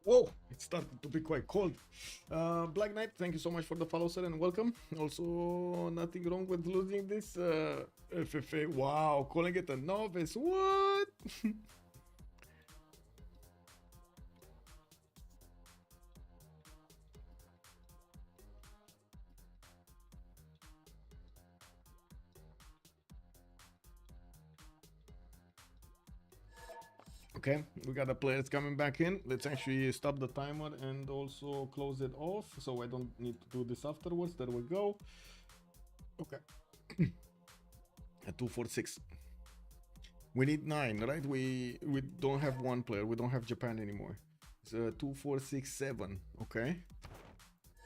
Whoa, it started to be quite cold. Black Knight, thank you so much for the follow, sir, and welcome. Also, nothing wrong with losing this FFA. Wow, calling it a novice. What? Okay, we got the players coming back in. Let's actually stop the timer and also close it off so I don't need to do this afterwards. There we go. Okay. At 246. We need 9, right? We don't have one player. We don't have Japan anymore. It's 2, 4, 6, 7. Okay.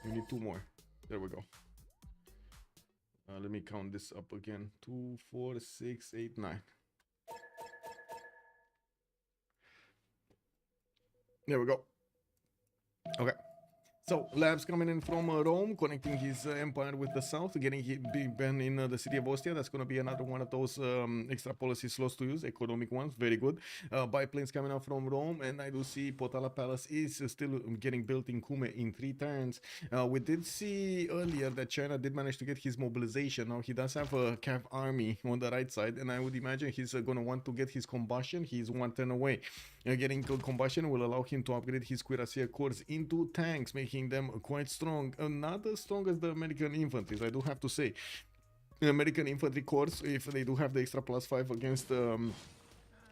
We need 2 more. There we go. Let me count this up again. 2, 4, 6, 8, 9. There we go. Okay. So, Labs coming in from Rome, connecting his empire with the south, getting Big Ben in the city of Ostia. That's going to be another one of those extra policy slots to use, economic ones, very good. Biplanes coming out from Rome, and I do see Potala Palace is still getting built in Kume in 3 turns. We did see earlier that China did manage to get his mobilization. Now, he does have a Cav army on the right side, and I would imagine he's going to want to get his combustion. He's 1 turn away. Getting combustion will allow him to upgrade his cuirassier corps into tanks, making them quite strong, not as strong as the American infantry, I do have to say. The American infantry corps, if they do have the extra +5 against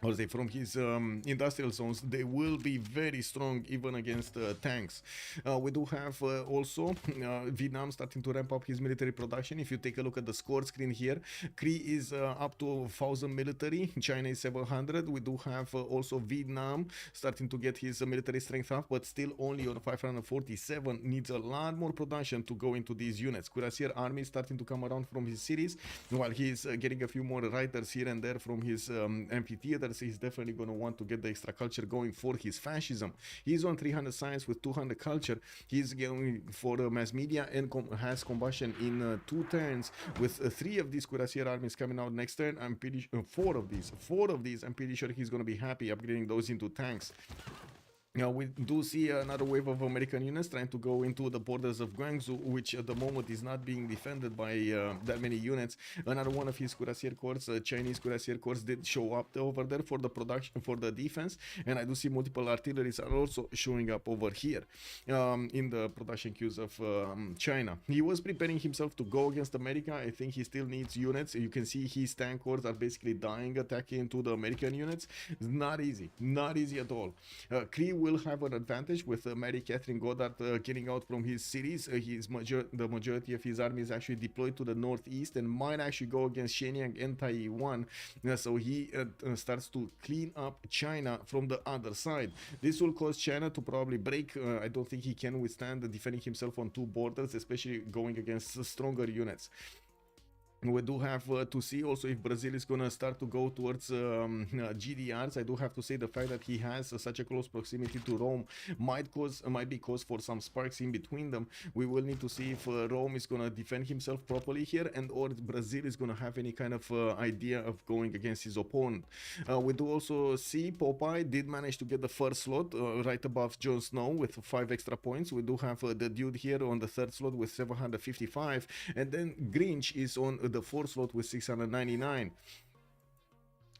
or say from his industrial zones, they will be very strong even against tanks. We do have also Vietnam starting to ramp up his military production. If you take a look at the score screen here, Cree is up to 1,000 military, China is 700. We do have also Vietnam starting to get his military strength up, but still only on 547. Needs a lot more production to go into these units. Cuirassier army starting to come around from his cities, while he's getting a few more riders here and there from his amphitheater. He's definitely going to want to get the extra culture going for his fascism. He's on 300 science with 200 culture. He's going for mass media and has combustion in 2 turns with 3 of these cuirassier armies coming out next turn. I'm pretty 4 of these. I'm pretty sure he's going to be happy upgrading those into tanks. Now, we do see another wave of American units trying to go into the borders of Guangzhou, which at the moment is not being defended by that many units. Another one of his cuirassier corps, Chinese cuirassier corps, did show up over there for the production, for the defense, and I do see multiple artilleries are also showing up over here in the production queues of China. He was preparing himself to go against America. I think he still needs units. You can see his tank corps are basically dying, attacking into the American units. It's not easy at all. Cree will have an advantage with Mary Catherine Goddard getting out from his cities. The majority of his army is actually deployed to the northeast and might actually go against Shenyang and Taiwan. So he starts to clean up China from the other side. This will cause China to probably break. I don't think he can withstand defending himself on 2 borders, especially going against stronger units. We do have to see also if Brazil is going to start to go towards GDRs. I do have to say the fact that he has such a close proximity to Rome might be cause for some sparks in between them. We will need to see if Rome is going to defend himself properly here, and or Brazil is going to have any kind of idea of going against his opponent. We do also see Popeye did manage to get the first slot right above Jon Snow with 5 extra points. We do have the dude here on the 3rd slot with 755, and then Grinch is on the 4th slot with 699.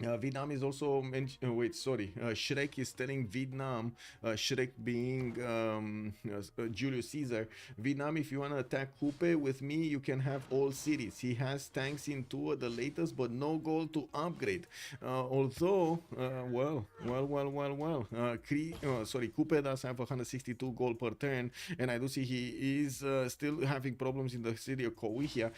Vietnam is also Shrek is telling Vietnam, Shrek being Julius Caesar, Vietnam, if you want to attack Coupe with me, you can have all cities. He has tanks in 2 of the latest, but no gold to upgrade. Although, Coupe does have 162 gold per turn, and I do see he is still having problems in the city of Coihia.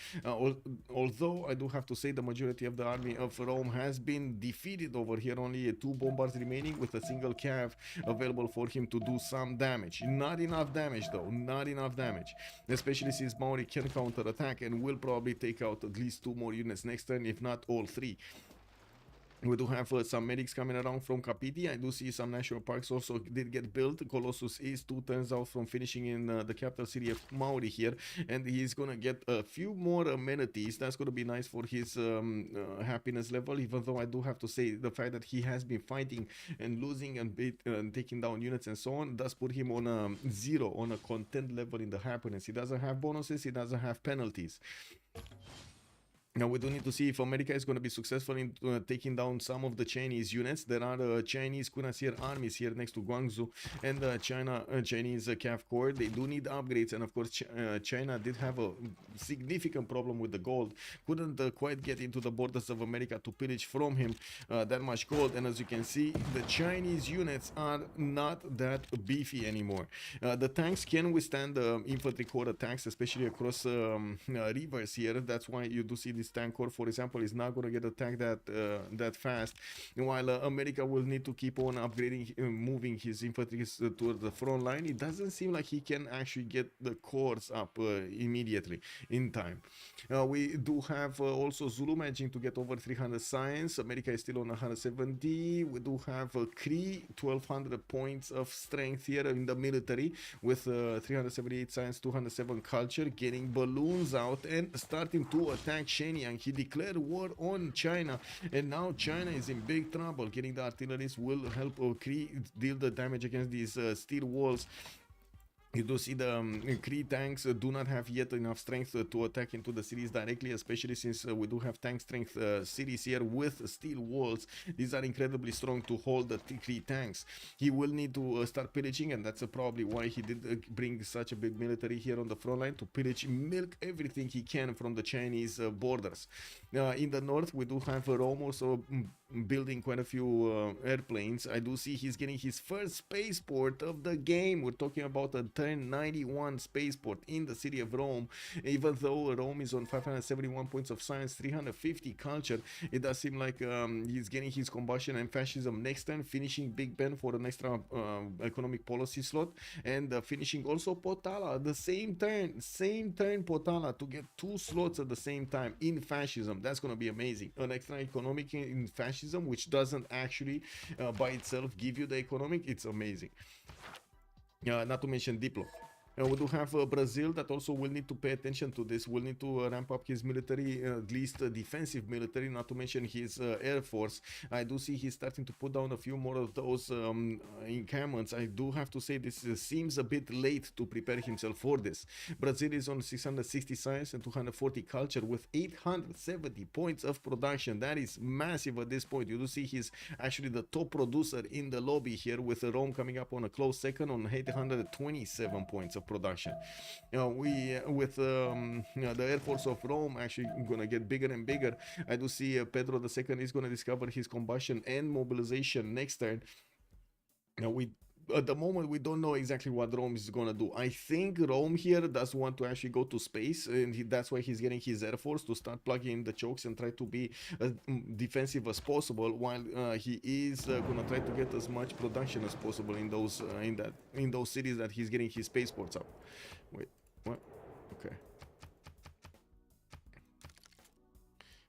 Although I do have to say the majority of the army of Rome has been defeated over here. Only 2 bombards remaining with a single cav available for him to do some damage. Not enough damage though, not enough damage, especially since Maori can counter attack and will probably take out at least 2 more units next turn, if not all 3. We do have some medics coming around from Kapiti. I do see some national parks also did get built. Colossus is 2 turns out from finishing in the capital city of Mauri here, and he's gonna get a few more amenities. That's gonna be nice for his happiness level, even though I do have to say the fact that he has been fighting and losing and taking down units and so on does put him on a 0 on a content level in the happiness. He doesn't have bonuses, he doesn't have penalties. Now we do need to see if America is going to be successful in taking down some of the Chinese units. There are Chinese cuirassier armies here next to Guangzhou and Chinese Cav Corps. They do need upgrades, and of course China did have a significant problem with the gold. Couldn't quite get into the borders of America to pillage from him that much gold, and as you can see, the Chinese units are not that beefy anymore. The tanks can withstand infantry corps attacks, especially across rivers here. That's why you do see this tank corps, for example, is not going to get attacked that fast, while America will need to keep on upgrading, moving his infantry toward the front line. It doesn't seem like he can actually get the corps up immediately in time. We do have also Zulu managing to get over 300 science. America is still on 170. We do have Cree 1200 points of strength here in the military with 378 science, 207 culture, getting balloons out and starting to attack Shenyang. He declared war on China, and now China is in big trouble. Getting the artilleries will help Cree deal the damage against these steel walls. You do see the Kree tanks do not have yet enough strength to attack into the cities directly, especially since we do have tank strength cities here with steel walls. These are incredibly strong to hold the Kree tanks. He will need to start pillaging, and that's probably why he did bring such a big military here on the front line, to pillage, milk everything he can from the Chinese borders. In the north, we do have Rome also building quite a few airplanes. I do see he's getting his first spaceport of the game. We're talking about a turn 91 spaceport in the city of Rome. Even though Rome is on 571 points of science, 350 culture, it does seem like he's getting his combustion and fascism next turn, finishing Big Ben for an extra economic policy slot, and finishing also Potala the same turn Potala, to get 2 slots at the same time in fascism. That's going to be amazing. An extra economic in fascism, which doesn't actually by itself give you the economic. It's amazing. Not to mention Diplo. We do have Brazil that also will need to pay attention to this. Will need to ramp up his military, at least defensive military, not to mention his air force. I do see he's starting to put down a few more of those encampments. I do have to say this seems a bit late to prepare himself for this. Brazil is on 660 science and 240 culture with 870 points of production. That is massive at this point. You do see he's actually the top producer in the lobby here, with Rome coming up on a close second on 827 points of production. With the Air Force of Rome actually gonna get bigger and bigger. I do see Pedro II is gonna discover his combustion and mobilization next turn. At the moment, we don't know exactly what Rome is gonna do. I think Rome here does want to actually go to space, and that's why he's getting his air force to start plugging in the chokes and try to be as defensive as possible, while he is gonna try to get as much production as possible in those cities that he's getting his spaceports up. Wait, what? Okay.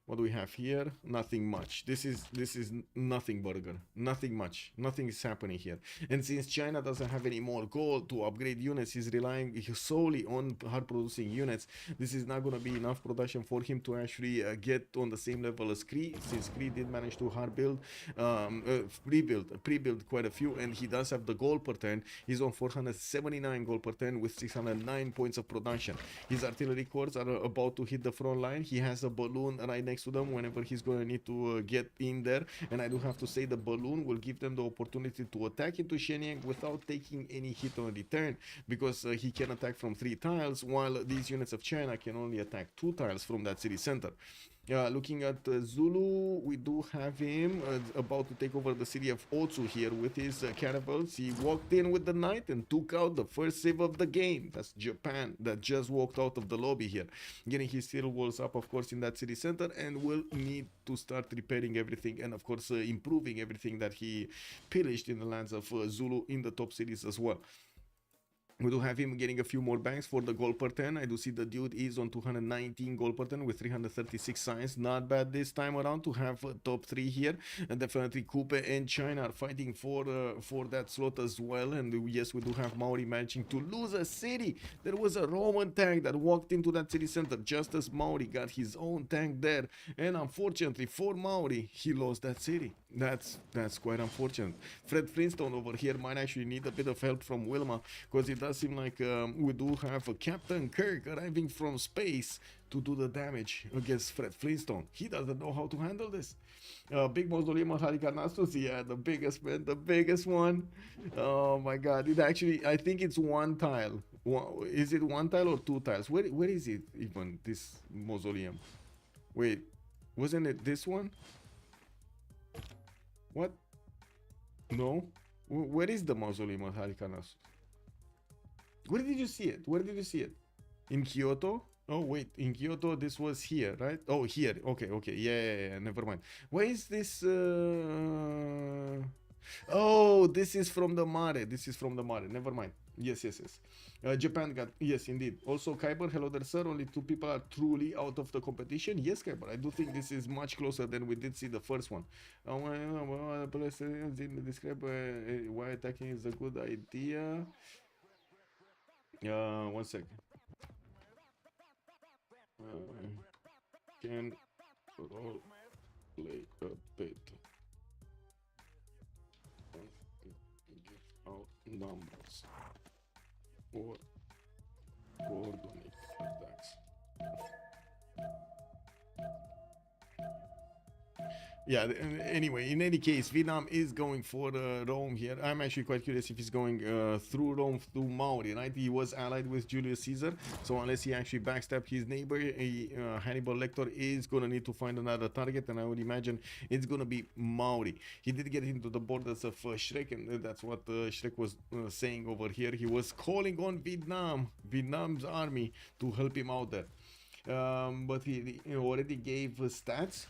What do we have here? Nothing much. This is nothing, burger. Nothing much. Nothing is happening here. And since China doesn't have any more gold to upgrade units, he's relying solely on hard producing units. This is not going to be enough production for him to actually get on the same level as Kree, since Kree did manage to hard build, pre-build quite a few, and he does have the gold per turn. He's on 479 gold per turn with 609 points of production. His artillery corps are about to hit the front line. He has a balloon right next to them whenever he's going to need to get in there, and I do have to say the balloon will give them the opportunity to attack into Shenyang without taking any hit on return, because he can attack from 3 tiles, while these units of China can only attack 2 tiles from that city center. Looking at Zulu, we do have him about to take over the city of Otsu here with his caravels. He walked in with the knight and took out the first civ of the game. That's Japan, that just walked out of the lobby here, getting his steel walls up, of course, in that city center, and will need to start repairing everything, and of course improving everything that he pillaged in the lands of Zulu in the top cities as well. We do have him getting a few more banks for the gold per 10. I do see the dude is on 219 gold per 10 with 336 signs. Not bad this time around to have top 3 here. And definitely Coupe and China are fighting for that slot as well. And yes, we do have Maori managing to lose a city. There was a Roman tank that walked into that city center just as Maori got his own tank there. And unfortunately for Maori, he lost that city. That's quite unfortunate. Fred Flintstone over here might actually need a bit of help from Wilma, because it does seem like we do have a Captain Kirk arriving from space to do the damage against Fred Flintstone. He doesn't know how to handle this. Big Mausoleum of Halicarnassus, yeah, the biggest, man, the biggest one. Oh my god, it actually, I think it's one tile. Is it one tile or 2 tiles? Where is it even, this mausoleum? Wait, wasn't it this one? What? No? Where is the Mausoleum of Halicarnassus? Where did you see it? Where did you see it? In Kyoto? Oh wait, in Kyoto this was here, right? Oh, here. Okay, yeah, never mind. Where is this? Oh, this is from the Mare. This is from the Mare. Never mind. Yes. Japan got, yes, indeed. Also, Kyber, hello there, sir. Only 2 people are truly out of the competition. Yes, Kyber, I do think this is much closer than we did see the first one. Describe why attacking is a good idea. 1 second. Can role play a bit. Give out numbers or coordinate attacks. Yeah, anyway, in any case, Vietnam is going for Rome here. I'm actually quite curious if he's going through Rome, through Mauri, right? He was allied with Julius Caesar, so unless he actually backstabbed his neighbor, Hannibal Lecter is going to need to find another target, and I would imagine it's going to be Mauri. He did get into the borders of Shrek, and that's what Shrek was saying over here. He was calling on Vietnam's army to help him out there. But he already gave stats.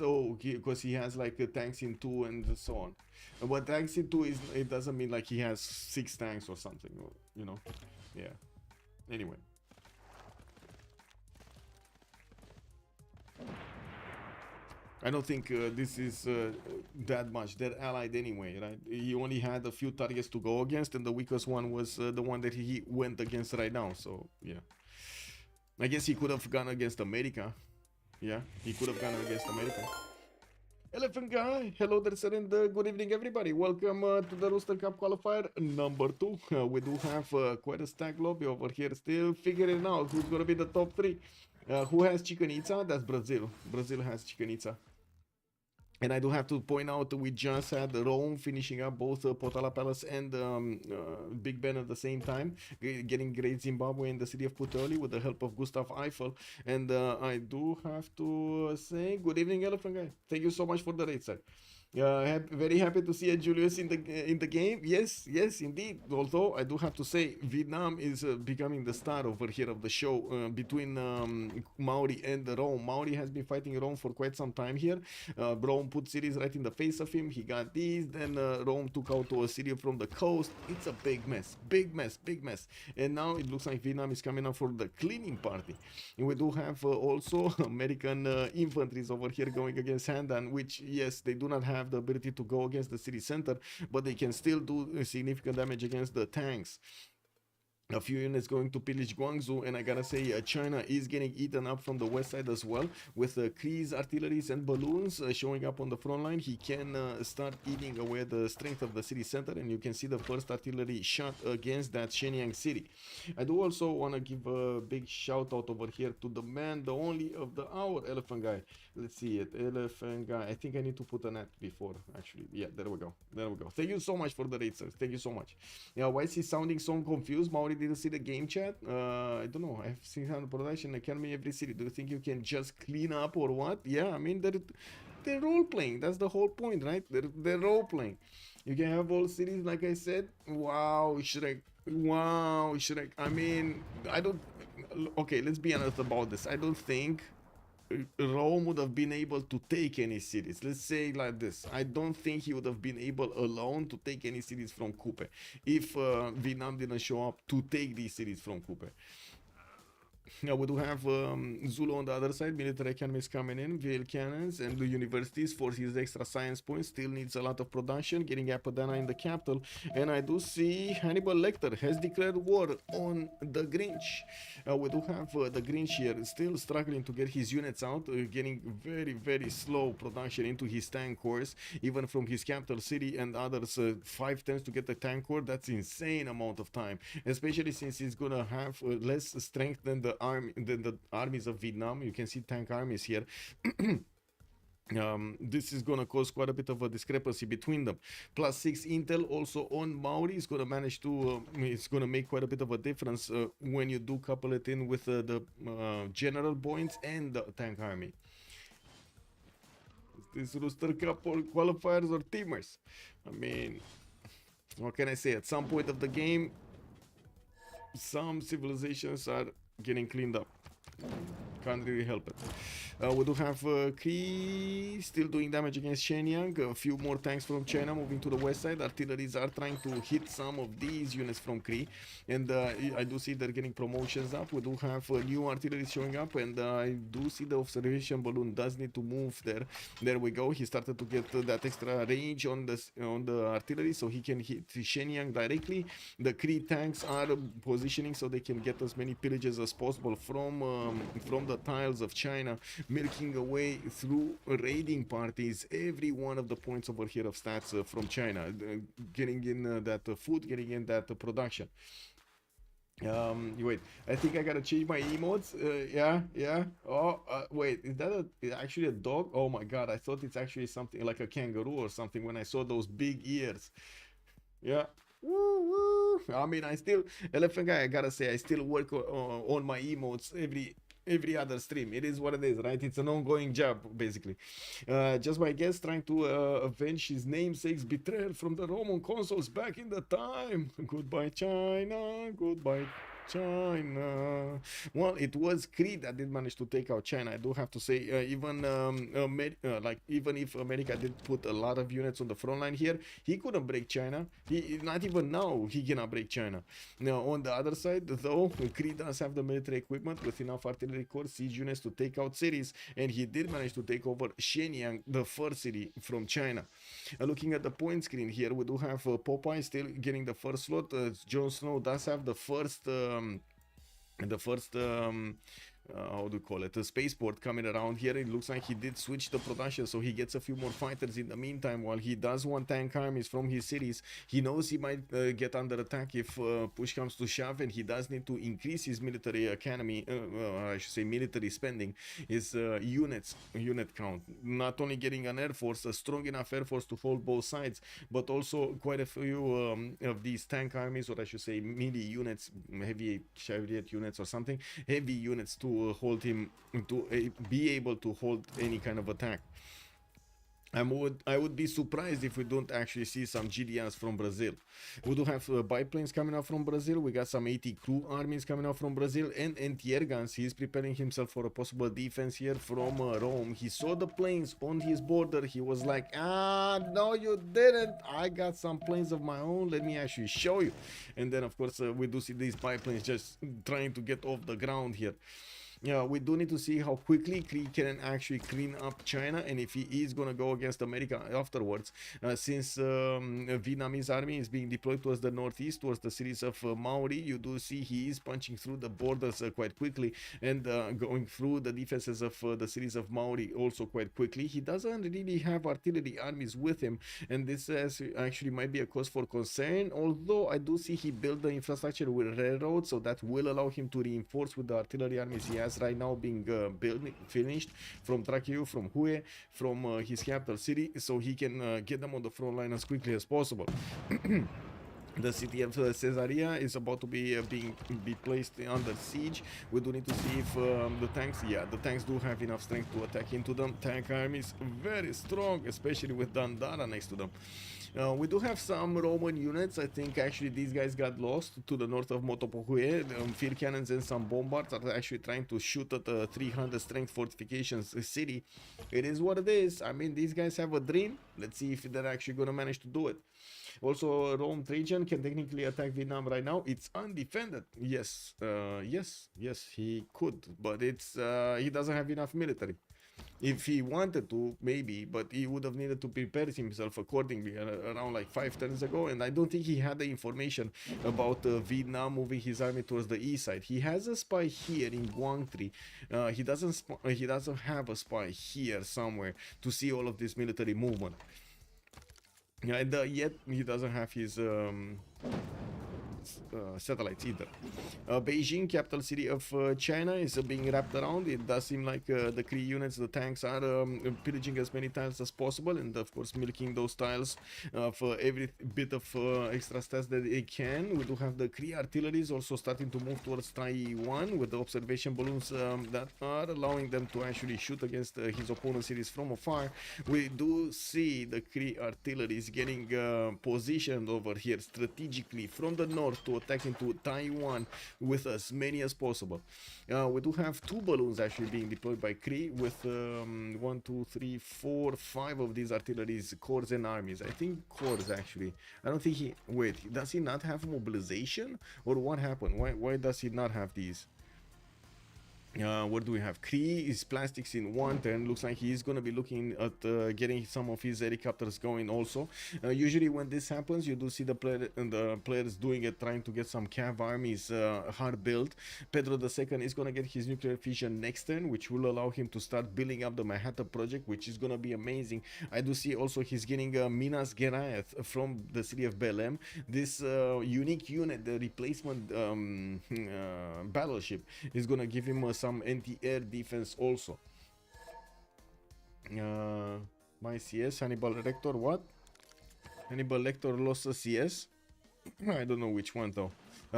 Oh, because he has like tanks in 2 and so on. But tanks in 2 is, it doesn't mean like he has 6 tanks or something, you know. Yeah. Anyway. I don't think this is that much. They're allied anyway, right? He only had a few targets to go against, and the weakest one was the one that he went against right now. So yeah. I guess he could have gone against America. Yeah, he could have gone against America. Elephant Guy, hello there, sir, and good evening, everybody. Welcome to the Rooster Cup Qualifier number 2. We do have quite a stacked lobby over here, still figuring out who's going to be the top 3. Who has Chichen Itza? That's Brazil. Brazil has Chichen Itza. And I do have to point out we just had Rome finishing up both Potala Palace and Big Ben at the same time, getting Great Zimbabwe in the city of Puteoli with the help of Gustav Eiffel. And I do have to say good evening, Elephant Guy. Thank you so much for the raid, sir. Very happy to see Julius in the game. Yes, indeed. Although I do have to say, Vietnam is becoming the star over here of the show between Mauri and Rome. Mauri has been fighting Rome for quite some time here. Rome put cities right in the face of him. He got these. Then Rome took out to a city from the coast. It's a big mess. And now it looks like Vietnam is coming up for the cleaning party. And we do have also American infantries over here going against Handan, which, yes, they do not have the ability to go against the city center, but they can still do significant damage against the tanks. A few units going to pillage Guangzhou, and I gotta say China is getting eaten up from the west side as well, with Kree's artilleries and balloons showing up on the front line. He can start eating away the strength of the city center, and you can see the first artillery shot against that Shenyang city. I do also want to give a big shout out over here to the man, the only of the hour, Elephant Guy. Let's see it, Elephant Guy. I think I need to put an ad before, actually. Yeah, there we go. Thank you so much for the raid, sir. Thank you so much. Yeah, why is he sounding so confused? Mauri didn't see the game chat. I don't know. I've seen how the production academy every city. Do you think you can just clean up or what? Yeah, I mean they're role playing. That's the whole point, right? They're role playing. You can have all cities, like I said. Wow, Shrek. I mean, I don't. Okay, let's be honest about this. I don't think Rome would have been able to take any cities. Let's say like this. I don't think he would have been able alone to take any cities from Kupe if Vietnam didn't show up to take these cities from Kupe. Now we do have Zulu on the other side, military academies coming in, VL cannons, and the universities for his extra science points still needs a lot of production, getting Apadana in the capital. And I do see Hannibal Lecter has declared war on the Grinch. We do have the Grinch here still struggling to get his units out, getting very slow production into his tank corps, even from his capital city and others 5 times to get the tank corps. That's insane amount of time, especially since he's gonna have less strength than the armies of Vietnam. You can see tank armies here. This is gonna cause quite a bit of a discrepancy between them. +6 intel also on Maori is gonna manage to it's gonna make quite a bit of a difference when you do couple it in with the general points and the tank army. Is this Rooster Cup or qualifiers or teamers? I mean, what can I say? At some point of the game, some civilizations are getting cleaned up. Can't really help it. We do have Kree still doing damage against Shenyang. A few more tanks from China moving to the west side. Artilleries are trying to hit some of these units from Kree. And I do see they're getting promotions up. We do have new artillery showing up. And I do see the observation balloon does need to move there. There we go. He started to get that extra range on the artillery, so he can hit Shenyang directly. The Kree tanks are positioning so they can get as many pillages as possible from the tiles of China, milking away through raiding parties every one of the points over here of stats from China, getting in that food, getting in that production. Wait, I think I gotta change my emotes. Yeah. Oh, wait, is that actually a dog? Oh my god, I thought it's actually something like a kangaroo or something when I saw those big ears. Yeah. Woo. I mean, elephant guy, I gotta say, I still work on my emotes every other stream. It is what it is, right? It's an ongoing job, basically. Just my guest trying to avenge his namesake's betrayal from the Roman consuls back in the time. Goodbye, China. Goodbye, China. Well, it was Kree that did manage to take out China. I do have to say, even if America did put a lot of units on the front line here, he couldn't break China. Not even now he cannot break China. Now on the other side, though, Kree does have the military equipment with enough artillery corps, siege units to take out cities, and he did manage to take over Shenyang, the first city from China. Looking at the point screen here, we do have Popeye still getting the first slot. Jon Snow does have the first how do you call it, a spaceport coming around here. It looks like he did switch the production, so he gets a few more fighters in the meantime, while he does want tank armies from his cities. He knows he might get under attack if push comes to shove, and he does need to increase his military academy, I should say military spending, his unit count. Not only getting an air force, a strong enough air force to hold both sides, but also quite a few of these tank armies, or I should say mini units, heavy chariot units or something, heavy units to hold him, to be able to hold any kind of attack. I would be surprised if we don't actually see some GDRs from Brazil. We do have biplanes coming out from Brazil. We got some 80 crew armies coming out from Brazil, and anti-air guns. He's preparing himself for a possible defense here from Rome. He saw the planes on his border. He was like, no you didn't. I got some planes of my own. Let me actually show you. And then of course we do see these biplanes just trying to get off the ground here. Yeah, we do need to see how quickly Kree can actually clean up China, and if he is going to go against America afterwards, since Vietnamese army is being deployed towards the northeast, towards the cities of Maori. You do see he is punching through the borders quite quickly, and going through the defenses of the cities of Maori also quite quickly. He doesn't really have artillery armies with him, and this actually might be a cause for concern, although I do see he built the infrastructure with railroads, so that will allow him to reinforce with the artillery armies he has right now being finished from Tracheu, from Hue, from his capital city, so he can get them on the front line as quickly as possible. The city of Caesarea is about to be placed under siege. We do need to see if the tanks do have enough strength to attack into them. Tank army is very strong, especially with Dandara next to them. We do have some Roman units. I think actually these guys got lost to the north of Motopohue. Field cannons and some bombards are actually trying to shoot at the 300 strength fortifications city. It is what it is. I mean, these guys have a dream. Let's see if they're actually gonna manage to do it. Also, Rome Trajan can technically attack Vietnam right now. It's undefended. Yes, yes, he could, but it's he doesn't have enough military. If he wanted to, maybe, but he would have needed to prepare himself accordingly around like 5 turns ago. And I don't think he had the information about Vietnam moving his army towards the east side. He has a spy here in Quang Tri. He doesn't have a spy here somewhere to see all of this military movement. And yet he doesn't have his satellites either. Beijing, capital city of China, is being wrapped around. It does seem like the Kree units, the tanks, are pillaging as many tiles as possible, and of course milking those tiles for every bit of extra stats that they can. We do have the Kree artilleries also starting to move towards Taiwan with the observation balloons that are allowing them to actually shoot against his opponent's cities from afar. We do see the Kree artilleries getting positioned over here strategically from the north to attack into Taiwan with as many as possible. We do have 2 balloons actually being deployed by Kree with 1, 2, 3, 4, 5 of these artilleries, corps and armies. I think corps actually. I don't think he... Wait, does he not have mobilization? Or what happened? Why does he not have these? What do we have? Kree is plastics in 1 turn. Looks like he's gonna be looking at getting some of his helicopters going also. Usually when this happens, you do see the players doing it, trying to get some cav armies hard built. Pedro II is gonna get his nuclear fission next turn, which will allow him to start building up the Manhattan project, which is gonna be amazing. I do see also he's getting Minas Geraeth from the city of Belém. This unique unit, the replacement battleship, is gonna give him some anti-air defense also. My CS, Hannibal Lecter, what? Hannibal Lecter lost a CS? I don't know which one though.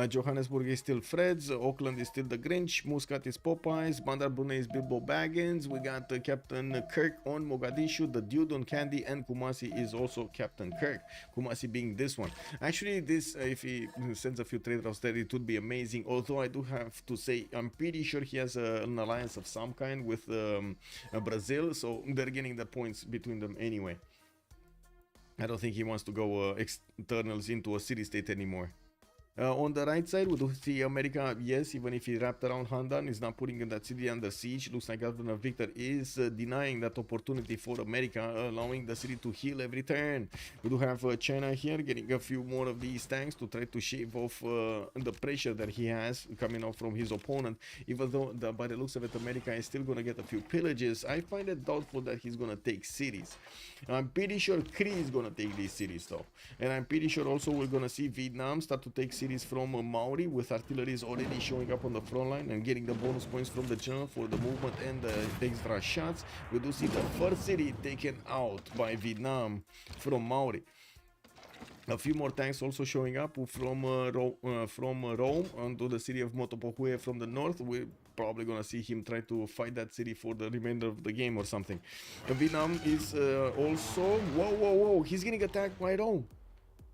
Johannesburg is still Fred's, Auckland is still the Grinch, Muscat is Popeyes, Bandar Brunei is Bilbo Baggins, we got Captain Kirk on Mogadishu, the Dude on Candy, and Kumasi is also Captain Kirk. Kumasi being this one. Actually, this, if he sends a few trade routes there, it would be amazing. Although I do have to say, I'm pretty sure he has an alliance of some kind with Brazil, so they're getting the points between them anyway. I don't think he wants to go externals into a city-state anymore. On the right side, we do see America, yes, even if he wrapped around Handan, is not putting that city under siege. Looks like Governor Victor is denying that opportunity for America, allowing the city to heal every turn. We do have China here getting a few more of these tanks to try to shave off the pressure that he has coming off from his opponent. Even though, by the looks of it, America is still going to get a few pillages, I find it doubtful that he's going to take cities. I'm pretty sure Kree is going to take these cities though. And I'm pretty sure also we're going to see Vietnam start to take cities from Maori, with artilleries already showing up on the front line and getting the bonus points from the general for the movement and the extra shots. We do see the first city taken out by Vietnam from Maori. A few more tanks also showing up from Rome onto the city of Motopohue from the north. We're probably gonna see him try to fight that city for the remainder of the game or something. Vietnam is also... Whoa, he's getting attacked by Rome.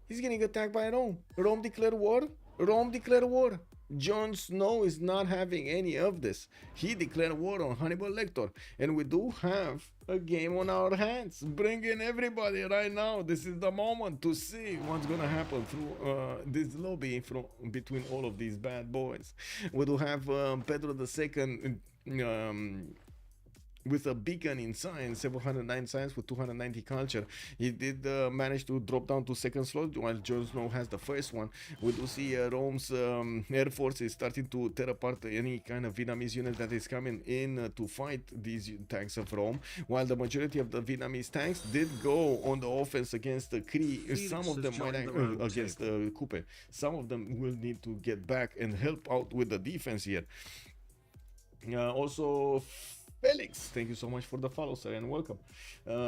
He's getting attacked by Rome. Rome declared war. Rome declared war. Jon Snow is not having any of this. He declared war on Hannibal Lecter. And we do have a game on our hands. Bring in everybody right now. This is the moment to see what's gonna happen through this lobby between all of these bad boys. We do have Pedro II with a beacon in science, 709 science with 290 culture. He did manage to drop down to second slot, while Jon Snow has the first one. We do see Rome's air force is starting to tear apart any kind of Vietnamese unit that is coming in to fight these tanks of Rome, while the majority of the Vietnamese tanks did go on the offense against the Kree. Some of them might against Coupe. Some of them will need to get back and help out with the defense here. Also, Felix, thank you so much for the follow, sir, and welcome.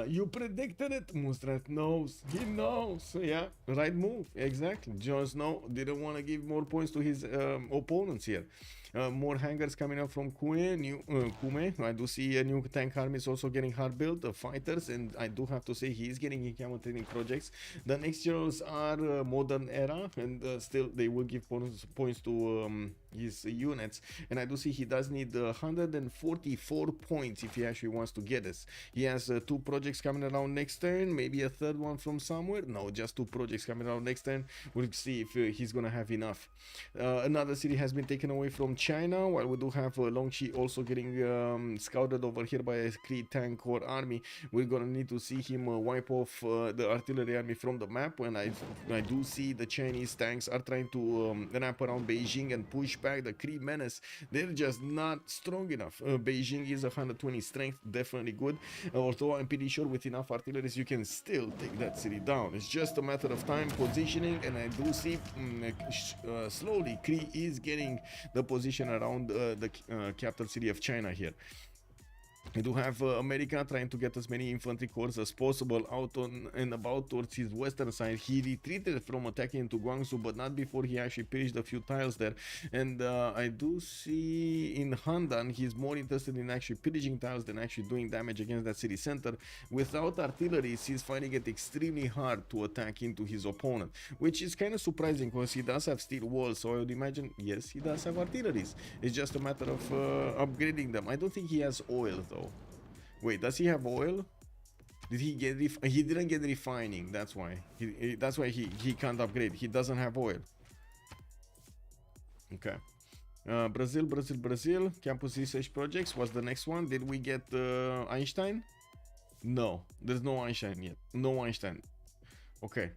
You predicted it. Mustrat knows. He knows. Yeah, right move. Exactly. Jon Snow didn't want to give more points to his opponents here. More hangars coming up from Kume. I do see a new tank army is also getting hard built, fighters, and I do have to say he is getting in camo training projects. The next generals are modern era, and still they will give points to his units. And I do see he does need 144 points if he actually wants to get us. He has 2 projects coming around next turn, maybe a third one from somewhere. No, just 2 projects coming around next turn. We'll see if he's gonna have enough. Another city has been taken away from China, while we do have Longqi also getting scouted over here by a Kree tank core army. We're gonna need to see him wipe off the artillery army from the map. When I do see the Chinese tanks are trying to wrap around Beijing and push back the Kree menace. They're just not strong enough. Beijing is 120 strength, definitely good. Although I'm pretty sure with enough artillery you can still take that city down. It's just a matter of time, positioning, and I do see slowly Kree is getting the position around the capital city of China here. We do have America trying to get as many infantry corps as possible out on and about towards his western side. He retreated from attacking into Guangzhou, but not before he actually pillaged a few tiles there. And I do see in Handan he's more interested in actually pillaging tiles than actually doing damage against that city center. Without artillery, he's finding it extremely hard to attack into his opponent, which is kind of surprising because he does have steel walls. So I would imagine, yes, he does have artilleries. It's just a matter of upgrading them. I don't think he has oil though. Wait, does he have oil? Did he get he didn't get refining, that's why. That's why he can't upgrade. He doesn't have oil. Okay. Brazil. Campus research projects was the next one. Did we get Einstein? No, there's no Einstein yet. No Einstein. Okay.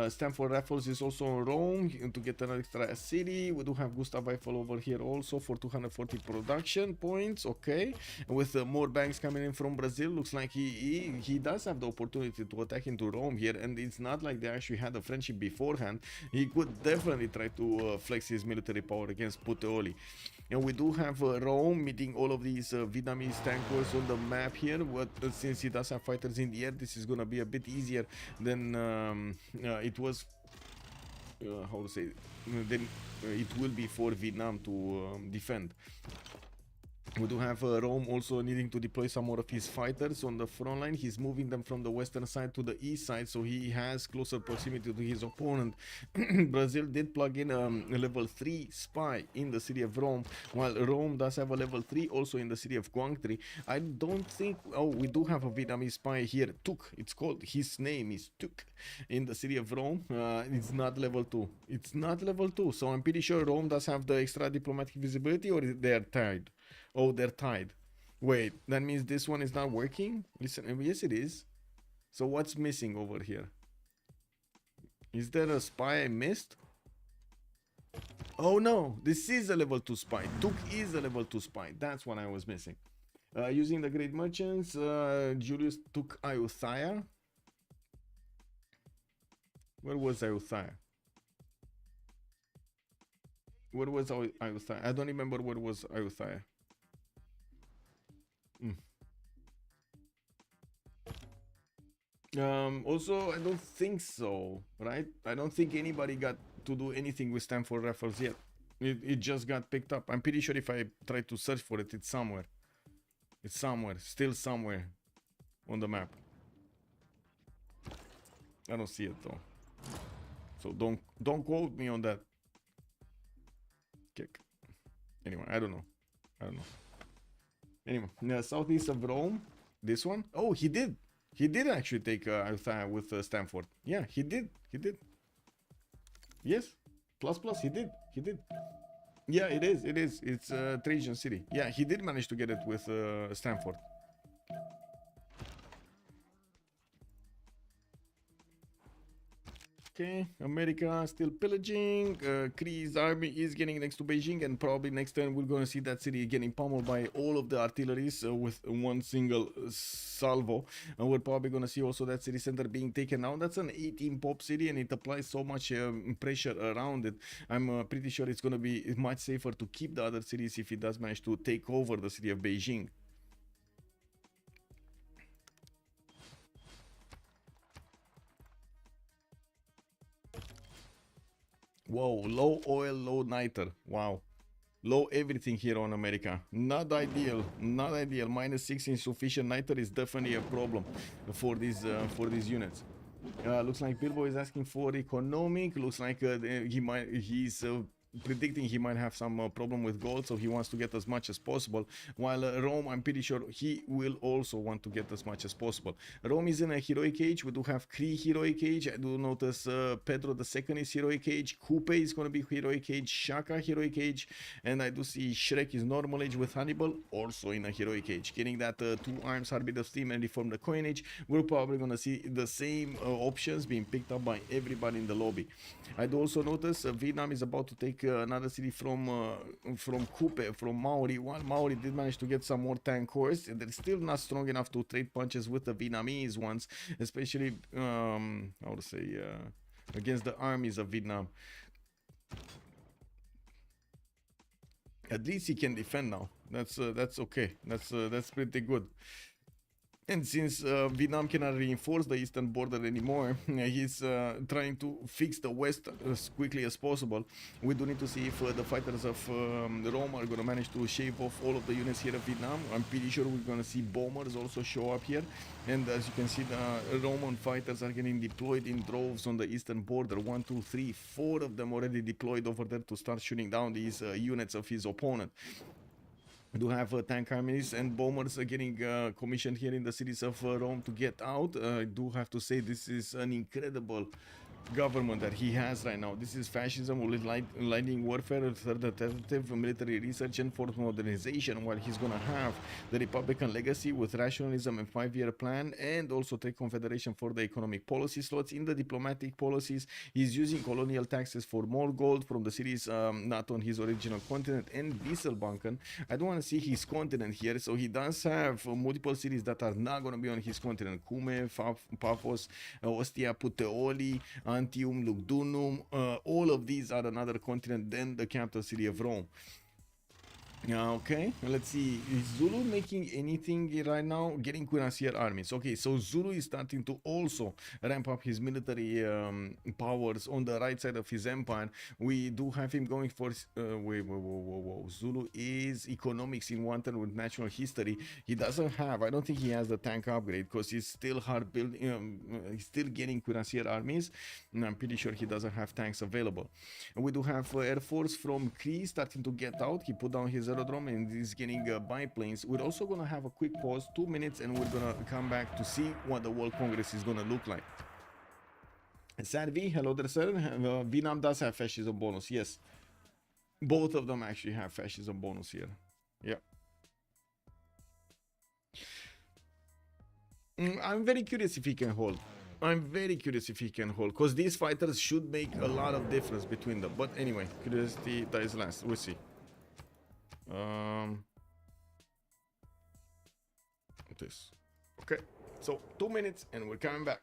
Stanford Raffles is also on Rome to get an extra city. We do have Gustav Eiffel over here also for 240 production points. Okay, with more banks coming in from Brazil, looks like he does have the opportunity to attack into Rome here, and it's not like they actually had a friendship beforehand. He could definitely try to flex his military power against Puteoli. And we do have Rome meeting all of these Vietnamese tankers on the map here. But since he does have fighters in the air, this is gonna be a bit easier than it was. How to say? Then it will be for Vietnam to defend. We do have Rome also needing to deploy some more of his fighters on the front line. He's moving them from the western side to the east side, so he has closer proximity to his opponent. Brazil did plug in a level 3 spy in the city of Rome, while Rome does have a level 3 also in the city of Guangzhou. I don't think... Oh, we do have a Vietnamese spy here, Tuk. It's called, his name is Tuk, in the city of Rome. It's not level 2. It's not level 2, so I'm pretty sure Rome does have the extra diplomatic visibility, or they're tied. Oh, they're tied. Wait, that means this one is not working? Listen, yes it is. So what's missing over here? Is there a spy I missed? Oh no, this is a level 2 spy. Tuk is a level 2 spy. That's what I was missing. Using the great merchants, Julius took Ayutthaya. Where was Ayutthaya? Where was Ayutthaya? I don't remember where was Ayutthaya. Also, I don't think so, right? I don't think anybody got to do anything with Stanford Raffles yet. It just got picked up. I'm pretty sure if I try to search for it, it's somewhere. It's somewhere, still somewhere on the map. I don't see it though. So don't quote me on that. Kick. Anyway, I don't know. Anyway, southeast of Rome. This one? Oh, he did. He did actually take Ayutthaya with Stanford. Yeah, he did. Yes. Plus, he did. Yeah, it is. It's Trajan City. Yeah, he did manage to get it with Stanford. Okay, America still pillaging. Kree's army is getting next to Beijing, and probably next turn we're gonna see that city getting pummeled by all of the artilleries with one single salvo. And we're probably gonna see also that city center being taken out. That's an 18 pop city, and it applies so much pressure around it. I'm pretty sure it's gonna be much safer to keep the other cities if it does manage to take over the city of Beijing. Whoa, low oil, low niter. Wow. Low everything here on America. Not ideal. Not ideal. -6 insufficient niter is definitely a problem for these units. Looks like Bilbo is asking for economic. Looks like he's predicting he might have some problem with gold, so he wants to get as much as possible. While Rome, I'm pretty sure he will also want to get as much as possible. Rome is in a heroic age. We do have Kree heroic age. I do notice Pedro II is heroic age. Coupe is going to be heroic age. Shaka heroic age, and I do see Shrek is normal age with Hannibal also in a heroic age. Getting that 2 arms, Heartbeat of Steam, and Reform the Coinage. We're probably going to see the same options being picked up by everybody in the lobby. I do also notice Vietnam is about to take another city from Coupe, from Maori. While Maori did manage to get some more tank cores, they're still not strong enough to trade punches with the Vietnamese ones, especially how to say against the armies of Vietnam. At least he can defend now. That's okay. That's pretty good. And since Vietnam cannot reinforce the eastern border anymore, he's trying to fix the west as quickly as possible. We do need to see if the fighters of Rome are going to manage to shave off all of the units here of Vietnam. I'm pretty sure we're going to see bombers also show up here. And as you can see, the Roman fighters are getting deployed in droves on the eastern border. 1, 2, 3, 4 of them already deployed over there to start shooting down these units of his opponent. We do have tank armies and bombers getting commissioned here in the cities of Rome to get out. I do have to say this is an incredible government that he has right now. This is fascism with lightning warfare, third alternative, military research and force modernization, while he's gonna have the Republican legacy with rationalism and 5-year plan, and also take confederation for the economic policy slots. In the diplomatic policies, he's using colonial taxes for more gold from the cities not on his original continent and Wisselbanken. I don't want to see his continent here, so he does have multiple cities that are not going to be on his continent. Cume, Paphos, Ostia, Puteoli, Antium, Lugdunum, all of these are another continent than the capital city of Rome. Okay, let's see. Is Zulu making anything right now? Getting cuirassier armies. Okay, so Zulu is starting to also ramp up his military powers on the right side of his empire. We do have him going for whoa. Zulu is economics in one turn with national history. He doesn't have, I don't think he has the tank upgrade because he's still hard building, he's still getting cuirassier armies, and I'm pretty sure he doesn't have tanks available. And we do have Air Force from Kree starting to get out. He put down his aerodrome and is getting biplanes. We're also gonna have a quick pause, 2 minutes, and we're gonna come back to see what the World Congress is gonna look like. Sadvi, hello there, sir. Vietnam does have fascism bonus, yes. Both of them actually have fascism bonus here. Yeah. I'm very curious if he can hold. I'm very curious if he can hold, because these fighters should make a lot of difference between them. But anyway, curiosity dies last. We'll see. This. Okay, so 2 minutes and we're coming back.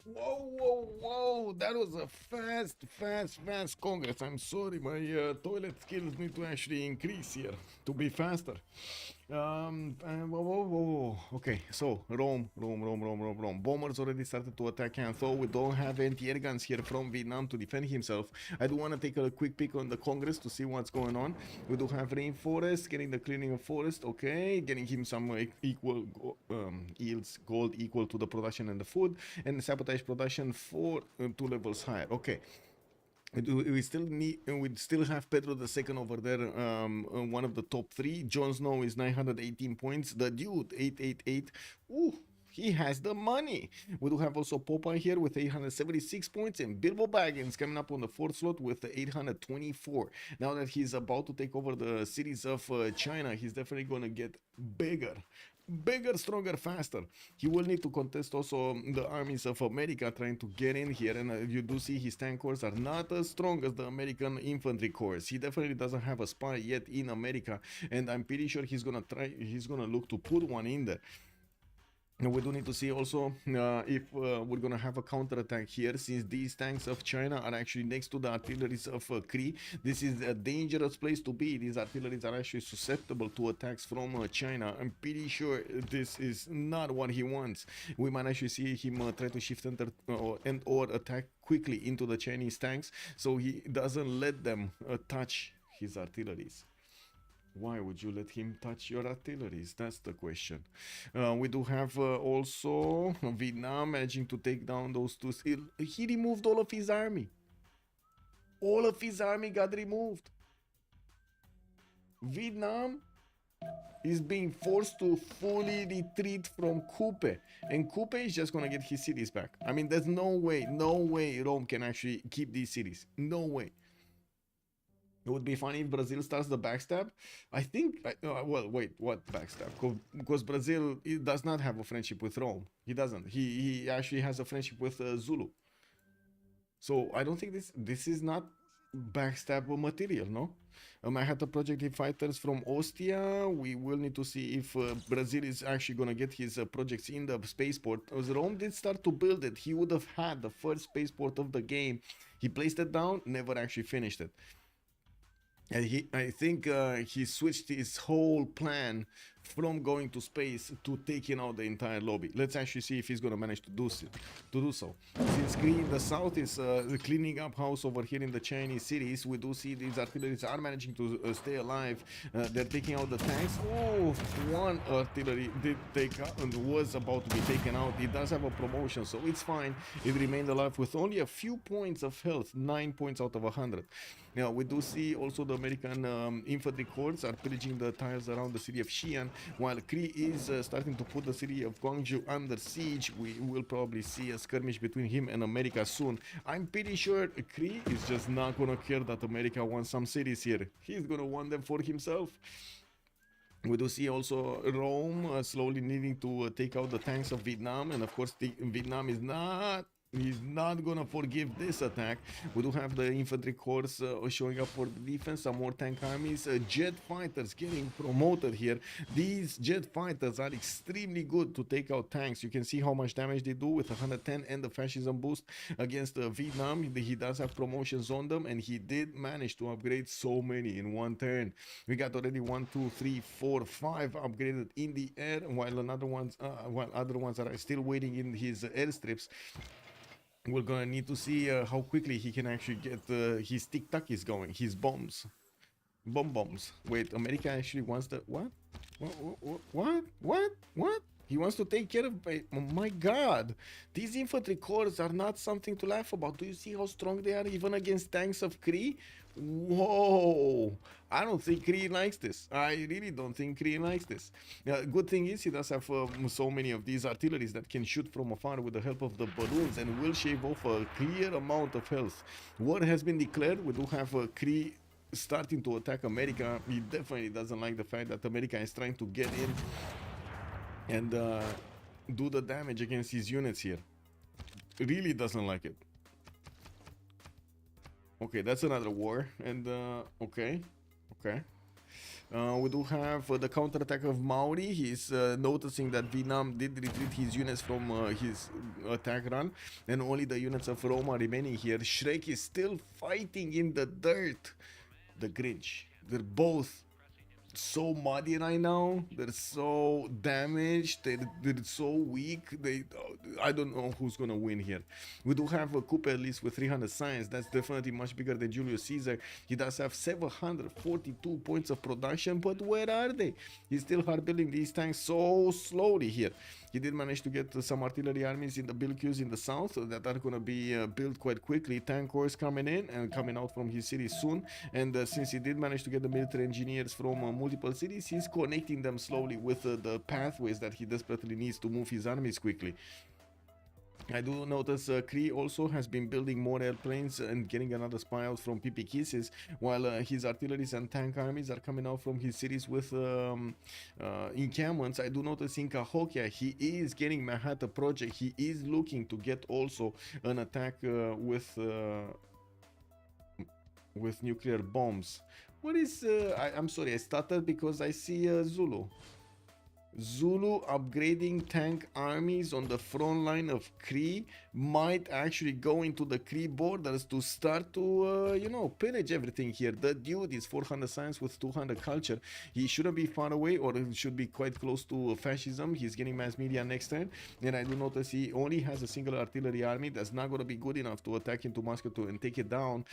Whoa. That was a fast Congress. I'm sorry, my toilet skills need to actually increase here to be faster. Whoa. Okay, so Rome. Bombers already started to attack, and though we don't have anti-air guns here from Vietnam to defend himself, I do want to take a quick peek on the Congress to see what's going on. We do have rainforest, getting the clearing of forest, okay, getting him some equal yields, gold equal to the production and the food, and sabotage production for 2 levels higher. Okay. We still have Pedro II over there, one of the top 3. Jon Snow is 918 points. The dude 888. Ooh, he has the money. We do have also Popeye here with 876 points, and Bilbo Baggins coming up on the 4th slot with 824. Now that he's about to take over the cities of China, he's definitely gonna get bigger, stronger, faster. He will need to contest also the armies of America trying to get in here, and you do see his tank corps are not as strong as the American infantry corps. He definitely doesn't have a spy yet in America, and I'm pretty sure he's gonna look to put one in there. And we do need to see also if we're gonna have a counterattack here, since these tanks of China are actually next to the artilleries of Kree. This is a dangerous place to be. These artilleries are actually susceptible to attacks from China. I'm pretty sure this is not what he wants. We might actually see him try to shift and or attack quickly into the Chinese tanks, so he doesn't let them touch his artilleries. Why would you let him touch your artilleries? That's the question. We do have also Vietnam managing to take down those 2. He removed all of his army. All of his army got removed. Vietnam is being forced to fully retreat from Coupe, and Coupe is just gonna get his cities back. I mean, there's no way Rome can actually keep these cities. No way. It would be funny if Brazil starts the backstab. I think, well, wait, what backstab? Because Brazil does not have a friendship with Rome. He doesn't. He actually has a friendship with Zulu. So I don't think this is not backstab material, no? Manhattan Project fighters from Ostia. We will need to see if Brazil is actually going to get his projects in the spaceport. As Rome did start to build it, he would have had the first spaceport of the game. He placed it down, never actually finished it. And I think he switched his whole plan from going to space to taking out the entire lobby. Let's actually see if he's going to manage to do so. Since Kree in the south is cleaning up house over here in the Chinese cities, we do see these artilleries are managing to stay alive. They're taking out the tanks. Oh, one artillery did take out and was about to be taken out. It does have a promotion, so it's fine. It remained alive with only a few points of health, 9 points out of 100. Now, we do see also the American infantry corps are pillaging the tiles around the city of Xi'an, while Kree is starting to put the city of Gwangju under siege. We will probably see a skirmish between him and America soon. I'm pretty sure Kree is just not gonna care that America wants some cities here. He's gonna want them for himself. We do see also Rome slowly needing to take out the tanks of Vietnam, and of course Vietnam is not... He's not gonna forgive this attack. We do have the infantry corps showing up for the defense, some more tank armies, jet fighters getting promoted here. These jet fighters are extremely good to take out tanks. You can see how much damage they do with 110 and the fascism boost against Vietnam. He does have promotions on them, and he did manage to upgrade so many in one turn. We got already 1, 2, 3, 4, 5 upgraded in the air, while other ones are still waiting in his airstrips. We're gonna need to see how quickly he can actually get his tic-tac going, his bombs. Bombs. Wait, America actually wants the... What? What? He wants to take care of... Oh my god! These infantry corps are not something to laugh about. Do you see how strong they are even against tanks of Kree? Whoa! I don't think Kree likes this. I really don't think Kree likes this. Good thing is he does have so many of these artilleries that can shoot from afar with the help of the balloons and will shave off a clear amount of health. War has been declared. We do have Kree starting to attack America. He definitely doesn't like the fact that America is trying to get in and do the damage against his units here. Really doesn't like it. Okay, that's another war, and okay. We do have the counterattack of Maori. He's noticing that Vietnam did retreat his units from his attack run, and only the units of Rome are remaining here. Shrek is still fighting in the dirt. The Grinch. They're both so muddy right now. They're so damaged. They're so weak. I don't know who's gonna win here. We do have a Coupe at least with 300 science. That's definitely much bigger than Julius Caesar. He does have 742 points of production, but where are they? He's still hard building these tanks so slowly here. He did manage to get some artillery armies in the build queues in the south that are gonna be built quite quickly. Tank corps coming in and coming out from his city soon. And since he did manage to get the military engineers from multiple cities, he's connecting them slowly with the pathways that he desperately needs to move his armies quickly. I do notice Kree also has been building more airplanes and getting another spy out from PP Kisses, while his artilleries and tank armies are coming out from his cities with encampments. I do notice in Cahokia he is getting Manhattan Project. He is looking to get also an attack with nuclear bombs. What is I'm sorry, I stuttered because I see Zulu upgrading tank armies on the front line of Kree might actually go into the Kree borders to start to you know, pillage everything here. The dude is 400 science with 200 culture. He shouldn't be far away, or he should be quite close to fascism. He's getting mass media next turn, and I do notice he only has a single artillery army that's not going to be good enough to attack into Moscow and take it down.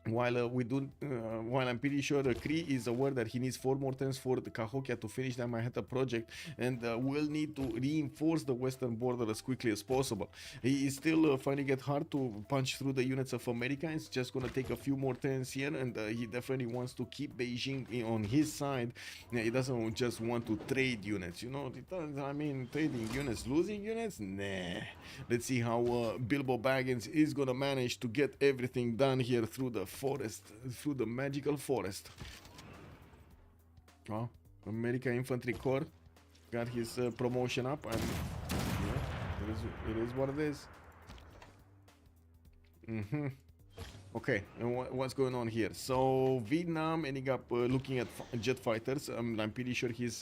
While I'm pretty sure Kree is aware that he needs 4 more turns for the Cahokia to finish that Manhattan Project, and will need to reinforce the western border as quickly as possible. He is still finding it hard to punch through the units of America. It's just gonna take a few more turns here, and he definitely wants to keep Beijing on his side. He doesn't just want to trade units, you know. I mean, trading units, losing units, nah. Let's see how Bilbo Baggins is gonna manage to get everything done here through the forest, through the magical forest. Oh, American Infantry Corps got his promotion up, and yeah, it is what it is. Okay, and what's going on here? So Vietnam ending up looking at jet fighters. I'm pretty sure his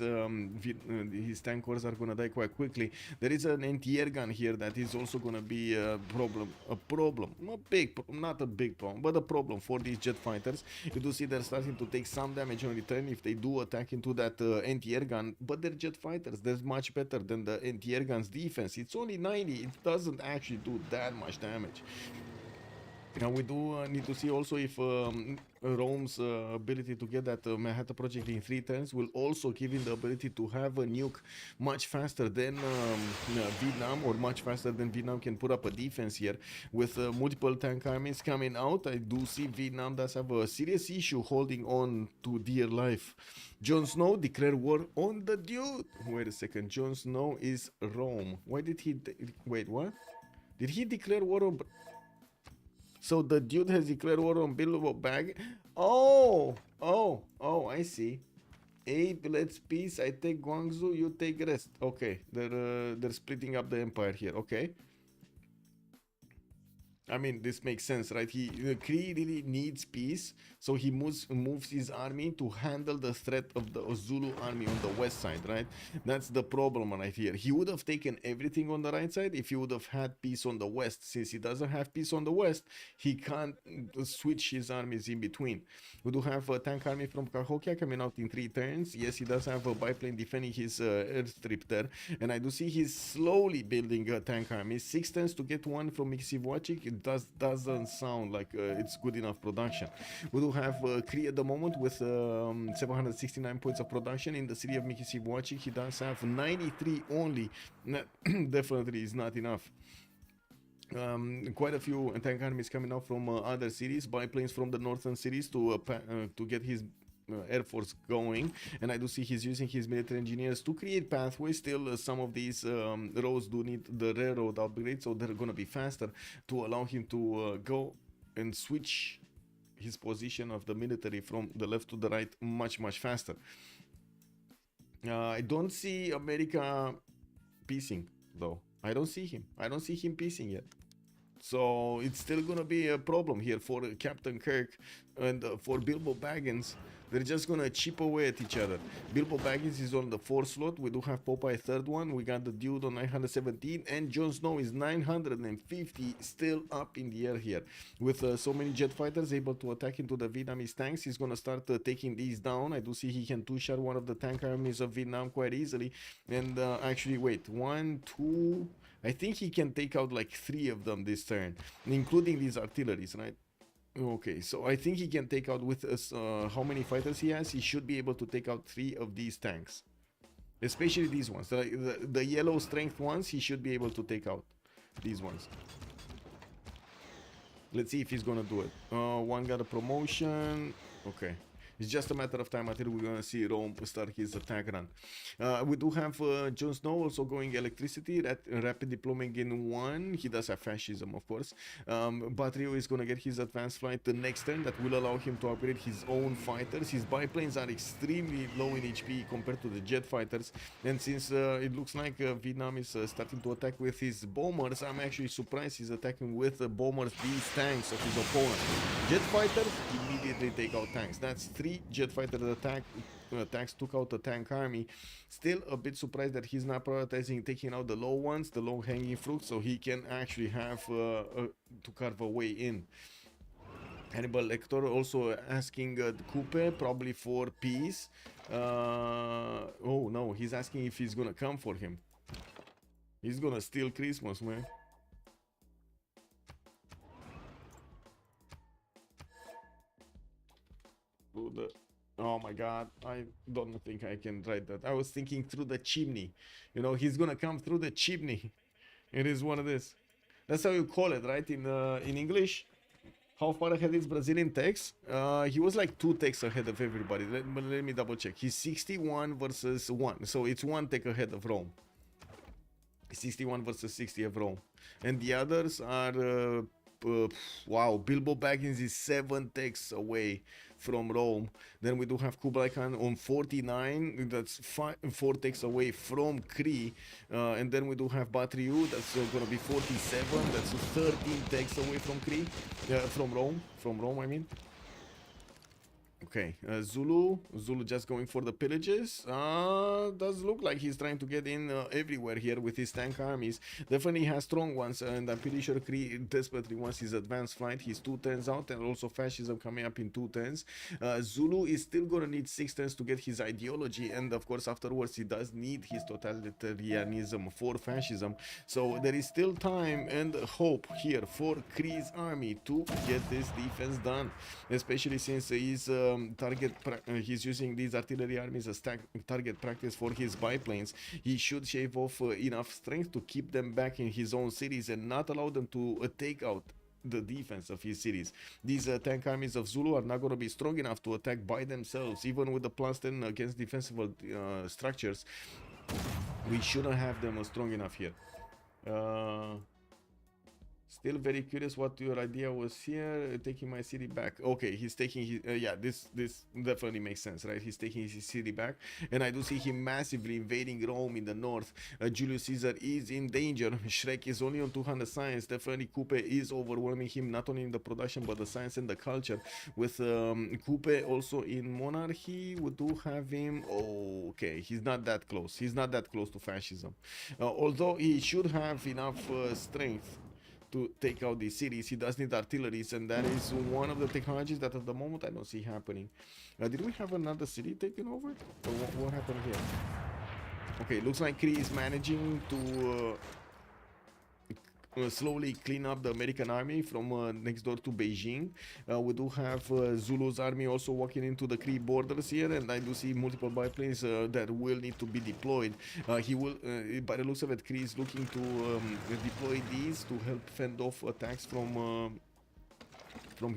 tank corps are gonna die quite quickly. There is an anti-air gun here that is also gonna be a problem, not a big problem, but a problem for these jet fighters. You do see they're starting to take some damage on return if they do attack into that anti-air gun, but they're jet fighters. They're much better than the anti-air gun's defense. It's only 90. It doesn't actually do that much damage. Now we do need to see also if Rome's ability to get that Manhattan Project in 3 turns will also give him the ability to have a nuke much faster than Vietnam, or much faster than Vietnam can put up a defense here. With multiple tank armies coming out, I do see Vietnam does have a serious issue holding on to dear life. Jon Snow declared war on the dude. Wait a second, Jon Snow is Rome. Why did he... Wait, what? Did he declare war on... So the dude has declared war on Bilbo Bag. Oh, I see. Abe, let's peace. I take Guangzhou, you take rest. Okay, they're splitting up the empire here. Okay. I mean, this makes sense, right? Kree really needs peace, so he moves his army to handle the threat of the Zulu army on the west side, right? That's the problem right here. He would have taken everything on the right side if he would have had peace on the west. Since he doesn't have peace on the west, he can't switch his armies in between. We do have a tank army from Cahokia coming out in 3 turns. Yes, he does have a biplane defending his airstrip there, and I do see he's slowly building a tank army. 6 turns to get one from Mixivuacic. It doesn't sound like it's good enough production. We do have Kree at the moment with 769 points of production in the city of Mixivuacic. He does have 93 only. Definitely is not enough. Quite a few tank armies coming out from other cities, biplanes from the northern cities to get his Air Force going, and I do see he's using his military engineers to create pathways. Still, some of these roads do need the railroad upgrade, so they're gonna be faster to allow him to go and switch his position of the military from the left to the right much faster. I don't see America peacing though. I don't see him peacing yet. So it's still gonna be a problem here for Captain Kirk and for Bilbo Baggins. They're just gonna chip away at each other. Bilbo Baggins is on the 4th slot. We do have Popeye 3rd one. We got the dude on 917, and Jon Snow is 950, still up in the air here. With so many jet fighters able to attack into the Vietnamese tanks, he's gonna start taking these down. I do see he can two-shot one of the tank armies of Vietnam quite easily. And actually, wait, 1, 2. I think he can take out like 3 of them this turn, including these artilleries, right? Okay, so I think he can take out with us how many fighters he has. He should be able to take out 3 of these tanks, especially these ones. The yellow strength ones, he should be able to take out these ones. Let's see if he's gonna do it. One got a promotion. Okay. It's just a matter of time until we're gonna see Rome start his attack run. We do have Jon Snow also going electricity, rapid deploying in 1. He does have fascism, of course. Batrio is gonna get his advanced flight the next turn. That will allow him to upgrade his own fighters. His biplanes are extremely low in HP compared to the jet fighters. And since it looks like Vietnam is starting to attack with his bombers, I'm actually surprised he's attacking with the bombers these tanks of his opponent. Jet fighters immediately take out tanks. That's 3 jet fighter attacks took out the tank army. Still a bit surprised that he's not prioritizing taking out the low ones, the low hanging fruit, so he can actually have to carve a way in. Hannibal Lecter also asking Coupe probably for peace. Oh no, he's asking if he's gonna come for him. He's gonna steal Christmas, man. Oh my god, I don't think I can write that. I was thinking through the chimney. You know, he's gonna come through the chimney. It is one of this. That's how you call it, right? In English. How far ahead is Brazilian techs? He was like 2 techs ahead of everybody. Let me double check. He's 61 versus 1. So it's 1 tech ahead of Rome. 61 versus 60 of Rome. And the others are... wow, Bilbo Baggins is 7 techs away from Rome. Then we do have Kublai Khan on 49, that's 4 techs away from Kree. And then we do have Batriu, that's gonna be 47, that's 13 techs away from Kree, from Rome I mean. Okay, Zulu just going for the pillages. Does look like he's trying to get in everywhere here with his tank armies. Definitely has strong ones, and I'm pretty sure Kree desperately wants his advanced flight. He's 2 turns out, and also fascism coming up in 2 turns. Zulu is still gonna need 6 turns to get his ideology, and of course afterwards he does need his totalitarianism for fascism. So there is still time and hope here for Kree's army to get this defense done, especially since he's he's using these artillery armies as target practice for his biplanes. He should shave off enough strength to keep them back in his own cities and not allow them to take out the defense of his cities. These tank armies of Zulu are not going to be strong enough to attack by themselves, even with the +10 against defensible structures. We shouldn't have them strong enough here. Still very curious what your idea was here, taking my city back. Okay, he's taking his, yeah, this definitely makes sense, right? He's taking his city back, and I do see him massively invading Rome in the north. Julius Caesar is in danger. Shrek is only on 200 science. Definitely Coupe is overwhelming him, not only in the production, but the science and the culture. With Coupe also in monarchy, we do have him. Oh, okay, he's not that close. He's not that close to fascism. Although he should have enough strength to take out these cities. He does need artilleries, and that is one of the technologies that at the moment I don't see happening. Did we have another city taken over? Or what happened here? Okay, looks like Kree is managing to slowly clean up the American army from next door to Beijing. We do have Zulu's army also walking into the Kree borders here, and I do see multiple biplanes that will need to be deployed. He will, by the looks of it, Kree is looking to deploy these to help fend off attacks from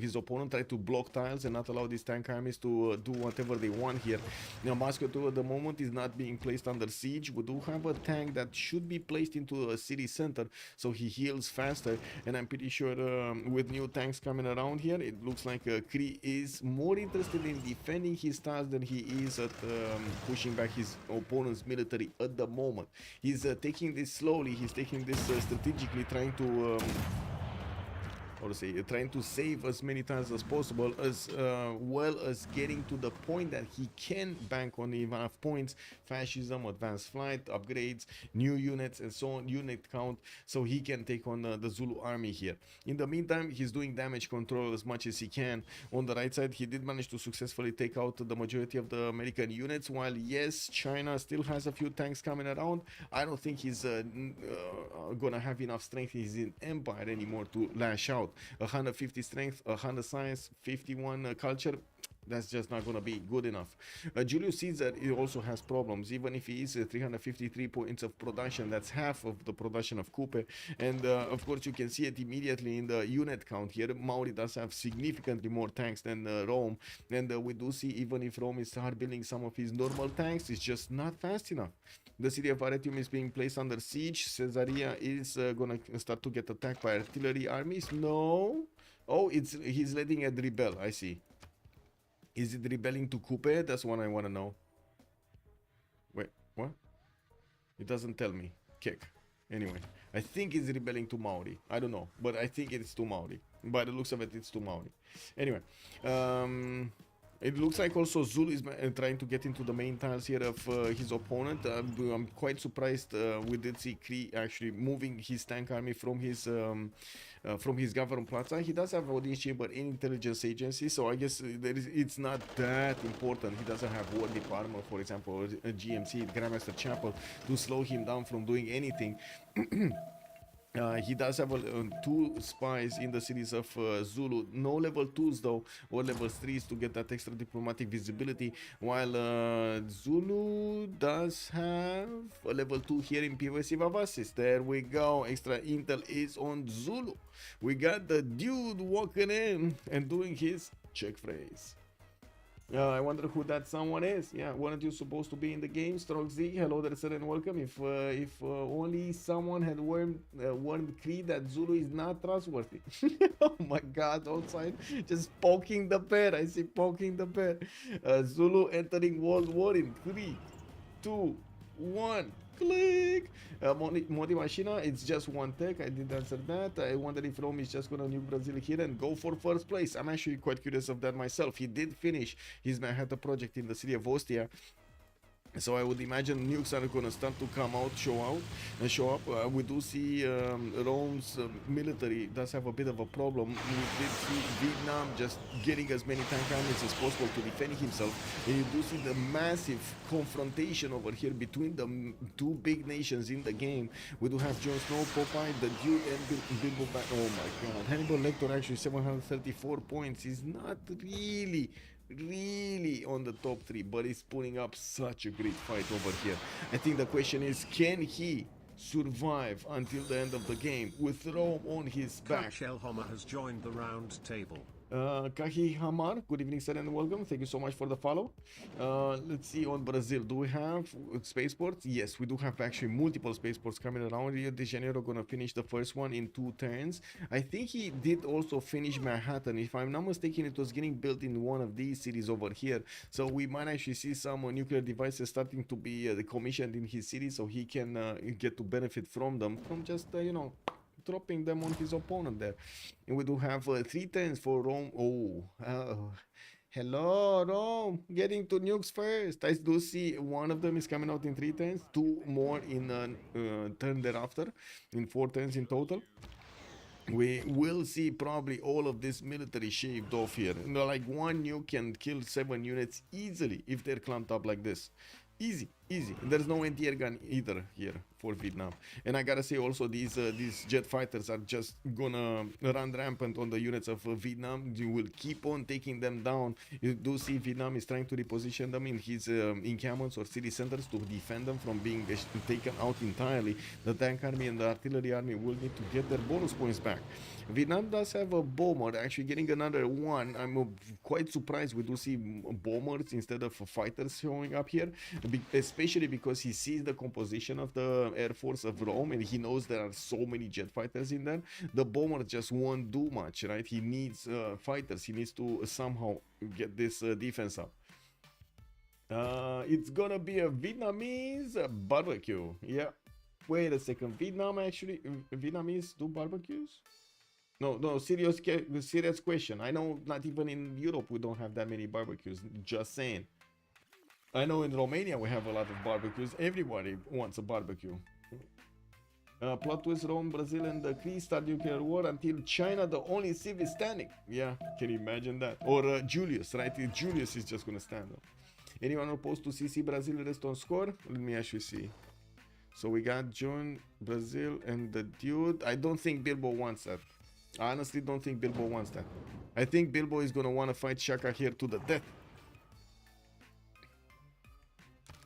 his opponent, try to block tiles and not allow these tank armies to do whatever they want here. Now, Moscow 2 at the moment is not being placed under siege. We do have a tank that should be placed into a city center, so he heals faster, and I'm pretty sure with new tanks coming around here, it looks like Kree is more interested in defending his tiles than he is at pushing back his opponent's military at the moment. He's taking this slowly, he's taking this strategically, trying to or say trying to save as many times as possible, as well as getting to the point that he can bank on enough points, fascism, advanced flight, upgrades, new units, and so on, unit count, so he can take on the Zulu army here. In the meantime, he's doing damage control as much as he can. On the right side, he did manage to successfully take out the majority of the American units, while yes, China still has a few tanks coming around. I don't think he's gonna have enough strength in his empire anymore to lash out. 150 strength, 100 science, 51 culture, that's just not gonna be good enough. Julius Caesar, he also has problems, even if he is 353 points of production. That's half of the production of Coupe, and of course you can see it immediately in the unit count here. Mauri does have significantly more tanks than Rome, and we do see, even if Rome is start building some of his normal tanks, it's just not fast enough. The city of Arretium is being placed under siege. Caesarea is gonna start to get attacked by artillery armies. No, oh, he's letting it rebel. I see. Is it rebelling to Coupe? That's what I want to know. Wait, what? It doesn't tell me. Kick. Anyway, I think it's rebelling to Maori. I don't know, but I think it's to Maori. By the looks of it, it's to Maori. Anyway, it looks like also Zulu is trying to get into the main tiles here of his opponent. I'm quite surprised we did see Kree actually moving his tank army from his government plaza. He does have audience chamber in intelligence agency, so I guess it's not that important. He doesn't have war department, for example, or a GMC, Grandmaster Chapel, to slow him down from doing anything. He does have 2 spies in the cities of Zulu. No level 2s though, or level 3s to get that extra diplomatic visibility, while Zulu does have a level 2 here in PVC Vavasis. There we go, extra intel is on Zulu. We got the dude walking in and doing his check phrase. I wonder who that someone is. Yeah, weren't you supposed to be in the game? Strong Z, hello there, sir, and welcome. If only someone had warned Kree that Zulu is not trustworthy. Oh my god, outside, just poking the bear. I see poking the bear. Zulu entering World War in 3, 2, 1. Click. Modi Machina, it's just one tech. I did answer that. I wonder if Rome is just gonna nuke Brazil here and go for first place. I'm actually quite curious of that myself. He did finish his Manhattan project in the city of Ostia, so I would imagine nukes are gonna start to come out, show up. We do see Rome's military does have a bit of a problem. We did see Vietnam just getting as many tank armies as possible to defend himself. And you do see the massive confrontation over here between the 2 big nations in the game. We do have Jon Snow, Popeye, the Dude, and Bilbo back. Oh my god, Hannibal Lecter actually 734 points. He's not really on the top 3, but he's putting up such a great fight over here. I think the question is, can he survive until the end of the game with Rome on his back? Cash El Homer has joined the round table. Kahi Hamar, good evening, sir, and welcome. Thank you so much for the follow. Let's see, on Brazil, do we have spaceports? Yes, we do have actually multiple spaceports coming around. Rio de Janeiro gonna finish the first one in 2 turns. I think he did also finish Manhattan. If I'm not mistaken, it was getting built in one of these cities over here. So we might actually see some nuclear devices starting to be commissioned in his city, so he can get to benefit from them, from just, you know, dropping them on his opponent there. And we do have 3 turns for Rome. Hello, Rome, getting to nukes first. I do see one of them is coming out in 3 turns, 2 more in turn thereafter, in 4 turns in total. We will see probably all of this military shaved off here. You know, like 1 nuke can kill 7 units easily if they're clumped up like this. Easy. There's no anti-air gun either here for Vietnam. And I gotta say also, these jet fighters are just gonna run rampant on the units of Vietnam. You will keep on taking them down. You do see Vietnam is trying to reposition them in his encampments or city centers to defend them from being taken out entirely. The tank army and the artillery army will need to get their bonus points back. Vietnam does have a bomber, actually getting another one. I'm quite surprised we do see bombers instead of fighters showing up here, especially because he sees the composition of the Air Force of Rome and he knows there are so many jet fighters in there. The bomber just won't do much, right? He needs fighters. He needs to somehow get this defense up. It's gonna be a Vietnamese barbecue. Yeah. Wait a second. Vietnamese do barbecues? No, serious question. I know not even in Europe we don't have that many barbecues. Just saying. I know in Romania we have a lot of barbecues. Everybody wants a barbecue. Plot twist: Rome, Brazil, and the Cree start nuclear war until China, the only civ is standing. Yeah, can you imagine that? Or Julius, right? Julius is just gonna stand up. Anyone opposed to CC Brazil rest on score? Let me actually see. So we got John, Brazil, and the dude. I don't think Bilbo wants that. I honestly don't think Bilbo wants that. I think Bilbo is gonna want to fight Shaka here to the death.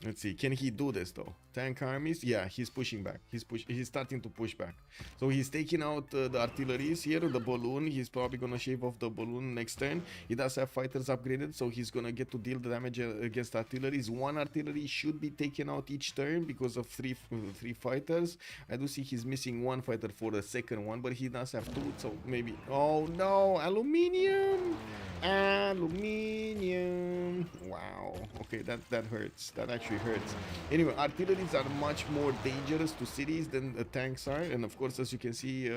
Let's see, can he do this though? Tank armies, yeah, he's pushing back. He's starting to push back. So he's taking out the artilleries here, the balloon. He's probably gonna shave off the balloon next turn. He does have fighters upgraded, so he's gonna get to deal the damage against artilleries. One artillery should be taken out each turn because of three fighters. I do see he's missing one fighter for the second one, but he does have two, so maybe. Oh no, aluminium! Aluminium. Wow. Okay, that hurts. That actually hurts. Anyway, artilleries are much more dangerous to cities than the tanks are, and of course, as you can see,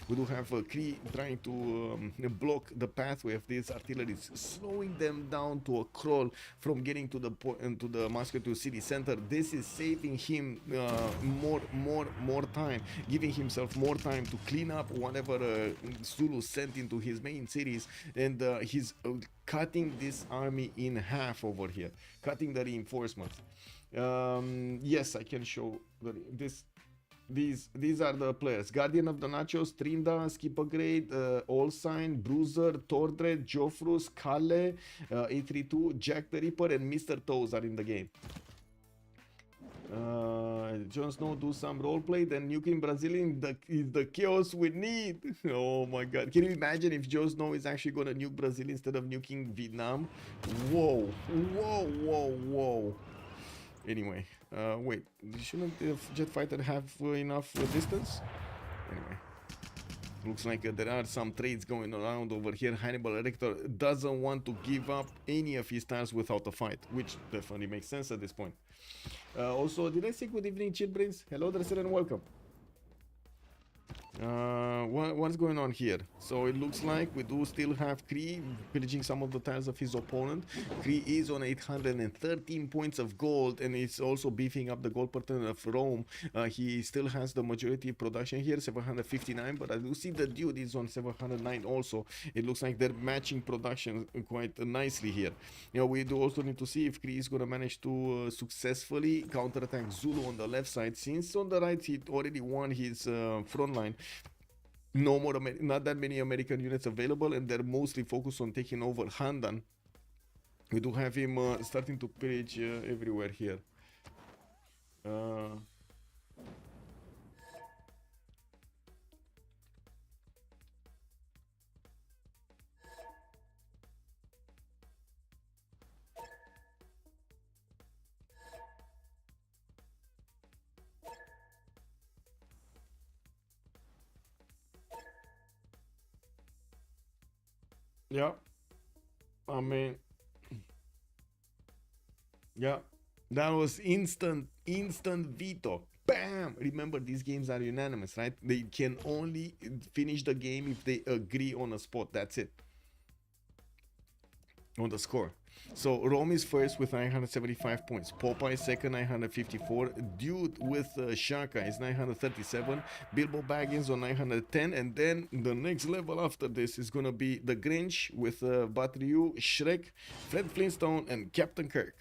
we do have Kree trying to block the pathway of these artilleries, slowing them down to a crawl from getting to the Moscow to city center. This is saving him more time, giving himself more time to clean up whatever Zulu sent into his main cities, and he's cutting this army in half over here, cutting the reinforcements. Yes, I can show these are the players: Guardian of the Nachos, Trinda, Skippergrade, Allsign, Bruiser, Tordred, Joffrus, Kalle, A32, Jack the Ripper, and Mr. Toes are in the game. Jon Snow do some roleplay, then nuking Brazilian is the chaos we need. Oh my god, can you imagine if Jon Snow is actually gonna nuke Brazil instead of nuking Vietnam? Whoa, whoa, whoa, whoa. Anyway, wait, shouldn't the jet fighter have enough distance? Anyway, looks like there are some trades going around over here. Hannibal Lecter doesn't want to give up any of his tiles without a fight, which definitely makes sense at this point. Also, did I say good evening, childrens? Hello, Dresser, and welcome. What's going on here? So it looks like we do still have Kree pillaging some of the tiles of his opponent. Kree is on 813 points of gold, and it's also beefing up the gold pattern of Rome. He still has the majority production here, 759, but I do see the dude is on 709 also. It looks like they're matching production quite nicely here. You know, we do also need to see if Kree is going to manage to successfully counterattack Zulu on the left side, since on the right he already won his front line. No more, not that many American units available, and they're mostly focused on taking over Handan. We do have him starting to pillage everywhere here. Yeah, I mean, yeah, that was instant veto. Bam! Remember, these games are unanimous, right? They can only finish the game if they agree on a spot. That's it. On the score. So Rome is first with 975 points. Popeye second, 954. Dude with Shaka is 937. Bilbo Baggins on 910. And then the next level after this is gonna be the Grinch with Batriu, Shrek, Fred Flintstone, and Captain Kirk.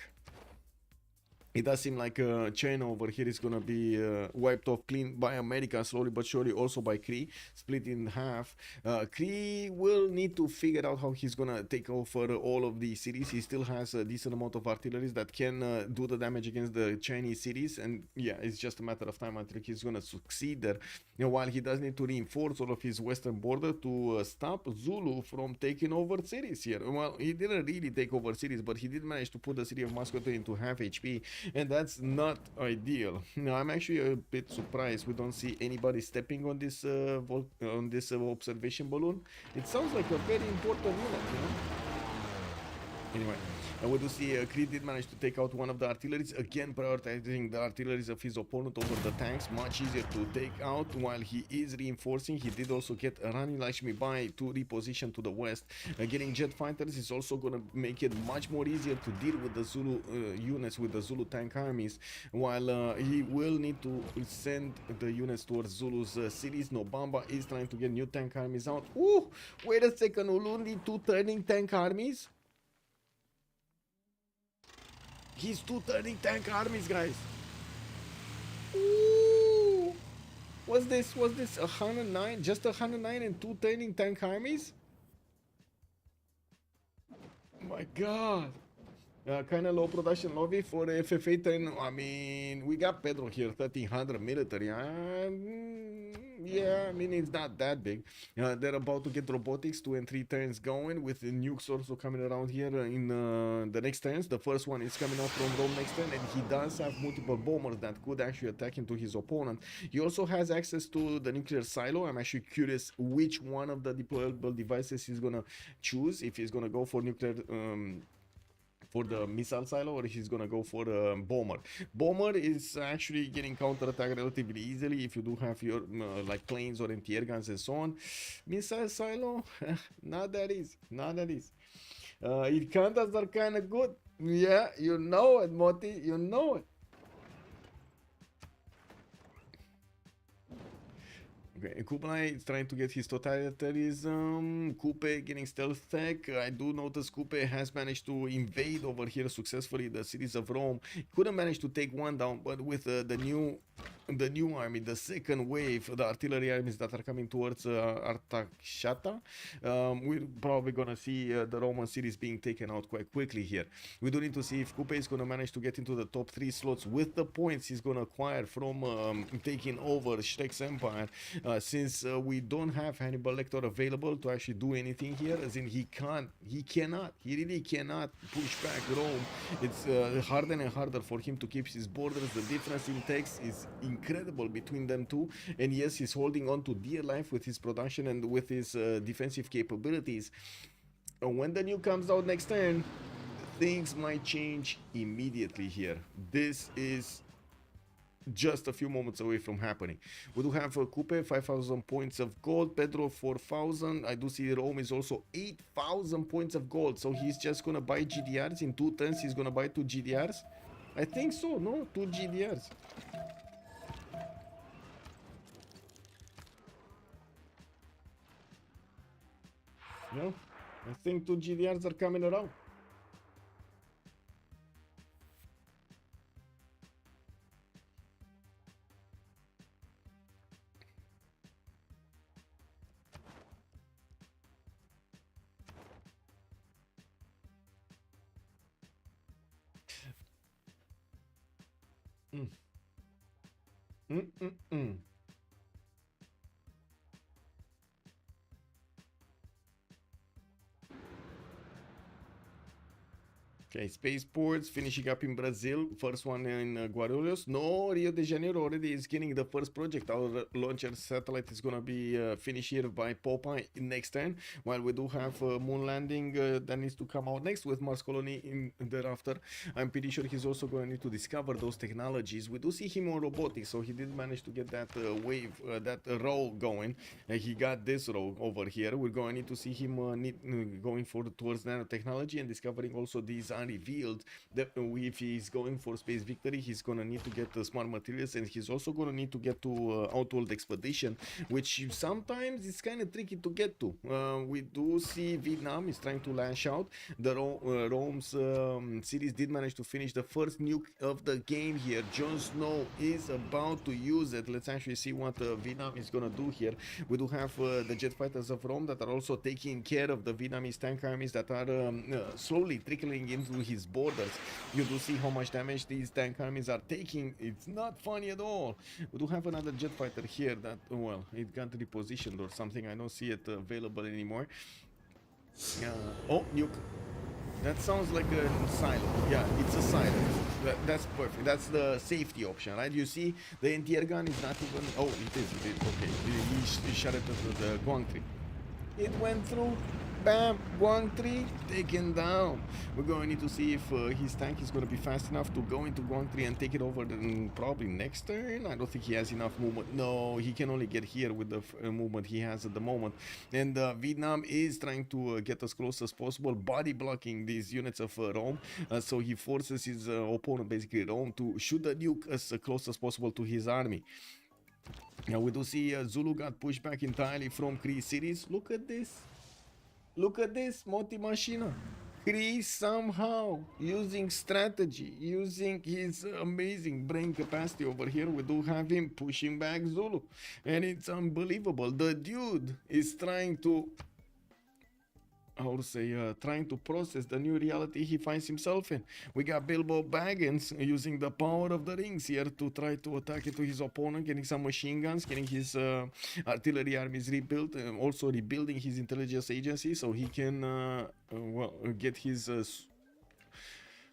It does seem like China over here is gonna be wiped off clean by America slowly but surely, also by Kree, split in half. Kree will need to figure out how he's gonna take over all of these cities. He still has a decent amount of artillery that can do the damage against the Chinese cities, and yeah, it's just a matter of time until he's gonna succeed there. You know, while he does need to reinforce all of his western border to stop Zulu from taking over cities here. Well, he didn't really take over cities, but he did manage to put the city of Moscow into half HP. And that's not ideal. Now, I'm actually a bit surprised we don't see anybody stepping on this observation balloon. It sounds like a very important unit, you know? Anyway, We do see Creed did manage to take out one of the artilleries, again prioritizing the artilleries of his opponent over the tanks, much easier to take out while he is reinforcing. He did also get Rani Lakshmi Bai to reposition to the west. Getting jet fighters is also going to make it much more easier to deal with the Zulu units, with the Zulu tank armies, while he will need to send the units towards Zulu's cities. Nobamba is trying to get new tank armies out. Ooh, wait a second, Ulundi, two turning tank armies? He's two turning tank armies, guys. Ooh. What's this? 109? Just 109 and two turning tank armies? My god. Kind of low production lobby for the FFA 10. I mean, we got Pedro here, 1300 military. Yeah, I mean, it's not that big. They're about to get robotics 2 and 3 turns going, with the nukes also coming around here in the next turns. The first one is coming out from Rome next turn, and he does have multiple bombers that could actually attack into his opponent. He also has access to the nuclear silo. I'm actually curious which one of the deployable devices he's gonna choose, if he's gonna go for nuclear for the missile silo, or he's gonna go for the bomber. Bomber is actually getting counter-attacked relatively easily if you do have your like planes or anti-air guns and so on. Missile silo, not that easy, not that easy. Counters are kind of good. Yeah, you know it, Moti, you know it. Okay, Kublai is trying to get his totalitarianism. Coupe getting stealth tech. I do notice Coupe has managed to invade over here successfully the cities of Rome. Couldn't manage to take one down, but with the new army, the second wave, the artillery armies that are coming towards Artashata, we're probably gonna see the Roman cities being taken out quite quickly here. We do need to see if Coupe is gonna manage to get into the top 3 slots with the points he's gonna acquire from taking over Shrek's empire. Since we don't have Hannibal Lecter available to actually do anything here, as in he really cannot push back Rome. It's harder and harder for him to keep his borders. The difference in text is incredible between them two, and yes, he's holding on to dear life with his production and with his defensive capabilities. When the new comes out next turn, things might change immediately here. This is just a few moments away from happening. We do have Coupe 5,000 points of gold, Pedro 4,000. I do see Rome is also 8,000 points of gold, so he's just gonna buy GDRs in 2 turns. He's gonna buy 2 GDRs, I think so. No, 2 GDRs. No, I think 2 GDRs are coming around. Okay, spaceports finishing up in Brazil. First one in Guarulhos. No, Rio de Janeiro already is getting the first project. Our launcher satellite is gonna be finished here by Popeye next turn. While we do have moon landing that needs to come out next with Mars Colony in thereafter. I'm pretty sure he's also gonna need to discover those technologies. We do see him on robotics, so he did manage to get that wave, that row going. He got this row over here. We're gonna need to see him going towards nanotechnology and discovering also these unrevealed. That if he's going for space victory, he's gonna need to get smart materials, and he's also gonna need to get to Outworld Expedition, which sometimes is kind of tricky to get to. We do see Vietnam is trying to lash out. The Rome's series did manage to finish the first nuke of the game here. Jon Snow is about to use it. Let's actually see what Vietnam is gonna do here. We do have the jet fighters of Rome that are also taking care of the Vietnamese tank armies that are slowly trickling into his borders. You do see how much damage these tank armies are taking. It's not funny at all. We do have another jet fighter here that, well, it got repositioned or something. I don't see it available anymore. Oh, nuke. That sounds like a silo. Yeah, it's a silo. That's perfect. That's the safety option, right? You see, the anti-air gun is not even... Oh, it is. Okay. He shot it into the Guang tree. It went through. Bam, Guang 3 taken down. We're going to need to see if his tank is going to be fast enough to go into Guang 3 and take it over probably next turn. I don't think he has enough movement. No, he can only get here with the movement he has at the moment. And Vietnam is trying to get as close as possible, body blocking these units of Rome. So he forces his opponent, basically Rome, to shoot the nuke as close as possible to his army. Now we do see Zulu got pushed back entirely from Kree cities. Look at this. Look at this, Moti Machina. Kree somehow using strategy, using his amazing brain capacity over here. We do have him pushing back Zulu. And it's unbelievable. The dude is trying to, how to say, trying to process the new reality he finds himself in. We got Bilbo Baggins using the power of the rings here to try to attack into his opponent, getting some machine guns, getting his artillery armies rebuilt, also rebuilding his intelligence agency so he can well, get his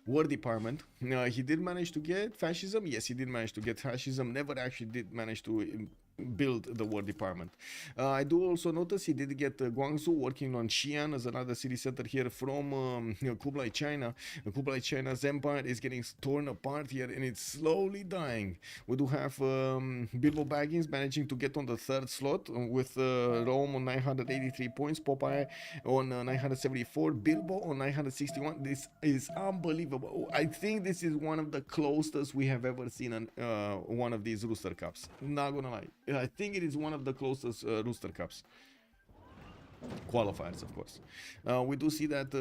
War Department. He did manage to get fascism. Yes, he did manage to get fascism. Never actually did manage to build the War Department. I do also notice he did get Guangzhou working on Xi'an as another city center here from Kublai China. Kublai China's empire is getting torn apart here and it's slowly dying. We do have Bilbo Baggins managing to get on the third slot with Rome on 983 points, Popeye on 974, Bilbo on 961. This is unbelievable. I think this is one of the closest we have ever seen on one of these Rooster Cups. Not gonna lie. I think it is one of the closest Rooster Cups. Qualifiers, of course. We do see that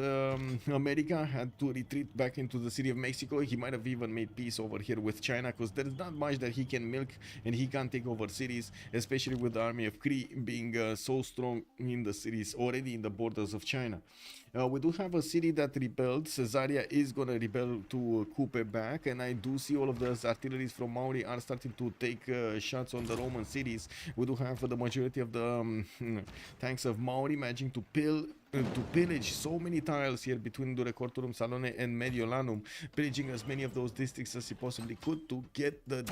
America had to retreat back into the city of Mexico. He might have even made peace over here with China because there's not much that he can milk and he can't take over cities, especially with the army of Kree being so strong in the cities already in the borders of China. We do have a city that rebelled. Caesarea is going to rebel to Coupe back, and I do see all of those artilleries from Maori are starting to take shots on the Roman cities. We do have the majority of the tanks of Maori managing to pillage so many tiles here between Durecorturum, Salone and Mediolanum, pillaging as many of those districts as he possibly could to get the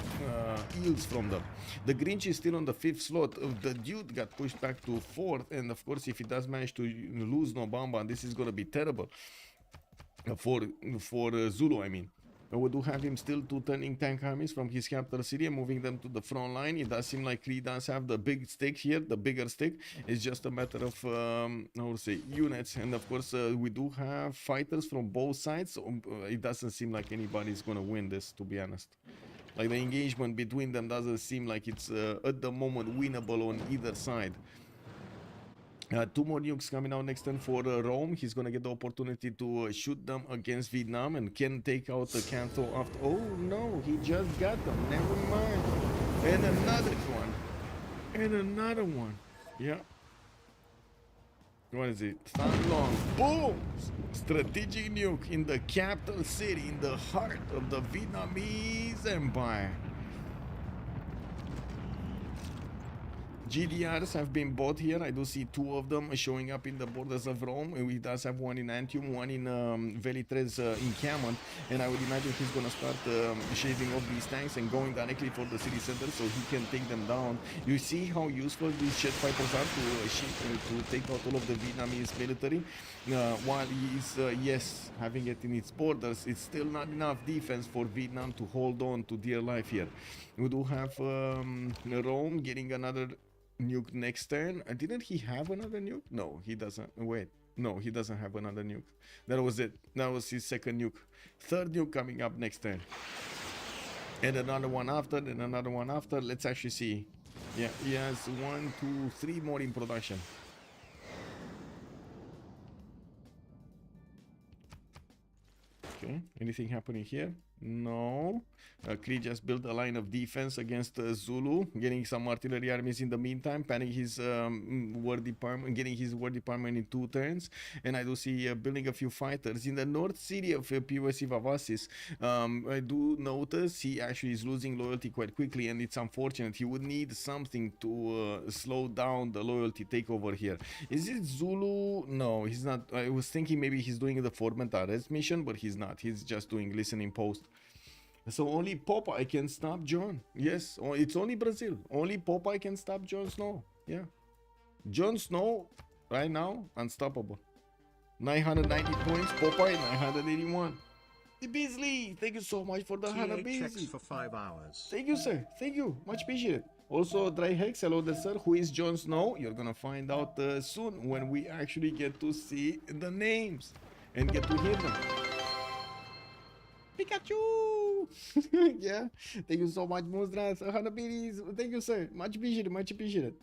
yields from them. The Grinch is still on the 5th slot. The dude got pushed back to 4th, and of course if he does manage to lose Nobamba, this is going to be terrible for Zulu, I mean. We do have him still to turning tank armies from his capital city and moving them to the front line. It does seem like Kree does have the big stick here, the bigger stick. It's just a matter of, how to say, units. And of course, we do have fighters from both sides. So, it doesn't seem like anybody's going to win this, to be honest. Like the engagement between them doesn't seem like it's at the moment winnable on either side. 2 more nukes coming out next turn for Rome. He's gonna get the opportunity to shoot them against Vietnam and can take out the Canto after. Oh no, he just got them. Never mind. And another one. And another one. Yeah. What is it? Fan Long. Boom! Strategic nuke in the capital city, in the heart of the Vietnamese Empire. GDRs have been bought here. I do see 2 of them showing up in the borders of Rome. We does have one in Antium, one in Velitrez encampment, and I would imagine he's gonna start shaving off these tanks and going directly for the city center so he can take them down. You see how useful these jet fighters are to take out all of the Vietnamese military. While he's yes, having it in its borders, it's still not enough defense for Vietnam to hold on to dear life here. We do have Rome getting another nuke next turn. Didn't he have another nuke? No, he doesn't. Wait, no, he doesn't have another nuke. That was it. That was his second nuke. Third nuke coming up next turn. And another one after, and another one after. Let's actually see. Yeah, he has 1, 2, 3 more in production. Okay, anything happening here? No. Kree just built a line of defense against Zulu, getting some artillery armies in the meantime, planning his war department, getting his war department in 2 turns. And I do see building a few fighters in the north city of POSC Vavasis. I do notice he actually is losing loyalty quite quickly, and it's unfortunate. He would need something to slow down the loyalty takeover here. Is it Zulu? No, he's not. I was thinking maybe he's doing the Formentales mission, but he's not. He's just doing listening post. So only Popeye can stop Jon. Yes, it's only Brazil. Only Popeye can stop Jon Snow. Yeah. Jon Snow, right now, unstoppable. 990 points. Popeye, 981. The Beasley, thank you so much for the 100 TH checks Beasley. for 5 hours. Thank you, sir. Thank you. Much appreciated. Also, Dry Hex, hello there, sir. Who is Jon Snow? You're gonna find out soon when we actually get to see the names and get to hear them. Pikachu! Yeah. Thank you so much, Mostras. 100 Beasley. Thank you, sir. Much appreciated. Much appreciated.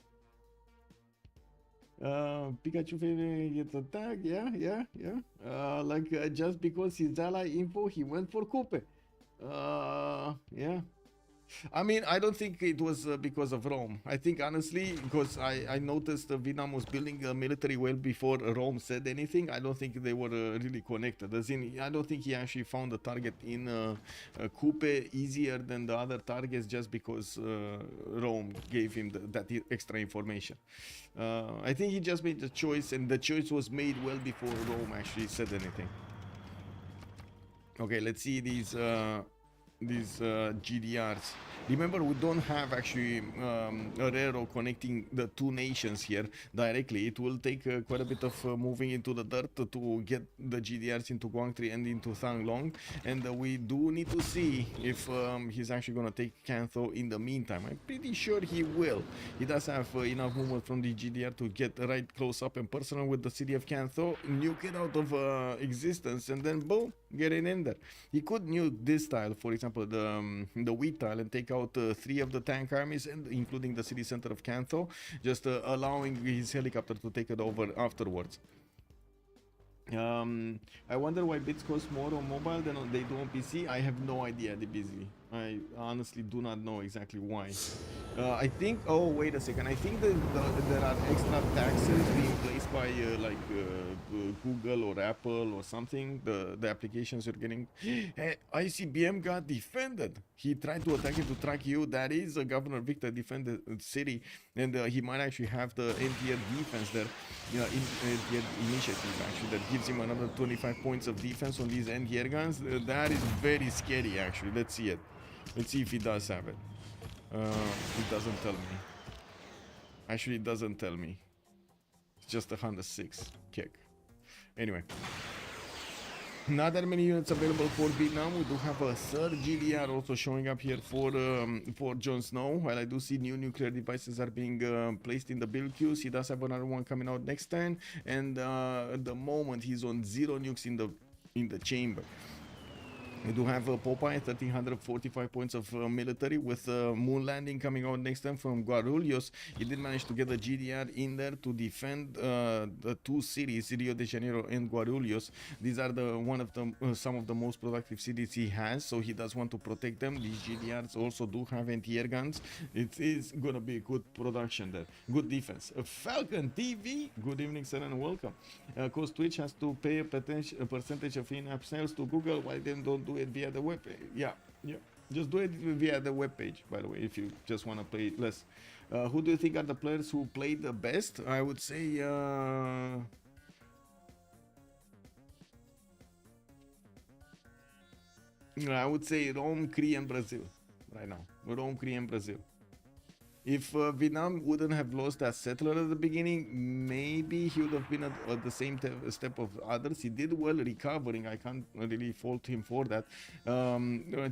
Pikachu favorite gets attacked, yeah. Just because he's ally info, he went for Coupe. Yeah. I mean, I don't think it was because of Rome. I think honestly, because I noticed Vietnam was building a military well before Rome said anything. I don't think they were really connected. As in, I don't think he actually found the target in Coupe easier than the other targets just because Rome gave him that extra information. I think he just made the choice, and the choice was made well before Rome actually said anything. Okay, let's see these GDRs. Remember, we don't have actually a railroad connecting the two nations here directly. It will take quite a bit of moving into the dirt to get the GDRs into Guangzhou and into Thang Long, and we do need to see if he's actually going to take Cantho in the meantime. I'm pretty sure he will. He does have enough movement from the GDR to get right close up and personal with the city of Cantho, nuke it out of existence, and then boom, get it in there. He could nuke this tile, for example, the wheat tile, and take out 3 of the tank armies, and including the city center of Cantho, just allowing his helicopter to take it over afterwards. I wonder why bits cost more on mobile than they do on PC. I have no idea, the busy. I honestly do not know exactly why. I think, oh wait a second, I think that there are extra taxes being placed by Google or Apple or something, the applications you're getting. Hey, ICBM got defended. He tried to attack it to track you. That is Governor Victor defended the city, and he might actually have the NTR defense there, NTR initiative actually, that gives him another 25 points of defense on these NTR guns. That is very scary actually. Let's see it. Let's see if he does have it. It doesn't tell me. Actually, it doesn't tell me. It's just 106 kick. Anyway. Not that many units available for Vietnam. We do have a third GDR also showing up here for Jon Snow. While I do see new nuclear devices are being placed in the build queues, he does have another one coming out next turn. And at the moment, he's on 0 nukes in the chamber. We do have Popeye, 1345 points of military, with moon landing coming out next time from Guarulhos. He did manage to get a GDR in there to defend the 2 cities, Rio de Janeiro and Guarulhos. These are some of the most productive cities he has, so he does want to protect them. These GDRs also do have anti-air guns. It is gonna be good production there, good defense. Falcon TV, good evening, sir, and welcome. Cause Twitch has to pay a percentage of in-app sales to Google. Why then don't do it via the web page? Yeah, just do it via the web page, by the way, if you just want to play less. Who do you think are the players who played the best? I would say Rome, Cree, and Brazil right now. Rome, Cree, and Brazil. If Vietnam wouldn't have lost that settler at the beginning, maybe he would have been at the same step of others. He did well recovering. I can't really fault him for that.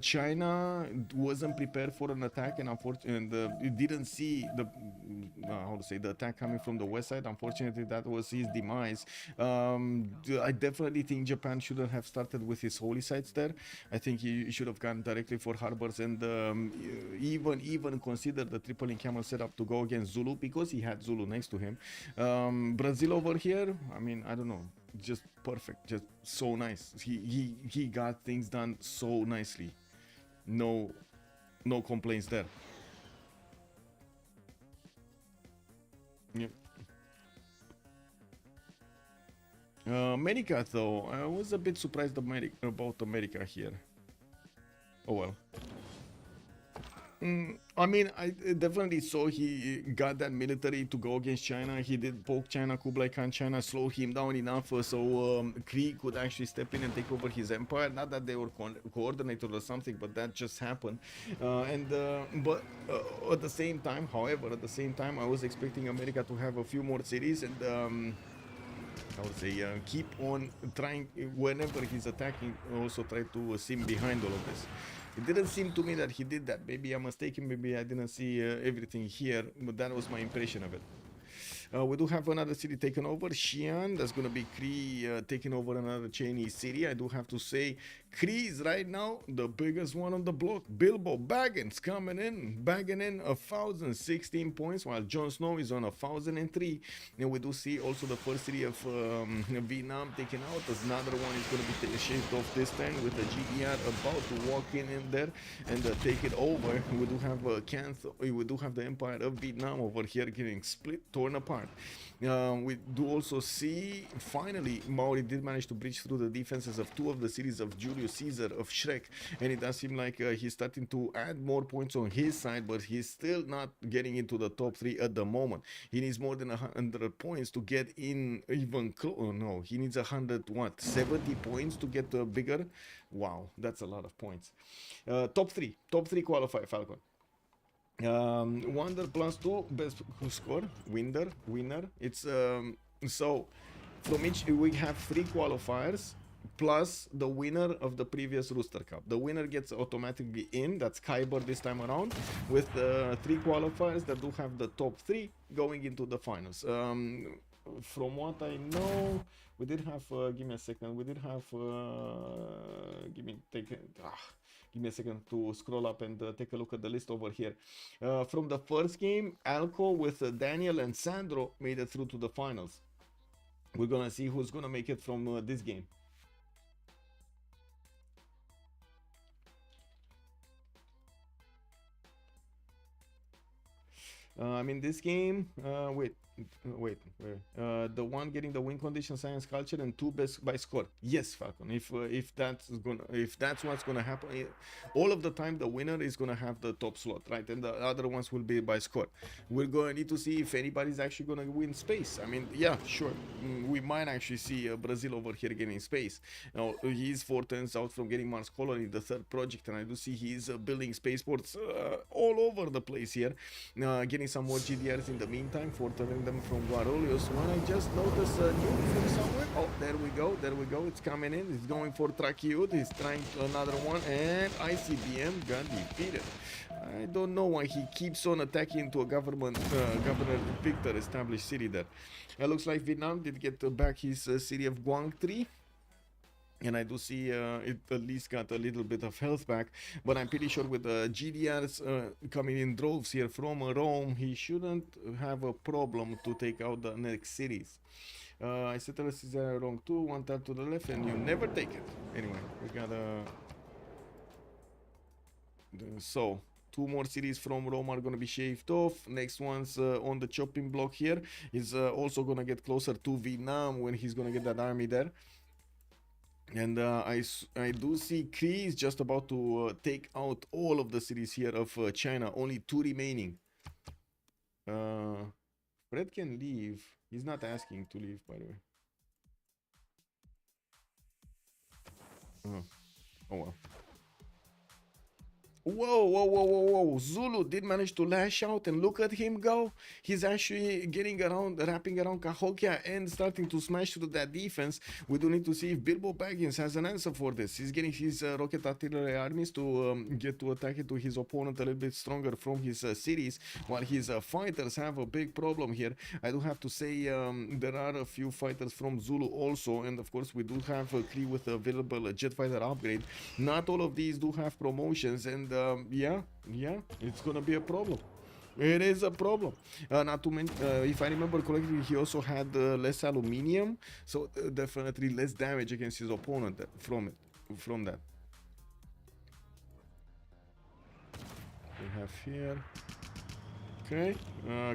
China wasn't prepared for an attack, and unfortunately, it didn't see the attack coming from the west side. Unfortunately, that was his demise. I definitely think Japan shouldn't have started with his holy sites there. I think he should have gone directly for harbors, and even consider the triple camel setup to go against Zulu, because he had Zulu next to him. Brazil over here, I mean, I don't know, just perfect, just so nice. He got things done so nicely. No complaints there. Yep. America though, I was a bit surprised about America here. Oh well. I mean, I definitely saw he got that military to go against China. He did poke China, Kublai Khan China, slow him down enough so Kree could actually step in and take over his empire. Not that they were coordinated or something, but that just happened. But at the same time, however, I was expecting America to have a few more cities, and I would say keep on trying whenever he's attacking. Also try to sim behind all of this. It didn't seem to me that he did that. Maybe I'm mistaken. Maybe I didn't see everything here, but that was my impression of it. We do have another city taken over, Xi'an. That's gonna be Kree taking over another Chinese city. I do have to say, Kree is right now the biggest one on the block. Bilbo Baggins coming in, bagging in 1,016 points, while Jon Snow is on 1,003. And we do see also the first city of Vietnam taken out. As another one is gonna be shaved off this time with the GDR about to walk in there and take it over. We do have we do have the Empire of Vietnam over here getting split, torn apart. We do also see finally Maori did manage to breach through the defenses of two of the cities of Julius Caesar, of Shrek, and it does seem like he's starting to add more points on his side, but he's still not getting into the top 3 at the moment. He needs more than 100 points to get in even close. Oh, no, he needs 70 points to get bigger. Wow, that's a lot of points. Top 3 qualify, Falcon. Wonder +2 best score, winner. It's so from each we have 3 qualifiers plus the winner of the previous Rooster Cup. The winner gets automatically in. That's Kyber this time around, with 3 qualifiers that do have the top 3 going into the finals. From what I know, we did have. Give me a second. We did have. Give me a second to scroll up and take a look at the list over here. From the first game, Alco with Daniel and Sandro made it through to the finals. We're gonna see who's gonna make it from this game. I mean, this game, the one getting the win condition, science, culture, and 2 best by score. Yes, Falcon. If that's what's gonna happen, all of the time the winner is gonna have the top slot, right? And the other ones will be by score. We're gonna need to see if anybody's actually gonna win space. I mean, yeah, sure, we might actually see Brazil over here getting space. Now he's 4 turns out from getting Mars Colony, the 3rd project, and I do see he's building spaceports all over the place here, getting some more GDRs in the meantime, for turning them from Guarulhos. When I just noticed a nuke from somewhere. Oh, there we go. It's coming in. It's going for Tracheute. He's trying another one, and ICBM got defeated. I don't know why he keeps on attacking into a governor Victor established city there. It looks like Vietnam did get back his city of Quang Tri. And I do see it at least got a little bit of health back, but I'm pretty sure with the GDRs coming in droves here from Rome, he shouldn't have a problem to take out the next cities. I set the Caesar wrong too, 1 tap to the left, and you never take it. Anyway, we got so 2 more cities from Rome are going to be shaved off. Next one's on the chopping block here is also going to get closer to Vietnam when he's going to get that army there. And I do see Kree is just about to take out all of the cities here of China. Only 2 remaining. Fred can leave. He's not asking to leave, by the way. Oh well. Whoa. Zulu did manage to lash out, and look at him go. He's actually getting around, wrapping around Cahokia and starting to smash through that defense. We do need to see if Bilbo Baggins has an answer for this. He's getting his rocket artillery armies to get to attack it to his opponent a little bit stronger from his cities, while his fighters have a big problem here. I do have to say there are a few fighters from Zulu also, and of course we do have a Kree with available jet fighter upgrade. Not all of these do have promotions, and yeah, it's gonna be a problem. It is a problem. Not to mention, if I remember correctly, he also had less aluminium, so definitely less damage against his opponent from that. We have here. Okay,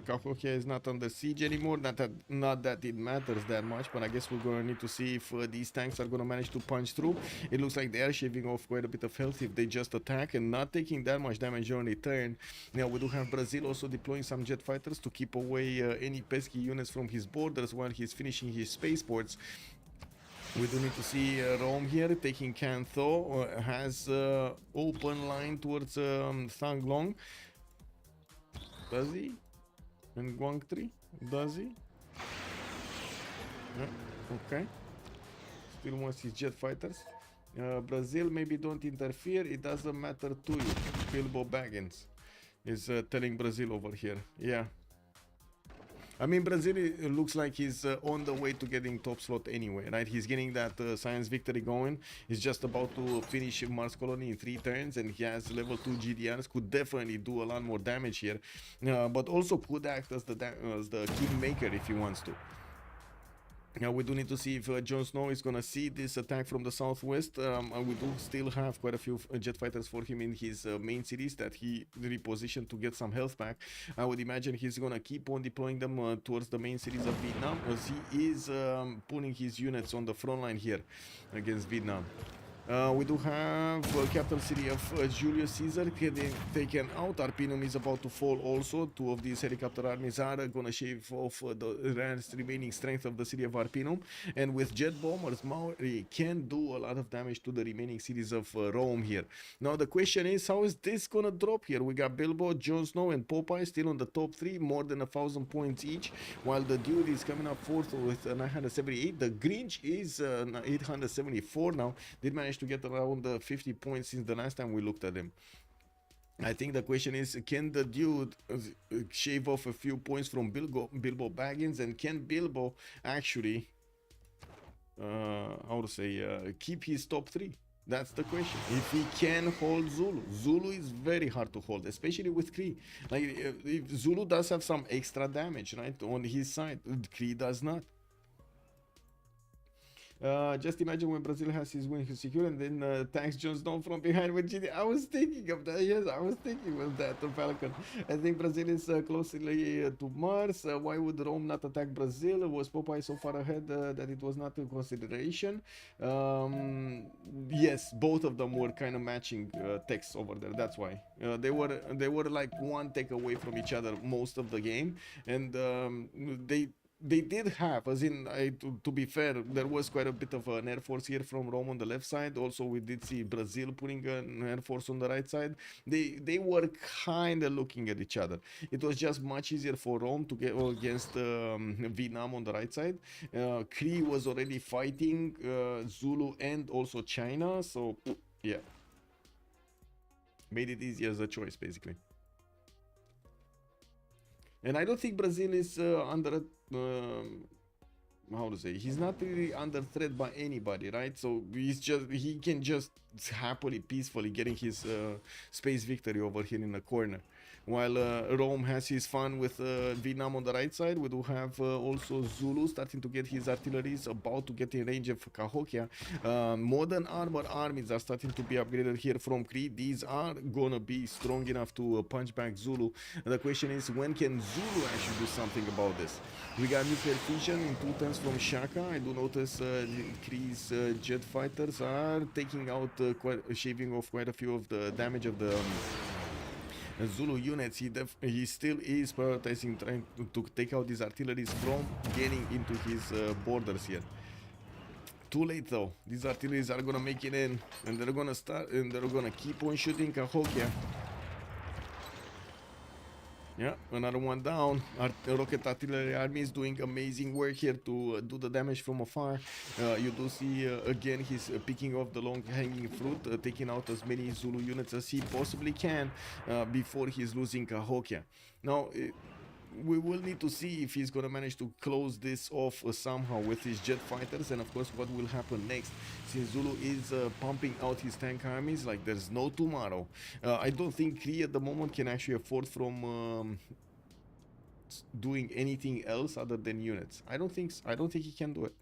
Cahokia is not under siege anymore. Not that it matters that much, but I guess we're gonna need to see if these tanks are gonna manage to punch through. It looks like they are shaving off quite a bit of health if they just attack and not taking that much damage on return. Now we do have Brazil also deploying some jet fighters to keep away any pesky units from his borders while he's finishing his spaceports. We do need to see Rome here taking Can Tho, has open line towards Thang Long. Does he? And Quang Tri? Does he? Yeah. Okay. Still wants his jet fighters. Brazil, maybe don't interfere. It doesn't matter to you. Bilbo Baggins is telling Brazil over here. Yeah. I mean, Brazil looks like he's on the way to getting top slot anyway, right? He's getting that science victory going. He's just about to finish Mars Colony in 3 turns, and he has level 2 GDRs. Could definitely do a lot more damage here, but also could act as the kingmaker if he wants to. Now we do need to see if Jon Snow is gonna see this attack from the southwest. We do still have quite a few jet fighters for him in his main cities that he repositioned to get some health back. I would imagine he's gonna keep on deploying them towards the main cities of Vietnam, as he is pulling his units on the front line here against Vietnam. We do have capital city of Julius Caesar getting taken out. Arpinum is about to fall also. 2 of these helicopter armies are gonna shave off the remaining strength of the city of Arpinum. And with jet bombers, Maori can do a lot of damage to the remaining cities of Rome here. Now the question is, how is this gonna drop here? We got Bilbo, Jon Snow and Popeye still on the top 3, more than 1,000 points each, while the Dude is coming up 4th with 978. The Grinch is 874 now. Did manage to get around 50 points since the last time we looked at him. I think the question is, can the Dude shave off a few points from Bilbo Baggins, and can Bilbo actually how to say keep his top 3? That's the question. If he can hold Zulu. Zulu is very hard to hold, especially with Kree. Like, if Zulu does have some extra damage, right, on his side, Kree does not. Just imagine when Brazil has his wing secure and then attacks Jon Snow from behind with GD. I was thinking of that. Yes, I was thinking of that, Falcon. I think Brazil is closely to Mars. Why would Rome not attack Brazil? Was Popeye so far ahead that it was not a consideration? Yes, both of them were kind of matching texts over there. That's why they were like one take away from each other most of the game, and they did have, as in, to be fair, there was quite a bit of an air force here from Rome on the left side. Also, we did see Brazil putting an air force on the right side. They were kind of looking at each other. It was just much easier for Rome to get against Vietnam on the right side. Kree was already fighting Zulu and also China, so yeah, made it easy as a choice, basically. And I don't think Brazil is under how to say, he's not really under threat by anybody, right? So he can just happily, peacefully getting his space victory over here in the corner. While Rome has his fun with Vietnam on the right side, we do have also Zulu starting to get his artilleries about to get in range of Cahokia. Modern armor armies are starting to be upgraded here from Kree. These are gonna be strong enough to punch back Zulu. And the question is, when can Zulu actually do something about this? We got nuclear fission in 2 turns from Shaka. I do notice Kree's jet fighters are taking out, shaving off quite a few of the damage of the Zulu units. He still is prioritizing trying to take out these artilleries from getting into his borders here. Too late though. These artilleries are gonna make it in, and they're gonna keep on shooting Cahokia. Yeah, another one down. Rocket artillery army is doing amazing work here to do the damage from afar. You do see again he's picking off the long hanging fruit, taking out as many Zulu units as he possibly can before he's losing Cahokia. Now we will need to see if he's gonna manage to close this off somehow with his jet fighters, and of course what will happen next, since Zulu is pumping out his tank armies like there's no tomorrow. I don't think Kree at the moment can actually afford from doing anything else other than units. I don't think he can do it.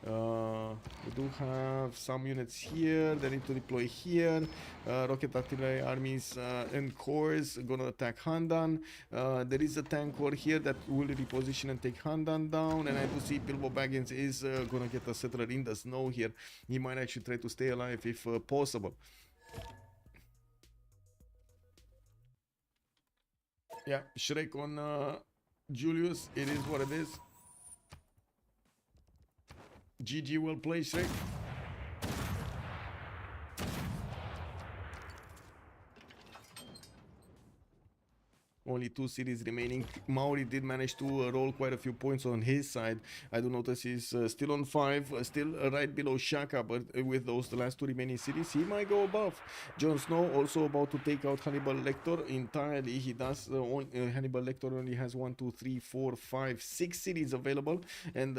We do have some units here they need to deploy here. Rocket artillery armies and corps gonna attack Handan. There is a tank corps here that will reposition and take Handan down, and I do see Bilbo Baggins is gonna get a settler in the snow here. He might actually try to stay alive if possible. Yeah, Shrek on Julius, it is what it is. GG, well played, Shrek. Only 2 cities remaining. Maori did manage to roll quite a few points on his side. I do notice he's still on 5, still right below Shaka, but with the last 2 remaining cities, he might go above. Jon Snow also about to take out Hannibal Lecter entirely. He does. Hannibal Lecter only has 1, 2, 3, 4, 5, 6 cities available, and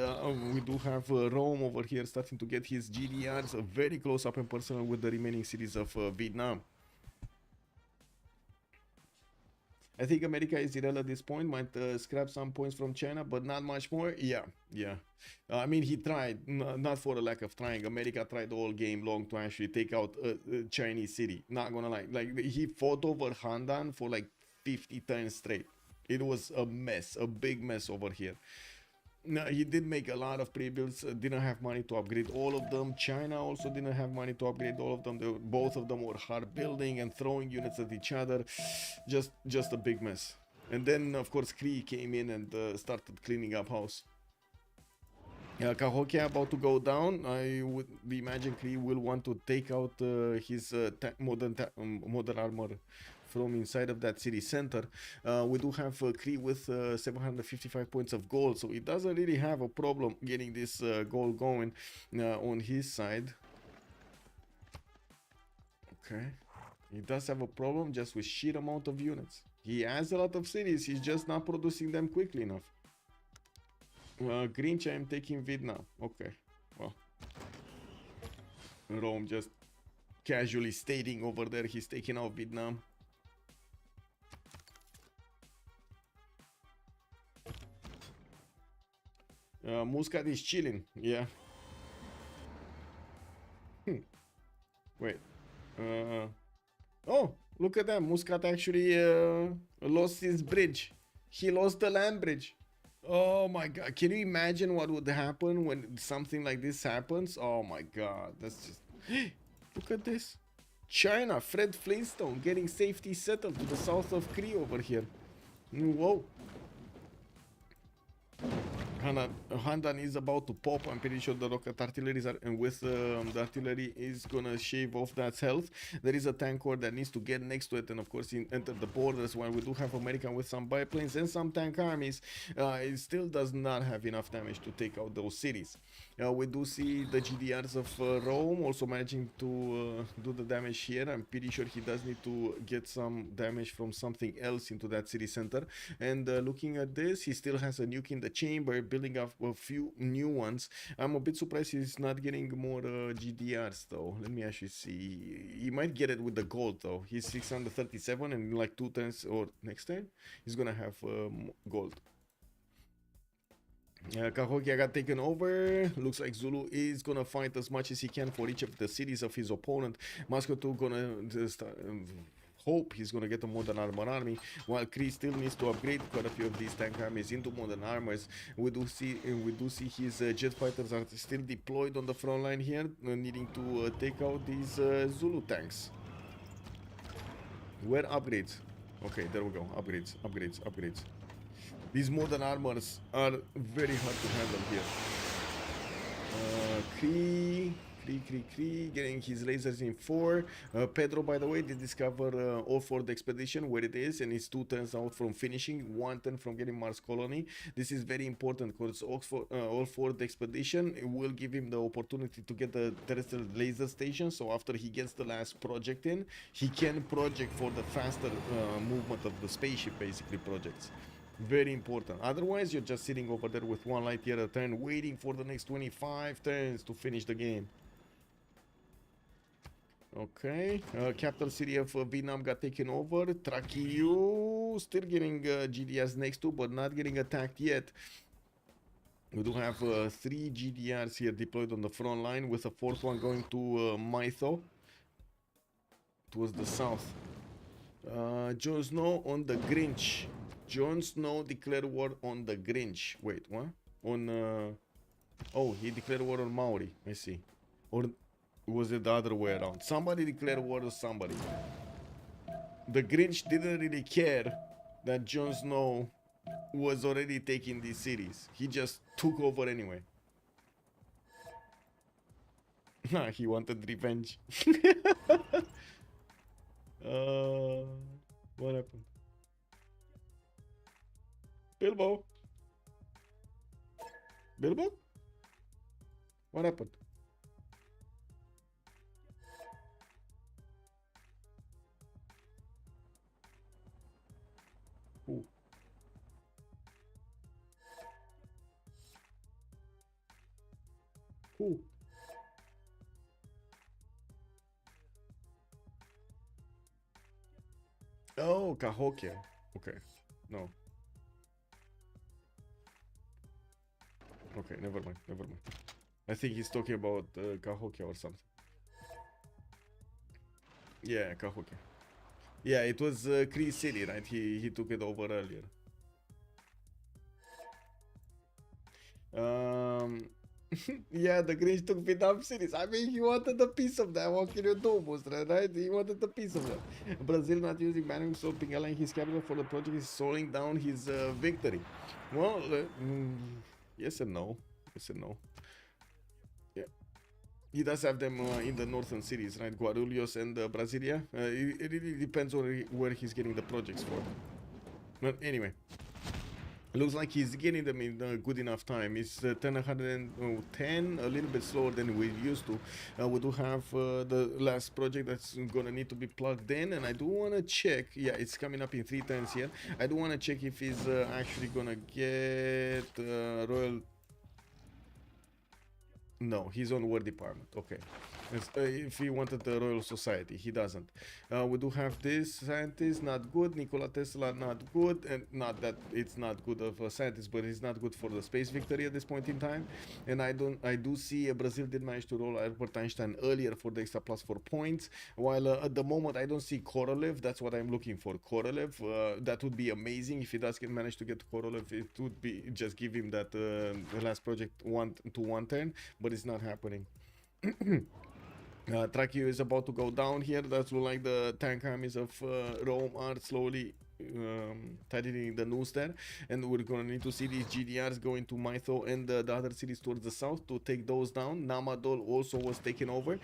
we do have Rome over here starting to get his GDRs very close up and personal with the remaining cities of Vietnam. I think America is irrelevant at this point, might scrap some points from China, but not much more. Yeah. I mean, he tried, not for the lack of trying. America tried all game long to actually take out a Chinese city. Not gonna lie. Like, he fought over Handan for like 50 turns straight. It was a mess, a big mess over here. No, he did make a lot of pre-builds, didn't have money to upgrade all of them. China also didn't have money to upgrade all of them. Both of them were hard building and throwing units at each other. Just a big mess. And then, of course, Kree came in and started cleaning up house. Cahokia about to go down. I would imagine Kree will want to take out his modern armor from inside of that city center. We do have Kree with 755 points of gold, so he doesn't really have a problem getting this gold going on his side. Okay, he does have a problem just with sheer amount of units. He has a lot of cities, he's just not producing them quickly enough. Grinch, I am taking Vietnam. Okay, well, Rome just casually stating over there he's taking out Vietnam. Muscat is chilling, yeah. Wait. Oh, look at that. Muscat actually lost his bridge. He lost the land bridge. Oh my god. Can you imagine what would happen when something like this happens? Oh my god. That's just... Look at this. China, Fred Flintstone getting safety settled to the south of Kree over here. Whoa. Handan is about to pop. I'm pretty sure the rocket artillery and with the artillery is gonna shave off that health. There is a tank corps that needs to get next to it and of course enter the borders. While we do have America with some biplanes and some tank armies, it still does not have enough damage to take out those cities. We do see the GDRs of Rome also managing to do the damage here. I'm pretty sure he does need to get some damage from something else into that city center. And looking at this, he still has a nuke in the chamber, building up a few new ones. I'm a bit surprised he's not getting more GDRs though. Let me actually see. He might get it with the gold though. He's 637 and in like 2 turns or next turn he's gonna have gold. Cahokia got taken over. Looks like Zulu is gonna fight as much as he can for each of the cities of his opponent. Moscow 2 gonna start, hope he's gonna get a modern armor army, while Kree still needs to upgrade quite a few of these tank armies into modern armors. We do see his jet fighters are still deployed on the front line here, needing to take out these Zulu tanks. Where upgrades? Okay, there we go. Upgrades. These modern armors are very hard to handle here. Kree, getting his lasers in 4. Pedro, by the way, did discover All for the Expedition, where it is, and it's 2 turns out from finishing, 1 turn from getting Mars Colony. This is very important because All for the Expedition, it will give him the opportunity to get the terrestrial laser station, so after he gets the last project in, he can project for the faster movement of the spaceship, basically projects. Very important. Otherwise, you're just sitting over there with 1 light year at a turn, waiting for the next 25 turns to finish the game. Okay, capital city of Vietnam got taken over. Trakiu still getting GDRs next to, but not getting attacked yet. We do have 3 GDRs here deployed on the front line, with a 4th one going to Mytho towards the south. Jon Snow on the Grinch. Jon Snow declared war on the Grinch. Wait, what? On oh, he declared war on Maori. I see. Or was it the other way around? Somebody declared war on somebody. The Grinch didn't really care that Jon Snow was already taking these cities. He just took over anyway. He wanted revenge. What happened? Bilbo. Bilbo? What happened? Who? Who? Oh, Cahokia. Okay. No. Okay, never mind, never mind. I think he's talking about Cahokia or something. Yeah, Cahokia. Yeah, it was Cree City, right? He took it over earlier. Yeah, the Grinch took Vietnam cities. I mean, he wanted a piece of that. What can you do, Buster, right? He wanted a piece of that. Brazil not using banning, so Pingala in his capital for the project is slowing down his victory. Well, yes and no. Yes and no. Yeah. He does have them in the northern cities, right? Guarulhos and Brasilia. It really depends on where he's getting the projects for. But anyway. Looks like he's getting them in a good enough time. It's 110, a little bit slower than we used to. We do have the last project that's gonna need to be plugged in, and I do want to check. Yeah, it's coming up in 3 times here. I do want to check if he's actually gonna get Royal. No, he's on War Department. Okay. If he wanted the Royal Society, he doesn't. We do have this scientist, not good. Nikola Tesla, not good. And not that it's not good of a scientist, but he's not good for the space victory at this point in time. And I do see Brazil did manage to roll Albert Einstein earlier for the extra plus 4 points. While at the moment I don't see Korolev. That's what I'm looking for. Korolev. That would be amazing if he does manage to get Korolev. It would be just give him that last project 1 to 1 turn, but it's not happening. Tracheo is about to go down here. That's like the tank armies of Rome are slowly tightening the noose there, and we're gonna need to see these GDRs going to Mytho and the other cities towards the south to take those down. Namadol also was taken over.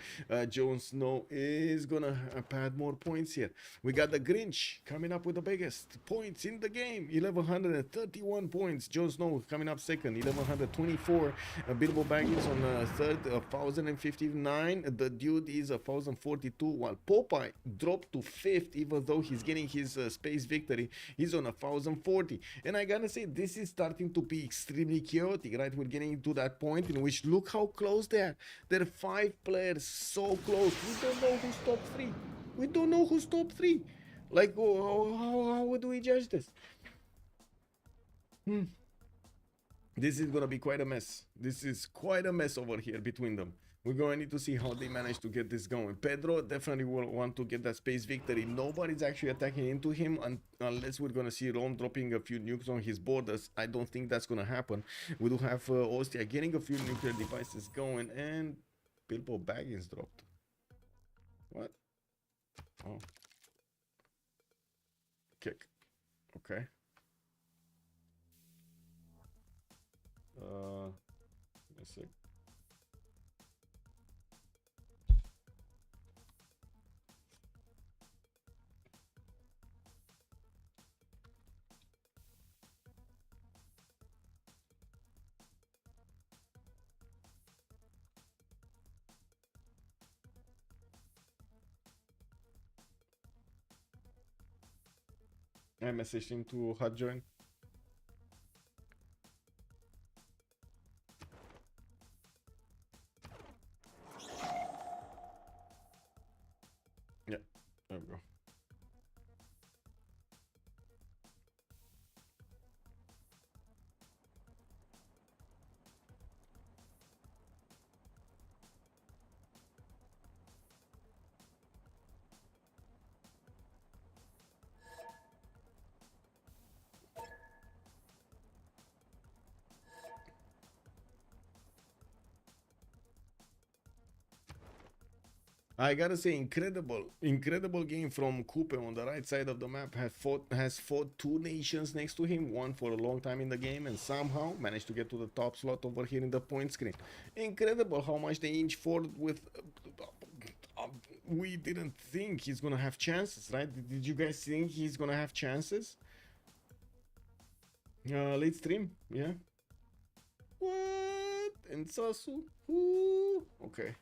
Jon Snow is gonna pad more points here. We got the Grinch coming up with the biggest points in the game, 1131 points. Jon Snow coming up second, 1124. Bilbo Baggins on third, 1059. The dude is 1042, while Popeye dropped to fifth, even though he's getting his space victory. He's on 1040, and I gotta say, this is starting to be extremely chaotic, right? We're getting to that point in which look how close they are. There are 5 players so close. We don't know who's top 3. We don't know who's top 3. Like, how do we judge this? This is gonna be quite a mess. This is quite a mess over here between them. We're going to need to see how they manage to get this going. Pedro definitely will want to get that space victory. Nobody's actually attacking into him unless we're going to see Rome dropping a few nukes on his borders. I don't think that's going to happen. We do have Austria getting a few nuclear devices going, and Bilbo Baggins dropped. What? Oh. Kick. Okay. Let's see. I messaged him to hot join. Yeah, there we go. I gotta say, incredible game from Coupe on the right side of the map. Has fought 2 nations next to him, one for a long time in the game, and somehow managed to get to the top slot over here in the point screen. Incredible how much they inch forward with. We didn't think he's gonna have chances, right? Did you guys think he's gonna have chances? Late stream, yeah. What? And Sasu? Ooh. Okay.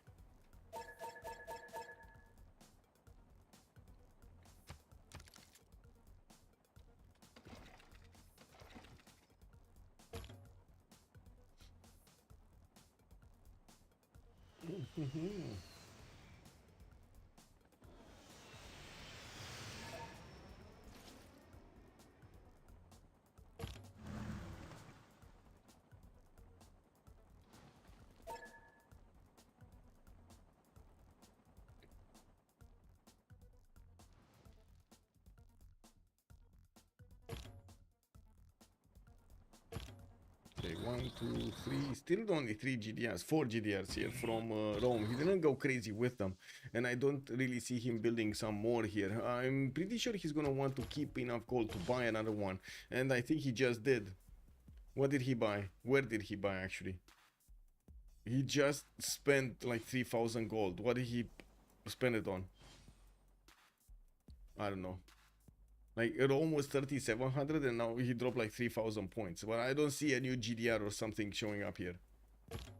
Okay, 1, 2, 3. Still only 3 GDRs, 4 GDRs here from Rome. He didn't go crazy with them, and I don't really see him building some more here. I'm pretty sure he's gonna want to keep enough gold to buy another one, and I think he just did. What did he buy? Where did he buy actually? He just spent like 3,000 gold. What did he spend it on? I don't know. Like Rome was 3,700 and now he dropped like 3,000 points. But I don't see a new GDR or something showing up here.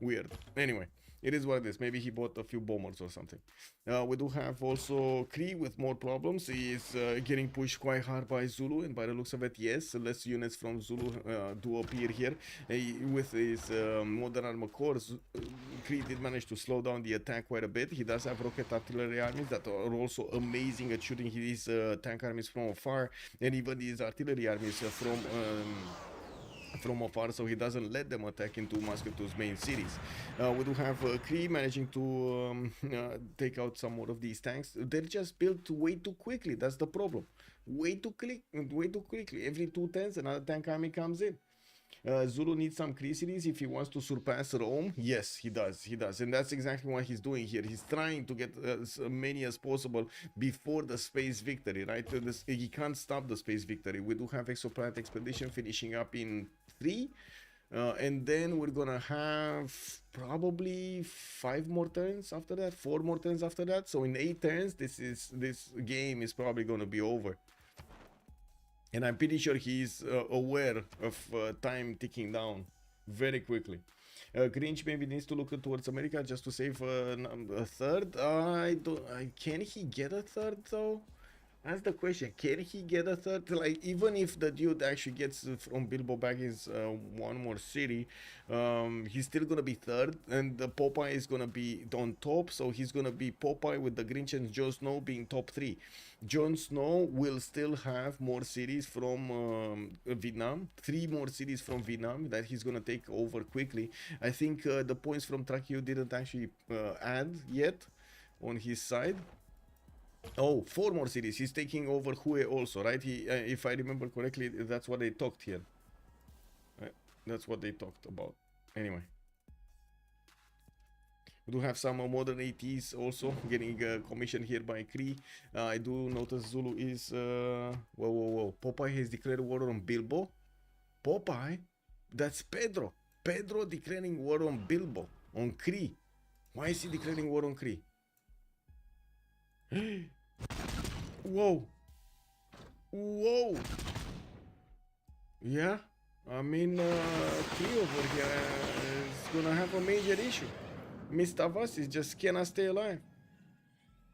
Weird. Anyway, it is what it is. Maybe he bought a few bombers or something. We do have also Kree with more problems. He is getting pushed quite hard by Zulu, and by the looks of it, yes, less units from Zulu do appear here. With his modern armor cores, Kree did manage to slow down the attack quite a bit. He does have rocket artillery armies that are also amazing at shooting his tank armies from afar, and even these artillery armies from afar, so he doesn't let them attack into Musketeers' main cities. We do have Kree managing to take out some more of these tanks. They're just built way too quickly. That's the problem. Way too quickly. Every 2 turns, another tank army comes in. Zulu needs some Kree cities if he wants to surpass Rome. Yes, he does, and that's exactly what he's doing here. He's trying to get as many as possible before the space victory, right? He can't stop the space victory. We do have Exoplanet Expedition finishing up in 3, and then we're gonna have probably 5 more turns after that, 4 more turns after that. So in 8 turns, this game is probably gonna be over. And I'm pretty sure he's aware of time ticking down very quickly. Grinch maybe needs to look towards America just to save a third. Can he get a third though? That's the question. Can he get a third? Like, even if the dude actually gets from Bilbo Baggins one more city, he's still gonna be third, and the Popeye is gonna be on top. So he's gonna be Popeye with the Grinch and Jon Snow being top 3. Jon Snow will still have more cities from Vietnam, 3 more cities from Vietnam that he's gonna take over quickly. I think the points from Tracheo didn't actually add yet on his side. Oh, 4 more cities. He's taking over Hue also, right? He, if I remember correctly, that's what they talked here. Right? That's what they talked about. Anyway. We do have some modern ATs also getting commissioned here by Kree. I do notice Zulu is... Whoa. Popeye has declared war on Bilbo. Popeye? That's Pedro. Pedro declaring war on Bilbo. On Kree. Why is he declaring war on Kree? Whoa. Yeah, I mean, Kree over here is gonna have a major issue. Mr. Vass just cannot stay alive.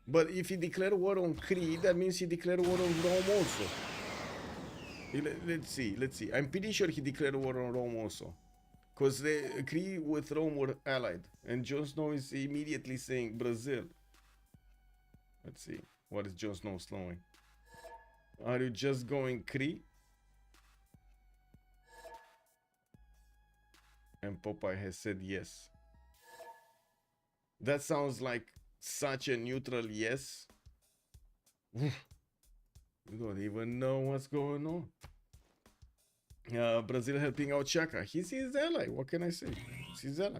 But if he declared war on Kree, that means he declared war on Rome also. Let's see. I'm pretty sure he declared war on Rome also. Because the Kree with Rome were allied. And Jon Snow is immediately saying Brazil. Let's see. What is Jon Snow slowing? Are you just going Kree? And Popeye has said yes. That sounds like such a neutral yes. You don't even know what's going on. Brazil helping out Chaka. He's his ally. What can I say? He's his ally.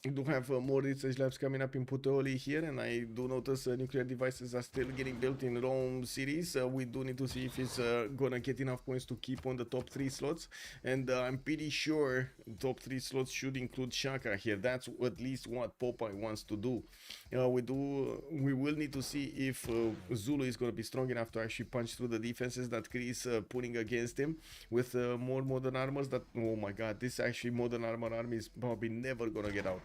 We do have more research labs coming up in Puteoli here, and I do notice nuclear devices are still getting built in Rome cities. We do need to see if it's gonna get enough points to keep on the top 3 slots, and I'm pretty sure top 3 slots should include Shaka here. That's at least what Popeye wants to do. We will need to see if Zulu is gonna be strong enough to actually punch through the defenses that Chris putting against him with more modern armors. That, oh my god, this actually modern army is probably never gonna get out.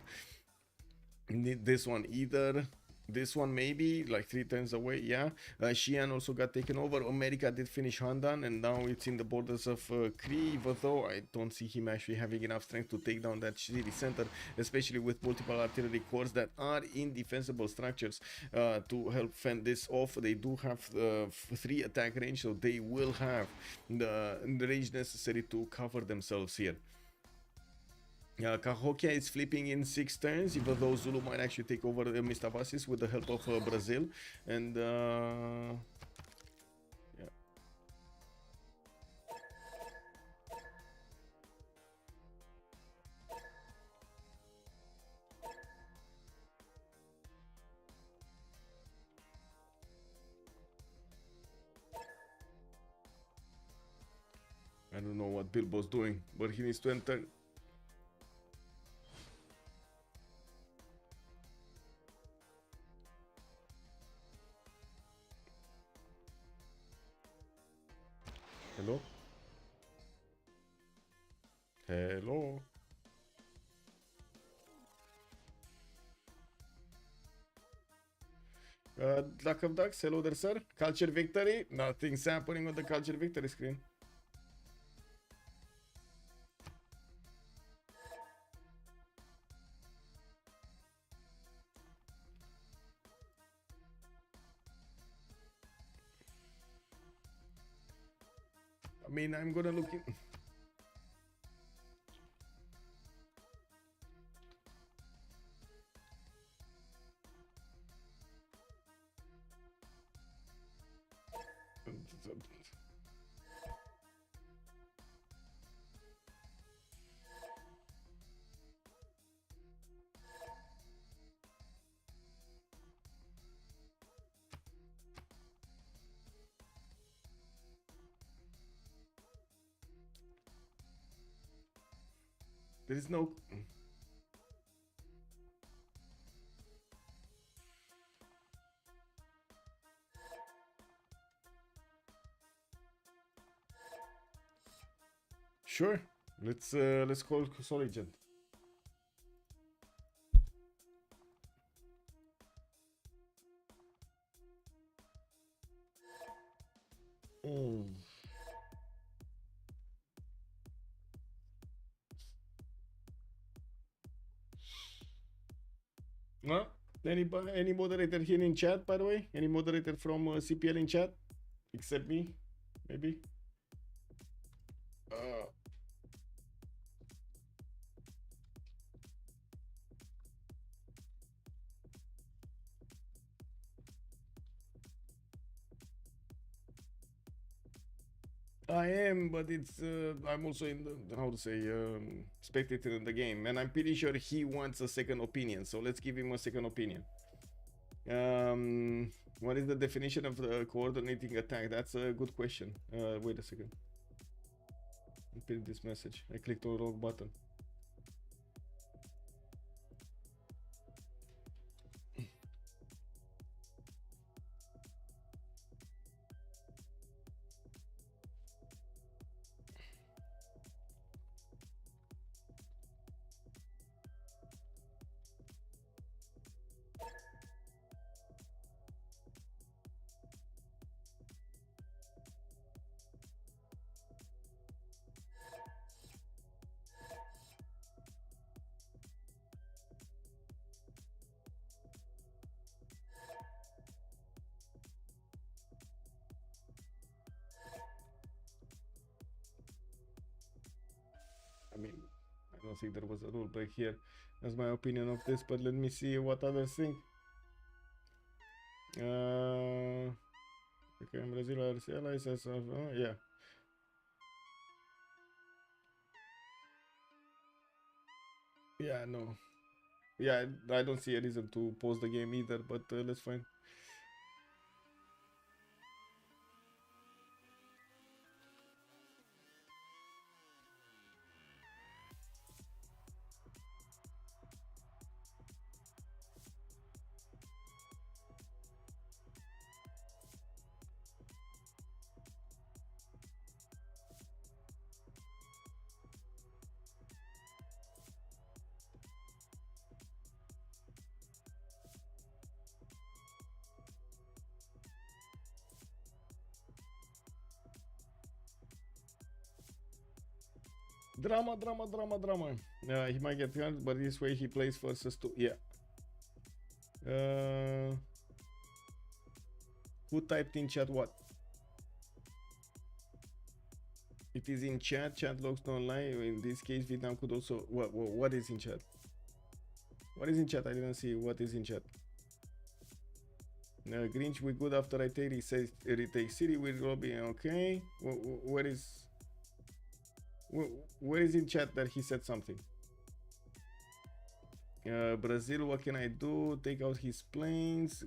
Need this one either. This one maybe like 3 turns away. Yeah, Xi'an also got taken over. America did finish Handan, and now it's in the borders of Kree, even though I don't see him actually having enough strength to take down that city center, especially with multiple artillery corps that are indefensible structures to help fend this off. They do have 3 attack range, so they will have the range necessary to cover themselves here. Cahokia is flipping in 6 turns, even though Zulu might actually take over Mistavasis with the help of Brazil. And yeah. I don't know what Bilbo's doing, but he needs to enter. Hello? Hello? Duck of Ducks, hello there, sir. Culture victory. Nothing's happening on the culture victory screen. I mean, I'm gonna look in. There is no. Sure. Let's call Soligent. Any moderator here in chat, by the way? Any moderator from CPL in chat? Except me, maybe? I am, but it's I'm also in the, how to say, spectator in the game, and I'm pretty sure he wants a second opinion. So let's give him a second opinion. What is the definition of the coordinating attack? That's a good question. Wait a second. I print this message. I clicked on the wrong button. I mean, I don't think there was a rule break here. That's my opinion of this, but let me see what others think. Okay, Brazil are allies as of, yeah. Yeah, no. Yeah, I don't see a reason to pause the game either, but let's find. Drama, drama, drama, drama. He might get hurt, but this way he plays versus 2. Yeah. Who typed in chat what? It is in chat. Chat logs don't lie. In this case, Vietnam could also. What is in chat? What is in chat? I didn't see what is in chat. Grinch, we good after I take retake city with Robbie. Okay. Where is? Where is in chat that he said something? Brazil, what can I do? Take out his planes.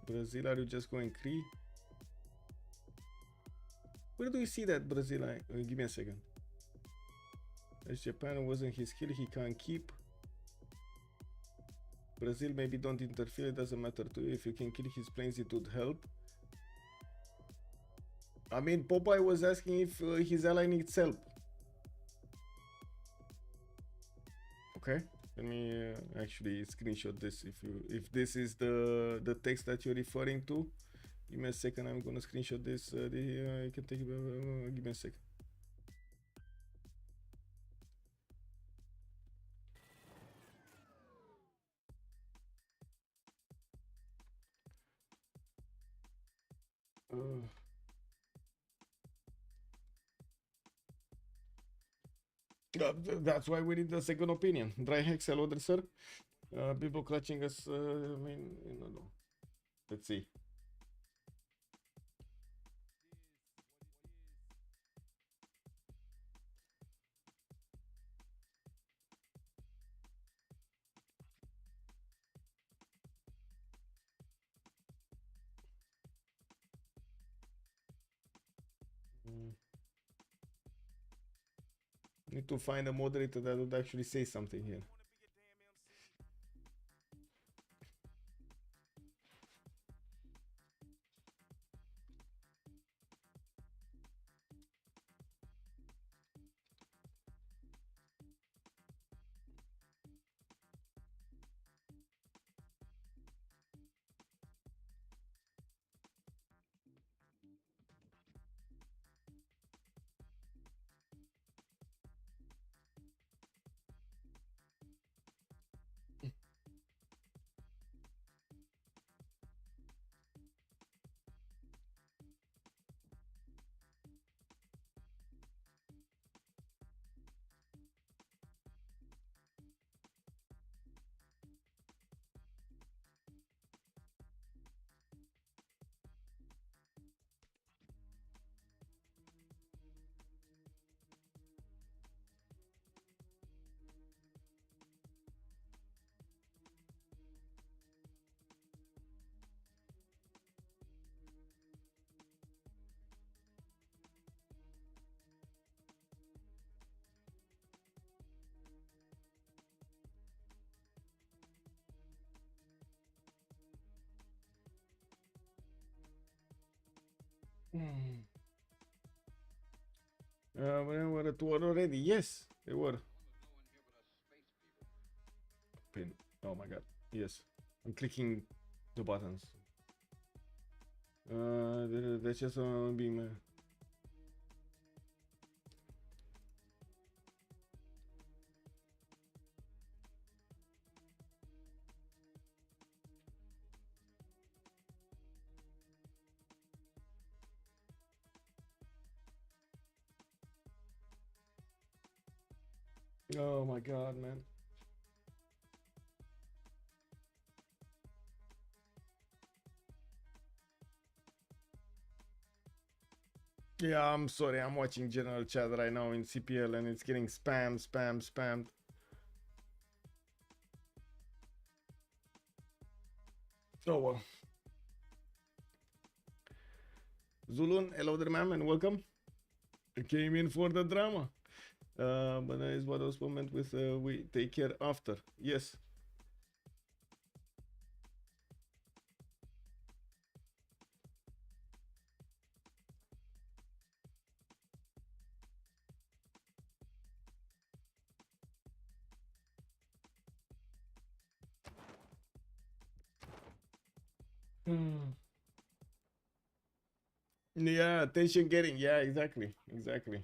Brazil, are you just going Cree? Where do you see that, Brazil? Give me a second. As Japan wasn't his skill, he can't keep. Brazil, maybe don't interfere, it doesn't matter to you. If you can kill his planes, it would help. I mean, Popeye was asking if his ally needs help. Okay, let me actually screenshot this. If this is the text that you're referring to, give me a second. I'm gonna screenshot this. I can take it. Give me a second. That's why we need the second opinion. Dry hex, hello there, sir. People clutching us. I mean, no. Let's see. Need to find a moderator that would actually say something here. Were at war already? Yes, they were. Pin. Oh my god. Yes. I'm clicking the buttons. That's just being. Oh my god, man. Yeah, I'm sorry. I'm watching general chat right now in CPL and it's getting spammed. Oh well. Zulun, hello there, ma'am, and welcome. I came in for the drama. But that is what I was meant with we take care after. Yes. Yeah, attention getting. Yeah, exactly. Exactly.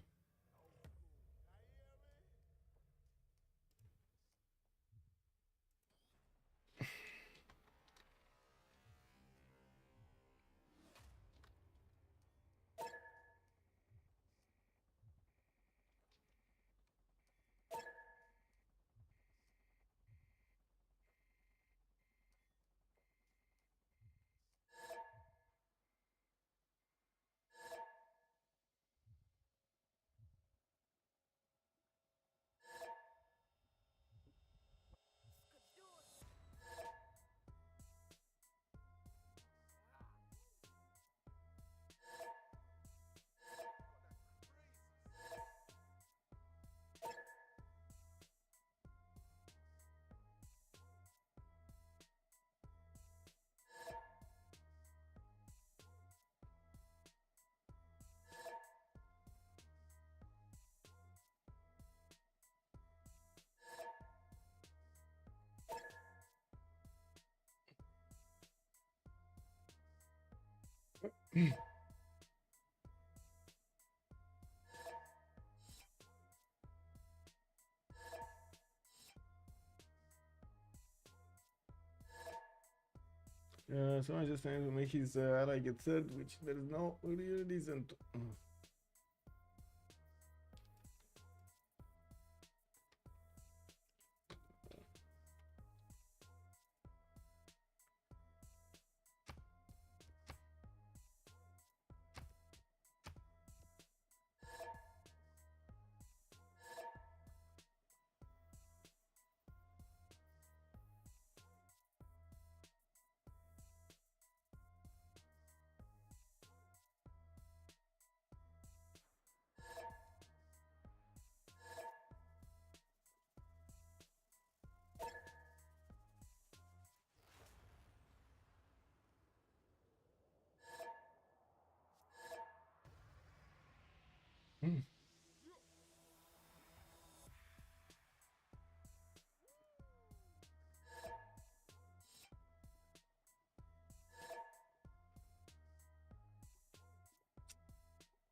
So I just trying to make his ally get third, which there is no real reason to.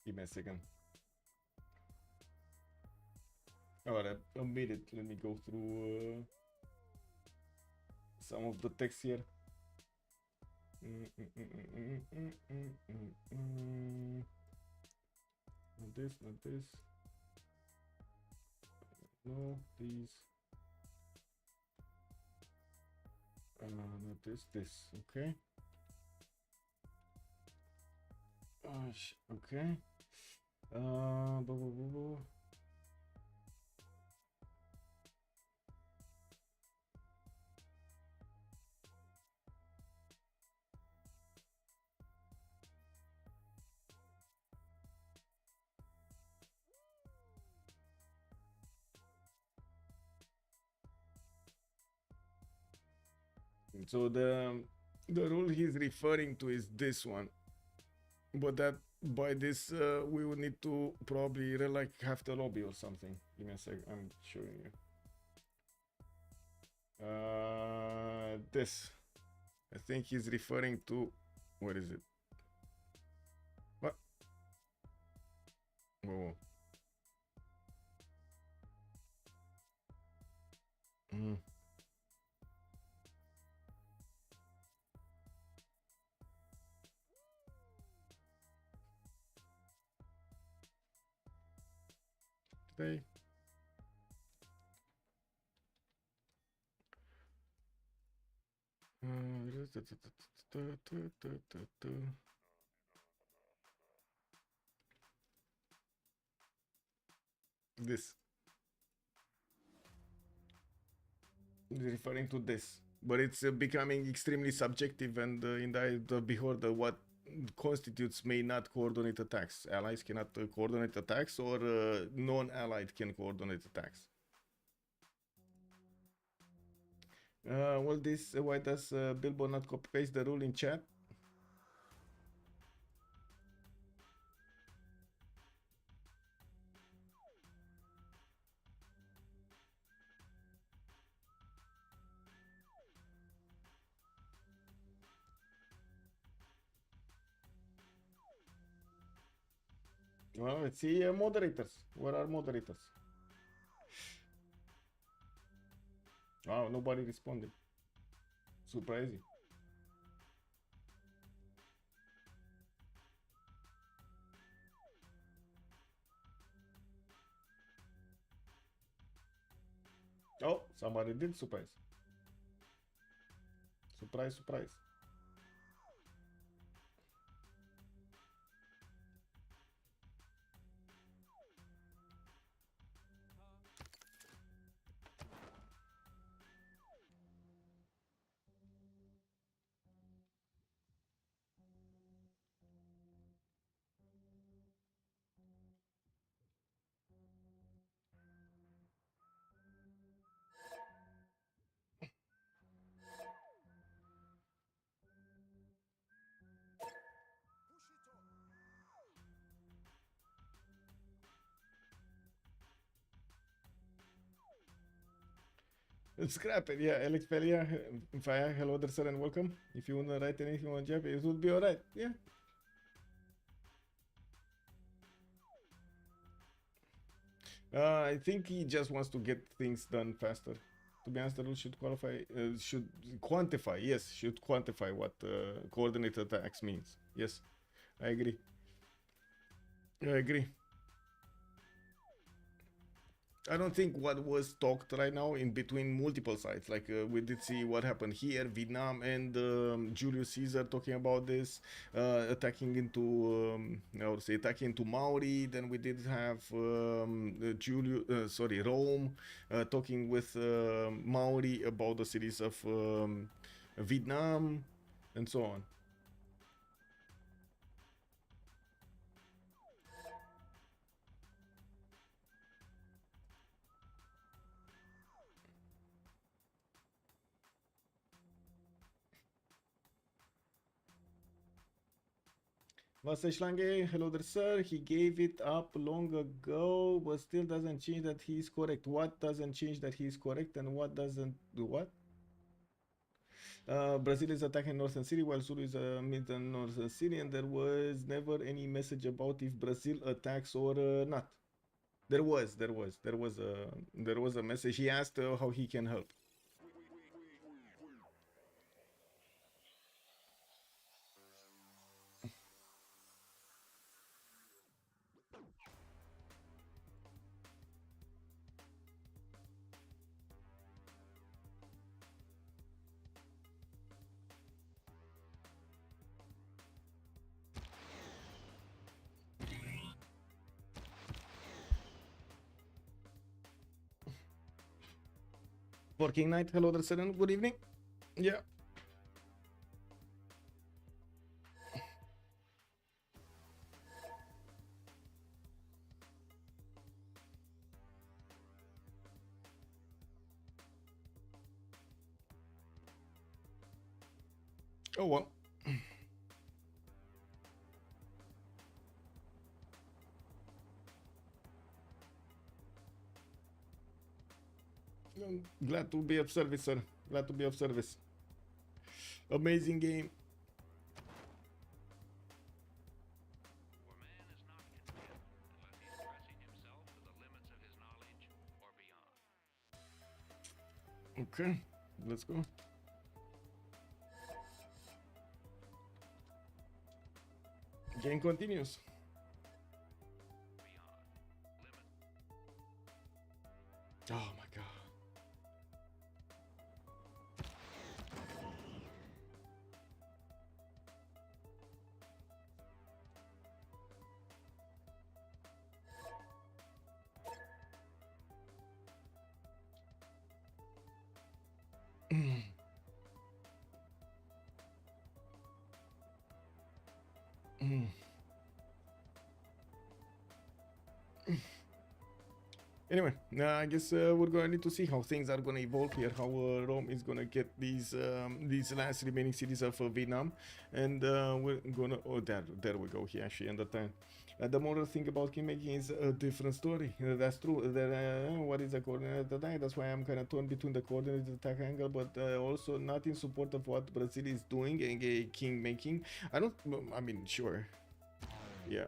Give me a second. Alright, I made it. Let me go through some of the text here. Not this, not this. No, these. Not this, this. Okay. Okay. Blah, blah, blah, blah. So the rule he's referring to is this one, but that by this we would need to probably like half the lobby or something. Give me a sec. I'm showing you. This. I think he's referring to. What is it? What? Whoa. Mm. Today. This is referring to this. but it's becoming extremely subjective, and in the eye of the beholder, what constitutes may not coordinate attacks. Allies cannot coordinate attacks, or non-allied can coordinate attacks. Well, this why does Bilbo not copy paste the rule in chat? Well, let's see moderators. Where are moderators? Oh, nobody responded. Surprising. Oh, somebody did surprise. Surprise, surprise. Scrap it, yeah. Alex Pelia, Fire, hello there, sir, and welcome. If you wanna write anything on Jab, it would be alright, yeah. I think he just wants to get things done faster. To be honest, the rule should quantify, yes, should quantify what coordinated attacks means. Yes, I agree. I agree. I don't think what was talked right now in between multiple sides, like we did see what happened here, Vietnam and Julius Caesar talking about this, attacking into, I would say attacking into Maori. Then we did have Rome talking with Maori about the cities of Vietnam, and so on. Vaseshlange, hello there, sir. He gave it up long ago, but still doesn't change that he is correct. What doesn't change that he is correct, and what doesn't do what? Brazil is attacking Northern Syria while Zulu is midden Northern Syria, and there was never any message about if Brazil attacks or not. There was a message. He asked how he can help. Working night, hello there, sir, good evening. Yeah. Oh well. I'm glad to be of service, sir. Glad to be of service. Amazing game. For man is not content unless he's pressing himself to the limits of his knowledge or beyond. Okay, let's go. Game continues. Beyond. Limit. Oh my god. Anyway, I guess we're gonna need to see how things are gonna evolve here, how Rome is gonna get these last remaining cities of Vietnam, and we're gonna, oh, there we go. He actually ended time. The more I think about kingmaking is a different story. That's true. What is the coordinate attack? That's why I'm kind of torn between the coordinated attack angle, but also not in support of what Brazil is doing and kingmaking. I mean, sure, yeah.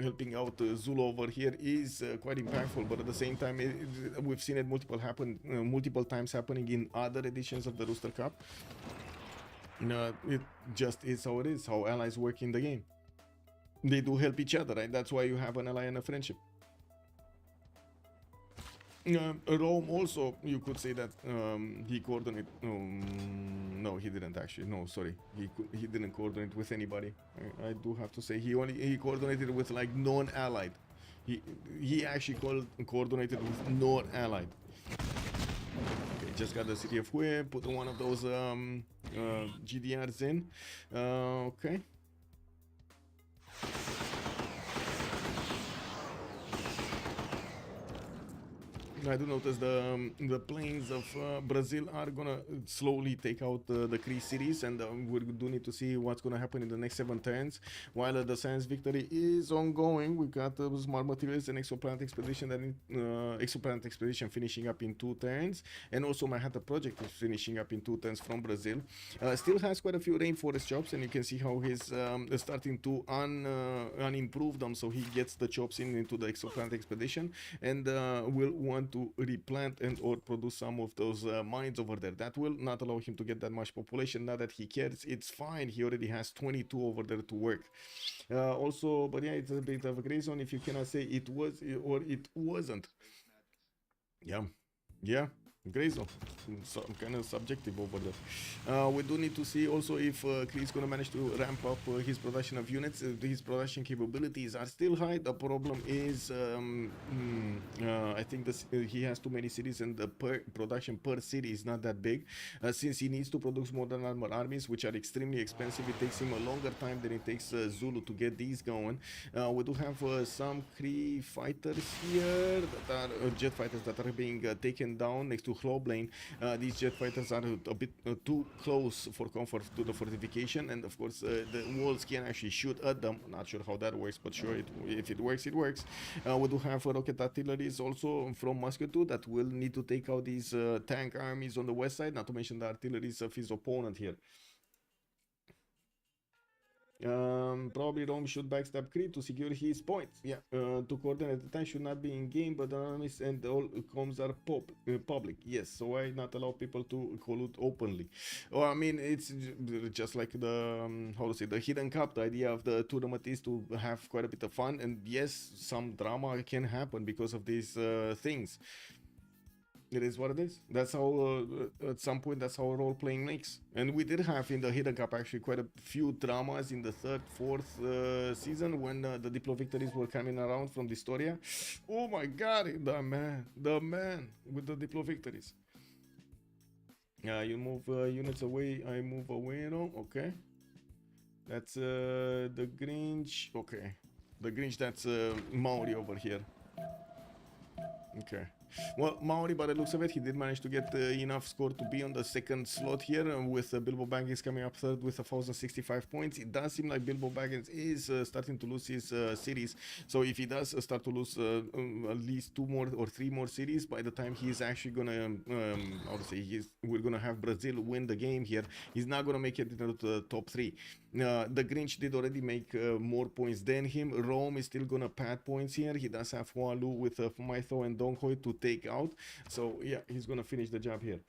Helping out Zulu over here is quite impactful, but at the same time, we've seen it multiple times happening in other editions of the Rooster Cup. It just is how it is, how allies work in the game. They do help each other, right? That's why you have an ally and a friendship. Rome also, you could say that he coordinated. No, he didn't actually. No, sorry, he didn't coordinate with anybody. I do have to say he coordinated with like non-allied. He actually coordinated with non-allied. Okay, just got the city of Hue. Put one of those GDRs in. Okay. I do notice the planes of Brazil are gonna slowly take out the Cree cities, and we do need to see what's gonna happen in the next 7 turns. While the science victory is ongoing, we got smart materials and exoplanet expedition finishing up in 2 turns, and also Manhattan project is finishing up in 2 turns from Brazil. Still has quite a few rainforest jobs, and you can see how he's starting to unimprove them, so he gets the jobs into the exoplanet expedition, and will want to replant and or produce some of those mines over there. That will not allow him to get that much population. Not that he cares, it's fine. He already has 22 over there to work. Also, but yeah, it's a bit of a gray zone if you cannot say it was or it wasn't. Yeah, gray zone. So kind of subjective over there. We do need to see also if Cree is going to manage to ramp up his production of units. His production capabilities are still high. The problem is I think he has too many cities, and the production per city is not that big. Since he needs to produce modern armor armies, which are extremely expensive, it takes him a longer time than it takes Zulu to get these going. We do have some Cree fighters here that are jet fighters that are being taken down next to Hloblain. These jet fighters are a bit too close for comfort to the fortification, and of course the walls can actually shoot at them. Not sure how that works, but sure, if it works, it works. We do have rocket artilleries also from Moscow too that will need to take out these tank armies on the west side, not to mention the artilleries of his opponent here. Probably Rome should backstab Crete to secure his points. Yeah, to coordinate attack should not be in game, but anonymous and all comms are public. Yes, so why not allow people to collude openly? Or I mean, it's just like the how to say, the hidden cup. The idea of the tournament is to have quite a bit of fun, and yes, some drama can happen because of these things. It is what it is. That's how, at some point, that's how role-playing makes. And we did have in the Hidden Cup actually quite a few dramas in the 3rd, 4th season when the Diplo victories were coming around from the Historia. Oh my god, the man with the Diplo victories. You move units away, I move away, okay. That's the Grinch, okay. The Grinch, that's Maori over here. Okay. Well, Maori, by the looks of it, he did manage to get enough score to be on the 2nd slot here, with Bilbo Baggins coming up 3rd with 1,065 points. It does seem like Bilbo Baggins is starting to lose his cities, so if he does start to lose at least 2 more or 3 more cities, by the time he's actually gonna, we're gonna have Brazil win the game here, he's not gonna make it into the top 3. The Grinch did already make more points than him. Rome is still gonna pad points here. He does have Hualu with Fumaitho and Donghoi to take out, so yeah, he's gonna finish the job here.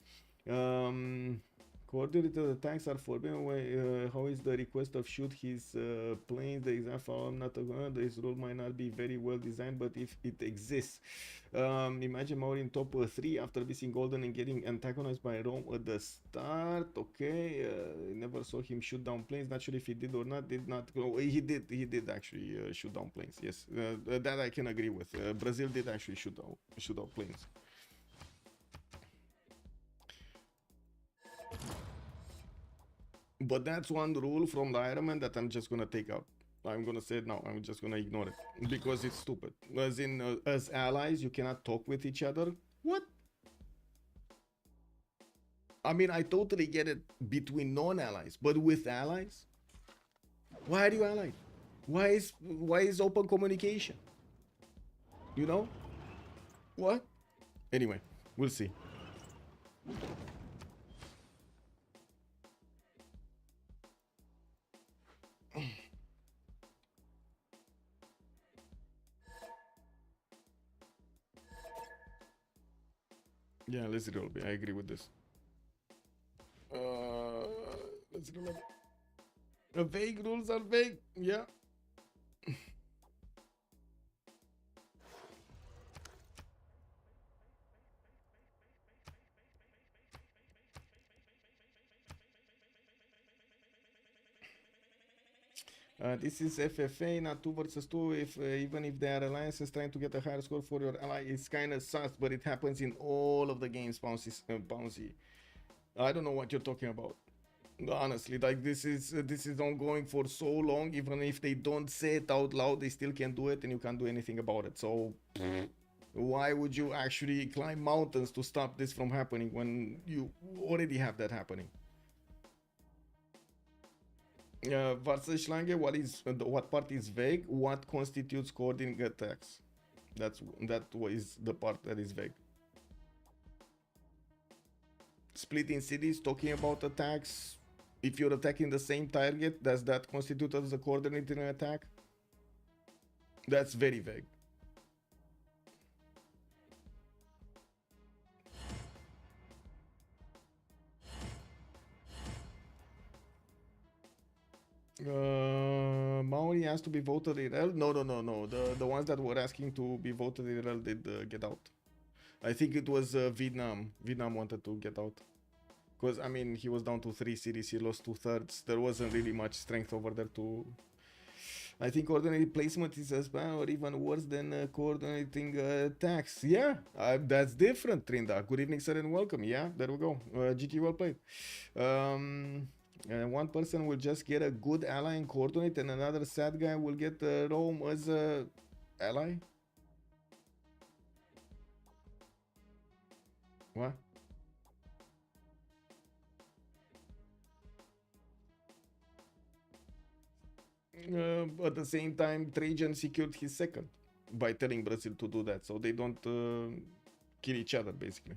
Coordinated attacks are forbidden. How is the request of shoot his planes? The example, I'm not this rule might not be very well designed, but if it exists, imagine Maori in top 3 after missing golden and getting antagonized by Rome at the start. Okay, never saw him shoot down planes. Not sure if he did or not. Did not go. He did actually shoot down planes. Yes, that I can agree with. Brazil did actually shoot down planes. But that's one rule from the Ironman that I'm just gonna take out. I'm gonna say it now. I'm just gonna ignore it because it's stupid. As in, as allies, you cannot talk with each other. What? I mean, I totally get it between non-allies, but with allies, why are you allied? Why is open communication? You know? What? Anyway, we'll see. Yeah, let's roll. I agree with this. Let's roll. Vague rules are vague. Yeah. This is FFA, not 2 versus 2. If even if they are alliances trying to get a higher score for your ally, it's kind of sus, but it happens in all of the games. Bouncy. I don't know what you're talking about. Honestly, like this is ongoing for so long. Even if they don't say it out loud, they still can do it, and you can't do anything about it. So why would you actually climb mountains to stop this from happening when you already have that happening? Versus Schlange, what part is vague? What constitutes coordinating attacks? That is the part that is vague. Splitting cities, talking about attacks. If you're attacking the same target, does that constitute as a coordinating attack? That's very vague. Maori has to be voted IRL. No. The ones that were asking to be voted IRL did get out. I think it was Vietnam. Vietnam wanted to get out. Because, I mean, he was down to 3 cities. He lost 2/3. There wasn't really much strength over there to... I think coordinated placement is as bad or even worse than coordinating attacks. Yeah, that's different, Trinda. Good evening, sir, and welcome. Yeah, there we go. GG, well played. And one person will just get a good ally and coordinate, and another sad guy will get Rome as a ally. What? At the same time, Trajan secured his second by telling Brazil to do that, so they don't kill each other, basically.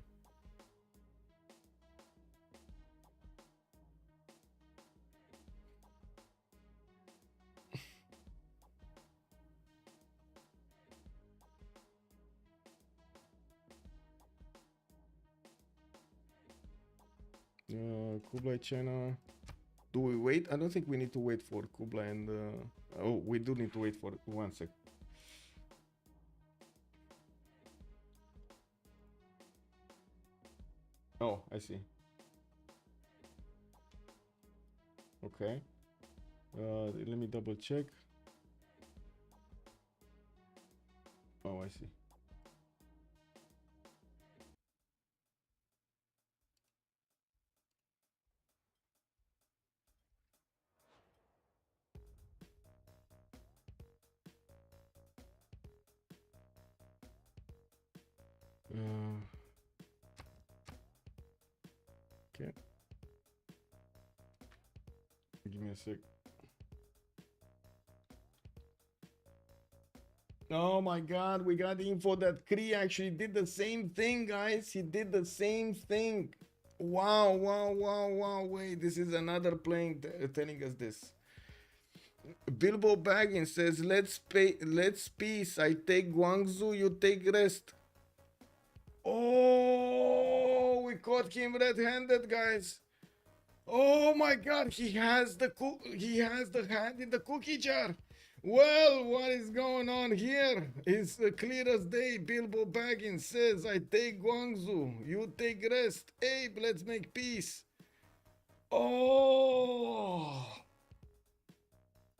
Kublai, China. Do we wait? I don't think we need to wait for Kublai and... oh, we do need to wait for 1 sec. Oh, I see. Okay. Let me double check. Oh, I see. Okay. Give me a sec. Oh my god, we got info that Kree actually did the same thing, guys. He did the same thing. Wow. Wait, this is another plane telling us this. Bilbo Baggins says, let's peace. I take Guangzhou, you take rest. Oh, we caught him red-handed, guys. Oh my god, he has the hand in the cookie jar. Well, what is going on here? It's clear as day. Bilbo Baggins says, I take Guangzhou, you take rest. Abe, let's make peace. Oh,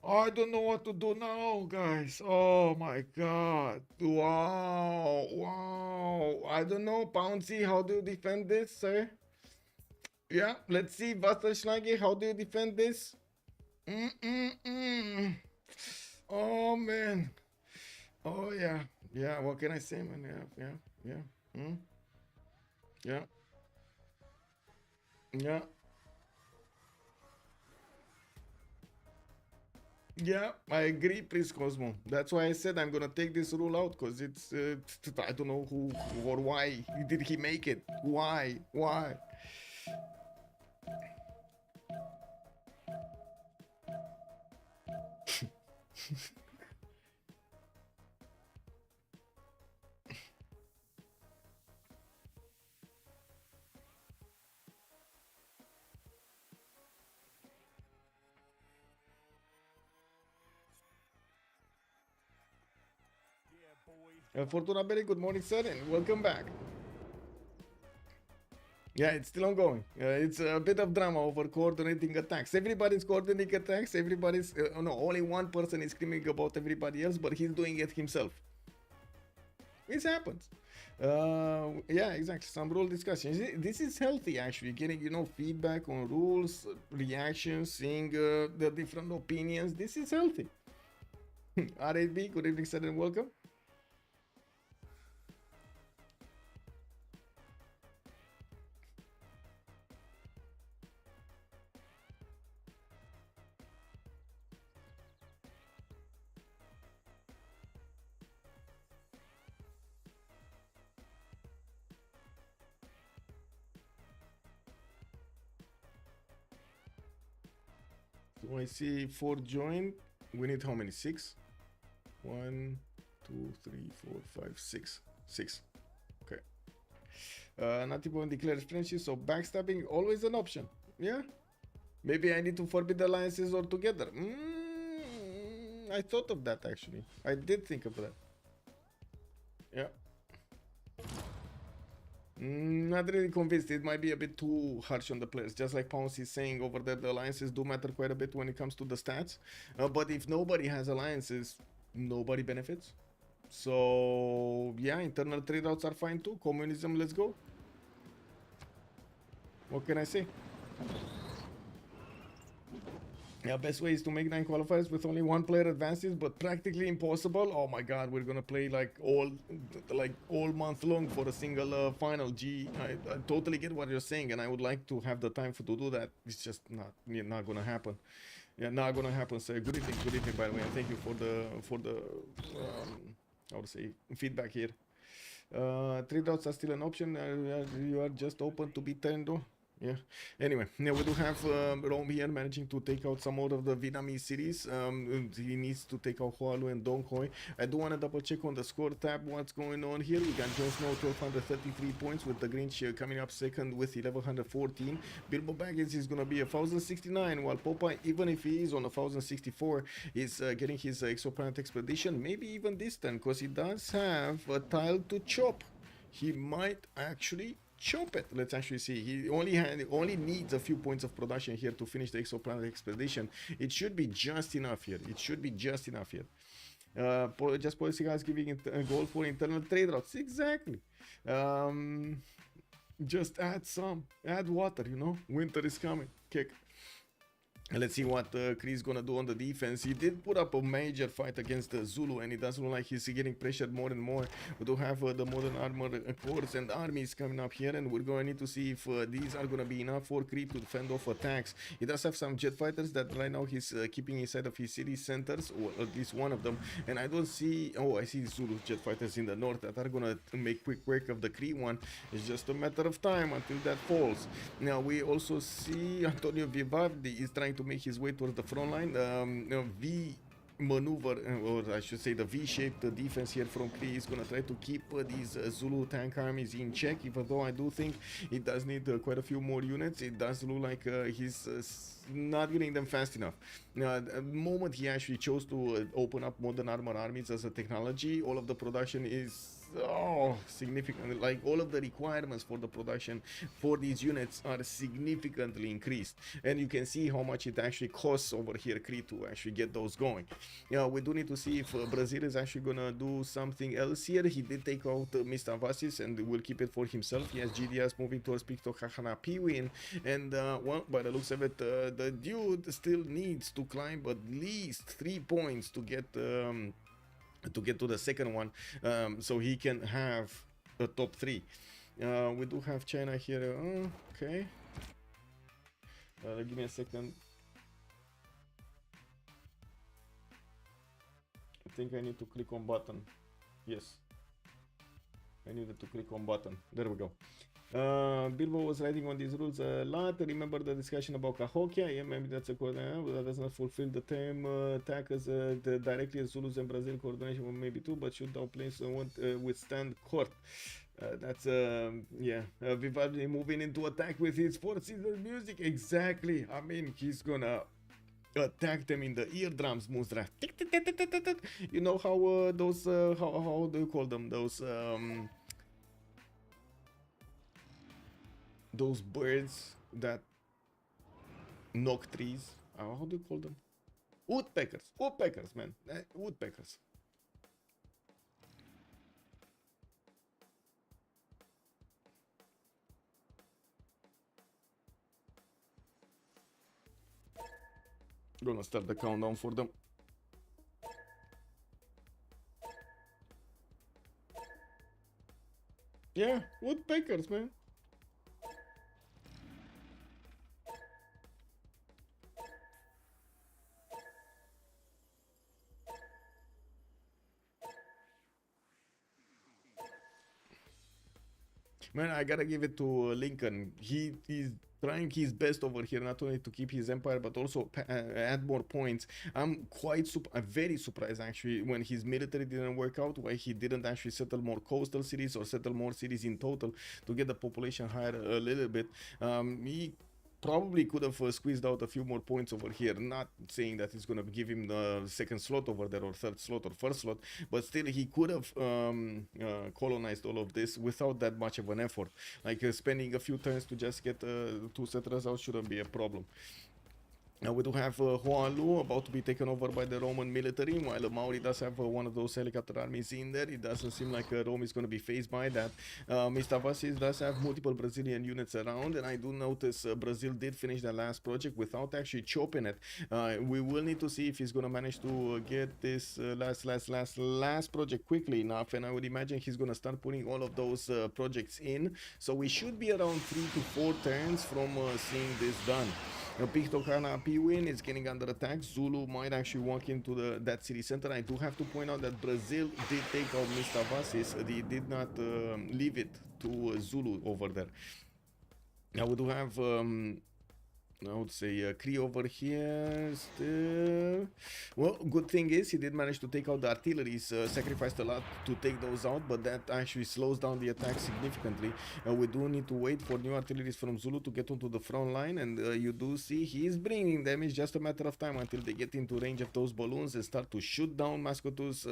I don't know what to do now, guys. Oh my god. Wow. I don't know, Pouncy, how do you defend this, sir? Yeah, let's see, Wasserschläge, how do you defend this? Oh man. Oh yeah. Yeah. What can I say, man? Yeah. Yeah. Yeah. Yeah, I agree, please, Cosmo. That's why I said I'm gonna take this rule out, because it's I don't know who or why did he make it. Why? Fortuna Berry, good morning, sir, and welcome back. Yeah, it's still ongoing. It's a bit of drama over coordinating attacks. Everybody's coordinating attacks. Everybody's no, only one person is screaming about everybody else, but he's doing it himself. It happens. Yeah, exactly. Some rule discussions. This is healthy, actually. Getting feedback on rules, reactions, seeing the different opinions. This is healthy. R8B, good evening, sir, and welcome. So I see 4 joined. We need how many? 6? 1, 2, 3, 4, 5, 6. 6. Okay. Not even declared friendship, so backstabbing always an option. Yeah. Maybe I need to forbid alliances altogether. I thought of that actually. I did think of that. Yeah. Not really convinced. It might be a bit too harsh on the players. Just like Pounce is saying over there, the alliances do matter quite a bit when it comes to the stats. But if nobody has alliances, nobody benefits. So yeah, internal trade routes are fine too. Communism, let's go. What can I say? Yeah, best way is to make 9 qualifiers with only 1 player advances, but practically impossible. Oh my god, we're gonna play like all month long for a single final. I totally get what you're saying, and I would like to have the time to do that. It's just not gonna happen. Yeah, not gonna happen. So good evening, by the way, and thank you for the how to say feedback here. Trade routes are still an option. You are just open to be turned on. Yeah. Anyway, yeah, we do have Rome here managing to take out some more of the Vietnamese cities. He needs to take out Hualu and Dong Hoi. I do want to double check on the score tab what's going on here. We got Jon Snow 1233 points with the Grinch coming up second with 1114. Bilbo Baggins is going to be 1069, while Popeye, even if he is on 1064, is getting his exoplanet expedition. Maybe even this turn, because he does have a tile to chop. He might actually chop it. Let's actually see. He only needs a few points of production here to finish the exoplanet expedition. It should be just enough here. Just policy guys giving it a goal for internal trade routes. Exactly. Just add water, winter is coming. Kick. Let's see what Chris gonna do on the defense. He did put up a major fight against the Zulu, and it does look like he's getting pressured more and more. We do have the modern armor corps and armies coming up here, and we're going to need to see if these are going to be enough for Creep to defend off attacks. He does have some jet fighters that right now he's keeping inside of his city centers, or at least one of them. And I don't see... Oh, I see Zulu jet fighters in the north that are going to make quick work of the Cree one. It's just a matter of time until that falls. Now, we also see Antonio Vivaldi is trying to make his way towards the front line. V maneuver, or I should say the V-shaped defense here from Kree is gonna try to keep these Zulu tank armies in check, even though I do think it does need quite a few more units. It does look like he's not getting them fast enough. The moment he actually chose to open up modern armor armies as a technology, all of the production is significantly, like all of the requirements for the production for these units are significantly increased, and you can see how much it actually costs over here, Crete, to actually get those going. We do need to see if Brazil is actually gonna do something else here. He did take out Mr. Vasis and will keep it for himself. He has GDS moving towards Picto Kahana Piwin, and well, by the looks of it, the dude still needs to climb at least 3 points to get to the second one, so he can have a top 3. We do have China here. Okay, give me a second. I think I need to click on button. Yes, I needed to click on button. There we go. Bilbo was writing on these rules a lot. Remember the discussion about Cahokia? Yeah, maybe that's a code. That does not fulfill the term attack as directly as Zulus and Brazil coordination, maybe too, but should our planes won't withstand court. That's yeah, Vivaldi moving into attack with his Four Seasons music. Exactly. I mean, he's gonna attack them in the eardrums, Musra. You know how those how do you call them, those birds that knock trees? How do you call them? Woodpeckers, man. Woodpeckers. Gonna start the countdown for them. Yeah, woodpeckers, man. Man, I gotta give it to Lincoln. He is trying his best over here, not only to keep his empire, but also add more points. I'm very surprised actually when his military didn't work out, why he didn't actually settle more coastal cities or settle more cities in total to get the population higher a little bit. He probably could have squeezed out a few more points over here, not saying that it's going to give him the second slot over there or third slot or first slot, but still he could have colonized all of this without that much of an effort. Like spending a few turns to just get 2 settlers out shouldn't be a problem. Now we do have Huanlu about to be taken over by the Roman military, while Maori does have one of those helicopter armies in there. It doesn't seem like Rome is going to be phased by that. Mr. Vasis does have multiple Brazilian units around, and I do notice Brazil did finish the last project without actually chopping it. We will need to see if he's going to manage to get this last project quickly enough, and I would imagine he's going to start putting all of those projects in. So we should be around 3 to 4 turns from seeing this done. Picto Kahana Piwin is getting under attack. Zulu might actually walk into that city center. I do have to point out that Brazil did take out Mr. Vasis. They did not leave it to Zulu over there. Now we do have I would say Cree over here still. Well, good thing is he did manage to take out the artillery. Sacrificed a lot to take those out, but that actually slows down the attack significantly. We do need to wait for new artillery from Zulu to get onto the front line, and you do see he is bringing them. It's just a matter of time until they get into range of those balloons and start to shoot down Mascotu's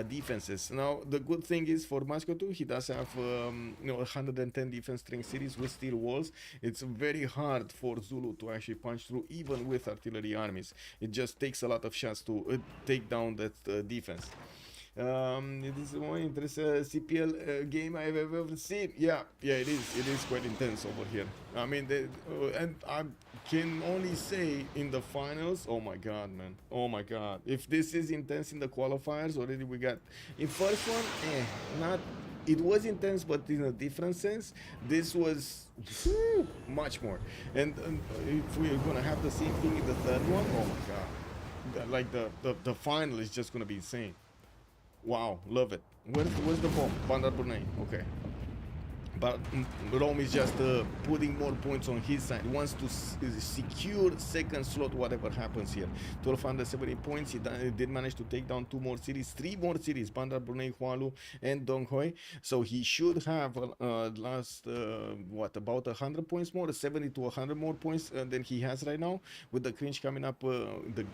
defenses. Now the good thing is for Mascotu, he does have 110 defense strength cities with steel walls. It's very hard for Zulu to actually punch through even with artillery armies. It just takes a lot of shots to take down that defense. It is the most interesting CPL game I've ever seen. Yeah, it is. It is quite intense over here. I mean, and I can only say in the finals, oh my god, man, oh my god. If this is intense in the qualifiers, already we got in first one, not. It was intense, but in a different sense. This was much more. And if we're gonna have the same thing in the third one, oh my god, like the final is just gonna be insane. Wow, love it. Where's the bomb? Bandar Brunei. Okay. But Rome is just putting more points on his side. He wants to secure second slot, whatever happens here. 1270 points. He did manage to take down 2 more cities, 3 more cities, Bandar Brunei, Hualu, and Dong Hoi. So he should have about 100 points more, 70 to 100 more points than he has right now. With the cringe coming up, the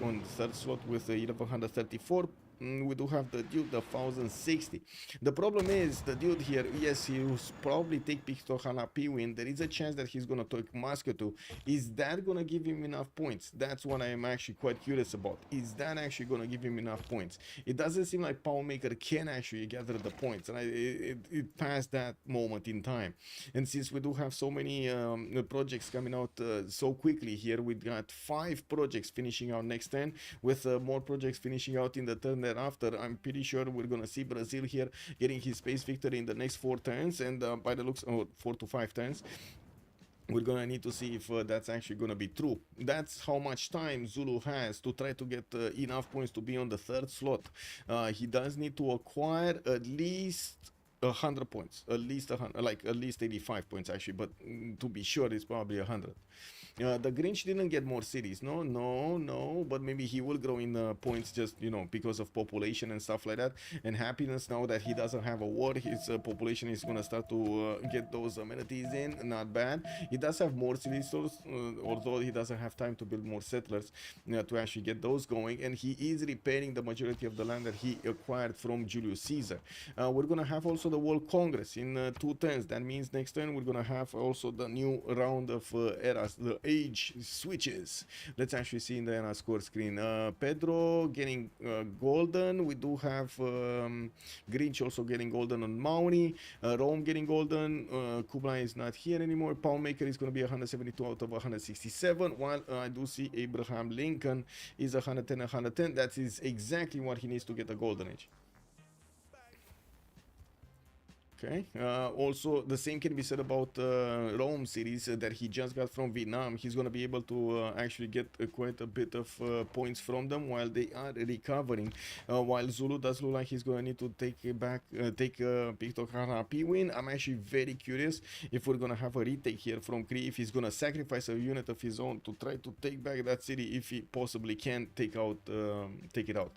on third slot with 1134 we do have the dude, the 1060. The problem is the dude here, yes, he will probably take Pictohana P-Win. There is a chance that he's gonna take Musketeer. Is that gonna give him enough points? That's what I am actually quite curious about. Is that actually gonna give him enough points? It doesn't seem like Powermaker can actually gather the points, right? It passed that moment in time. And since we do have so many projects coming out so quickly here, we got 5 projects finishing out next turn, with more projects finishing out in the turn thereafter. I'm pretty sure we're gonna see Brazil here getting his space victory in the next 4 turns, and by the looks, 4 to 5 turns. We're gonna need to see if that's actually gonna be true. That's how much time Zulu has to try to get enough points to be on the 3rd slot. He does need to acquire at least 100 points, at least 100, like at least 85 points actually, but to be sure it's probably 100. The Grinch didn't get more cities, no, but maybe he will grow in points just, you know, because of population and stuff like that, and happiness. Now that he doesn't have a war, his population is gonna start to get those amenities in. Not bad. He does have more cities, although he doesn't have time to build more settlers to actually get those going, and he is repairing the majority of the land that he acquired from Julius Caesar. We're gonna have also the World Congress in 2 turns. That means next turn we're gonna have also the new round of eras, the age switches. Let's actually see in the era score screen. Pedro getting golden. We do have Grinch also getting golden on Mauni. Rome getting golden. Kublai is not here anymore. Poundmaker is going to be 172 out of 167, while I do see Abraham Lincoln is 110, 110. That is exactly what he needs to get a golden age. Okay. Also, the same can be said about Rome series that he just got from Vietnam. He's going to be able to actually get quite a bit of points from them while they are recovering. While Zulu does look like he's going to need to take it back, take Pictohana P-Win. I'm actually very curious if we're going to have a retake here from Kree, if he's going to sacrifice a unit of his own to try to take back that city, if he possibly can take it out.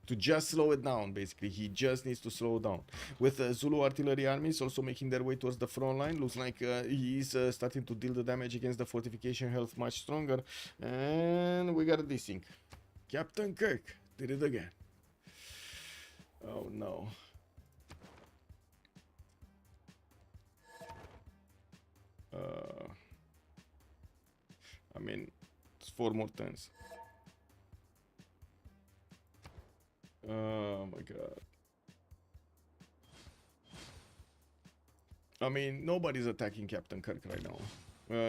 To just slow it down, basically. He just needs to slow down. With Zulu artillery armies also making their way towards the front line, looks like he is starting to deal the damage against the fortification health much stronger. And we got a desync. Captain Kirk did it again. Oh no. I mean, it's 4 more turns. Oh my god. I mean, nobody's attacking Captain Kirk right now.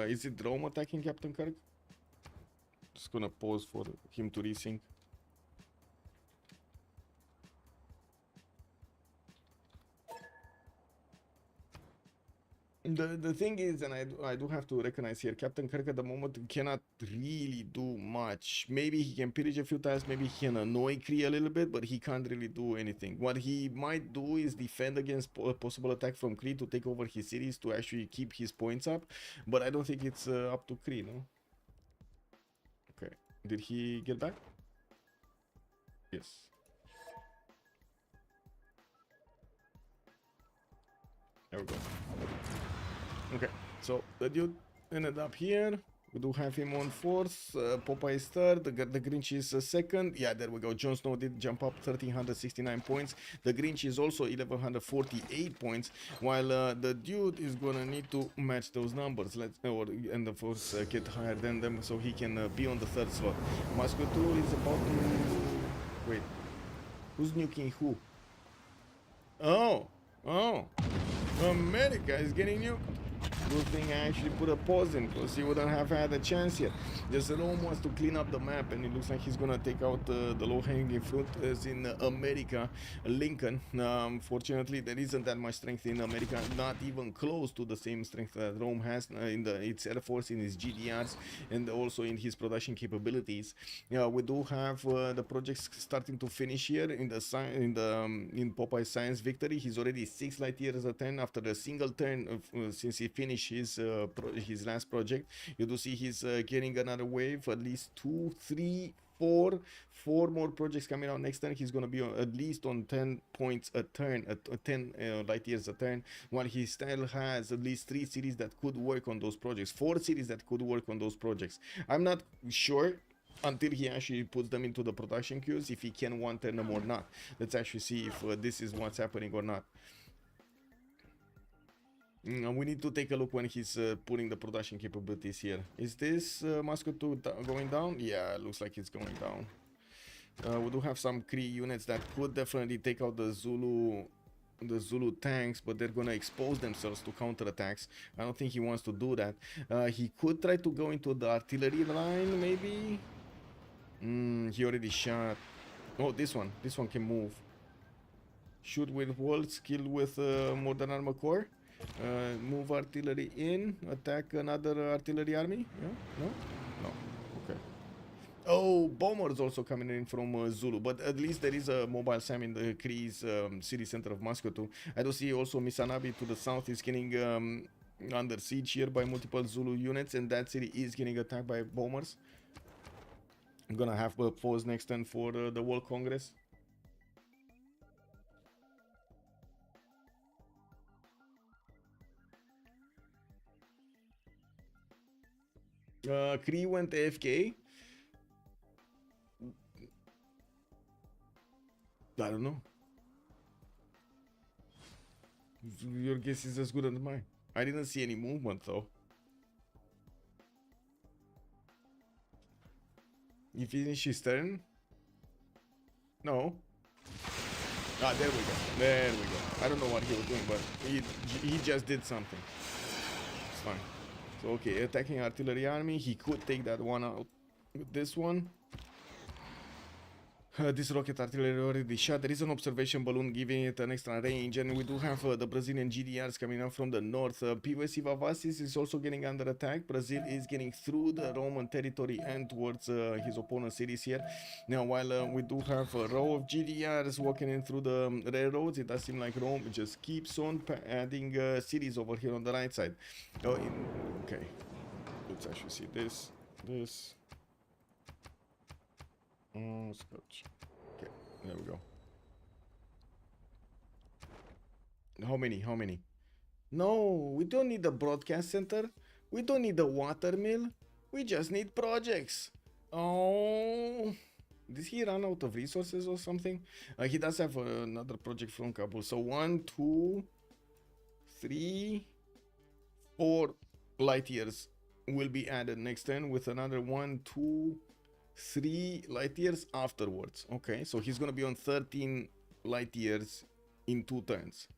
Is it Rome attacking Captain Kirk? Just gonna pause for him to resync. The thing is, and I do have to recognize here, Captain Kirk at the moment cannot really do much. Maybe he can pillage a few times, maybe he can annoy Kree a little bit, but he can't really do anything. What he might do is defend against a possible attack from Kree to take over his cities to actually keep his points up, but I don't think it's up to Kree, no? Okay, did he get back? Yes. There we go. Okay, so the dude ended up here. We do have him on 4th, Popeye is 3rd, the Grinch is 2nd. Yeah, there we go. Jon Snow did jump up 1369 points. The Grinch is also 1148 points, while the dude is gonna need to match those numbers. And of course get higher than them so he can be on the 3rd slot. Musketeer is about to... Wait, who's nuking who? Oh, America is getting nuked. Good thing I actually put a pause in, because he wouldn't have had a chance here. Just Rome wants to clean up the map, and it looks like he's gonna take out the low-hanging fruit, as in America, Lincoln. Fortunately, there isn't that much strength in America, not even close to the same strength that Rome has in its air force, in its GDRs, and also in his production capabilities. We do have the projects starting to finish here in Popeye's science victory. He's already 6 light years a turn after a single turn since he finished his last project. You do see he's getting another wave, at least 2, 3, 4 more projects coming out next turn. He's going to be at least on 10 points a turn, at 10 light years a turn, while he still has at least 3 cities that could work on those projects, 4 cities that could work on those projects. I'm not sure until he actually puts them into the production queues, if he can one-turn them or not. Let's actually see if this is what's happening or not. We need to take a look when he's putting the production capabilities here. Is this Moscow 2 going down? Yeah, it looks like it's going down. We do have some Kree units that could definitely take out the Zulu tanks, but they're gonna expose themselves to counterattacks. I don't think he wants to do that. He could try to go into the artillery line, maybe. He already shot. Oh, this one can move. Shoot with walls, kill with modern armor core. Move artillery in, attack another artillery army. Yeah? No. Okay. Oh, bombers also coming in from Zulu, but at least there is a mobile SAM in the Kree's city center of Moscow too. I do see also Misanabi to the south is getting under siege here by multiple Zulu units, and that city is getting attacked by bombers. I'm gonna have a pause next turn for the World Congress. Kree went AFK. I don't know. Your guess is as good as mine. I didn't see any movement though. He finished his turn? No. Ah, there we go. There we go. I don't know what he was doing, but he just did something. It's fine. So, okay, attacking artillery army. He could take that one out with this one. This rocket artillery already shot. There is an observation balloon giving it an extra range, and we do have the Brazilian GDRs coming up from the north. PVC Vavasis is also getting under attack. Brazil is getting through the Roman territory and towards his opponent's cities here. Now, while we do have a row of GDRs walking in through the railroads, it does seem like Rome just keeps on adding cities over here on the right side. Oh, okay. Let's actually see this. Scotch. Okay, there we go. How many? No, we don't need the broadcast center. We don't need the water mill. We just need projects. Oh, did he run out of resources or something? He does have another project from Kabul. So 1, 2, 3, 4 light years will be added next turn with another 1, 2, 3 light years afterwards. Okay, so he's gonna be on 13 light years in 2 turns.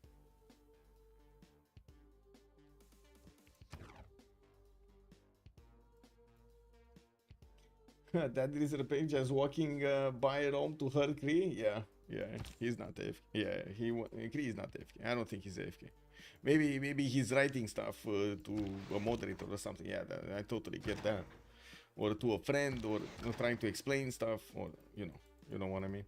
That is the page just walking by Rome to her Kree. Yeah, he's not AFK. Yeah, Kree is not AFK. I don't think he's AFK. Maybe he's writing stuff to a moderator or something. Yeah, I totally get that. Or to a friend, or trying to explain stuff, or you know what I mean.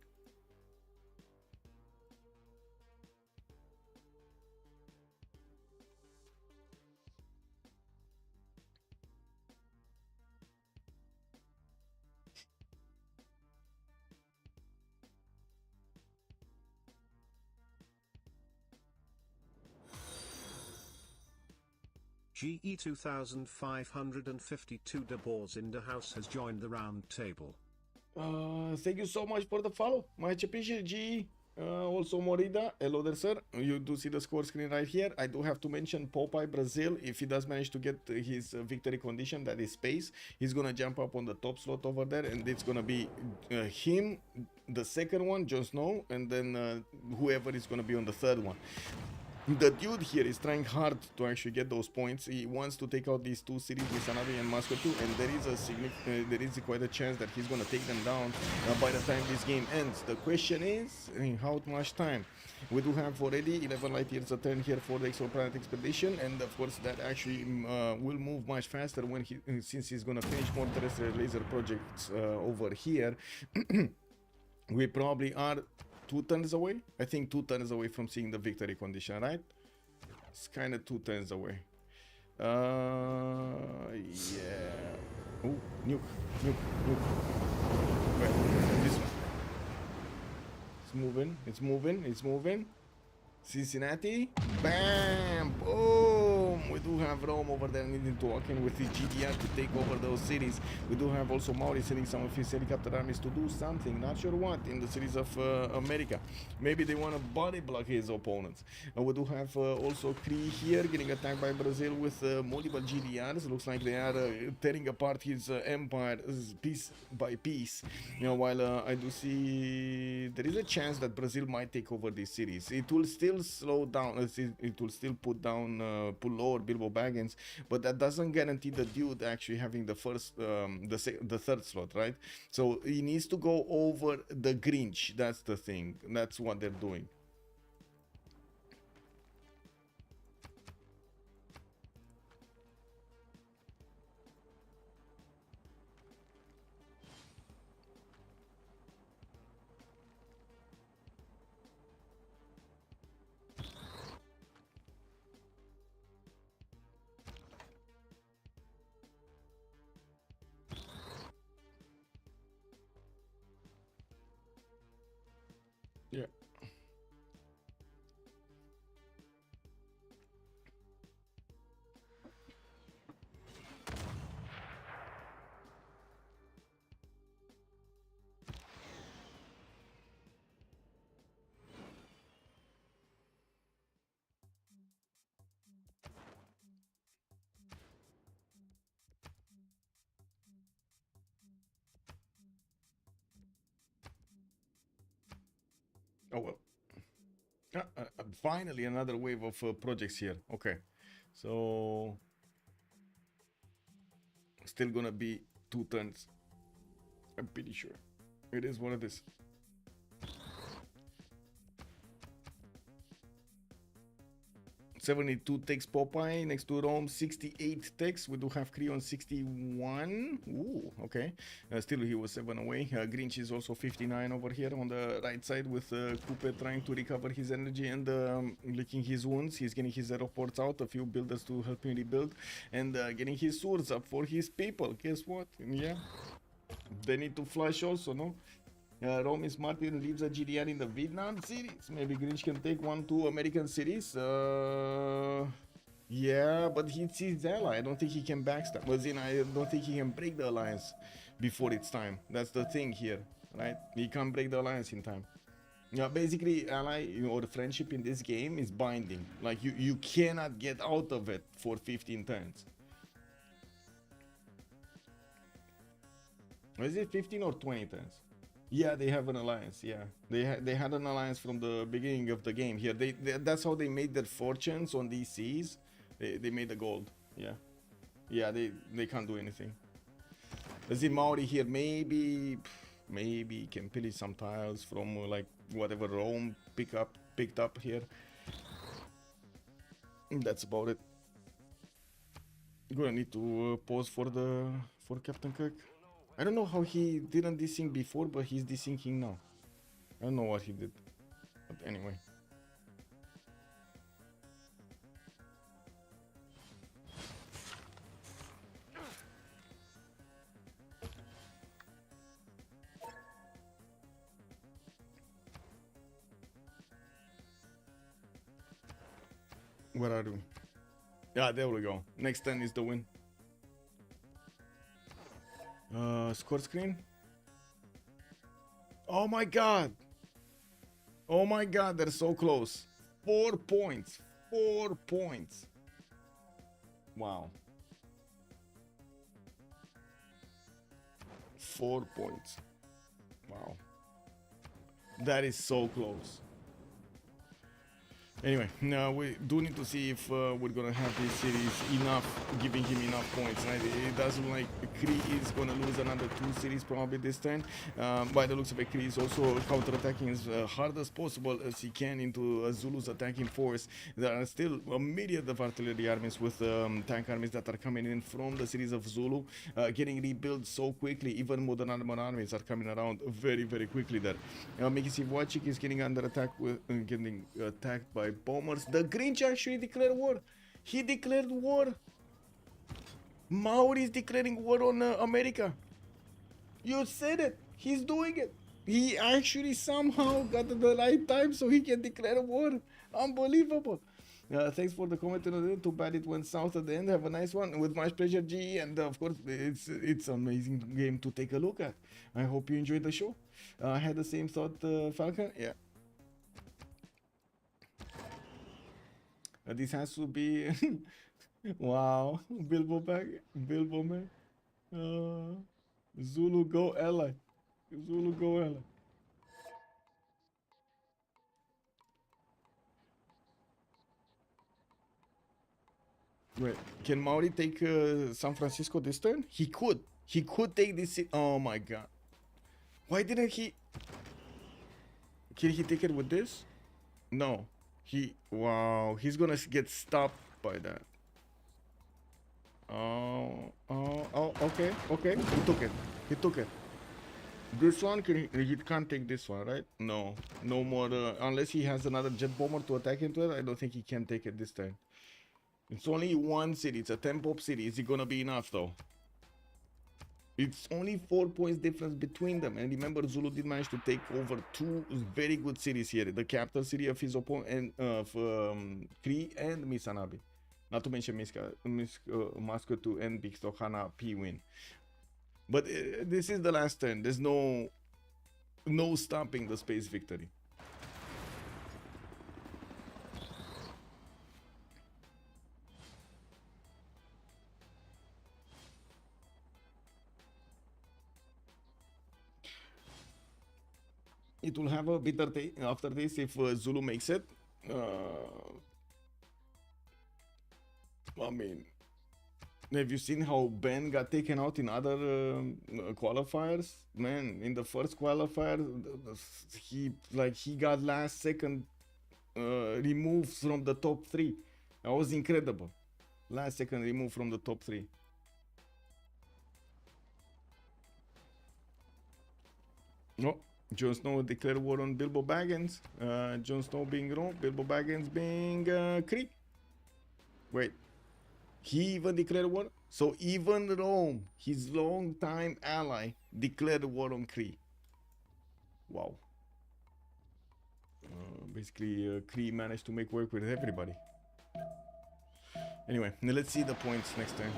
GE 2552 De Boers in the house has joined the round table. Thank you so much for the follow. Much appreciated, GE. Also Morida, hello there sir. You do see the score screen right here. I do have to mention Popeye Brazil. If he does manage to get his victory condition, that is space, he's gonna jump up on the top slot over there, and it's gonna be him, the second one, Jon Snow, and then whoever is gonna be on the third one. The dude here is trying hard to actually get those points. He wants to take out these 2 cities, Misanabi and Moscow too, and there is quite a chance that he's gonna take them down by the time this game ends. The question is, how much time? We do have already 11 light years a turn here for the exoplanet expedition, and of course that actually will move much faster when since he's gonna finish more terrestrial laser projects over here. We probably are 2 turns away. I think 2 turns away from seeing the victory condition, right? It's kind of 2 turns away. Yeah. Oh, nuke. Wait, this one. It's moving. Cincinnati. Bam! Boom! Rome. We do have Rome over there needing to walk in with his GDR to take over those cities. We do have also Mauri sending some of his helicopter armies to do something, not sure what, in the cities of America. Maybe they want to body block his opponents. We do have also Cree here getting attacked by Brazil with multiple GDRs. Looks like they are tearing apart his empire piece by piece. You know, while I do see there is a chance that Brazil might take over these cities. It will still slow down. It will still put lower Bilbo Baggins, but that doesn't guarantee the dude actually having the the third slot, right? So he needs to go over the Grinch. That's the thing. That's what they're doing. Yeah. Oh well. Finally, another wave of projects here. Okay, so still gonna be 2 turns. I'm pretty sure. It is what it is. 72 takes Popeye next to Rome. 68 takes. We do have Creon 61. Ooh, okay. Still he was 7 away. Grinch is also 59 over here on the right side with Coupe trying to recover his energy and licking his wounds. He's getting his aeroports out. A few builders to help him rebuild and getting his swords up for his people. Guess what? Yeah. They need to flush also, no? Romis Martin leaves a GDR in the Vietnam cities. Maybe Grinch can take 1-2 American cities. Yeah, but it's his ally. I don't think he can backstab. But then I don't think he can break the alliance before it's time. That's the thing here, right? He can't break the alliance in time. Yeah, basically, ally or friendship in this game is binding. Like you cannot get out of it for 15 turns. Is it 15 or 20 turns? Yeah, they have an alliance. Yeah, they had an alliance from the beginning of the game. Here, that's how they made their fortunes on these seas. They made the gold. Yeah, yeah. They can't do anything. Let's see Maori here. Maybe can pillage some tiles from like whatever Rome picked up here. That's about it. Gonna need to pause for Captain Kirk. I don't know how he didn't desync before, but he's desyncing now. I don't know what he did. But anyway. Where are we? Yeah, there we go. Next turn is the win. Score screen. Oh my god. Oh my god, they're so close. 4 points. 4 points. Wow. 4 points. Wow. That is so close. Anyway, now we do need to see if we're gonna have this series giving him enough points, right? It does look like Kree is gonna lose another 2 series probably this turn. By the looks of it, Kree is also counter-attacking as hard as possible as he can into Zulu's attacking force. There are still a myriad of artillery armies with tank armies that are coming in from the cities of Zulu, getting rebuilt so quickly. Even modern armor armies are coming around very, very quickly there. Mickey Sivwachik is getting under attack getting attacked by bombers. The Grinch actually declared war. He declared war. Maori is declaring war on America. You said it. He's doing it. He actually somehow got at the right time so he can declare war. Unbelievable. Thanks for the comment. Too bad it went south at the end. Have a nice one. With much pleasure, G. And of course, it's amazing game to take a look at. I hope you enjoyed the show. I had the same thought, Falcon. Yeah. This has to be. Wow. Bilbo back. Bilbo man. Zulu go ally. Zulu go ally. Wait, can Maori take San Francisco this turn? He could. He could take this. Oh my god. Why didn't he? Can he take it with this? No. Wow. He's gonna get stopped by that. Oh, okay. Okay. He took it. He took it. This one, he can't take this one, right? No. No more. Unless he has another jet bomber to attack into it, I don't think he can take it this time. It's only one city. It's a 10-pop city. Is it gonna be enough though? It's only 4 points difference between them. And remember, Zulu did manage to take over 2 very good cities here. The capital city of his opponent, Kree and Misanabi. Not to mention Moscow 2 and Big Stohana P win. But this is the last turn. There's no stopping the space victory. It will have a bitter day after this if Zulu makes it. I mean, have you seen how Ben got taken out in other qualifiers? Man, in the first qualifier, he got last second removed from the top 3. That was incredible. Last second removed from the top 3. No. Jon Snow declared war on Bilbo Baggins. Jon Snow being wrong, Bilbo Baggins being Kree. Wait, he even declared war? So even Rome, his long-time ally, declared war on Kree. Wow. Basically, Kree managed to make work with everybody. Anyway, let's see the points next time.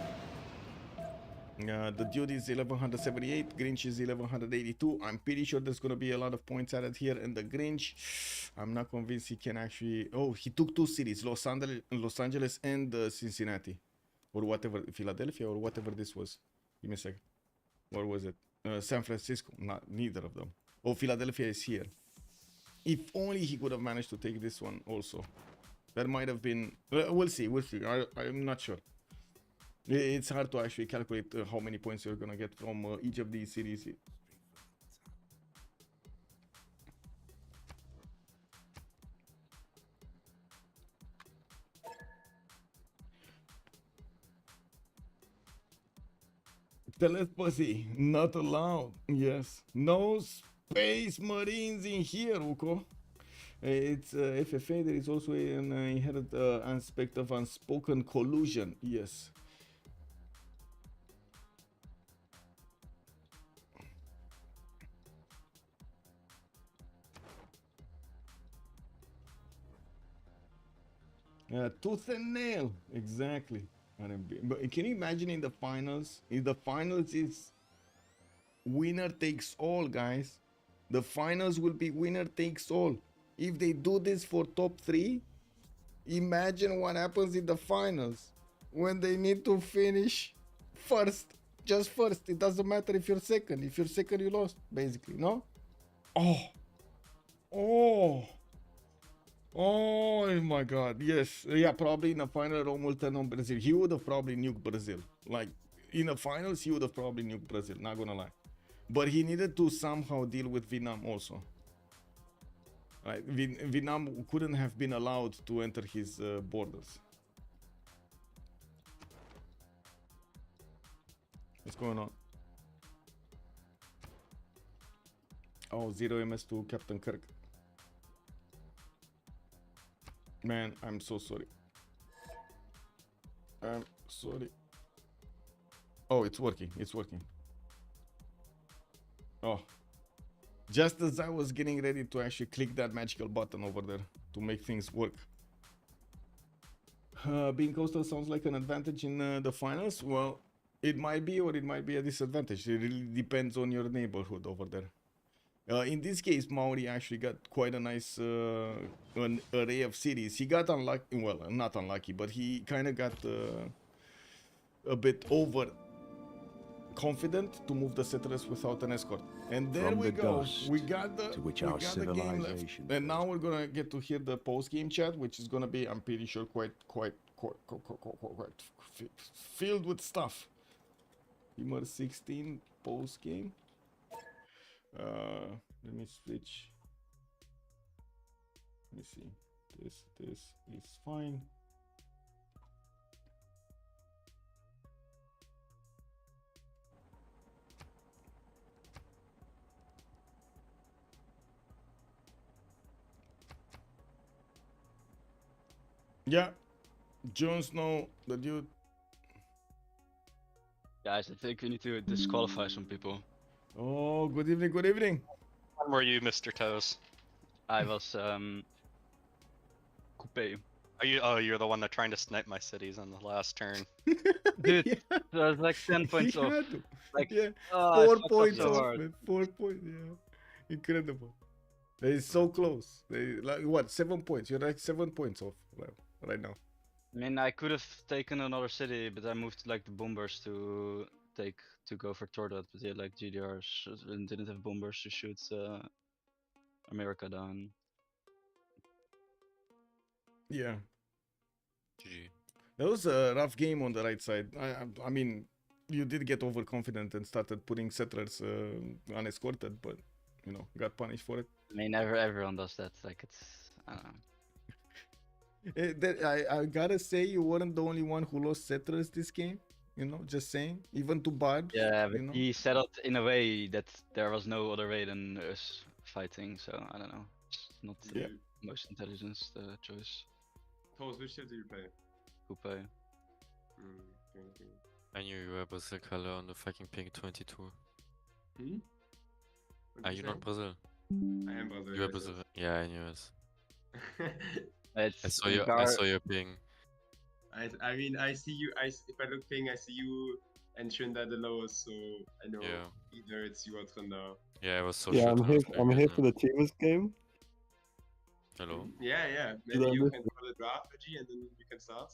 The Dude is 1178, Grinch is 1182. I'm pretty sure there's gonna be a lot of points added here. And the Grinch, I'm not convinced he can actually. Oh, he took 2 cities, Los Angeles and Cincinnati, or whatever, Philadelphia, or whatever this was. Give me a second. What was it? San Francisco. Neither of them. Oh, Philadelphia is here. If only he could have managed to take this one also. That might have been. We'll see. We'll see. I'm not sure. It's hard to actually calculate how many points you're gonna get from each of these cities. Telepathy, not allowed. Yes. No space marines in here, Uko. It's FFA. There is also an inherent aspect of unspoken collusion. Yes. Tooth and nail, exactly. But can you imagine in the finals? In the finals, it's winner takes all, guys. The finals will be winner takes all. If they do this for top 3, imagine what happens in the finals when they need to finish first, just first. It doesn't matter if you're second. If you're second, you lost, basically. No? Oh my god, yes. Yeah, probably in the final, Rome will turn on Brazil. He would have probably nuked Brazil. Like, in the finals, he would have probably nuked Brazil, not gonna lie. But he needed to somehow deal with Vietnam also. Right? Vietnam couldn't have been allowed to enter his borders. What's going on? Oh, 0 MS to Captain Kirk. Man, I'm so sorry. I'm sorry. Oh, it's working. It's working. Oh. Just as I was getting ready to actually click that magical button over there to make things work. Being coastal sounds like an advantage in the finals. Well, it might be or it might be a disadvantage. It really depends on your neighborhood over there. In this case, Maori actually got quite a nice an array of cities. He got unlucky, well, not unlucky, but he kind of got a bit over confident to move the settlers without an escort. And there From we the go. dust We got the to which we our got the game left. civilization And now we're gonna get to hear the post game chat, which is gonna be, I'm pretty sure, quite filled with stuff. Humor 16 post game. Let me switch. Let me see. This is fine. Yeah, Jon Snow, the dude. Guys, I think we need to disqualify some people. Oh, good evening, good evening. When were you, Mr. Toes? I was coupe. Are you? Oh, you're the one that trying to snipe my cities on the last turn. Dude, Yeah, so I was like 10 points he off. had to. Like, Yeah, oh, I 4 fucked up points so off, hard. man. 4 points, yeah. Incredible. They is so close. They like what? 7 points. You're like 7 points off right now. I mean, I could have taken another city, but I moved like the bombers to go for Tordot, but yeah, like GDRs and didn't have bombers to shoot America down. Yeah, GG. that was a rough game on the right side. I mean, you did get overconfident and started putting settlers unescorted, but you know, got punished for it. I mean, everyone does that. Like it's, I don't know. I gotta say, you weren't the only one who lost settlers this game. You know, just saying. Even to Bard. Yeah, but you know? he set up in a way that there was no other way than us fighting. So I don't know. It's not the Yeah. most intelligence choice. Toast, which ship do you play? Coupe. Okay, okay. I knew you were Brazil color on the fucking pink 22. Hmm? Are you not Brazil? I am Brazil. You are yes, Brazil. Yeah, I knew it. It's I saw your ping. I mean, I see you. If I look ping, I see you and Trinidad the lowest, so I know Yeah. either it's you or Trinidad. Yeah, I was so Yeah, short I'm when I here. was playing I'm here Vietnam. for the Teamers game. Hello? Yeah. Did Maybe I you miss can call the draft, Reggie, and then we can start.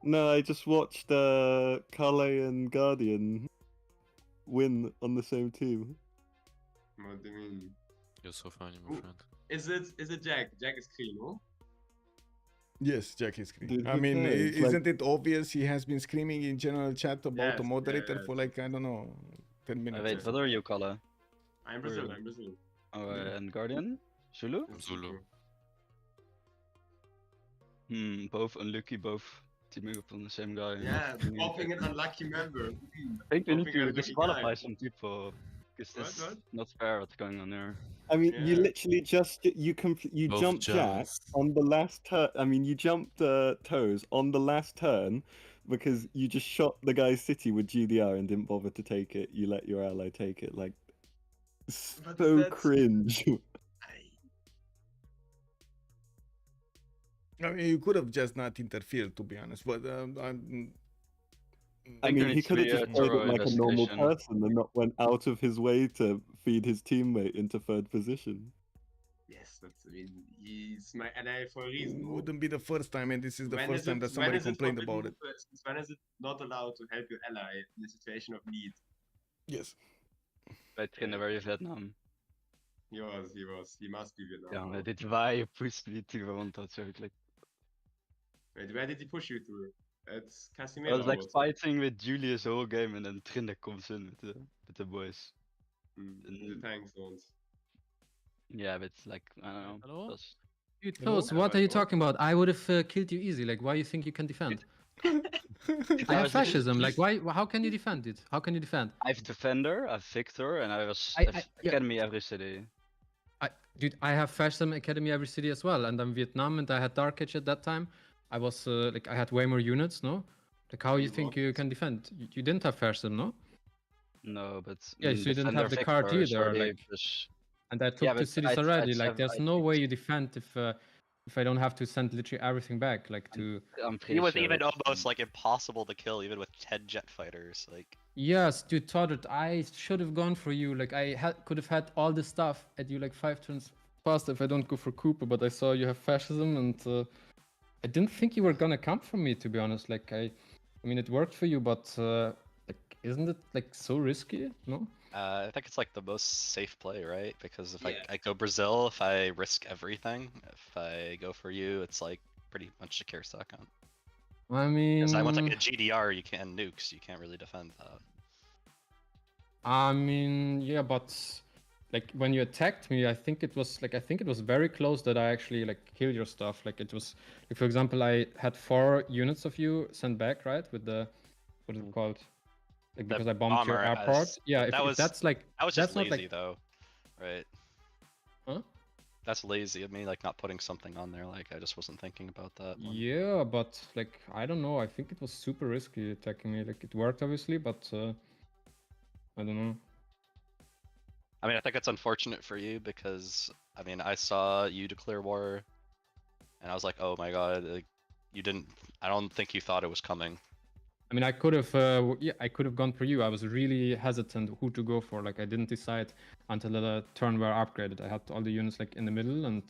No, I just watched Calais and Guardian win on the same team. What do you mean? You're so funny, my Ooh. friend. Is it Jack? Jack is clean, no? Yes, Jack is screaming. Dude, I who mean, cares? Like- isn't it obvious he has been screaming in general chat about Yes, the moderator yes. for like, I don't know, 10 minutes. Wait, what are you, Kala? I'm Brazil. I'm Brazil. Oh, and Guardian? Zulu? Zulu. Both unlucky, both teaming up on the same guy. Yeah, popping an unlucky member. I think we need popping to an unlucky disqualify guy. some people. Because What, this what? is not fair what's going on there. I mean, you Yeah. literally just you Both jumped Jack Germans. on the last turn. I mean, you jumped Toes on the last turn because you just shot the guy's city with GDR and didn't bother to take it. You let your ally take it. Like, But so that's- cringe. I mean, you could have just not interfered, to be honest. But I mean, he needs to could have be just a played thorough it like a normal investigation. person and not went out of his way to feed his teammate into third position. Yes, I mean, he's my ally for a reason. it no? wouldn't be the first time, and this is the When first is time it- that when somebody is it complained about it. forbidden when is it not allowed to help your ally in a situation of need? Yes. Bij trainen waar je Vietnam. He was. He must be Vietnam. Ja, maar dit waar je pushed me to want dat zo like. Wait, where did he push you to? It's I Casimiro. was like was it? fighting with Julius the whole game and then Trinda comes in with the boys. The tank zones. Yeah, but it's like, I don't know. Hello? that's- Dude, Hello? Toast, what are you talking about? I would have killed you easy. Like, why you think you can defend? I have was like, fascism. Like, why? How can you defend it? How can you defend? I have Defender, I have Victor, and I was I- yeah. Academy every city. Dude, I have fascism academy every city as well, and I'm Vietnam, and I had Dark Age at that time. I was like, I had way more units, no? Like, how you think you can defend? You didn't have fascism, no? No, but Yeah, so you didn't have the card Victor is either, already like- plus- And I took Yeah, two but cities I'd already. have- Like, there's I no think- way you defend if if I don't have to send literally everything back, like to. I'm pretty He was sure even it's, almost like impossible to kill, even with 10 jet fighters. Like, Yes, dude, Toddard, I should have gone for you. Like I could have had all this stuff at you like 5 turns faster if I don't go for Cooper, but I saw you have fascism, and I didn't think you were gonna come for me, to be honest. Like I mean, it worked for you, but like, isn't it like so risky? No. I think it's like the most safe play, right? Because if Yeah. I go Brazil, if I risk everything, if I go for you, it's like pretty much secure second. I mean, Because I want like a GDR, you can't nukes, you can't really defend that. yeah, but like when you attacked me, I think it was very close that I actually like killed your stuff. Like it was, like for example, I had 4 units of you sent back, right? With the, what is it called? Like because I bombed your bomber airport. as- Yeah, but if, that if was- that's like That was that's just not lazy like, though, right? huh? That's lazy of me, like not putting something on there. Like I just wasn't thinking about that. one. Yeah, but like I don't know. I think it was super risky attacking me. Like it worked obviously, but I don't know. I mean, I think it's unfortunate for you because I mean, I saw you declare war, and I was like, oh my god, like, you didn't. I don't think you thought it was coming. I mean, I could have, I could have gone for you. I was really hesitant who to go for. Like, I didn't decide until the turn were upgraded. I had all the units like in the middle, and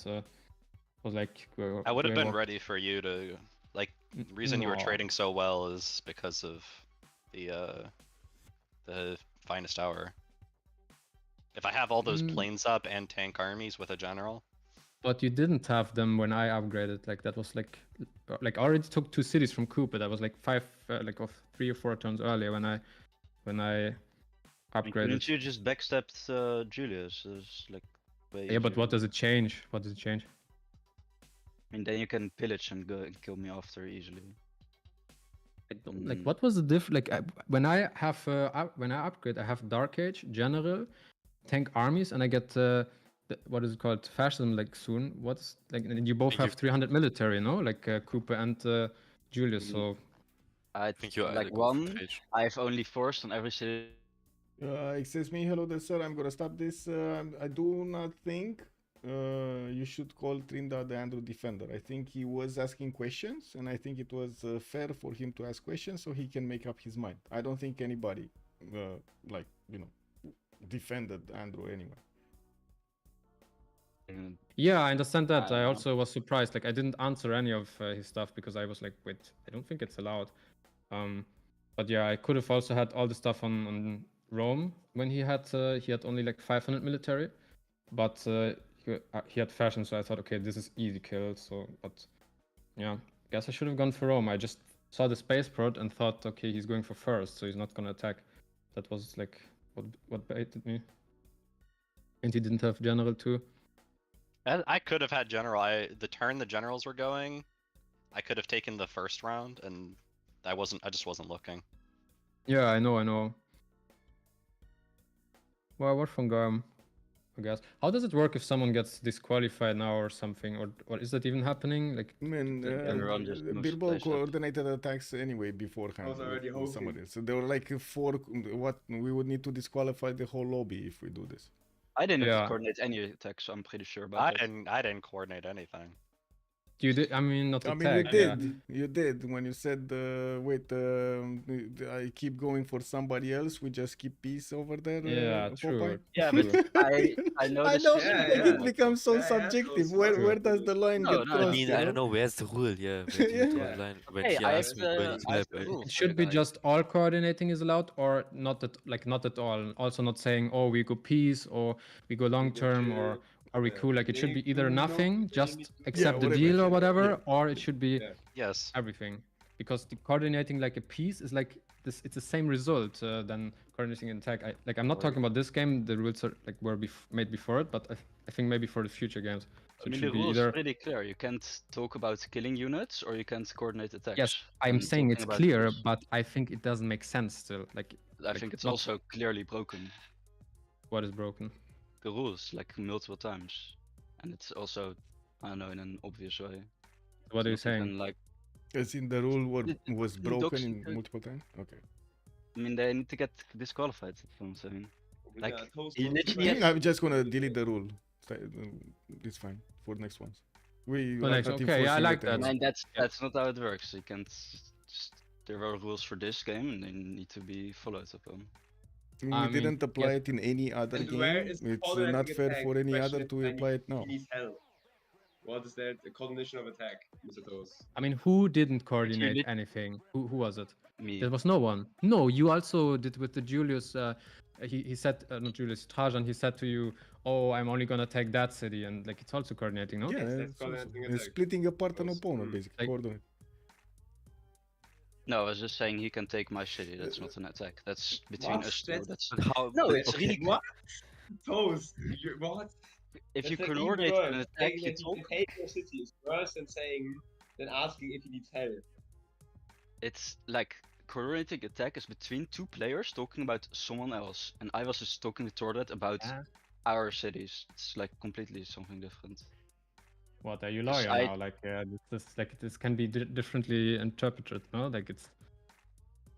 was like. I would have do been walk- ready for you to like. The reason you were No. trading so well is because of the finest hour. If I have all those Mm. planes up and tank armies with a general, But you didn't have them when I upgraded. Like that was like I already took 2 cities from Coop, but that was like 5, like of 3 or 4 turns earlier when I I mean, upgraded. couldn't you just backstabbed Julius? It's like way Yeah, but easier. what does it change? What does it change? I mean, then you can pillage and go and kill me after easily. Like what was the diff? Like when I have when I upgrade, I have Dark Age, General, tank armies, and I get what is it called? Fascism like soon. What's like? And you both Think you- have 300 military, no? Like Cooper and Julius. Mm. So I think you like either go for one. trade. I have only forced on every city. Excuse me, hello there, sir. I'm gonna stop this. I do not think you should call Trinda the Andrew Defender. I think he was asking questions, and I think it was fair for him to ask questions so he can make up his mind. I don't think anybody, like, you know, defended Andrew anyway. And yeah, I understand that. I I know. also was surprised. Like I didn't answer any of his stuff because I was like, wait, I don't think it's allowed. But yeah, I could have also had all the stuff on Rome when he had only like 500 military, but he had fashion, so I thought, okay, this is easy kill. So, but yeah, guess I should have gone for Rome. I just saw the spaceport and thought, okay, he's going for first, so he's not gonna attack. That was like what baited me. And he didn't have general too. I could have had general. The turn the generals were going, I could have taken the first round, and I just wasn't looking. Yeah, I know. Well, what from Garm, I guess. How does it work if someone gets disqualified now or something, or is that even happening? Like, I mean, everyone just moves Bilbo place up. coordinated attacks anyway beforehand. I was already with somebody hoping. else. So there were like 4. What we would need to disqualify the whole lobby if we do this. I didn't Yeah. coordinate any attacks, so I'm pretty sure I about that. didn't coordinate anything. you did? I mean, not I attack. mean, you yeah. did. You did when you said, "Wait, I keep going for somebody else. We just keep peace over there." Yeah, true. Popeye? Yeah, but I I noticed. know. Yeah, like, yeah. it becomes so Yeah, yeah, subjective. so Where true. does the line No, get no, I crossed? I mean, you I know? don't know where's the rule. Yeah, where do you Yeah. draw Yeah. the line? When Hey, he I asked have me where the- did I you have the elaborate? rules. It should be guys. just all coordinating is allowed, or not at all. Also, not saying, oh, we go peace or we go long term, or are we cool? Like it should be either nothing, just accept the whatever. deal or whatever, Yeah. or it should be Yeah. Yes. everything. Because the coordinating like a piece is like this. It's the same result than coordinating an attack. I'm not talking about this game. The rules are like were made before it, but I think maybe for the future games. So I it mean, the should be rules either. are pretty clear. You can't talk about killing units, or you can't coordinate attacks. Yes, I'm I'm saying talking it's about clear, rules. but I think it doesn't make sense still. Like I think it's not- also clearly broken. what is broken. The rules, like multiple times, and it's also, I don't know, in an obvious way. What are you It's not saying? even, like, As in the rule was the broken docs in you could- multiple times. Okay. I mean, they need to get disqualified. That's what I'm saying. We Like, got toast he on literally Friday. I'm just gonna delete the rule. It's fine for next ones. We Connection. are not Okay, yeah, I enforcing like it that. anymore. And that's not how it works. You can't just there are rules for this game and they need to be followed upon. We I mean, didn't apply yes. it in any other And where game. is the It's coordinating not fair attack for any other question to when apply it now. he needs help? What is that? The coordination of attack, Mr. Toes. I mean, who didn't coordinate lit- anything? Who was it? Me. There was no one. No, you also did with the Julius. He said, not Julius, Trajan. He said to you, "Oh, I'm only gonna take that city," and like it's also coordinating, no? Yeah, Yes, that's it's also- coordinating it's attack. splitting apart an Those- opponent, basically. Like- Coordinate. No, I was just saying he can take my city. That's not an attack. That's between What? us two. That's- That's But how? no, but- it's okay. really What? Toes, what? if you That's like coordinate even an worse. attack, Saying you that he talk. can take your city is worse than asking if he needs help. It's like coordinating attack is between two players talking about someone else, and I was just talking to Tordet about Yeah. our cities. It's like completely something different. What are you Because lawyer I- now? Like this can be differently interpreted, no? Like it's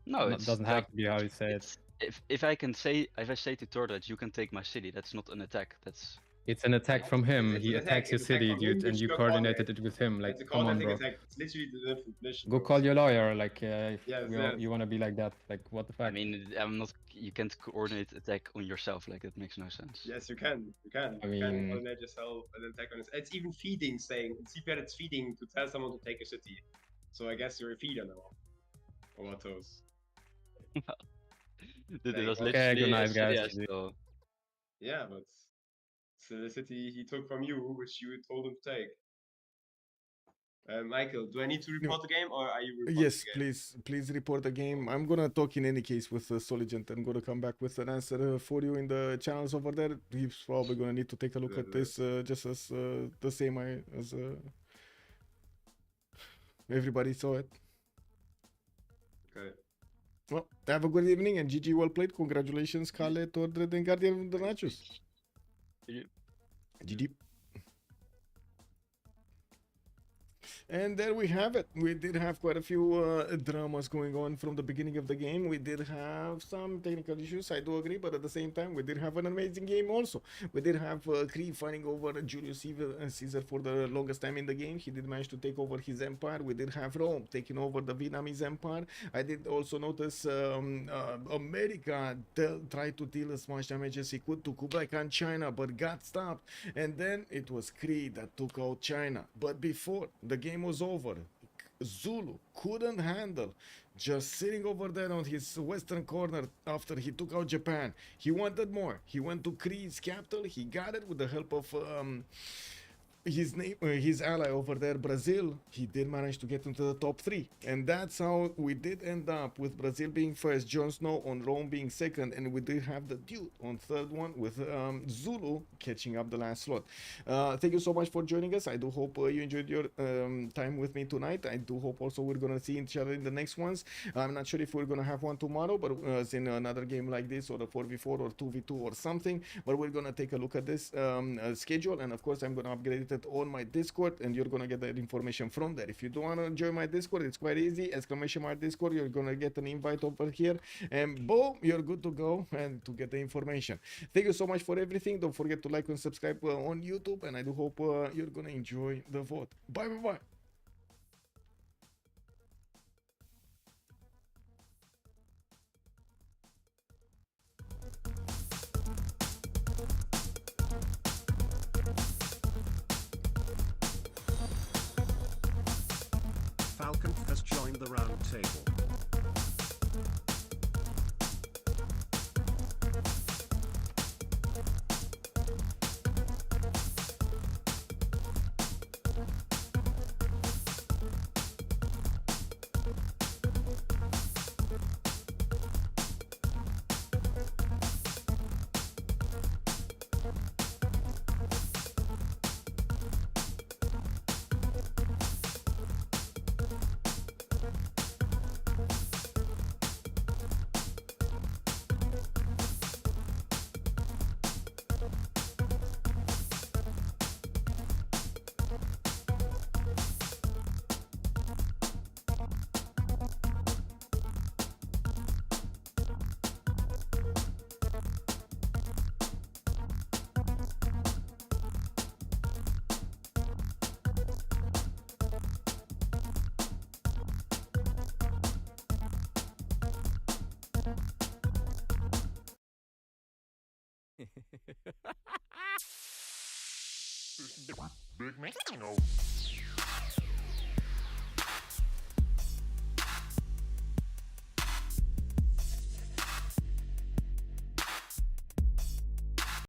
No, it it's doesn't like, have to be how you say it. it's, if I can say if I say to Tordet you can take my city, that's not an attack. That's It's an attack from him. It's He an attack, attacks your it's an attack city, from him, dude, and which you you're coordinated it with him. Like, It's a come on, coordinating bro. attack. It's literally the definition. Go Toes. call your lawyer. Like, if Yes, you, yes. you want to be like that. Like, what the fuck? I mean I'm not. You can't coordinate attack on yourself. Like that makes no sense. Yes, you can. You can. I You can mean- coordinate yourself and attack on it. It's even feeding, saying in CPR it's feeding to tell someone to take a city. So I guess you're a feeder now. Or what, Toes? Dude, it was Okay, literally good a night, city guys. I saw. Yeah, but it's the city he took from you, which you told him to take. Michael, do I need to report the game, or are you reporting Yes, the game? please report the game. I'm gonna talk in any case with Soligent. I'm gonna come back with an answer for you in the channels over there. He's probably gonna need to take a look at this just as the same as everybody saw it. Okay. Well, have a good evening and GG, well played. Congratulations, Kale, Tordred, and Guardian of the Nachos. GG. And there we have it. We did have quite a few dramas going on from the beginning of the game. We did have some technical issues, I do agree, but at the same time, we did have an amazing game also. We did have Kree fighting over Julius Caesar for the longest time in the game. He did manage to take over his empire. We did have Rome taking over the Vietnamese empire. I did also notice America tried to deal as much damage as he could to Kublai Khan China, but got stopped. And then it was Kree that took out China. But before the game was over, Zulu couldn't handle just sitting over there on his western corner after he took out Japan. He wanted more. He went to Kree's capital. He got it with the help of his ally over there, Brazil. He did manage to get into the top 3, and that's how we did end up with Brazil being first, Jon Snow on Rome being second, and we did have the dude on third one with Zulu catching up the last slot. Thank you so much for joining us. I do hope you enjoyed your time with me tonight. I do hope also we're gonna see each other in the next ones. I'm not sure if we're gonna have one tomorrow, but in another game like this, or a 4v4 or 2v2 or something, but we're gonna take a look at this schedule, and of course I'm gonna upgrade it on my Discord, and you're gonna get that information from there. If you don't want to join my Discord, it's quite easy. ! Discord, you're gonna get an invite over here, and boom, you're good to go and to get the information. Thank you so much for everything. Don't forget to like and subscribe on YouTube, and I do hope you're gonna enjoy the vote. Bye bye bye. Falcon has joined the round table. Big man.